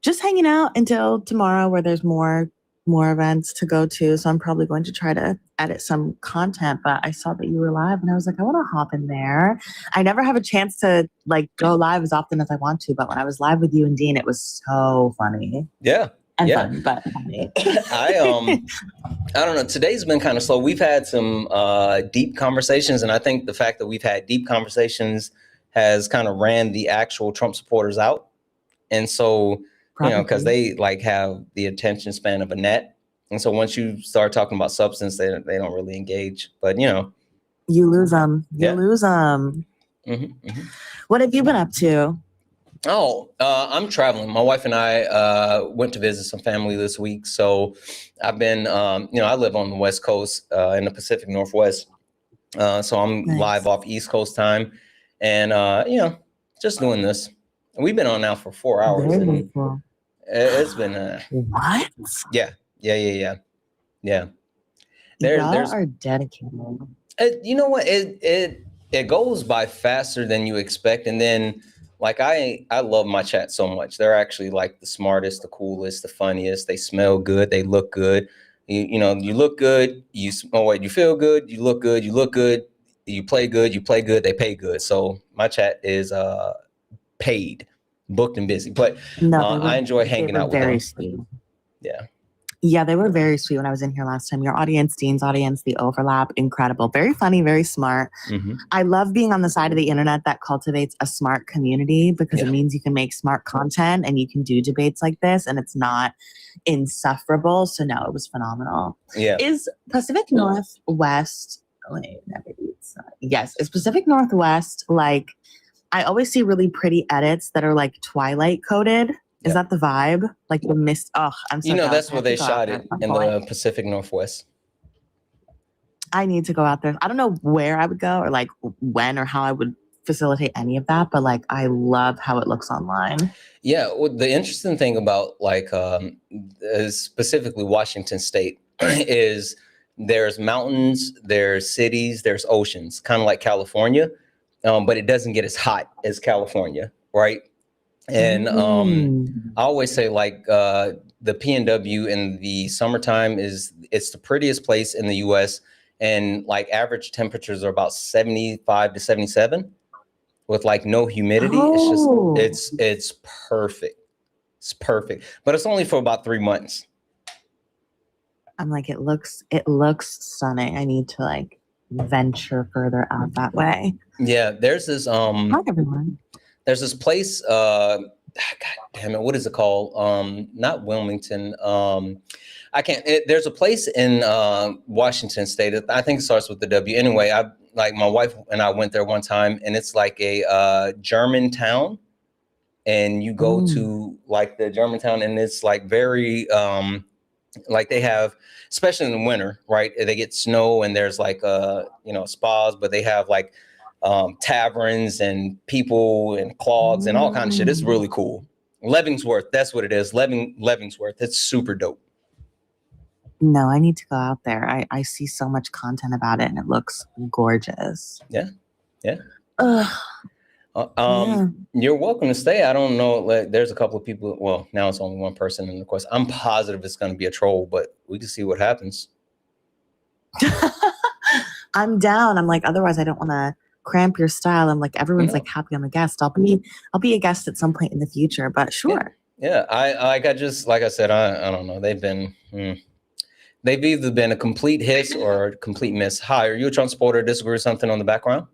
Just hanging out until tomorrow, where there's more events to go to. So I'm probably going to try to edit some content, but I saw that you were live and I was like, I want to hop in there. I never have a chance to like go live as often as I want to, but when I was live with you and Dean, it was so funny. Yeah. Fun, but funny. I don't know. Today's been kind of slow. We've had some deep conversations, and I think the fact that we've had deep conversations has kind of ran the actual Trump supporters out. And so, because they like have the attention span of a gnat. And so once you start talking about substance, they don't really engage. But, you lose them. Lose them. What have you been up to? Oh, I'm traveling. My wife and I went to visit some family this week. So I've been, I live on the West Coast in the Pacific Northwest. So I'm live off East Coast time and, just doing this. We've been on now for 4 hours. Very cool. It's been what? Yeah. Y'all are dedicated. You know what? It goes by faster than you expect, and then like I love my chat so much. They're actually like the smartest, the coolest, the funniest. They smell good. They look good. You look good. You feel good. You look good. You look good. You play good. You play good. They pay good. So my chat is paid, booked and busy. But I enjoy hanging out with them. Very sweet. Yeah. Yeah, they were very sweet when I was in here last time. Your audience, Dean's audience, the overlap, incredible. Very funny, very smart. I love being on the side of the internet that cultivates a smart community because it means you can make smart content and you can do debates like this and it's not insufferable. So no, it was phenomenal. Yeah. Is Pacific Northwest, yes, is Pacific Northwest like, I always see really pretty edits that are like Twilight coded. Is that the vibe? Like the mist? Oh, I'm so that's where they shot it in the Pacific Northwest. I need to go out there. I don't know where I would go or like when or how I would facilitate any of that, but like I love how it looks online. Yeah, well, the interesting thing about like specifically Washington State is there's mountains, there's cities, there's oceans, kind of like California, but it doesn't get as hot as California, right? And I always say like the PNW in the summertime it's the prettiest place in the US, and like average temperatures are about 75 to 77 with like no humidity. It's perfect. It's perfect. But it's only for about 3 months. I'm like, it looks stunning. I need to like venture further out that way. Yeah, there's this Hi everyone. There's this place, God damn it, what is it called? Not Wilmington. There's a place in Washington State. I think it starts with the W. Anyway, my wife and I went there one time, and it's like a German town. And you go to like the German town, and it's like very Like they have, especially in the winter, right? They get snow and there's like, spas, but they have like taverns and people and clogs and all kinds of shit. It's really cool. Leavenworth, that's what it is. Leavenworth. It's super dope. No, I need to go out there. I see so much content about it and it looks gorgeous. Yeah. Yeah. Yeah. You're welcome to stay. I don't know. Like, there's a couple of people. Well, now it's only one person in the course. I'm positive it's going to be a troll, but we can see what happens. I'm down. I'm like, otherwise I don't want to cramp your style. I'm like, everyone's like happy I'm a guest. I'll be a guest at some point in the future, but sure. Yeah. I just, like I said, I don't know. They've either been a complete hiss or a complete miss. Hi, are you a Trump supporter? Disagree with something on the background?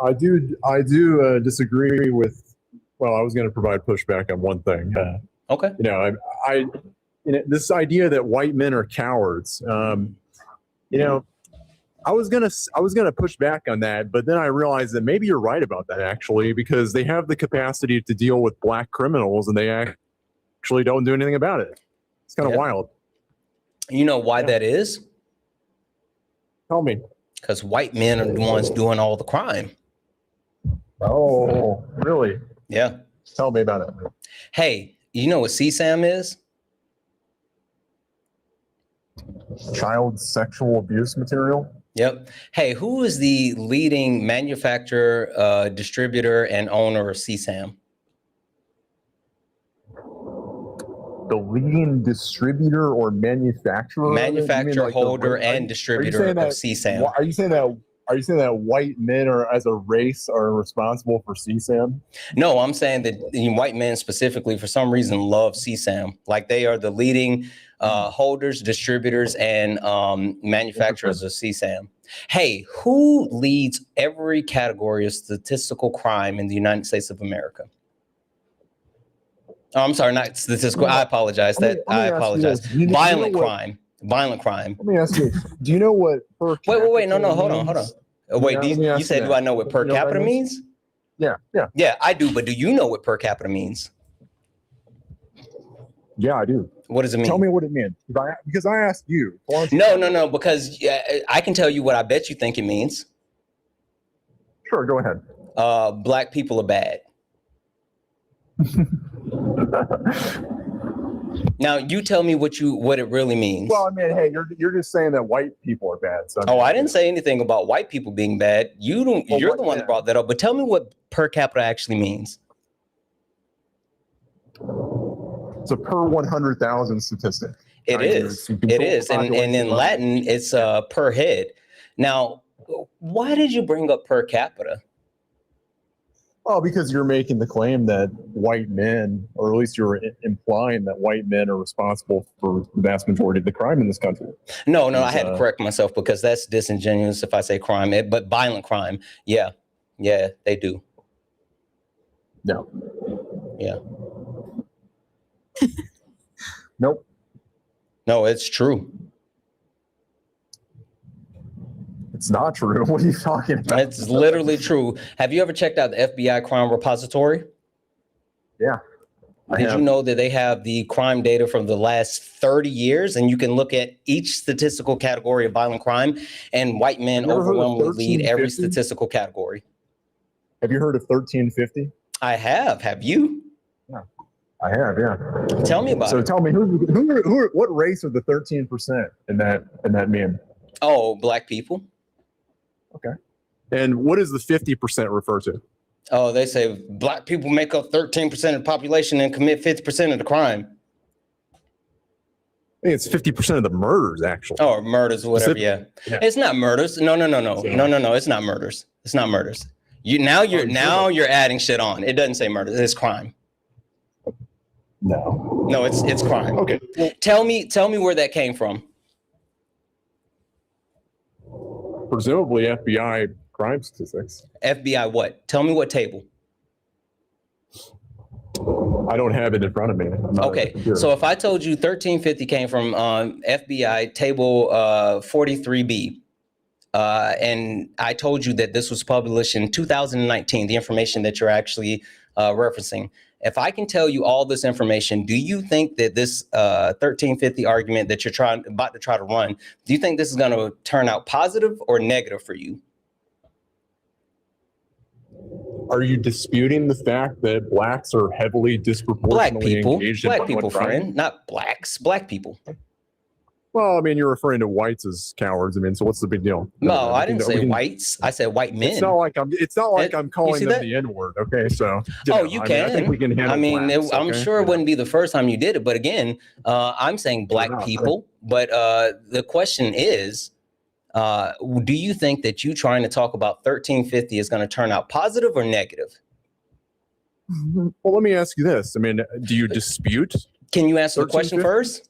I do disagree with. Well, I was going to provide pushback on one thing. Okay. This idea that white men are cowards. I was gonna push back on that, but then I realized that maybe you're right about that actually, because they have the capacity to deal with black criminals and they actually don't do anything about it. It's kind of wild. You know why that is? Tell me. Because white men are the ones doing all the crime. Oh, really? Yeah. Tell me about it. Hey, you know what CSAM is? Child sexual abuse material? Yep. Hey, who is the leading manufacturer, distributor, and owner of CSAM? The leading distributor or manufacturer? Manufacturer, holder, and distributor of CSAM. Are you saying that white men as a race are responsible for CSAM? No, I'm saying that white men specifically, for some reason, love CSAM. Like they are the leading holders, distributors, and manufacturers of CSAM. Hey, who leads every category of statistical crime in the United States of America? Oh, I'm sorry, not statistical. I apologize. I apologize. Violent crime. Violent crime. Let me ask you, do you know what per capita Wait, no, hold on. Wait, Yeah, you said, do I know what per capita means? Yeah. Yeah, I do, but do you know what per capita means? Yeah, I do. What does it mean? Tell me what it means. Because I asked you. No, because I can tell you what I bet you think it means. Sure, go ahead. Black people are bad. Now you tell me what it really means. Well, I mean, hey, you're just saying that white people are bad. So I didn't say anything about white people being bad. You're the one that brought that up. But tell me what per capita actually means. It's a per 100,000 statistic. It is. And in Latin, it's per head. Now, why did you bring up per capita? Oh, because you're making the claim that white men, or at least you're implying that white men are responsible for the vast majority of the crime in this country. No, I had to correct myself because that's disingenuous if I say crime, but violent crime. Yeah, they do. No. Yeah. Nope. No, it's true. It's not true. What are you talking about? It's literally true. Have you ever checked out the FBI crime repository? Yeah. Did you know that they have the crime data from the last 30 years and you can look at each statistical category of violent crime, and white men overwhelmingly lead every statistical category. Have you heard of 1350? I have. Have you? Yeah. I have, yeah. Tell me about it. So tell me, what race are the 13% in that meme? Oh, black people. Okay. And what does the 50% refer to? Oh, they say black people make up 13% of the population and commit 50% of the crime. I think it's 50% of the murders, actually. Oh, murders, whatever. Yeah. It's not murders. No. It's not murders. It's not murders. You're adding shit on. It doesn't say murders. It's crime. No, it's crime. Okay. Well, tell me where that came from. Presumably FBI crime statistics. FBI what? Tell me what table. I don't have it in front of me. Okay, so if I told you 1350 came from FBI table 43B, and I told you that this was published in 2019, the information that you're actually referencing, if I can tell you all this information, do you think that this 1350 argument that you're about to try to run, do you think this is going to turn out positive or negative for you? Are you disputing the fact that blacks are heavily disproportionately engaged in Black people, crime? friend, not blacks, black people. Well, I mean, you're referring to whites as cowards. I mean, so what's the big deal? No, I didn't say whites. I said white men. It's not like I'm calling them the N-word. Okay, so you can. I think we can handle. I mean, blacks, I'm sure it wouldn't be the first time you did it, but again, I'm saying black people. But the question is, do you think that you trying to talk about 1350 is going to turn out positive or negative? Well, let me ask you this. I mean, do you dispute? Can you answer the question first?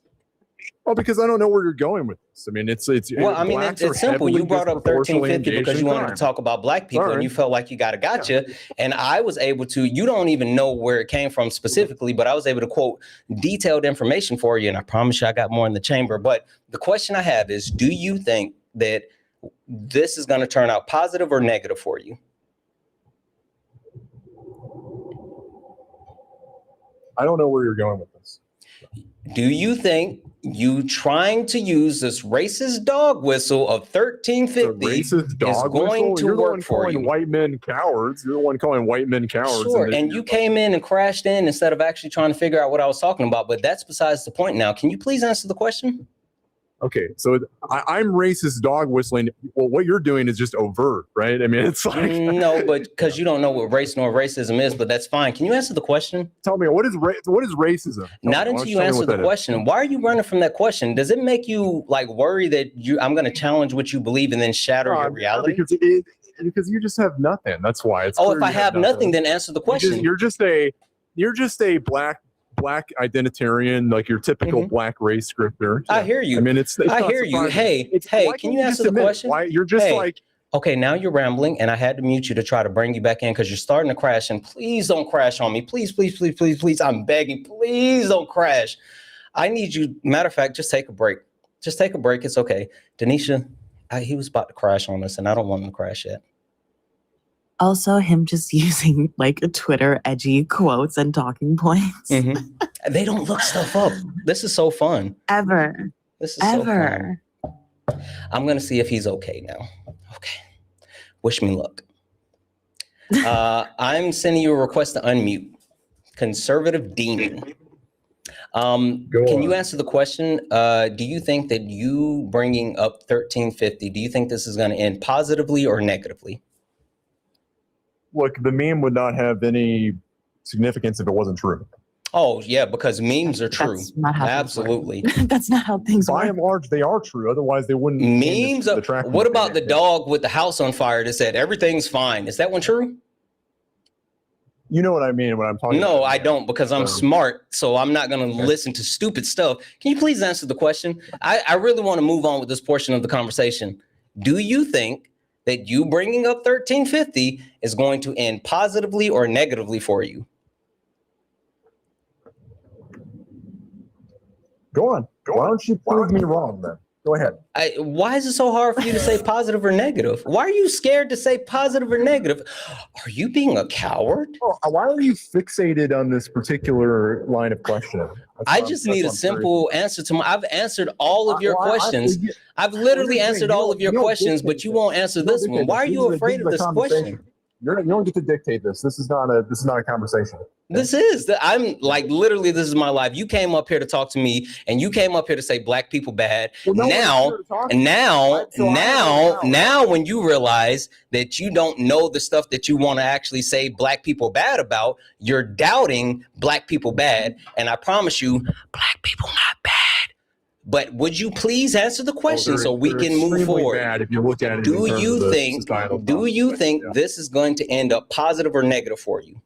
Well, because I don't know where you're going with this. I mean, it's well, I mean, it's simple. You brought up 1350 because you wanted to talk about black people and you felt like you got a gotcha. And I was able to, you don't even know where it came from specifically, but I was able to quote detailed information for you. And I promise you I got more in the chamber. But the question I have is, do you think that this is going to turn out positive or negative for you? I don't know where you're going with this. Do you think you trying to use this racist dog whistle of 1350 is going to work for you? White men cowards. You're the one calling white men cowards. Sure, and you came in and crashed in instead of actually trying to figure out what I was talking about. But that's besides the point now. Can you please answer the question? Okay, so I'm racist dog whistling. Well, what you're doing is just overt, right? I mean, it's like no, but because you don't know what race nor racism is, but that's fine. Can you answer the question? Tell me what is racism? Not until you answer the question. Why are you running from that question? Does it make you like worry that I'm going to challenge what you believe and then shatter your reality? Because you just have nothing. That's why. It's if I have nothing, then answer the question. You're just a black identitarian, like your typical black race scripter. I hear you. I mean, I hear you. Hey, can you answer the question? Why you're just like, okay, now you're rambling, and I had to mute you to try to bring you back in because you're starting to crash. And please don't crash on me. Please, please, please, please, please. I'm begging. Please don't crash. I need you. Matter of fact, just take a break. Just take a break. It's okay. Denisha, he was about to crash on us, and I don't want him to crash yet. Also, him just using like a Twitter edgy quotes and talking points. They don't look stuff up. This is so fun. Ever. This is so fun. I'm going to see if he's okay now. Okay. Wish me luck. I'm sending you a request to unmute. Conservative demon. Can you answer the question? Do you think that you bringing up 1350, do you think this is going to end positively or negatively? Look, the meme would not have any significance if it wasn't true. Oh, yeah, because memes are true. That's not how absolutely. That's not how things work. By and large, they are true. Otherwise, they wouldn't. Memes. What about the dog with the house on fire that said everything's fine? Is that one true? You know what I mean when I'm talking about. No, I don't, because I'm smart, so I'm not going to listen to stupid stuff. Can you please answer the question? I really want to move on with this portion of the conversation. Do you think that you bringing up 1350 is going to end positively or negatively for you? Go on. Why don't you prove me wrong then? Go ahead. Why is it so hard for you to say positive or negative? Why are you scared to say positive or negative? Are you being a coward? Why are you fixated on this particular line of questioning? I just need a simple answer to I've answered all of your questions. I've literally answered all of your questions, but you won't answer this one. Why are you afraid of this question? You don't get to dictate this. This is not a conversation. This is. I'm like literally. This is my life. You came up here to talk to me, and you came up here to say black people bad. Now, when you realize that you don't know the stuff that you want to actually say black people bad about, you're doubting black people bad. And I promise you, black people not bad. But would you please answer the question so we can move forward? If you look at it, do you think this is going to end up positive or negative for you?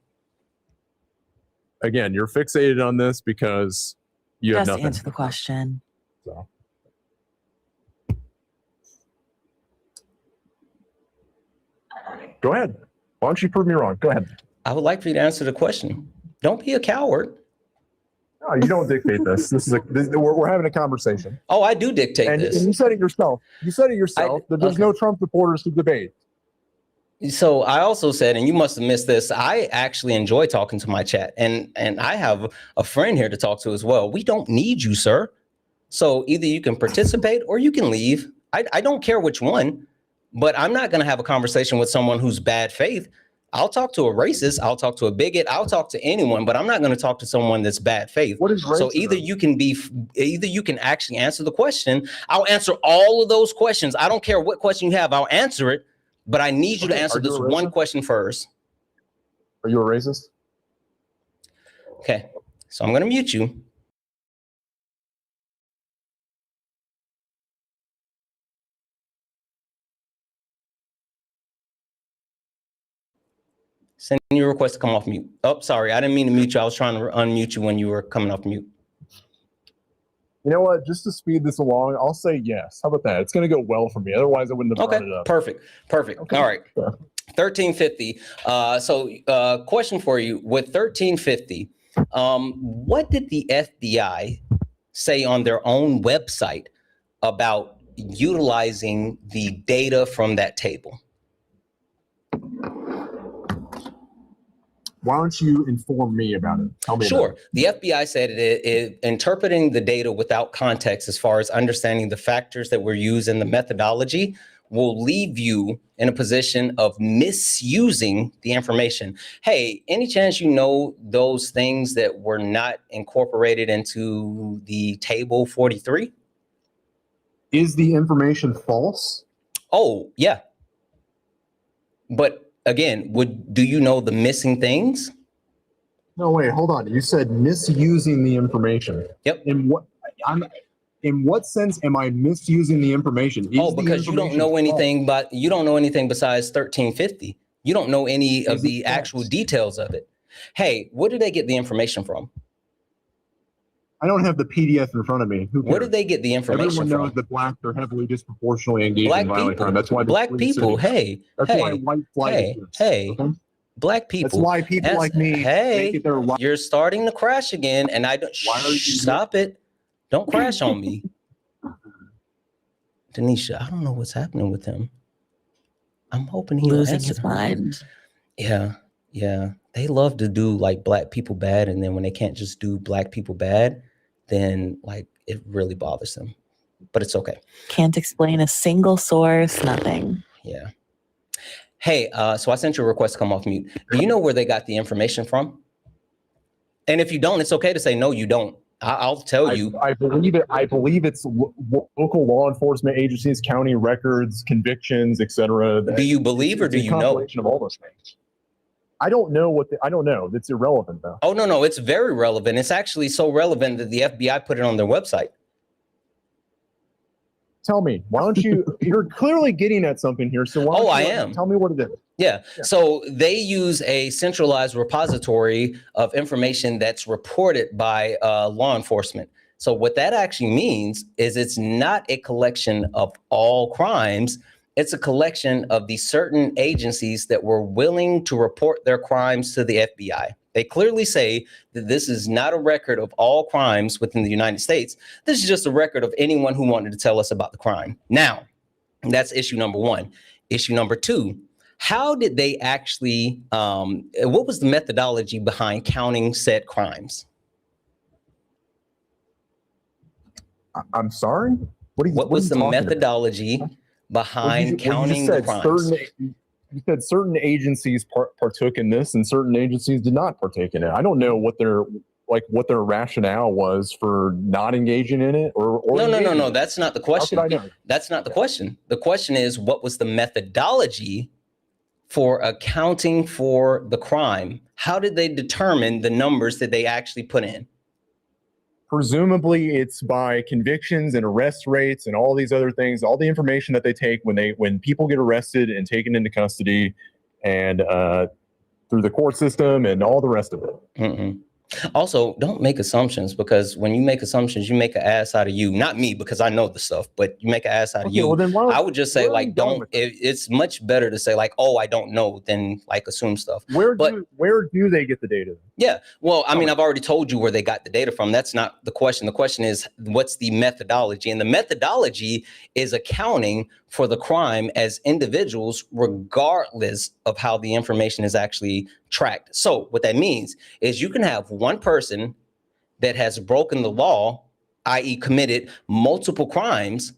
Again, you're fixated on this because you have nothing. Just answer the question. So. Go ahead. Why don't you prove me wrong? Go ahead. I would like for you to answer the question. Don't be a coward. No, you don't dictate this. We're having a conversation. Oh, I do dictate this. And you said it yourself. You said it yourself that there's no Trump supporters to debate. So I also said, and you must have missed this, I actually enjoy talking to my chat, and I have a friend here to talk to as well. We don't need you, sir. So either you can participate or you can leave. I don't care which one, but I'm not going to have a conversation with someone who's bad faith. I'll talk to a racist. I'll talk to a bigot. I'll talk to anyone, but I'm not going to talk to someone that's bad faith. What is racism? So either you can actually answer the question. I'll answer all of those questions. I don't care what question you have. I'll answer it, but I need you to answer this one question first. Are you a racist? Okay, so I'm going to mute you. Send your request to come off mute. Oh, sorry. I didn't mean to mute you. I was trying to unmute you when you were coming off mute. You know what? Just to speed this along, I'll say yes. How about that? It's going to go well for me. Otherwise, I wouldn't have brought it up. Perfect. Okay. All right. Sure. 1350. Question for you. With 1350, what did the FBI say on their own website about utilizing the data from that table? Why don't you inform me about it? Tell me. Sure. The FBI said it interpreting the data without context as far as understanding the factors that were used in the methodology will leave you in a position of misusing the information. Hey, any chance you know those things that were not incorporated into the table 43? Is the information false? Oh, yeah. But again, do you know the missing things? No, wait, hold on. You said misusing the information. Yep. In what sense am I misusing the information? Because you don't know anything, but you don't know anything besides 1350. You don't know any of the actual details of it. Hey, where did they get the information from? I don't have the PDF in front of me. Where did they get the information from? Everyone knows that blacks are heavily disproportionately engaged in violent crime. That's why black people. Why white flight black people. That's why people like me. Hey, you're starting to crash again, and I don't. Stop it! Don't crash on me, Denisha. I don't know what's happening with him. I'm hoping he's losing his mind. Yeah. They love to do like black people bad, and then when they can't just do black people bad, then like it really bothers them. But it's okay. Can't explain a single source, nothing. Yeah. Hey, so I sent you a request to come off mute. Do you know where they got the information from? And if you don't, it's okay to say no, you don't. I'll tell you. I believe it. I believe it's local law enforcement agencies, county records, convictions, etc. Do you believe or do you know? Of all those things. I don't know I don't know. It's irrelevant though. Oh, no, it's very relevant. It's actually so relevant that the FBI put it on their website. Tell me, why don't you, you're clearly getting at something here. So why don't I am. Tell me what it is. Yeah. So they use a centralized repository of information that's reported by law enforcement. So what that actually means is it's not a collection of all crimes. It's a collection of the certain agencies that were willing to report their crimes to the FBI. They clearly say that this is not a record of all crimes within the United States. This is just a record of anyone who wanted to tell us about the crime. Now, that's issue number one. Issue number two, how did they actually, what was the methodology behind counting said crimes? I'm sorry? What was the methodology behind counting the crimes? You said certain agencies partook in this and certain agencies did not partake in it. I don't know what their rationale was for not engaging in it or No. That's not the question. How could I know? That's not the question. The question is, what was the methodology for accounting for the crime? How did they determine the numbers that they actually put in? Presumably it's by convictions and arrest rates and all these other things, all the information that they take when people get arrested and taken into custody and through the court system and all the rest of it. Also, don't make assumptions, because when you make assumptions, you make an ass out of you. Not me, because I know the stuff, but you make an ass out of you. Well, then I would just say, like, it's much better to say, like, oh, I don't know, than like assume stuff. Where do they get the data? Yeah. Well, I mean, I've already told you where they got the data from. That's not the question. The question is, what's the methodology? And the methodology is accounting for the crime as individuals, regardless of how the information is actually tracked. So what that means is you can have one person that has broken the law, i.e. committed multiple crimes.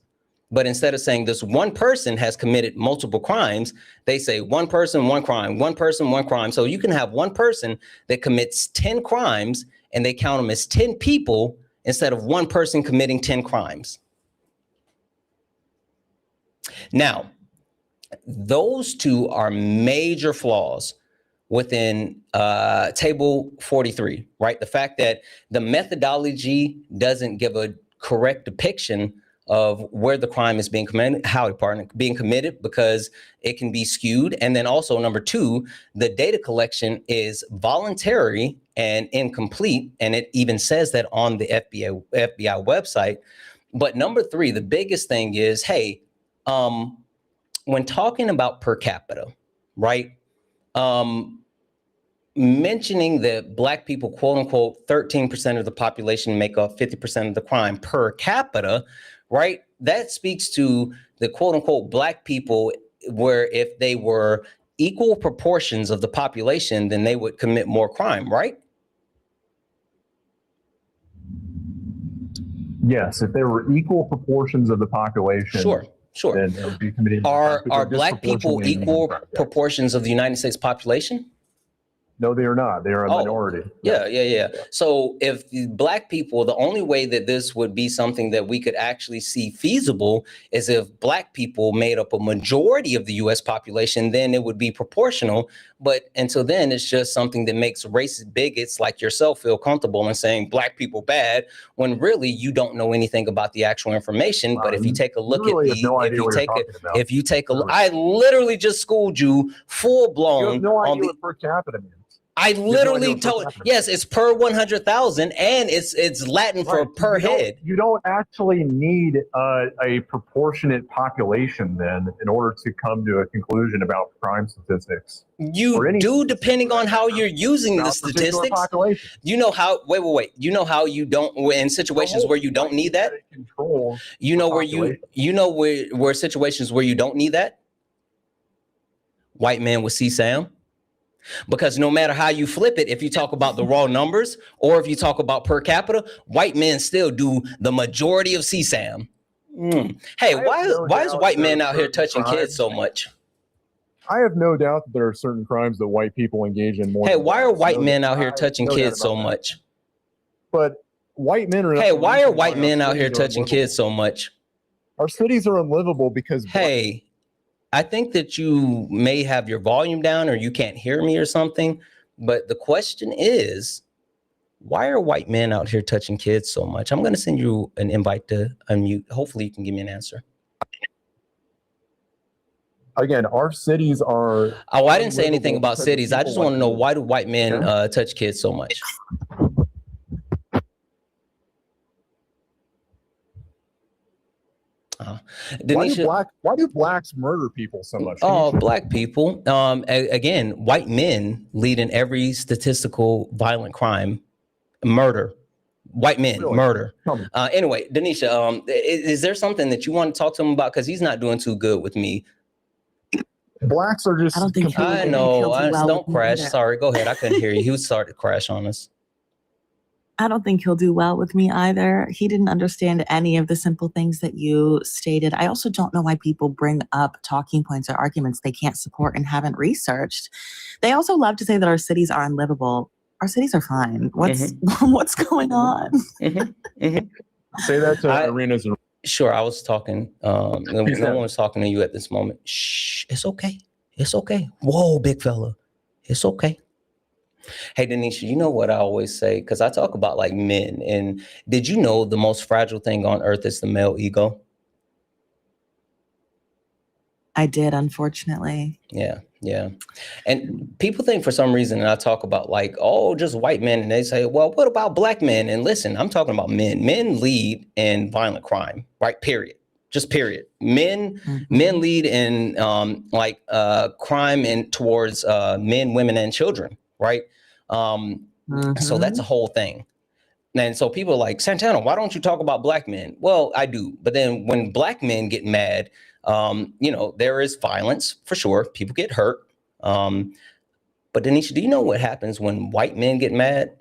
But instead of saying this one person has committed multiple crimes, they say one person, one crime, one person, one crime. So you can have one person that commits 10 crimes and they count them as 10 people instead of one person committing 10 crimes. Now, those two are major flaws within table 43, right? The fact that the methodology doesn't give a correct depiction of where the crime is being committed, being committed, because it can be skewed. And then also number two, the data collection is voluntary and incomplete. And it even says that on the FBI website. But number three, the biggest thing is, hey, when talking about per capita, right? Mentioning that Black people, quote unquote, 13% of the population make up 50% of the crime per capita, right? That speaks to the quote unquote Black people, where if they were equal proportions of the population, then they would commit more crime, right? Yes, if there were equal proportions of the population. Sure. Then it would be committing. Are Black people equal proportions of the United States population? No, they are not. They are a minority. Yeah. So if the Black people, the only way that this would be something that we could actually see feasible is if Black people made up a majority of the US population, then it would be proportional. But until then, it's just something that makes racist bigots like yourself feel comfortable in saying Black people bad, when really you don't know anything about the actual information. But if you take a look at I literally just schooled you full blown. You have no idea what per capita means. I literally told, yes, it's per 100,000 and it's Latin for per head. You don't actually need a proportionate population then in order to come to a conclusion about crime statistics. You do, depending on how you're using the statistics. You know how, wait. You know how you don't, in situations where you don't need that? You know where situations where you don't need that? White men with CSAM. Because no matter how you flip it, if you talk about the raw numbers or if you talk about per capita, white men still do the majority of CSAM. Hey, why is white men out here touching kids so much? I have no doubt that there are certain crimes that white people engage in more. Hey, why are white men out here touching kids so much? But white men are. Hey, why are white men out here touching kids so much? Our cities are unlivable because. Hey. I think that you may have your volume down or you can't hear me or something, but the question is, why are white men out here touching kids so much? I'm going to send you an invite to unmute. Hopefully you can give me an answer. Again, our cities are. Oh, I didn't say anything about cities. I just want to know, why do white men touch kids so much? Denisha, why do Blacks murder people so much? Black people. Again, white men lead in every statistical violent crime, murder. White men, murder. Anyway, Denisha, is there something that you want to talk to him about? Because he's not doing too good with me. Blacks are just. I know. Don't crash. Sorry, go ahead. I couldn't hear you. He was starting to crash on us. I don't think he'll do well with me either. He didn't understand any of the simple things that you stated. I also don't know why people bring up talking points or arguments they can't support and haven't researched. They also love to say that our cities are unlivable. Our cities are fine. What's going on? Say that to Arenas. Sure, I was talking. No one was talking to you at this moment. Shh, it's okay. It's okay. Whoa, big fella. It's okay. Hey, Denisha, you know what I always say? Because I talk about like men. And did you know the most fragile thing on earth is the male ego? I did, unfortunately. Yeah. And people think for some reason, and I talk about like, oh, just white men. And they say, well, what about black men? And listen, I'm talking about men. Men lead in violent crime, right? Period. Just period. Men lead in crime and towards men, women, and children, right? So that's a whole thing. And so people are like, Santana, why don't you talk about black men? Well, I do. But then when black men get mad, there is violence for sure. People get hurt. But Denisha, do you know what happens when white men get mad?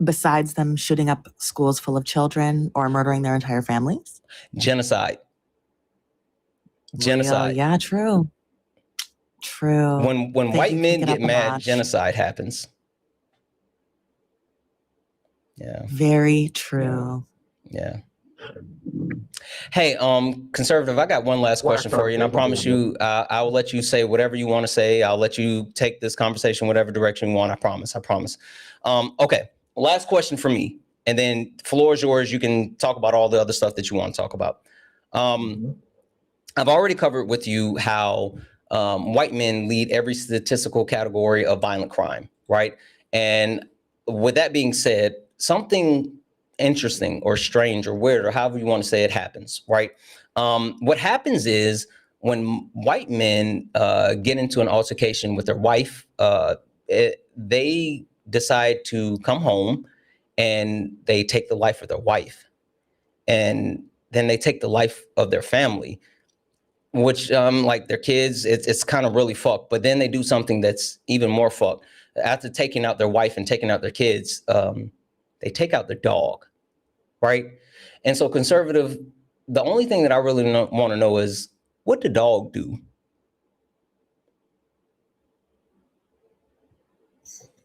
Besides them shooting up schools full of children or murdering their entire families? Genocide. Genocide. Yeah, true. True. When white men get mad, genocide happens. Yeah. Very true. Yeah. Hey, conservative, I got one last question for you, and I promise you, I will let you say whatever you want to say. I'll let you take this conversation whatever direction you want. I promise. Okay. Last question for me, and then floor is yours. You can talk about all the other stuff that you want to talk about. I've already covered with you how white men lead every statistical category of violent crime, right? And with that being said, something interesting or strange or weird or however you want to say it happens, right? What happens is when white men get into an altercation with their wife, they decide to come home and they take the life of their wife, and then they take the life of their family, which like their kids, it's kind of really fucked. But then they do something that's even more fucked. After taking out their wife and taking out their kids, they take out their dog, right? And so conservative, the only thing that I really want to know is, what did the dog do?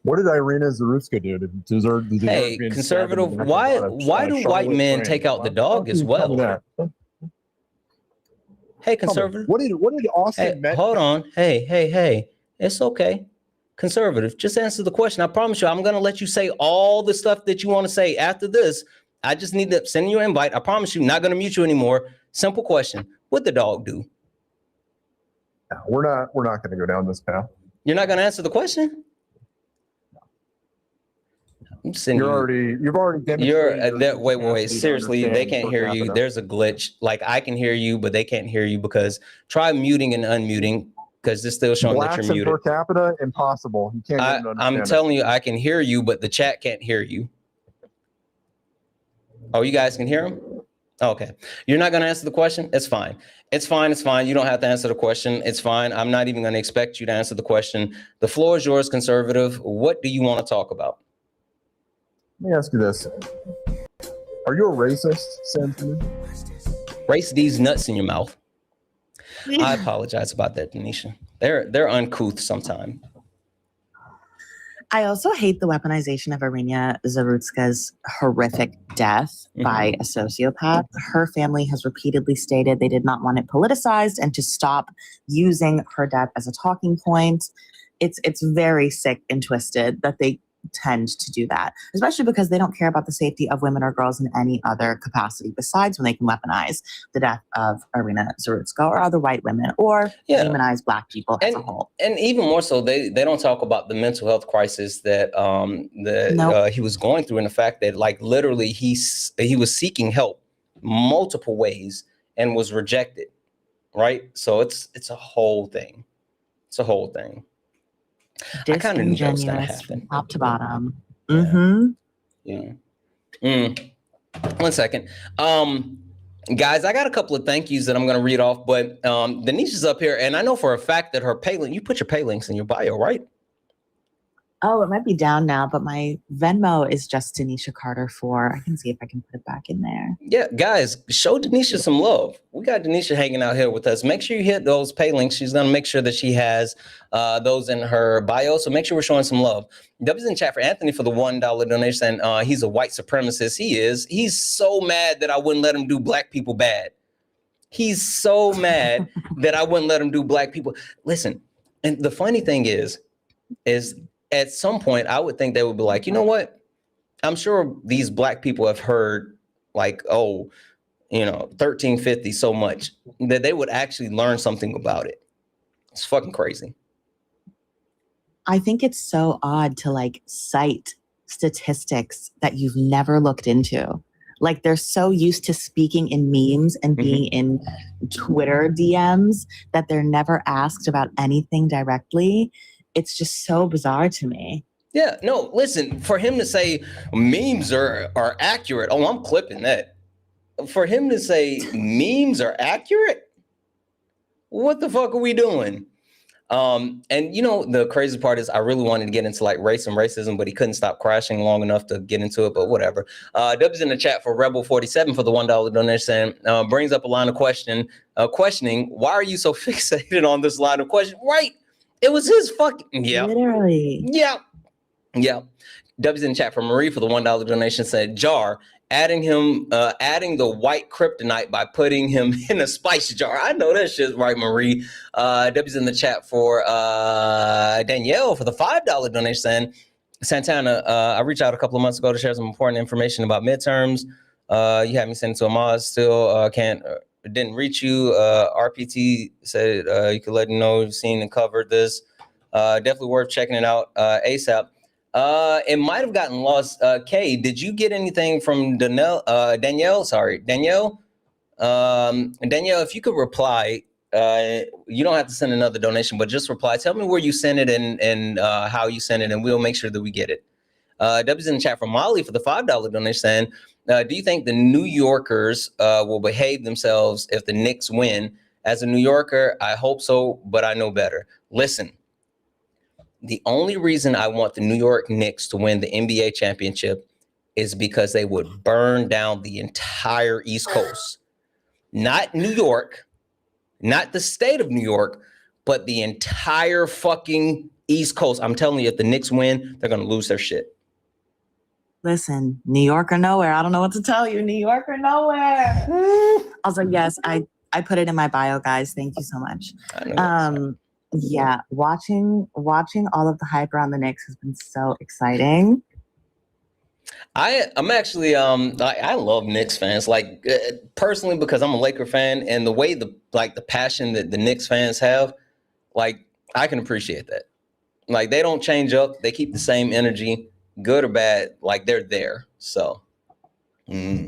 What did Irina Zarutska do to deserve the Hey, conservative, why do white men take out the dog as well? Hey, conservative. What did Austin? Hey, hold on. Hey. It's okay. Conservative, just answer the question. I promise you, I'm going to let you say all the stuff that you want to say after this. I just need to send you an invite. I promise you, not going to mute you anymore. Simple question. What'd the dog do? We're not going to go down this path. You're not going to answer the question? You've already demonstrated. Wait. Seriously, they can't hear you. There's a glitch. Like, I can hear you, but they can't hear you, because try muting and unmuting, because it's still showing that you're muted. Per capita, impossible. You can't even understand I'm telling you, I can hear you, but the chat can't hear you. Oh, you guys can hear him? Okay. You're not going to answer the question? It's fine. It's fine. You don't have to answer the question. It's fine. I'm not even going to expect you to answer the question. The floor is yours, conservative. What do you want to talk about? Let me ask you this. Are you a racist, Santana? Race these nuts in your mouth. I apologize about that, Denisha. They're uncouth sometimes. I also hate the weaponization of Irina Zarutska's horrific death by a sociopath. Her family has repeatedly stated they did not want it politicized and to stop using her death as a talking point. It's very sick and twisted that they tend to do that, especially because they don't care about the safety of women or girls in any other capacity besides when they can weaponize the death of Irina Zarutska or other white women or demonize Black people as a whole. And even more so, they don't talk about the mental health crisis that he was going through, and the fact that, like, literally he was seeking help multiple ways and was rejected, right? So it's a whole thing. It's a whole thing. I kind of knew that was going to happen. Top to bottom. Yeah. 1 second. Guys, I got a couple of thank yous that I'm going to read off, but Denisha's up here, and I know for a fact that her pay link, you put your pay links in your bio, right? Oh, it might be down now, but my Venmo is just Denisha Carter 4. I can see if I can put it back in there. Yeah, guys, show Denisha some love. We got Denisha hanging out here with us. Make sure you hit those pay links. She's going to make sure that she has those in her bio. So make sure we're showing some love. W's in chat for Anthony for the $1 donation. And he's a white supremacist. He is. He's so mad that I wouldn't let him do Black people bad. He's so mad that I wouldn't let him do Black people. Listen, and the funny thing is at some point, I would think they would be like, you know what? I'm sure these Black people have heard, like, 1350 so much that they would actually learn something about it. It's fucking crazy. I think it's so odd to, like, cite statistics that you've never looked into. Like, they're so used to speaking in memes and being in Twitter DMs that they're never asked about anything directly. it's just so bizarre to me. Yeah, no, listen, for him to say memes are accurate, oh, I'm clipping that. For him to say memes are accurate, what the fuck are we doing? And you know, the crazy part is I really wanted to get into like race and racism, but he couldn't stop crashing long enough to get into it, but whatever. Dub's in the chat for Rebel47 for the $1 donation, brings up a line of questioning, why are you so fixated on this line of question? Right. It was his fucking, yeah. Literally. Yeah. Yeah. Dub's in the chat for Marie for the $1 donation said, Jar, adding the white kryptonite by putting him in a spice jar. I know that shit's right, Marie. W's in the chat for Danielle for the $5 donation saying, Santana, I reached out a couple of months ago to share some important information about midterms. You had me send it to Amaz, still didn't reach you. RPT said you could let him know you've seen and covered this. Definitely worth checking it out ASAP. It might have gotten lost. Kay, did you get anything from Danielle? Danielle, if you could reply, you don't have to send another donation, but just reply. Tell me where you sent it and how you sent it, and we'll make sure that we get it. W's in the chat from Molly for the $5 donation saying, do you think the New Yorkers will behave themselves if the Knicks win? As a New Yorker, I hope so, but I know better. Listen. The only reason I want the New York Knicks to win the NBA championship is because they would burn down the entire East Coast. Not New York, not the state of New York, but the entire fucking East Coast. I'm telling you, if the Knicks win, they're going to lose their shit. Listen, New York or nowhere. I don't know what to tell you. New York or nowhere. Also, yes, I put it in my bio, guys. Thank you so much. Yeah, watching all of the hype around the Knicks has been so exciting. I'm actually I love Knicks fans, like personally, because I'm a Laker fan, and the way the passion that the Knicks fans have, like I can appreciate that. Like they don't change up, they keep the same energy, good or bad, like they're there. So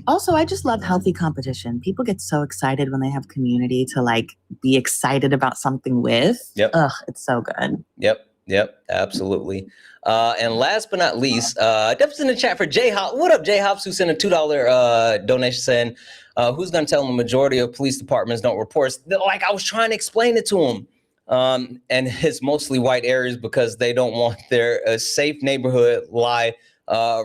Also, I just love healthy competition. People get so excited when they have community to like be excited about something with. Yep. Ugh, it's so good. Yep, absolutely. And last but not least, Deb's in the chat for J Hops. What up, J Hops, who sent a $2 donation saying, who's gonna tell them the majority of police departments don't report? Like I was trying to explain it to him. And it's mostly white areas because they don't want their safe neighborhood lie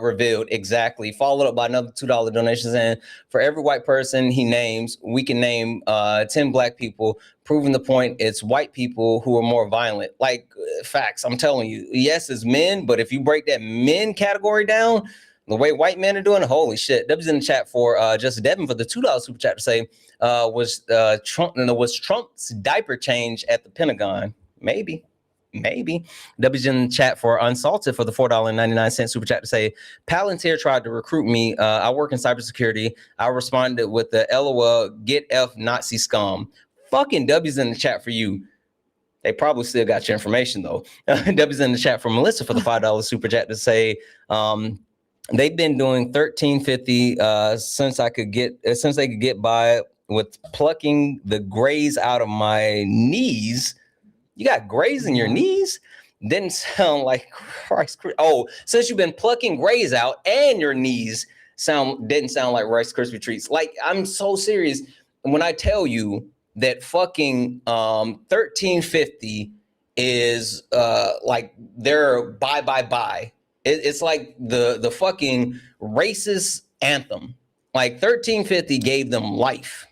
revealed. Exactly. Followed up by another $2 donations. And for every white person he names, we can name 10 black people, proving the point it's white people who are more violent. Like facts, I'm telling you. Yes, it's men, but if you break that men category down, the way white men are doing, holy shit. W's in the chat for just Devin for the $2 super chat to say, was Trump's diaper change at the Pentagon? Maybe. W's in the chat for Unsalted for the $4.99 super chat to say, Palantir tried to recruit me. I work in cybersecurity. I responded with the LOL, get F Nazi scum. Fucking W's in the chat for you. They probably still got your information though. W's in the chat for Melissa for the $5 super chat to say, they've been doing $13.50 since they could get by with plucking the grays out of my knees. You got grays in your knees? Didn't sound like Rice Krispies. Oh, since you've been plucking grays out and your knees didn't sound like Rice Krispie treats. Like I'm so serious when I tell you that fucking $13.50 is like their bye. It's like the fucking racist anthem. Like $13.50 gave them life.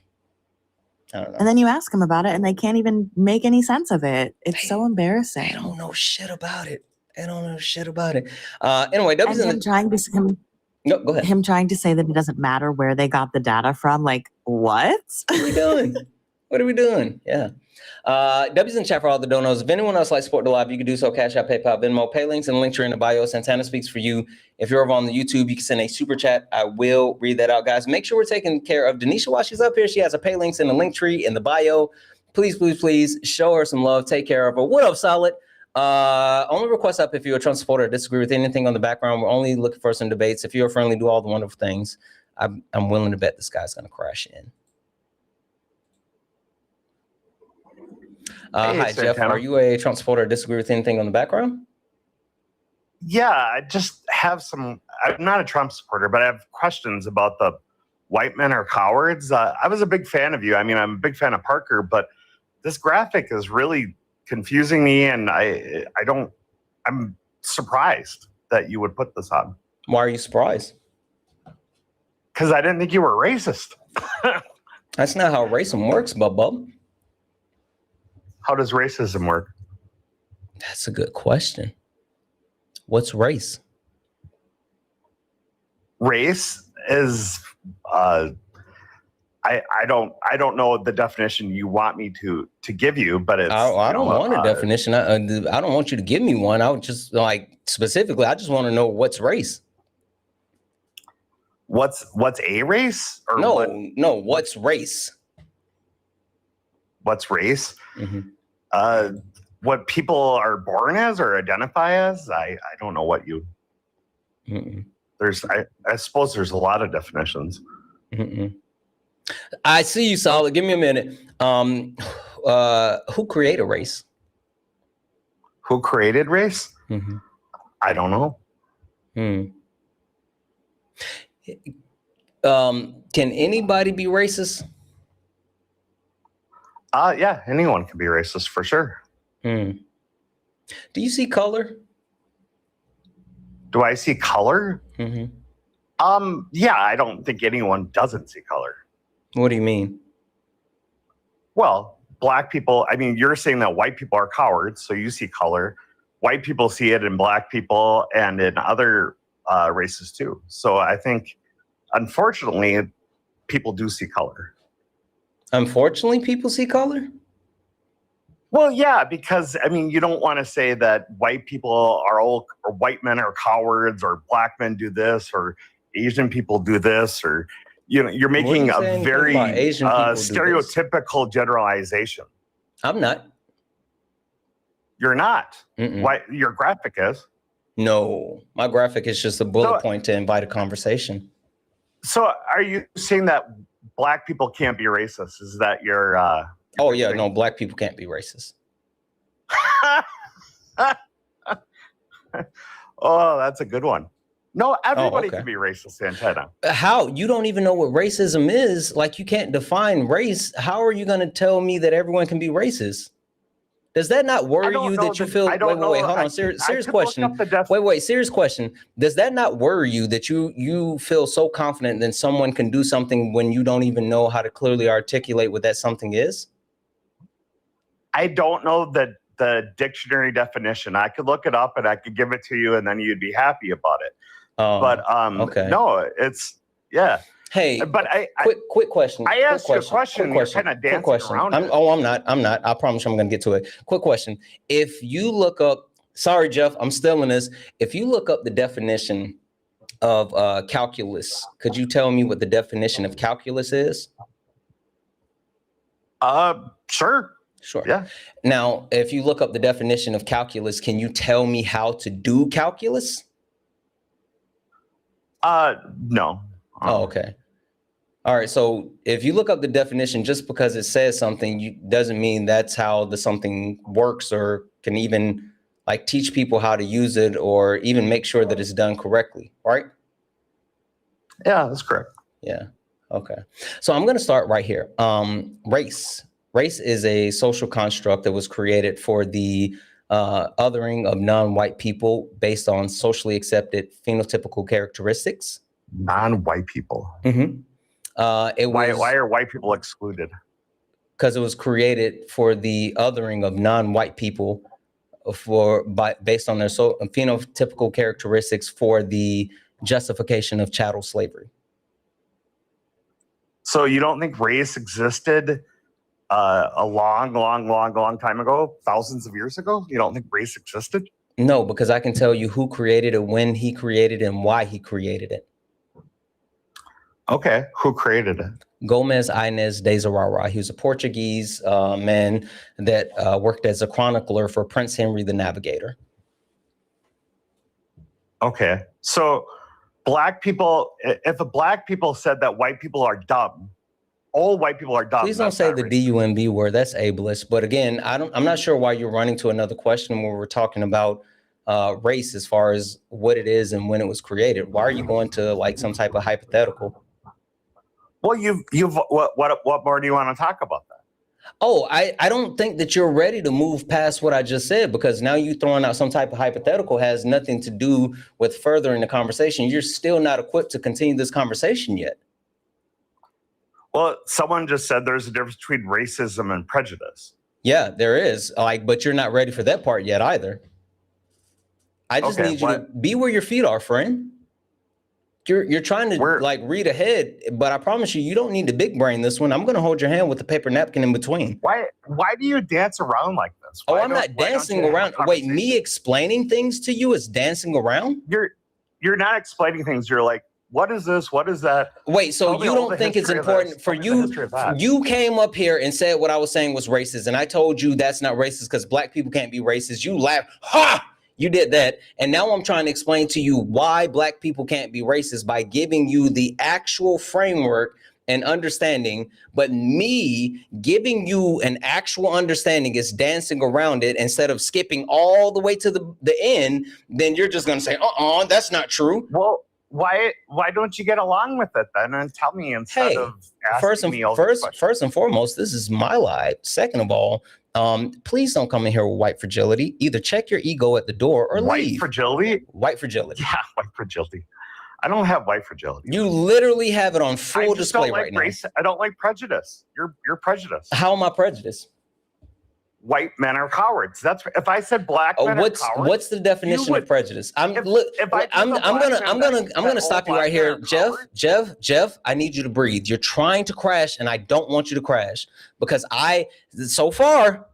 I don't know. And then you ask them about it and they can't even make any sense of it. It's so embarrassing. They don't know shit about it. Anyway, and him trying to no, go ahead. Him trying to say that it doesn't matter where they got the data from. Like, what? What are we doing? What are we doing? Yeah. W's in chat for all the donos. If anyone else likes Support the Live, you can do so. Cash App, PayPal, Venmo, pay links, and links are in the bio. Santana speaks for you. If you're over on the YouTube, you can send a super chat. I will read that out, guys. Make sure we're taking care of Denisha while she's up here. She has a pay links in the link tree in the bio. Please show her some love. Take care of her. What up, Solid? Only request up if you're a Trump supporter or disagree with anything on the background. We're only looking for some debates. If you're friendly, do all the wonderful things. I'm willing to bet this guy's going to crash in. Hi, Jeff. Are you a Trump supporter or disagree with anything on the background? Yeah, I just have some. I'm not a Trump supporter, but I have questions about the white men are cowards. I was a big fan of you. I mean, I'm a big fan of Parker, but this graphic is really confusing me, and I'm surprised that you would put this on. Why are you surprised? Because I didn't think you were racist. That's not how racism works, Bub. How does racism work? That's a good question. What's race? Race is I don't know the definition you want me to give you, but it's I don't want a definition. I don't want you to give me one. I would just specifically. I just want to know what's race. What's a race? Or no. What's race? What's race? Mm-hmm. What people are born as or identify as? I don't know what you. Mm-mm. I suppose there's a lot of definitions. Mm-mm. I see you, Solid. Give me a minute. Who created race? Who created race? Mm-hmm. I don't know. Can anybody be racist? Yeah, anyone can be racist for sure. Do you see color? Do I see color? Mm-hmm. Yeah, I don't think anyone doesn't see color. What do you mean? Well, black people, I mean, you're saying that white people are cowards, so you see color. White people see it in black people and in other races too. So I think, unfortunately, people do see color. Unfortunately, people see color? Well, yeah, because, I mean, you don't want to say that white people are all, or white men are cowards, or black men do this, or Asian people do this, or, you know, you're making a very stereotypical generalization. I'm not. You're not. Why? Your graphic is. No, my graphic is just a bullet point to invite a conversation. So are you saying that black people can't be racist? Is that your... Oh, yeah, no, black people can't be racist. Oh, that's a good one. No, everybody can be racist, Santana. How? You don't even know what racism is. Like, you can't define race. How are you going to tell me that everyone can be racist? Does that not worry you that you feel... Wait, hold on. Serious question. Wait, serious question. Does that not worry you that you feel so confident that someone can do something when you don't even know how to clearly articulate what that something is? I don't know the dictionary definition. I could look it up and I could give it to you and then you'd be happy about it. Okay. No, it's, yeah. Hey, but quick question. I asked you a question. You're kind of dancing around it. I'm not. I promise I'm going to get to it. Quick question. If you look up, sorry, Jeff, I'm still in this. If you look up the definition of calculus, could you tell me what the definition of calculus is? Sure. Sure. Yeah. Now, if you look up the definition of calculus, can you tell me how to do calculus? No. Oh, okay. All right. So if you look up the definition, just because it says something doesn't mean that's how the something works, or can even like teach people how to use it, or even make sure that it's done correctly. Right? Yeah, that's correct. Yeah. Okay. So I'm going to start right here. Race. Race is a social construct that was created for the othering of non-white people based on socially accepted phenotypical characteristics. Non-white people. Mm-hmm. Why are white people excluded? Because it was created for the othering of non-white people based on their phenotypical characteristics for the justification of chattel slavery. So you don't think race existed a long time ago, thousands of years ago? You don't think race existed? No, because I can tell you who created it, when he created it, and why he created it. Okay, who created it? Gomes Inês de Zerara. He was a Portuguese man that worked as a chronicler for Prince Henry the Navigator. Okay, so black people, if black people said that white people are dumb, all white people are dumb. Please don't say the DUMB word. That's ableist. But again, I'm not sure why you're running to another question when we're talking about race as far as what it is and when it was created. Why are you going to like some type of hypothetical? Well, what more do you want to talk about that? Oh, I don't think that you're ready to move past what I just said, because now you throwing out some type of hypothetical has nothing to do with furthering the conversation. You're still not equipped to continue this conversation yet. Well, someone just said there's a difference between racism and prejudice. Yeah, there is. But you're not ready for that part yet either. I just need you to be where your feet are, friend. You're trying to like read ahead, but I promise you don't need to big brain this one. I'm going to hold your hand with the paper napkin in between. Why do you dance around like this? I'm not dancing around. Wait, me explaining things to you is dancing around? You're not explaining things. You're like, what is this? What is that? Wait, so you don't think it's important for you? You came up here and said what I was saying was racist, and I told you that's not racist because black people can't be racist. You laughed. Ha! You did that. And now I'm trying to explain to you why black people can't be racist by giving you the actual framework and understanding. But me giving you an actual understanding is dancing around it instead of skipping all the way to the end. Then you're just going to say, that's not true. Well, why don't you get along with it then and tell me instead of asking me all these questions? First and foremost, this is my life. Second of all, please don't come in here with white fragility. Either check your ego at the door or leave. White fragility? White fragility. Yeah, white fragility. I don't have white fragility. You literally have it on full display right now. I don't like prejudice. You're prejudiced. How am I prejudiced? White men are cowards. That's if I said black men are cowards. What's the definition of prejudice? I'm gonna stop you right here, Jeff. I need you to breathe. You're trying to crash, and I don't want you to crash because so far,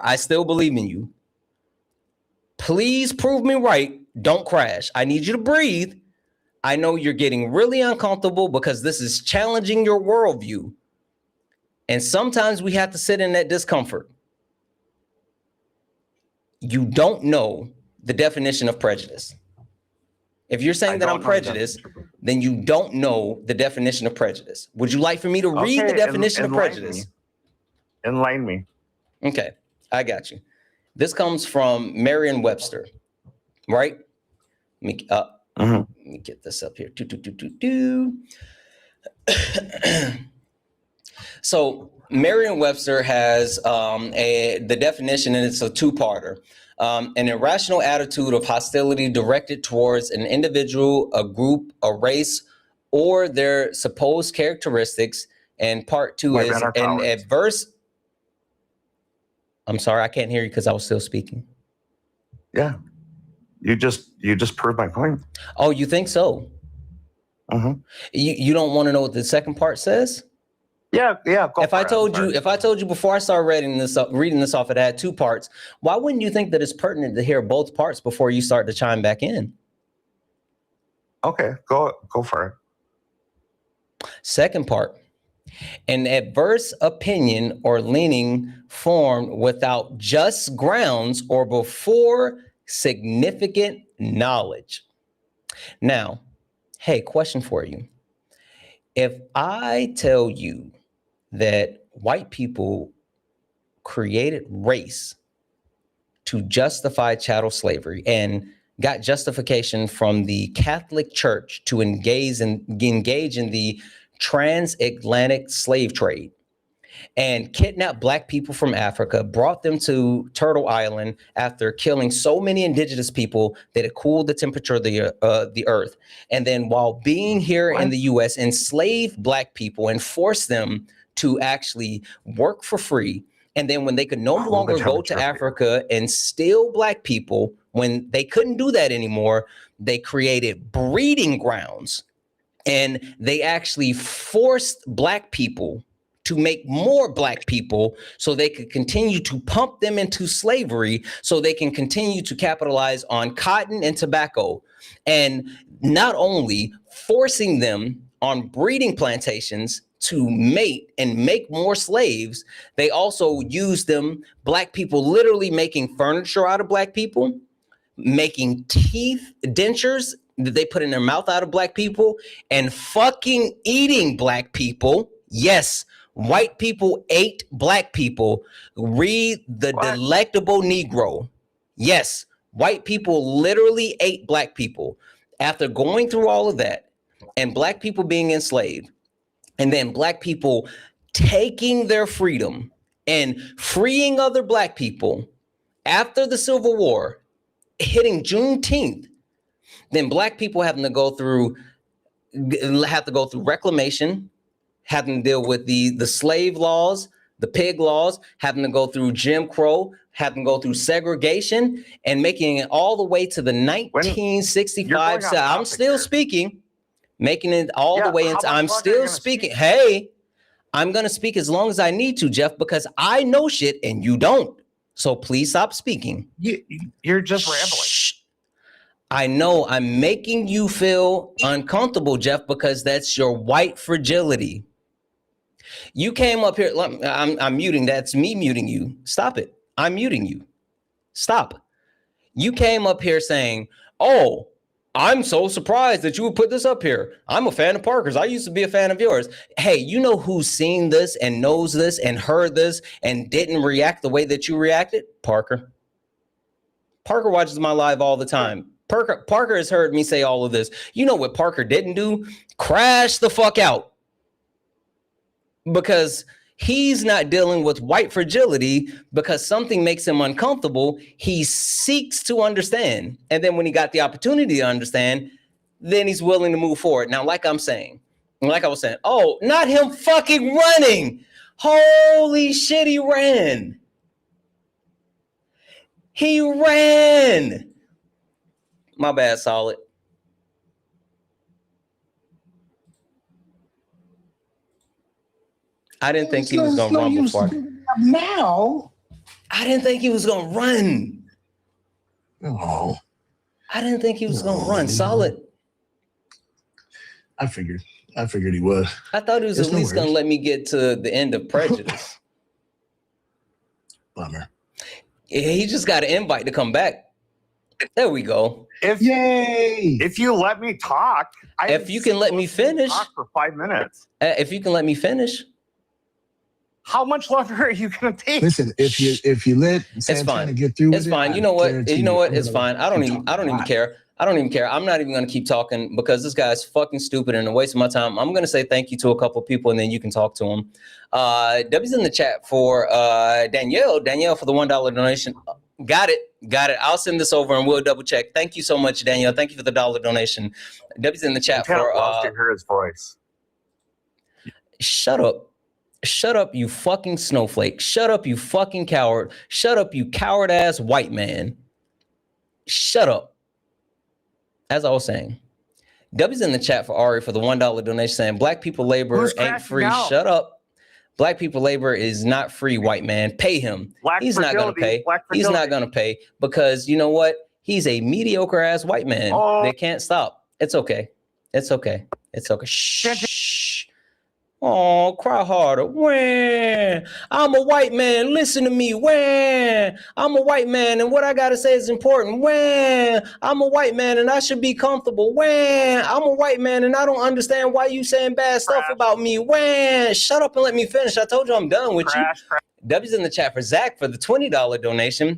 I still believe in you. Please prove me right. Don't crash. I need you to breathe. I know you're getting really uncomfortable because this is challenging your worldview, and sometimes we have to sit in that discomfort. You don't know the definition of prejudice. If you're saying that I'm prejudiced, then you don't know the definition of prejudice. Would you like for me to read the definition of prejudice? Enlighten me. Okay, I got you. This comes from Merriam-Webster, right? Let me get this up here. So Merriam-Webster has the definition, and it's a two-parter. An irrational attitude of hostility directed towards an individual, a group, a race, or their supposed characteristics. And part two is an adverse. I'm sorry, I can't hear you because I was still speaking. Yeah, you just proved my point. Oh, you think so? You don't want to know what the second part says? Yeah. If I told you before I started reading this off, it had two parts. Why wouldn't you think that it's pertinent to hear both parts before you start to chime back in? Okay, go for it. Second part. An adverse opinion or leaning formed without just grounds or before significant knowledge. Now, hey, question for you. If I tell you that white people created race to justify chattel slavery and got justification from the Catholic Church to engage in the transatlantic slave trade and kidnapped black people from Africa, brought them to Turtle Island after killing so many indigenous people that it cooled the temperature of the earth. And then while being here in the US, enslaved black people and forced them to actually work for free. And then when they could no longer go to Africa and steal black people, when they couldn't do that anymore, they created breeding grounds. And they actually forced black people to make more black people so they could continue to pump them into slavery so they can continue to capitalize on cotton and tobacco. And not only forcing them on breeding plantations to mate and make more slaves, they also used them, black people literally making furniture out of black people, making teeth, dentures that they put in their mouth out of black people, and fucking eating black people Yes, white people ate black people. Read The Delectable Negro. Yes, white people literally ate black people. After going through all of that and black people being enslaved, and then black people taking their freedom and freeing other black people after the Civil War, hitting Juneteenth, then black people have to go through reclamation, having to deal with the slave laws, the pig laws, having to go through Jim Crow, having to go through segregation, and making it all the way to the 1965. So I'm still speaking, making it all the way into. I'm still speaking. Hey, I'm gonna speak as long as I need to, Jeff, because I know shit and you don't. So please stop speaking. You're just rambling. I know I'm making you feel uncomfortable, Jeff, because that's your white fragility. You came up here. I'm muting. That's me muting you. Stop it. I'm muting you. Stop. You came up here saying, oh, I'm so surprised that you would put this up here. I'm a fan of Parker's. I used to be a fan of yours. Hey, you know who's seen this and knows this and heard this and didn't react the way that you reacted? Parker. Parker watches my live all the time. Parker has heard me say all of this. You know what Parker didn't do? Crash the fuck out. Because he's not dealing with white fragility because something makes him uncomfortable. He seeks to understand. And then when he got the opportunity to understand, then he's willing to move forward. Now, like I was saying, oh, not him fucking running. Holy shit, he ran. He ran. My bad, Solid. I didn't think he was going to run before. Now? I didn't think he was going to run. Oh. I didn't think he was going to run. Solid. I figured he was. I thought he was at least going to let me get to the end of Prejudice. Bummer. Yeah, he just got an invite to come back. There we go. Yay! If you let me talk. If you can let me finish. Talk for 5 minutes. If you can let me finish. How much longer are you going to take? Listen, if you let Santana get through with it's fine. You know what? It's fine. I don't even care. I don't even care. I'm not even going to keep talking because this guy's fucking stupid and a waste of my time. I'm going to say thank you to a couple of people and then you can talk to them. W's in the chat for Danielle. Danielle for the $1 donation. Got it. I'll send this over and we'll double check. Thank you so much, Danielle. Thank you for the $1 donation. W's in the chat for. I hear his voice. Shut up. Shut up, you fucking snowflake. Shut up, you fucking coward. Shut up, you coward ass white man. Shut up. As I was saying, W's in the chat for Ari for the $1 donation saying black people labor ain't free. Out? Shut up. Black people labor is not free, white man. Pay him. He's not going to pay. He's not going to pay because you know what? He's a mediocre ass white man. Oh. They can't stop. It's okay. It's okay. It's okay. Shh. Oh, cry harder. When I'm a white man, listen to me. When I'm a white man and what I got to say is important. When I'm a white man and I should be comfortable. When I'm a white man and I don't understand why you saying bad stuff about me. When shut up and let me finish. I told you I'm done with you. W's in the chat for Zach for the $20 donation.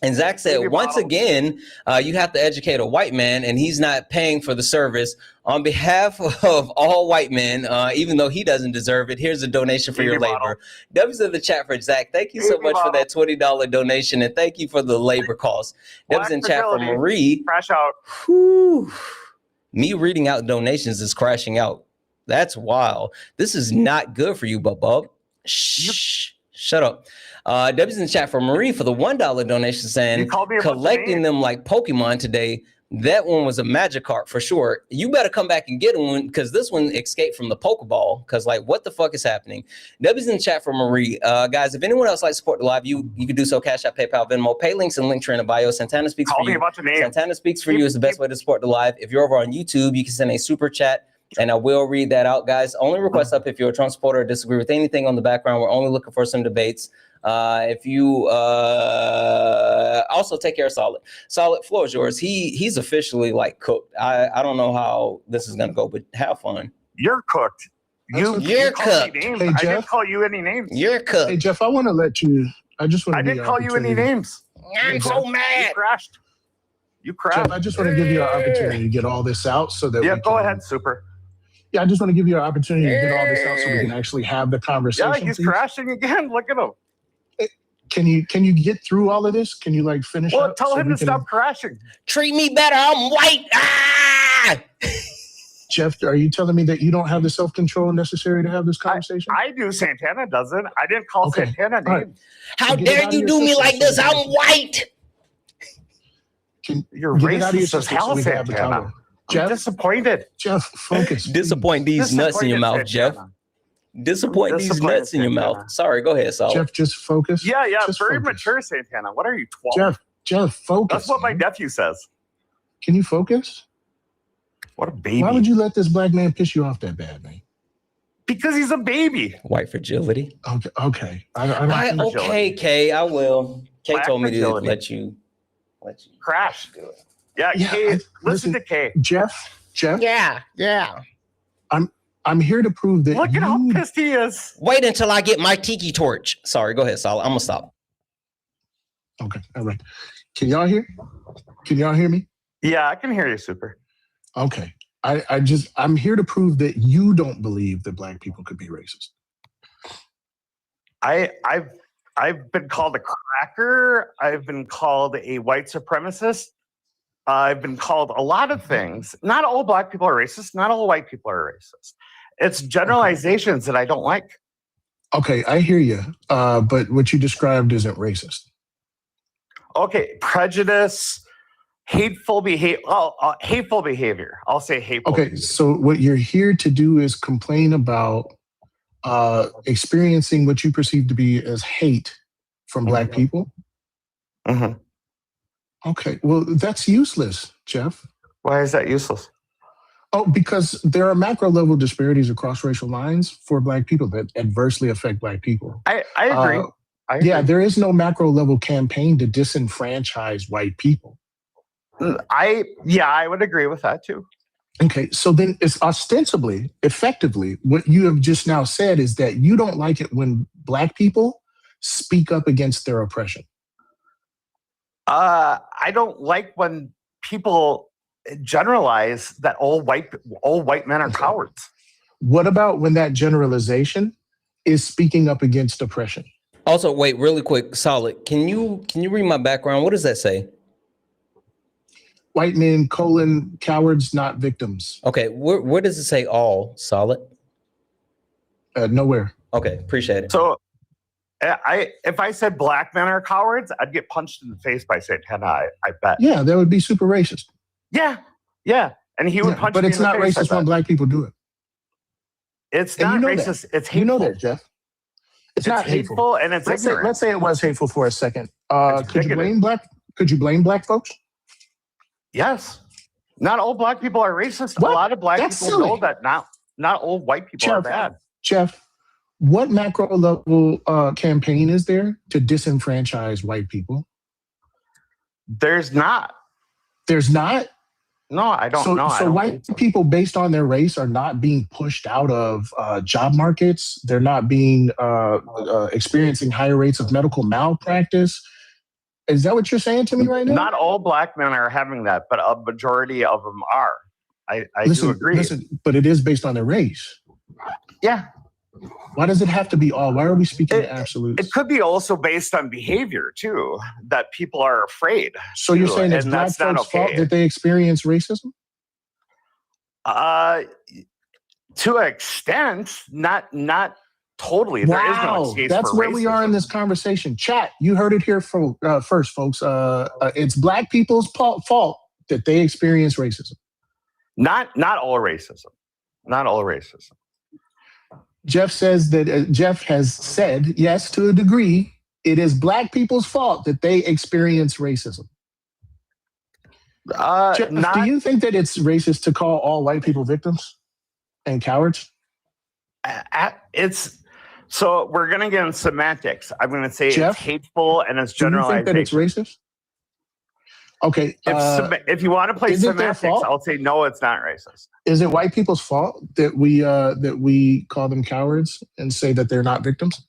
And Zach said, once again, you have to educate a white man and he's not paying for the service. On behalf of all white men, even though he doesn't deserve it, here's a donation for your labor. W's in the chat for Zach. Thank you so much for that $20 donation and thank you for the labor cost. W's in chat for Marie. Crash out. Whew. Me reading out donations is crashing out. That's wild. This is not good for you, Bub. Shh. Shut up. W's in the chat for Marie for the $1 donation saying collecting them like Pokemon today. That one was a Magikarp for sure. You better come back and get one because this one escaped from the Pokeball. Because like, what the fuck is happening? W's in the chat for Marie. Guys, if anyone else likes to support the live, you can do so. Cash App, PayPal, Venmo, pay links and link tree in the bio. Santana speaks for you. Santana speaks for you is the best way to support the live. If you're over on YouTube, you can send a super chat. And I will read that out, guys. Only request up if you're a Trump supporter or disagree with anything on the background. We're only looking for some debates. If you also take care of Solid. Solid, floor is yours. He's officially like cooked. I don't know how this is gonna go, but have fun. You're cooked. You called me names. Hey, I Jeff. didn't call you any names. You're cooked. Hey, Jeff, I want to let you. I just want to. I didn't call you any names. I'm so mad. You crashed. You crashed. Jeff, I just want to give you an opportunity to get all this out so that. Yeah, we go can, ahead, Super. Yeah, I just want to give you an opportunity to get all this out so we can actually have the conversation. Yeah, he's please. crashing again. Look at him. Can you get through all of this? Can you like finish Well, up? tell so him we to can- stop crashing. Treat me better. I'm white. Ah! Jeff, are you telling me that you don't have the self-control necessary to have this conversation? I do. Santana doesn't. I didn't call Santana All right. names. How Get it dare out of you your do me system like so this? we I'm can- white. You're Get it out of your racist as system so hell, we can have the Santana. convo. I'm Jeff, disappointed. Jeff, focus. Disappoint these nuts in your mouth, Jeff. Disappoint these Disappointed, nuts in your Santana. mouth. Sorry, go ahead, Saul. Jeff, just focus. Yeah, Just very focus. mature, Santana. What are you, 12? Jeff, focus. That's what my man. nephew says. Can you focus? What a baby. Why would you let this black man piss you off that bad, man? Because he's a baby. White fragility. Okay. I don't Okay, Kay, I will. Kay Black told me to fragility. let you Crash. do it. Yeah, Yeah, Kay, listen listen, to Kay. Jeff. Yeah. I'm here to prove that Look at how you. pissed he is. Wait until I get my tiki torch. Sorry, go ahead, Saul. I'm gonna stop. Okay, all right. Can y'all hear? Can y'all hear me? Yeah, I can hear you, Super. Okay. I'm here to prove that you don't believe that black people could be racist. I've been called a cracker. I've been called a white supremacist. I've been called a lot of things. Not all black people are racist. Not all white people are racist. It's generalizations that I don't like. Okay, I hear you. But what you described isn't racist. Okay, prejudice, hateful behavior. Hateful behavior. I'll say hateful. Okay, behavior. so what you're here to do is complain about experiencing what you perceive to be as hate from black people. Mm-hmm. Okay, well, that's useless, Jeff. Why is that useless? Oh, because there are macro level disparities across racial lines for black people that adversely affect black people. I agree. Yeah, there is no macro level campaign to disenfranchise white people. I would agree with that too. Okay, so then it's ostensibly, effectively, what you have just now said is that you don't like it when black people speak up against their oppression. I don't like when people generalize that all white men are cowards. What about when that generalization is speaking up against oppression? Also, wait, really quick, Solid. Can you read my background? What does that say? White men, cowards, not victims. Okay, where does it say all, Solid? Nowhere. Okay, appreciate it. So if I said black men are cowards, I'd get punched in the face by Santana, I bet. Yeah, that would be super racist. Yeah. And he would punch but me it's in the not face, I racist when bet. black people do it. It's And not you know racist. that. It's hateful. You know that, Jeff. It's not hateful and it's ignorant. Let's say it was hateful for a second. Could you blame black folks? Yes. Not all black people are racist. What? A lot of black That's people silly. know that not all white people are bad. Jeff, what macro level campaign is there to disenfranchise white people? There's not. There's not? No, I don't know. So white people based on their race are not being pushed out of job markets. They're not being experiencing higher rates of medical malpractice. Is that what you're saying to me right now? Not all black men are having that, but a majority of them are. I do agree. Listen, but it is based on their race. Yeah. Why does it have to be all? Why are we speaking in absolutes? It could be also based on behavior too, that people are afraid. So you're too, saying it's and black that's not folks' fault okay. that they experience racism? To an extent, not totally. There is no excuse that's for where racism. we are in this conversation. Chat, you heard it here first, folks. It's black people's fault that they experience racism. Not all racism. Not all racism. Jeff says that Jeff has said, yes, to a degree, it is black people's fault that they experience racism. Jeff, do you think that it's racist to call all white people victims and cowards? So we're going to get in semantics. I'm going to say Jeff, it's hateful and it's Do you generalization. think that it's racist? Okay. If you want to play is it their semantics, fault? I'll say no, it's not racist. Is it white people's fault that we call them cowards and say that they're not victims?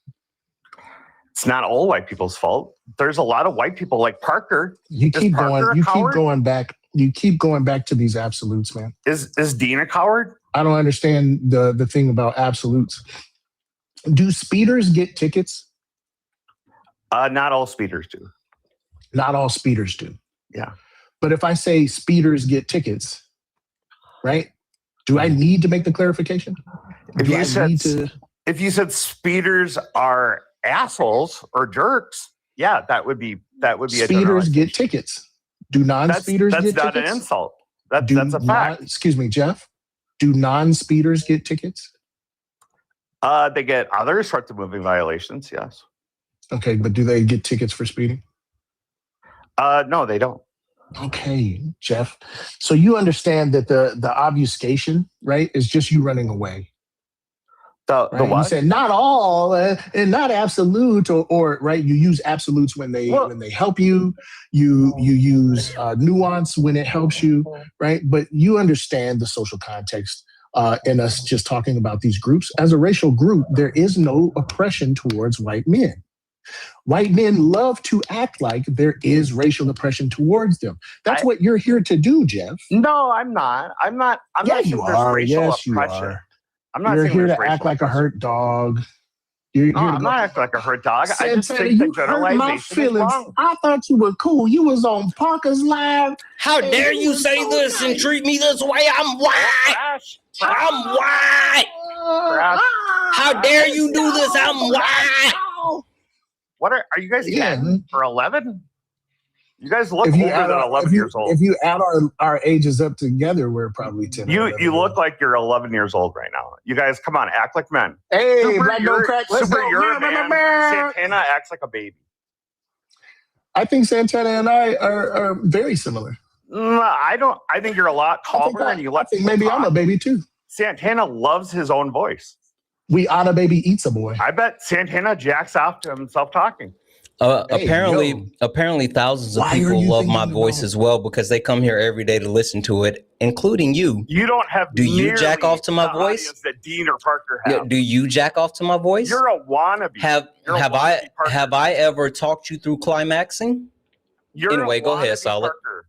It's not all white people's fault. There's a lot of white people like Parker. You Is keep Parker going. a You coward? keep going back. You keep going back to these absolutes, man. Is Dean a coward? I don't understand the thing about absolutes. Do speeders get tickets? Not all speeders do. Not all speeders do. Yeah. But if I say speeders get tickets, right? Do I need to make the clarification? If Do you I said need to? if you said speeders are assholes or jerks, yeah, that would be a Speeders get tickets. Do non-speeders that's get not tickets? an insult. That's a fact. Excuse me, Jeff. Do non-speeders get tickets? They get other sorts of moving violations, yes. Okay, but do they get tickets for speeding? No, they don't. Okay, Jeff. So you understand that the obfuscation, right, is just you running away. The Right? what? You said not all and not absolute, or right. You use absolutes when they help you. You use nuance when it helps you, right? But you understand the social context in us just talking about these groups. As a racial group, there is no oppression towards white men. White men love to act like there is racial oppression towards them. That's what you're here to do, Jeff. No, I'm not. I'm not Yeah, saying you there's are. racial Yes, you oppression. are. I'm not You're saying here there's to racial act like a oppression. hurt dog. You're No, here to I'm go. not acting like a hurt dog. I just Santana, think the you hurt my generalization is feelings. wrong. I thought you were cool. You was on Parker's Live. How and dare you was say so this and nice. treat me this way? I'm white. I'm white. How dare you do this? I'm white. What are you guys 10 or 11? You guys look If older you add than our- 11 if you- years old. If you add our ages up together, we're probably 10. or 11. You look like you're 11 years old right now. You guys, come on, act like men. Hey, Super, black don't you're- crack. Let's Super, go. you're a Man, man. Santana acts like a baby. I think Santana and I are very similar. I don't. I think you're a lot calmer and you let. I think maybe I'm a baby too. Santana loves his own voice. We ought a baby eats a boy. I bet Santana jacks off to himself talking. Hey, Apparently thousands of Why are people you love my thinking voice about- as well because they come here every day to listen to it, including you. You don't have. Do you jack nearly off to my the voice? audience that Dean or Parker have. Yeah, do you jack off to my voice? You're a wannabe. You're a wannabe Parker. Have I ever talked you through climaxing? You're Anyway, a go ahead, wannabe Solid. Parker.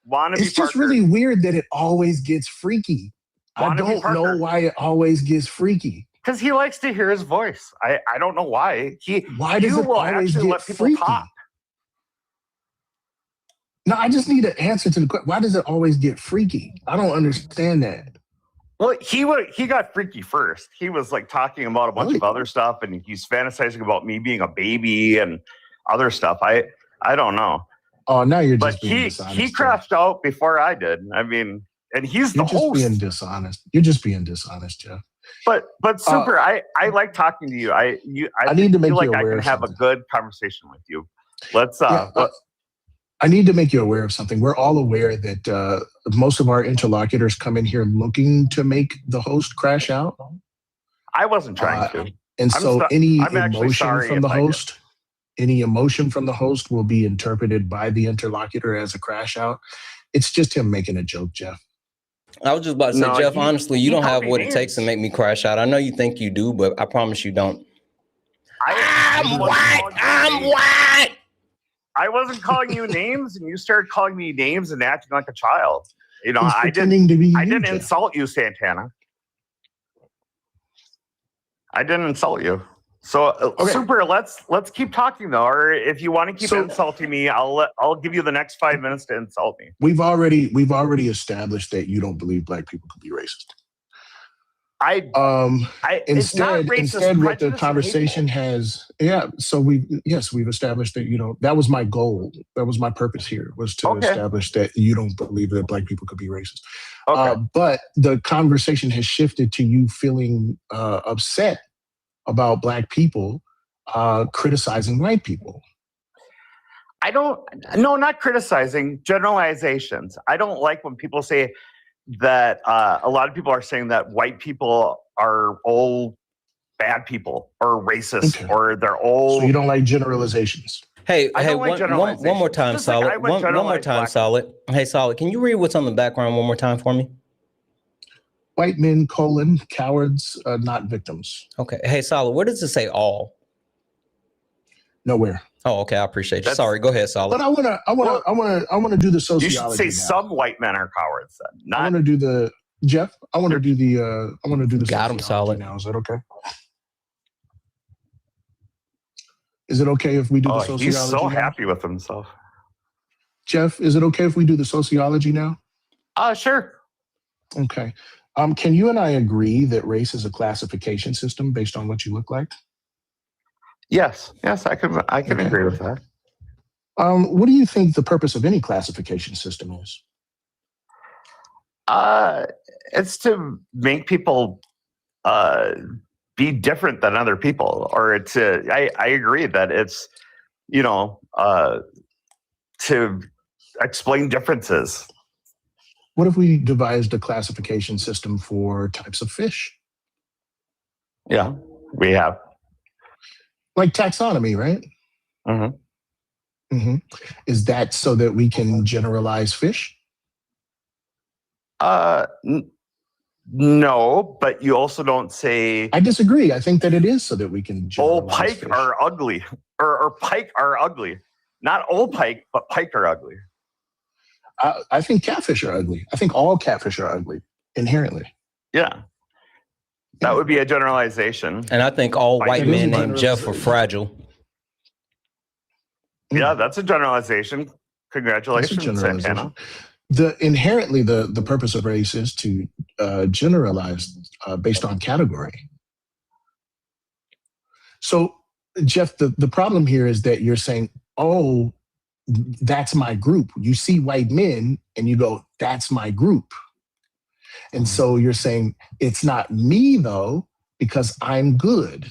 Wannabe It's just Parker. really weird that it always gets freaky. I Wannabe don't Parker. know why it always gets freaky. Because he likes to hear his voice. I don't know why. Why does you it will always actually get let people freaky? talk. No, I just need an answer to the question. Why does it always get freaky? I don't understand that. Well, he got freaky first. He was like talking about a bunch of other stuff, and he's fantasizing about me being a baby and other stuff. I don't know. Oh, now you're But just being he dishonest. crashed out before I did. I mean, and he's the You're just host. being dishonest. You're just being dishonest, Jeff. But super, I like talking to you. I need to make feel you like I aware can of have a good conversation with you. Let's I need to make you aware of something. We're all aware that most of our interlocutors come in here looking to make the host crash out. I wasn't trying to. And so any I'm actually emotion sorry from the if I did. host, any emotion from the host will be interpreted by the interlocutor as a crash out. It's just him making a joke, Jeff. I was just about to say, No, Jeff, he- honestly, you he don't called have me what it takes to make me crash out. I know you think you do, but I promise you don't. I'm white. I'm white. I wasn't calling you names, and you started calling me names and acting like a child. You know, He's I pretending to be I you, didn't Jeff. insult you, Santana. I didn't insult you. So super. Let's keep talking though, or if you want to keep insulting me, I'll give you the next 5 minutes to insult me. We've already established that you don't believe black people can be racist. It's not Instead, racist, what the prejudice, conversation has, so we've established that you don't. That was my goal. That was my purpose here, was to establish that you don't believe that black people could be racist. But the conversation has shifted to you feeling upset about black people criticizing white people. not criticizing, generalizations. I don't like when people say that a lot of people are saying that white people are all bad people or racist or they're all. So you don't like generalizations? Hey, I hey, don't like one more time, Just like Solid. I wouldn't One more generalize time, black Solid. Hey, Solid, can you read what's on the background one more time for me? White men, cowards, not victims. Okay. Hey, Solid, where does it say all? Nowhere. Oh, okay. I appreciate you. Sorry. Go ahead, Solid. But I wanna do the sociology. You should say now. some white men are cowards. Then. Not, I want to do the Jeff. I want to do the. I want to do the. Got him, Solid. Now is that okay? Is it okay if we do the sociology? He's so now? happy with himself. Jeff, is it okay if we do the sociology now? Sure. Okay. Can you and I agree that race is a classification system based on what you look like? Yes, I can agree with that. What do you think the purpose of any classification system is? It's to make people be different than other people, or I agree that it's, to explain differences. What if we devised a classification system for types of fish? Yeah, we have. Like taxonomy, right? Mm-hmm. Mm-hmm. Is that so that we can generalize fish? No, but you also don't say. I disagree. I think that it is so that we can Old generalize pike fish. are ugly, or pike are ugly. Not old pike, but pike are ugly. I think catfish are ugly. I think all catfish are ugly inherently. Yeah. That would be a generalization. And I think all white men named Jeff are fragile. Yeah, that's a generalization. Congratulations, Santana. Inherently, the purpose of race is to generalize based on category. So, Jeff, the problem here is that you're saying, oh, that's my group. You see white men and you go, that's my group. And so you're saying, it's not me though, because I'm good.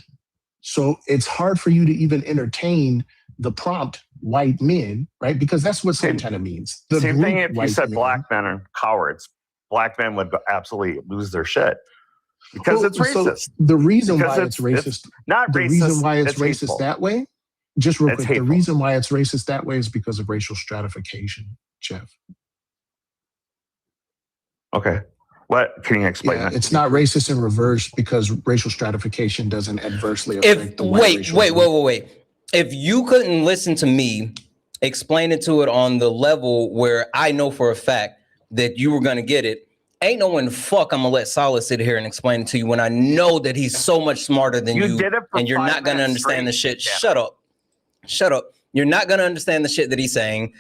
So it's hard for you to even entertain the prompt white men, right? Because that's what Santana means. The Same thing group if you white said men. black men are cowards. Black men would absolutely lose their shit. Because it's racist. So the reason Because why it's racist, it's not the racist, reason why it's racist hateful. that way, just real It's quick, the hateful. reason why it's racist that way is because of racial stratification, Jeff. Okay. What can you explain that? It's not racist in reverse because racial stratification doesn't adversely affect the white racial group. Wait. If you couldn't listen to me explain it to it on the level where I know for a fact that you were going to get it, ain't no one fuck I'm going to let Solid sit here and explain it to you when I know that he's so much smarter than you did it for and you're 5 not going to minutes understand the straight. shit. Yeah. Shut up. You're not going to understand the shit that he's saying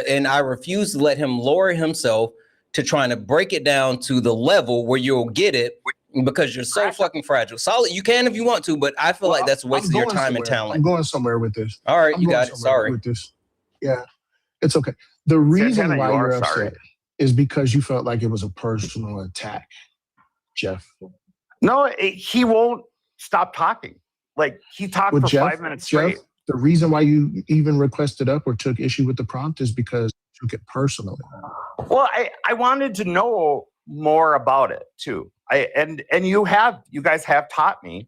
and I refuse to let him lower himself to trying to break it down to the level where you'll get it because you're so fucking fragile. Solid, you can if you want to, but I feel like that's a waste of your time and talent. I'm going somewhere with this. All right, I'm you going got it. somewhere Sorry. with this. Yeah, it's okay. The reason Santana, why you are you're sorry. upset is because you felt like it was a personal attack, Jeff. No, he won't stop talking. Like he talked With for Jeff, 5 minutes straight. Jeff, the reason why you even requested up or took issue with the prompt is because you took it personally. Well, I wanted to know more about it too. And you guys have taught me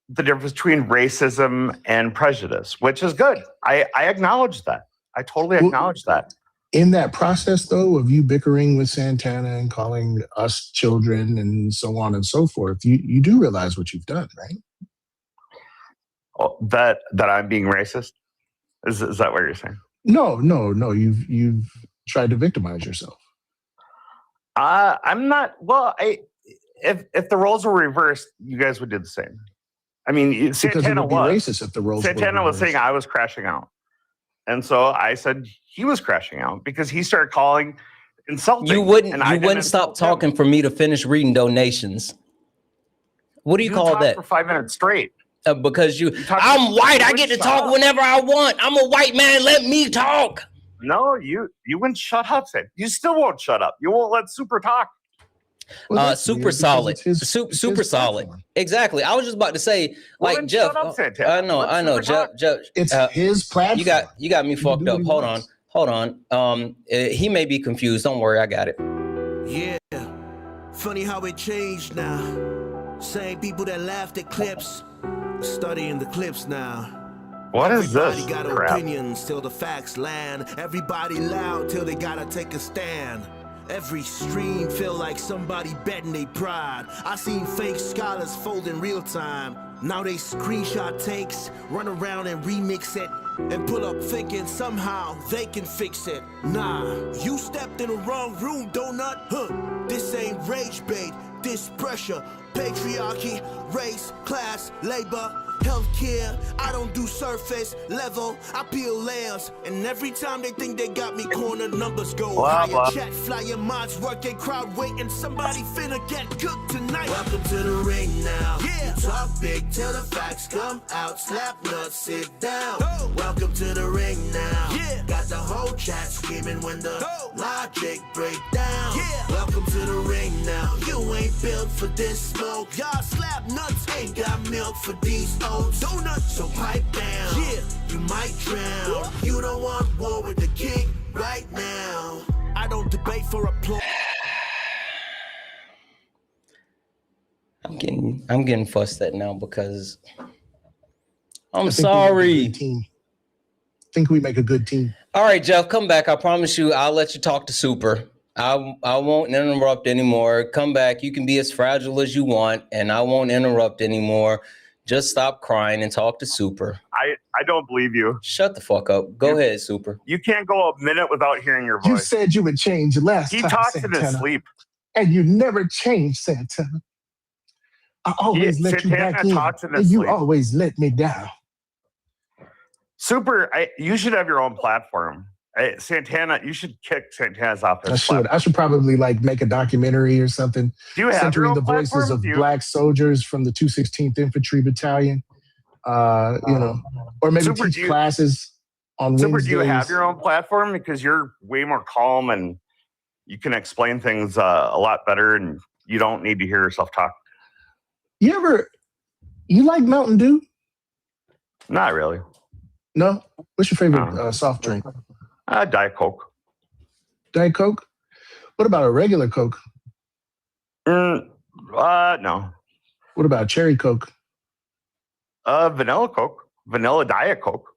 the difference between racism and prejudice, which is good. I acknowledge that. I totally acknowledge that. In that process, though, of you bickering with Santana and calling us children and so on and so forth, you do realize what you've done, right? Oh, that I'm being racist? Is that what you're saying? No. You've tried to victimize yourself. I'm not. Well, if the roles were reversed, you guys would do the same. I mean, Because it Santana would be was racist if the roles were Santana was reversed. saying I was crashing out, and so I said he was crashing out because he started calling insulting. You wouldn't stop talking for me to finish reading donations. What do you call talked that? for 5 minutes straight. Because talked I'm for- white. I you get to wouldn't talk shut whenever I want. I'm a white man. Let me talk. No, you wouldn't shut up, Sam. You still won't shut up. You won't let Super talk. Super solid. Super solid. Exactly. I was just about to say, Well, like then Jeff. shut up, Santana. I know. Let Super Jeff. It's his platform. You got me fucked do up. what he Hold on. He may be confused. Don't worry. I got it. Yeah, funny how it changed now. Same people that laughed at clips, studying the clips now. What is this Everybody got crap? opinions till the facts land. Everybody loud till they gotta take a stand. Every stream feel like somebody betting they pride. I seen fake scholars fold in real time. Now they screenshot takes, run around and remix it, and pull up thinking somehow they can fix it. Nah, you stepped in the wrong room, donut. Huh, this ain't rage bait, this pressure. Patriarchy, race, class, labor, healthcare. I don't do surface level, I peel layers. And every time they think they got me cornered, numbers go Blah, higher. blah. Chat flying, mods working, crowd waiting. Somebody finna get cooked tonight. Welcome to the ring now. Yeah. You talk big till the facts come out. Slap nuts, sit down. Welcome to the ring now. Yeah. Got the whole chat screaming when the logic break down. Yeah. Welcome to the ring now. You ain't built for this smoke. Y'all slap nuts ain't got milk for these oats. Donuts, so pipe down. Yeah, you might drown. You don't want war with the king right now. I don't debate for applause. I'm getting fussed at now because I'm I think we make a sorry. good team. Think we make a good team. All right, Jeff, come back. I promise you, I'll let you talk to Super. I won't interrupt anymore. Come back. You can be as fragile as you want, and I won't interrupt anymore. Just stop crying and talk to Super. I don't believe you. Shut the fuck up. Go ahead, Super. You can't go a minute without hearing your voice. You said you would change last He time, talks in his Santana. sleep. And you never changed, Santana. I always let you Santana back in, talks in his and you sleep. always let me down. Super, you should have your own platform. Santana, you should kick Santana's off his platform. I should probably like make a documentary or something. Do you have your centering own the voices platform? of black soldiers from the 216th Infantry Battalion. Or maybe Super, teach classes on Super, Wednesdays. do you have your own platform? Because you're way more calm and you can explain things a lot better, and you don't need to hear yourself talk. You like Mountain Dew? Not really. No? What's your favorite soft drink? Diet Coke. Diet Coke? What about a regular Coke? No. What about cherry Coke? Vanilla Coke. Vanilla Diet Coke.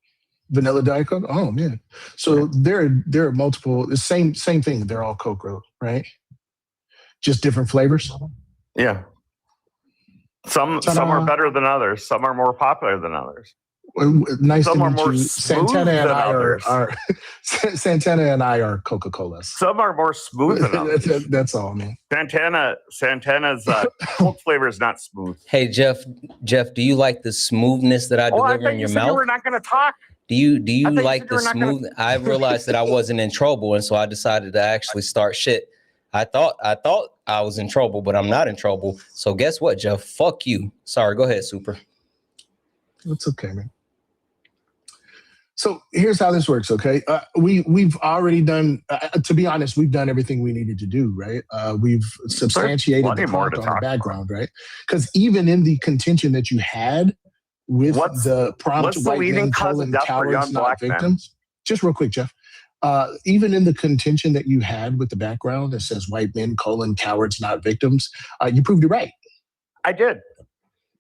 Vanilla Diet Coke? Oh, man. So there are multiple, the same thing. They're all Coke, right? Just different flavors? Yeah. Some are better than others. Some are more popular than others. Well, nice Some to are meet more you. smooth Santana and than I others. are Santana and I are Coca-Colas. Some are more smooth than others. That's all, man. Santana's Coke flavor is not smooth. Hey, Jeff, do you like the smoothness that I I deliver thought in you your said you mouth? were not going to talk. Do you thought you like said the you were not gonna- smooth? I realized that I wasn't in trouble, and so I decided to actually start shit. I thought I was in trouble, but I'm not in trouble. So guess what, Jeff? Fuck you. Sorry, go ahead, Super. It's okay, man. So here's how this works, okay? We've already done, to be honest, we've done everything we needed to do, right? We've substantiated plenty the more prompt to on the talk background, right? Because even in the contention that you had with the prompt, what's the white leading men, cause of colon, death for cowards, young not black men? victims. Just real quick, Jeff. Even in the contention that you had with the background that says white men, colon, cowards, not victims, you proved it right. I did.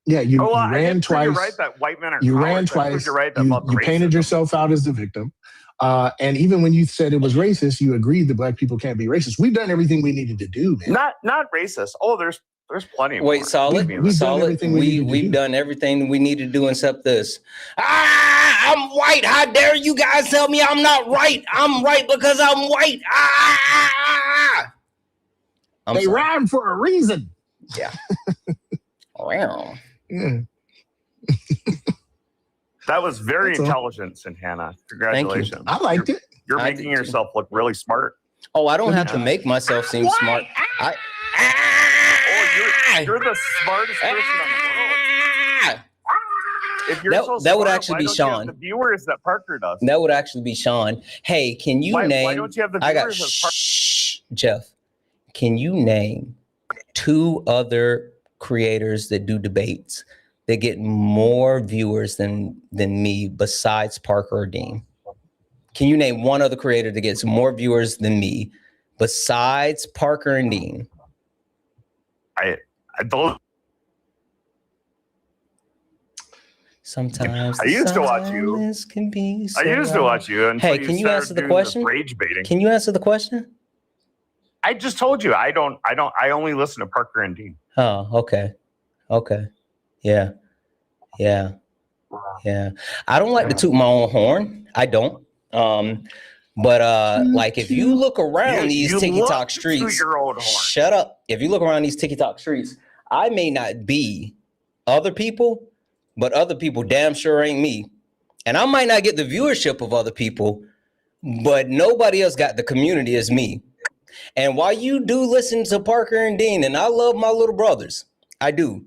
Yeah, you I ran did prove you twice. right that white men are You cowards. ran I proved twice. you right that You love painted racism. yourself out as the victim. And even when you said it was racist, you agreed that black people can't be racist. We've done everything we needed to do, man. Not racist. Oh, there's plenty. Wait, more. solid. We've done everything we needed to We've do. done everything we need to do except this. I'm white. How dare you guys tell me I'm not right? I'm right because I'm white. They rhyme for a reason. Yeah. Wow. Yeah. That was very That's all. intelligent, Santana. Congratulations. I liked it. You're I making did too. yourself look really smart. Oh, I don't have to make myself seem smart. You're the smartest person in the world. If you're so that would smart, actually why be don't you have Sean. the viewers that Parker does. That would actually be Sean. Hey, can you Why name? don't you have the I got viewers as Parker? Jeff. Can you name 2 other creators that do debates that get more viewers than me besides Parker or Dean? Can you name one other creator that gets more viewers than me besides Parker and Dean? I don't. Sometimes I used to watch you. silence can be so I used to watch you until Hey, you can you started answer the doing question? this rage baiting. Can you answer the question? I just told you I only listen to Parker and Dean. Oh, okay. Okay. Yeah. Yeah. Yeah. I don't like to toot my own horn. I don't. But like if you look around these TikTok streets, shut up. If you look around these TikTok streets, I may not be other people, but other people damn sure ain't me. And I might not get the viewership of other people, but nobody else got the community as me. And while you do listen to Parker and Dean, and I love my little brothers, I do.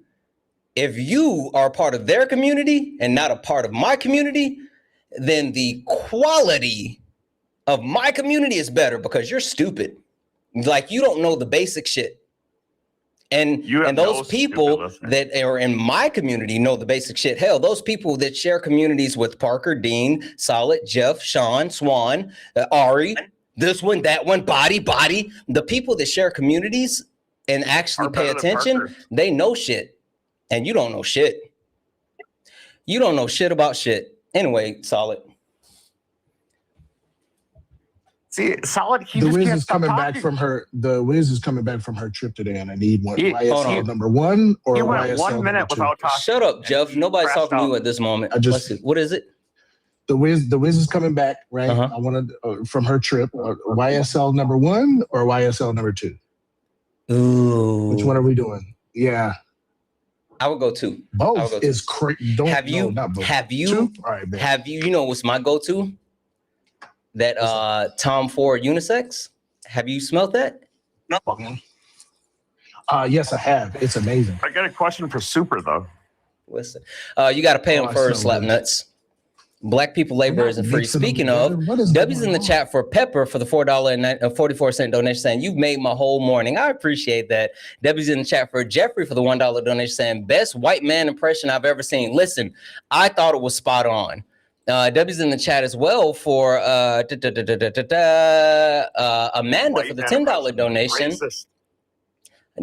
If you are part of their community and not a part of my community, then the quality of my community is better because you're stupid. Like you don't know the basic shit. And those people that are in my community know the basic shit. Hell, those people that share communities with Parker, Dean, Solid, Jeff, Sean, Swan, Ari, this one, that one, body. The people that share communities and actually pay attention, they know shit. And you don't know shit. You don't know shit about shit. Anyway, Solid. See, Solid. The Wiz is coming back from her. The Wiz is coming back from her trip today, and I need one. YSL number 1 or YSL 1 minute number 2? without talking. Shut up, Jeff. Nobody's talking to you at this moment. Let's see. What is it? The Wiz is coming back, right? I wanted from her trip. YSL number 1 or YSL number 2? Ooh. Which one are we doing? Yeah. I would go 2. Both is crazy. Have you? You know what's my go-to? That Tom Ford unisex. Have you smelled that? No. Yes, I have. It's amazing. I got a question for Super though. Listen, you got to pay them first, slap nuts. Black people labor isn't free. Speaking of, W's in the chat for Pepper for the $4.44 donation saying, you've made my whole morning. I appreciate that. W's in the chat for Jeffrey for the $1 donation saying, best white man impression I've ever seen. Listen, I thought it was spot on. W's in the chat as well for Amanda for the $10 donation.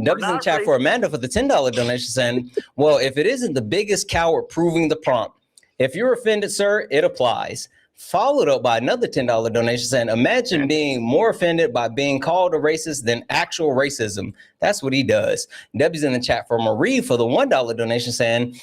W's in the chat for Amanda for the $10 donation saying, well, if it isn't the biggest coward proving the prompt, if you're offended, sir, it applies. Followed up by another $10 donation saying, imagine being more offended by being called a racist than actual racism. That's what he does. W's in the chat for Marie for the $1 donation saying,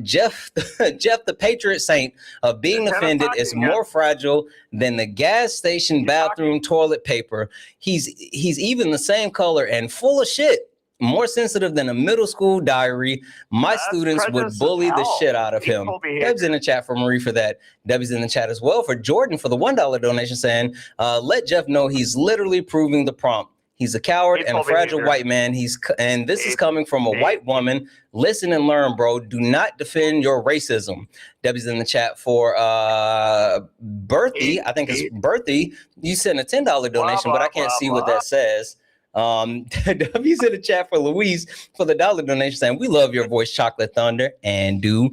Jeff the Patriot Saint of being offended is more fragile than the gas station bathroom toilet paper. He's even the same color and full of shit. More sensitive than a middle school diary. My students would bully the shit out of him. Deb's in the chat for Marie for that. Deb's in the chat as well for Jordan for the $1 donation saying, let Jeff know he's literally proving the prompt. He's a coward and a fragile white man. And this is coming from a white woman. Listen and learn, bro. Do not defend your racism. Debbie's in the chat for Berthie. I think it's Berthie. You sent a $10 donation, but I can't see what that says. W's in the chat for Louise for the $1 donation saying, we love your voice, Chocolate Thunder, and do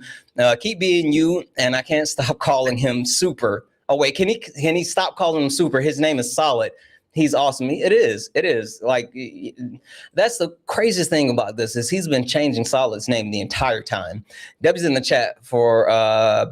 keep being you. And I can't stop calling him Super. Oh wait, can he stop calling him Super? His name is Solid. He's awesome. It is. Like, that's the craziest thing about this is he's been changing Solid's name the entire time. Debbie's in the chat for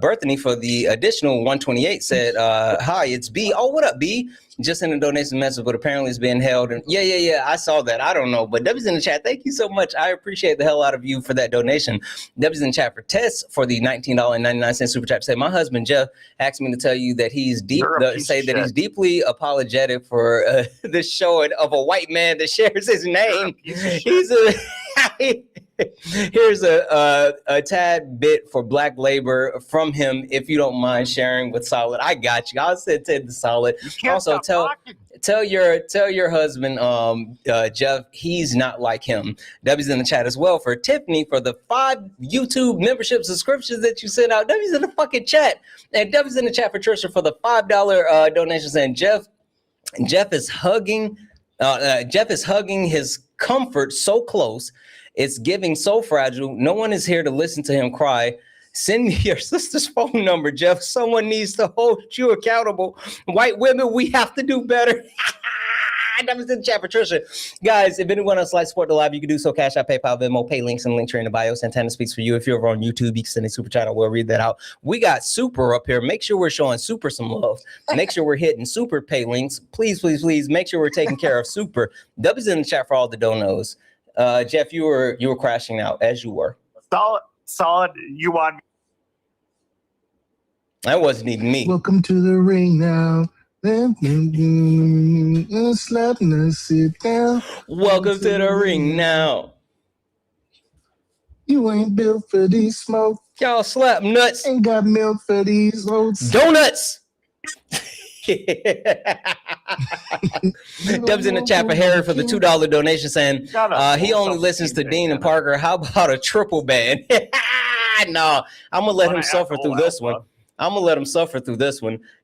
Berthany for the additional 128 said, hi, it's B. Oh, what up, B? Just in a donation message, but apparently it's being held. And yeah, I saw that. I don't know. But Debbie's in the chat. Thank you so much. I appreciate the hell out of you for that donation. Debbie's in the chat for Tess for the $19.99 super chat. Say, my husband, Jeff, asked me to tell you that he's he's deeply apologetic for this showing of a white man that shares his name. Here's a tad bit for Black labor from him, if you don't mind sharing with Solid. I got you. I'll send it to Solid. Also, tell your husband, Jeff, he's not like him. Debbie's in the chat as well for Tiffany for the 5 YouTube membership subscriptions that you sent out. Debbie's in the fucking chat, and Debbie's in the chat for Trisha for the $5 donation saying Jeff is hugging his comfort so close. It's giving so fragile. No one is here to listen to him cry. Send me your sister's phone number, Jeff. Someone needs to hold you accountable. White women, we have to do better. That was in the chat, Patricia. Guys, if anyone else likes to support the live, you can do so. Cash App, PayPal, Venmo, pay links and link tree in the bio. Santana speaks for you. If you're over on YouTube, you can send a super chat. I will read that out. We got Super up here. Make sure we're showing Super some love. Make sure we're hitting Super pay links. Please, please, please make sure we're taking care of Super. W's in the chat for all the donos. Jeff, you were crashing out as you were. Solid. You want? That wasn't even me. Welcome to the ring now. Slap and sit down. Welcome to the ring now. You ain't built for these smoke. Y'all slap nuts. Ain't got milk for these oats. Donuts. Dubs in the chat for Harry for the $2 donation saying he only listens to Dean and Parker. How about a triple ban? No, I'm gonna let him suffer through this one.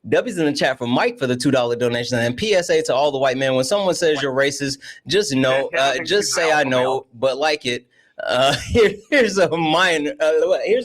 W's in the chat for Mike for the $2 donation. And PSA to all the white men: when someone says you're racist, just know, just say I know, but like it. Here's a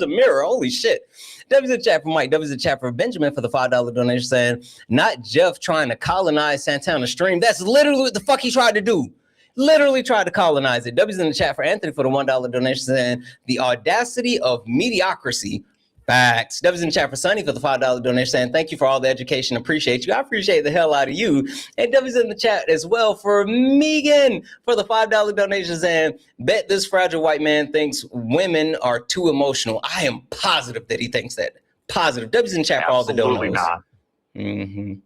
mirror. Holy shit. W's in the chat for Mike. W's in the chat for Benjamin for the $5 donation saying, not Jeff trying to colonize Santana stream. That's literally what the fuck he tried to do. Literally tried to colonize it. W's in the chat for Anthony for the $1 donation saying, the audacity of mediocrity. Facts. W's in the chat for Sonny for the $5 donation saying, thank you for all the education. Appreciate you. I appreciate the hell out of you. And W's in the chat as well for Megan for the $5 donation saying, bet this fragile white man thinks women are too emotional. I am positive that he thinks that. Positive. W's in the chat for all the donos.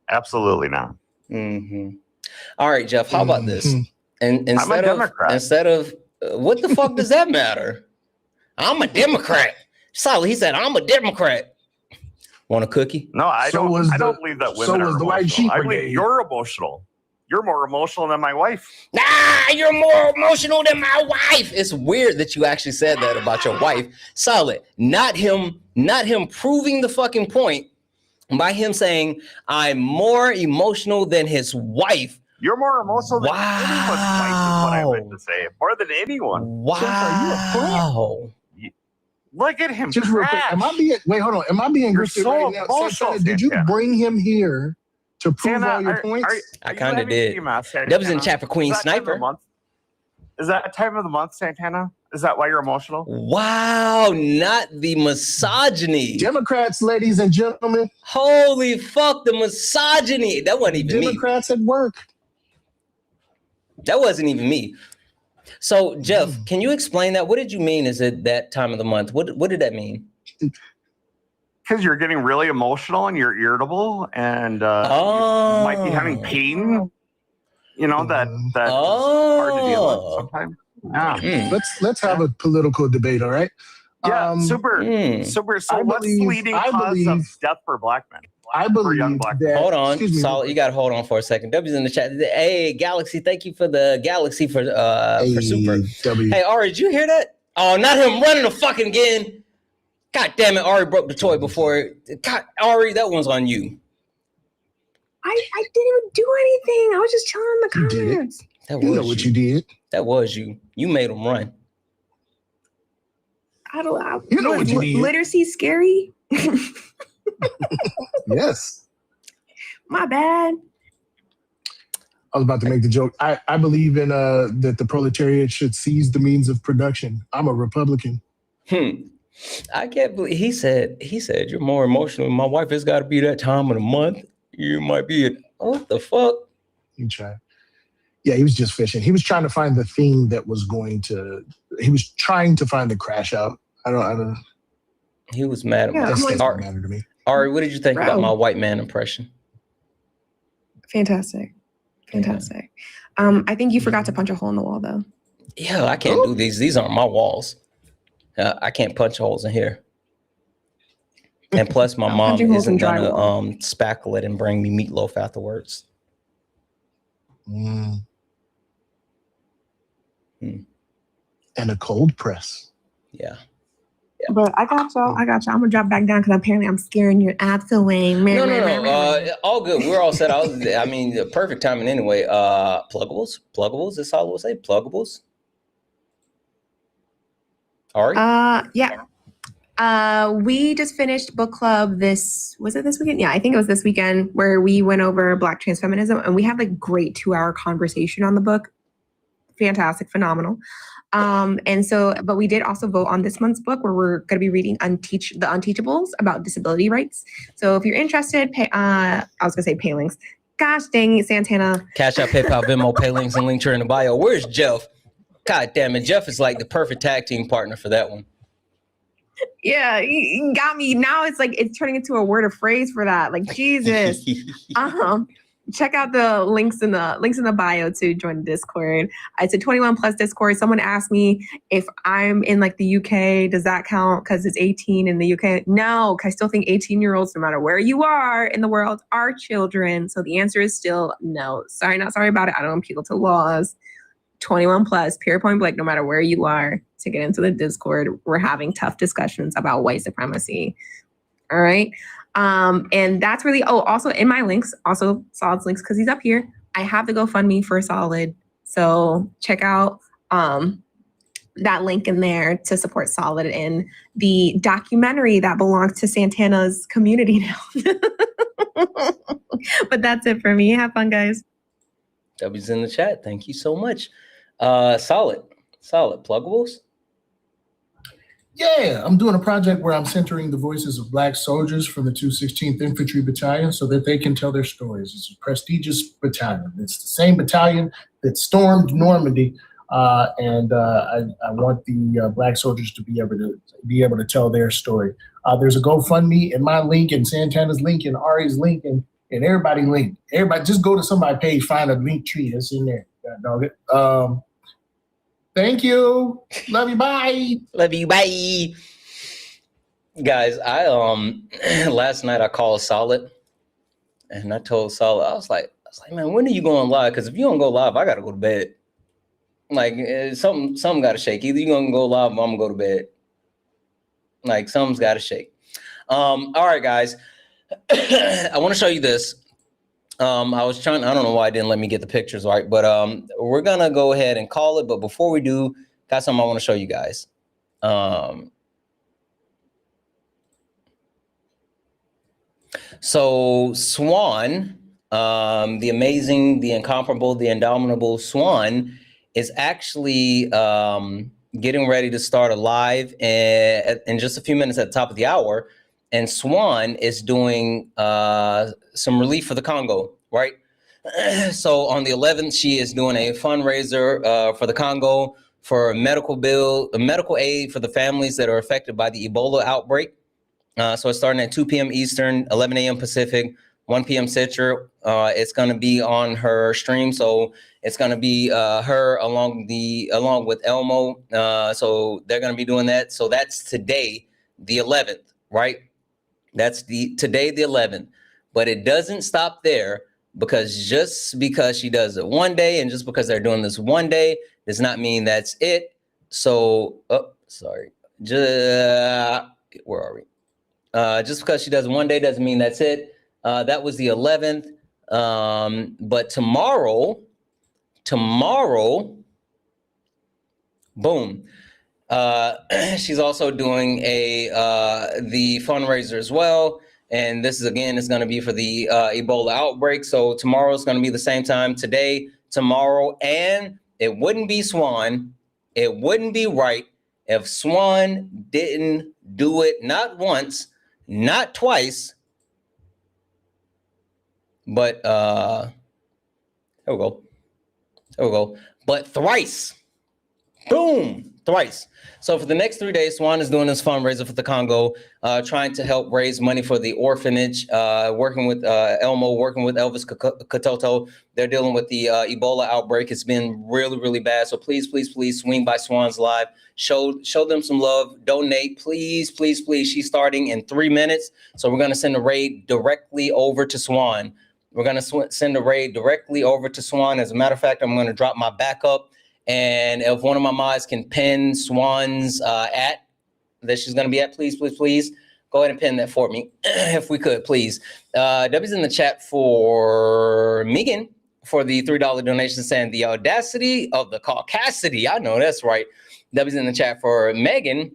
Absolutely not. All right, Jeff, how about this? And instead of what the fuck does that matter? I'm a Democrat. Solid. He said, I'm a Democrat. Want a cookie? No, I don't believe that women are emotional. I believe you're emotional. You're more emotional than my wife. Nah, you're more emotional than my wife. It's weird that you actually said that about your wife. Solid. Not him proving the fucking point by him saying, I'm more emotional than his wife. You're more emotional than anyone's wife is what I meant to say. More than anyone. Wow. Jeff, are you a plant? Look at him. Just real quick. Am I being grifted so right now? Santana, did you bring him here to prove all your points? I kind of did. That was in chat for Queen Sniper. Is that a time of the month, Santana? Is that why you're emotional? Wow, not the misogyny. Democrats, ladies and gentlemen. Holy fuck, the misogyny. That wasn't even Democrats at work. That wasn't even me. So, Jeff, can you explain that? What did you mean? Is it that time of the month? What did that mean? Because you're getting really emotional and you're irritable and you might be having pain. You know, that's hard to deal with sometimes. Yeah. Let's have a political debate, all right? Yeah, super. So what's the leading cause of death for black men? I believe young black that. Hold on, Solid. You got to hold on for a second. W's in the chat. Hey, Galaxy, thank you for the Galaxy for Super. Hey, Ari, did you hear that? Oh, not him running the fucking again. God damn it, Ari broke the toy before. God, Ari, that one's on you. I didn't even do anything. I was just chilling in the comments. That You know what you did. That was you. You made him run. I don't. You know what you did. Literacy scary. Yes. My bad. I was about to make the joke. I believe in that the proletariat should seize the means of production. I'm a Republican. I can't believe he said you're more emotional. My wife has got to be that time of the month. You might be what the fuck? He tried. Yeah, he was just fishing. He was trying to find the thing that was he was trying to find the crash out. I don't. He was mad at me. That doesn't matter to me. Ari, what did you think about my white man impression? Fantastic. I think you forgot to punch a hole in the wall, though. Yeah, I can't do these. These aren't my walls. I can't punch holes in here. And plus, my mom isn't gonna spackle it and bring me meatloaf afterwards. And a cold press. Yeah. But I got y'all. I'm gonna drop back down because apparently I'm scaring your abs away. No. All good. We're all set. I mean, the perfect timing anyway. Pluggables. That's all we'll say. Pluggables. Ari? Yeah. We just finished book club was it this weekend? Yeah, I think it was this weekend, where we went over Black trans feminism, and we had like great 2-hour conversation on the book. Fantastic, phenomenal. But we did also vote on this month's book, where we're going to be reading The Unteachables about disability rights. So if you're interested, I was going to say pay links. Gosh dang it, Santana. Cash App, PayPal, Venmo, pay links, and link tree in the bio. Where's Jeff? God damn it. Jeff is like the perfect tag team partner for that one. Yeah, you got me. Now it's like it's turning into a word of phrase for that. Like, Jesus. Check out the links in the bio to join the Discord. It's a 21+ Discord. Someone asked me if I'm in like the UK, does that count because it's 18 in the UK? No, because I still think 18-year-olds, no matter where you are in the world, are children. So the answer is still no. Sorry, not sorry about it. I don't appeal to laws. 21+, pure point blank, no matter where you are, to get into the Discord. We're having tough discussions about white supremacy. All right. And that's really, also in my links, also Solid's links, because he's up here. I have the GoFundMe for Solid. So check out that link in there to support Solid in the documentary that belongs to Santana's community now. But that's it for me. Have fun, guys. W's in the chat. Thank you so much. Solid pluggables. Yeah, I'm doing a project where I'm centering the voices of Black soldiers from the 216th Infantry Battalion so that they can tell their stories. It's a prestigious battalion. It's the same battalion that stormed Normandy, and I want the Black soldiers to be able to tell their story. There's a GoFundMe in my link, and Santana's link, and Ari's link, and everybody link. Everybody just go to somebody's page, find a link tree that's in there. Dog it. Thank you. Love you. Bye. Love you. Bye. Guys, I last night I called Solid, and I told Solid, I was like, man, when are you going live? Because if you don't go live, I gotta go to bed. Like something gotta shake. Either you're gonna go live or I'm gonna go to bed. Like something's gotta shake. All right, guys. I want to show you this. I don't know why I didn't let me get the pictures right, but we're gonna go ahead and call it. But before we do, got something I want to show you guys. So Swan, the amazing, the incomparable, the indomitable Swan is actually getting ready to start a live in just a few minutes at the top of the hour. And Swan is doing some relief for the Congo, right? So on the 11th, she is doing a fundraiser for the Congo for medical aid for the families that are affected by the Ebola outbreak. So it's starting at 2 p.m. Eastern, 11 a.m. Pacific, 1 p.m. Central. It's going to be on her stream. So it's going to be her along with Elmo. So they're going to be doing that. So that's today, the 11th, right? That's today, the 11th, but it doesn't stop there, because just because she does it one day and just because they're doing this one day does not mean that's it. So, where are we? Just because she does it one day doesn't mean that's it. That was the 11th. But tomorrow, boom. She's also doing the fundraiser as well. And this is, again, it's going to be for the Ebola outbreak. So tomorrow is going to be the same time today, tomorrow. And it wouldn't be Swan. It wouldn't be right if Swan didn't do it not once, not twice, but there we go. But thrice. Boom. Thrice. So for the next 3 days, Swan is doing this fundraiser for the Congo, trying to help raise money for the orphanage, working with Elmo, working with Elvis Katoto. They're dealing with the Ebola outbreak. It's been really, really bad. So please, please, please swing by Swan's live. Show them some love. Donate, please, please, please. She's starting in 3 minutes. So we're going to send a raid directly over to Swan. We're going to send a raid directly over to Swan. As a matter of fact, I'm going to drop my backup. And if one of my mods can pin Swan's at that she's going to be at, please, please, please go ahead and pin that for me, if we could, please. W's in the chat for Megan for the $3 donation, saying the audacity of the caucasity. I know that's right. W's in the chat for Megan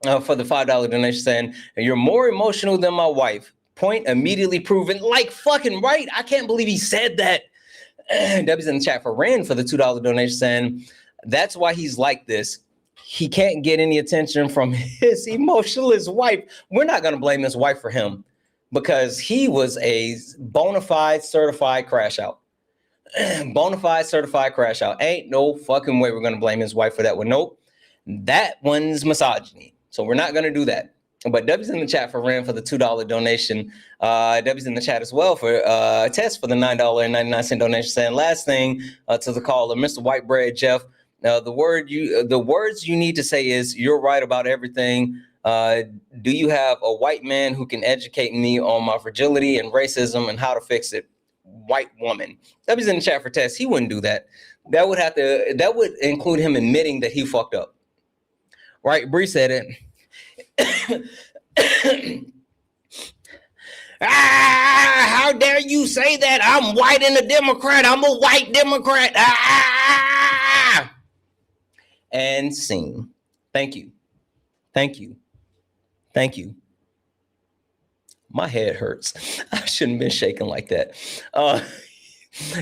for the $5 donation saying, you're more emotional than my wife. Point immediately proven. Like fucking right. I can't believe he said that. Debbie's in the chat for Ren for the $2 donation saying, that's why he's like this. He can't get any attention from his emotionless wife. We're not going to blame his wife for him because he was a bona fide certified crash out. Bona fide certified crash out. Ain't no fucking way we're going to blame his wife for that one. Nope. That one's misogyny. So we're not going to do that. But Debbie's in the chat for Ren for the $2 donation. Debbie's in the chat as well for Tess for the $9.99 donation saying, last thing to the caller, Mr. White Bread Jeff. The words you need to say is, you're right about everything. Do you have a white man who can educate me on my fragility and racism and how to fix it? White woman. Debbie's in the chat for Tess. He wouldn't do that. That would include him admitting that he fucked up. Right? Bree said it. How dare you say that? I'm white and a Democrat. I'm a white Democrat. And scene. Thank you. Thank you. Thank you. My head hurts. I shouldn't have been shaking like that.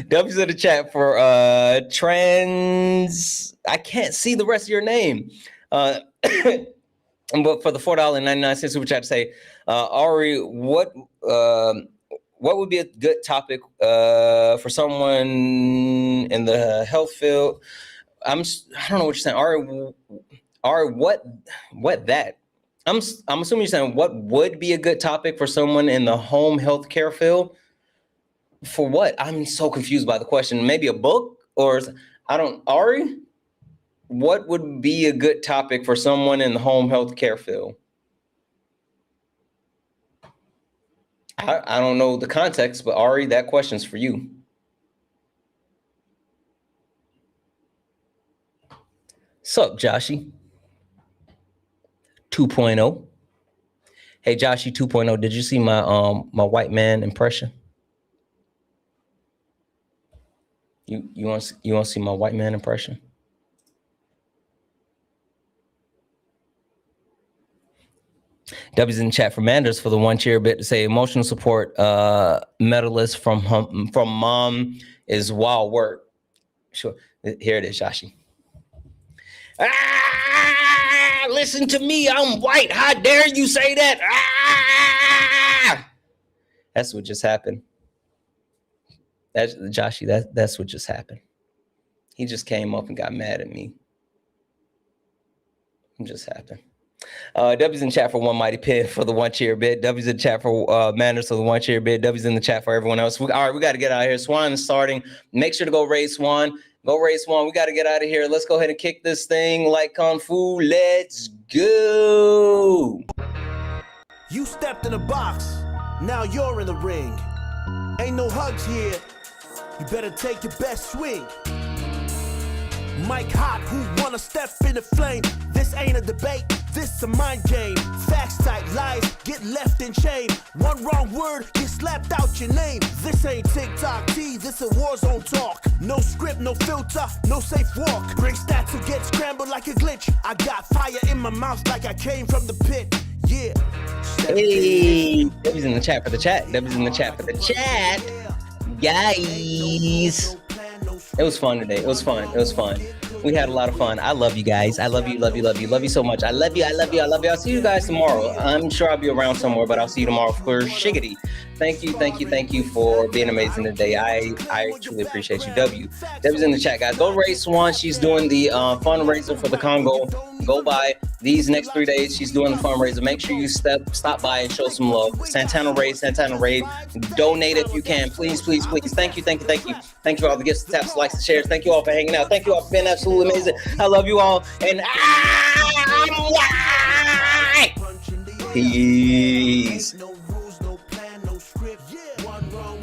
W's in the chat for trans. I can't see the rest of your name. But for the $4.99 super chat to say, Ari, what would be a good topic for someone in the health field? I don't know what you're saying. Ari, what that? I'm assuming you're saying what would be a good topic for someone in the home health care field? For what? I'm so confused by the question. Maybe a book or Ari? What would be a good topic for someone in the home health care field? I don't know the context, but Ari, that question's for you. Sup, Joshy? 2.0. Hey, Joshy 2.0, did you see my my white man impression? You want to see my white man impression? W's in the chat for Manders for the one cheer bit to say emotional support medalist from mom is wild work. Sure, here it is, Shashi. Listen to me, I'm white. How dare you say that? That's what just happened. That's Joshi. That's what just happened. He just came up and got mad at me. It just happened. W's in chat for one mighty pit for the one cheer bit. W's in chat for Manners for the one cheer bit. W's in the chat for everyone else. All right, we got to get out of here. Swan is starting. Make sure to go raise Swan. Go raise Swan. We got to get out of here. Let's go ahead and kick this thing like Kung Fu. Let's go. You stepped in a box. Now you're in the ring. Ain't no hugs here. You better take your best swing. Mike Hot, who wanna step in the flame? This ain't a debate, this a mind game. Facts type lies, get left in chain. One wrong word, get slapped out your name. This ain't TikTok T, this a war zone talk. No script, no filter, no safe walk. Bring stats to get scrambled like a glitch. I got fire in my mouth like I came from the pit. Yeah. Hey, Debbie's in the chat for the chat. Debbie's in the chat for the chat. Guys. It was fun today. It was fun. It was fun. We had a lot of fun. I love you guys. I love you, love you, love you. Love you so much. I love you. I love you. I love you. I'll see you guys tomorrow. I'm sure I'll be around somewhere, but I'll see you tomorrow for Shiggity. Thank you. Thank you. Thank you for being amazing today. I truly appreciate you. Debbie's in the chat, guys. Go raise Swan. She's doing the fundraiser for the Congo. Go by these next 3 days. She's doing the fundraiser. Make sure you stop by and show some love. Santana Raid. Donate if you can. Please, please, please. Thank you. Thank you. Thank you. Thank you for all the gifts, taps, likes, and shares. Thank you all for hanging out. Thank you all for being absolutely amazing. I love you all. And I'm white. Peace.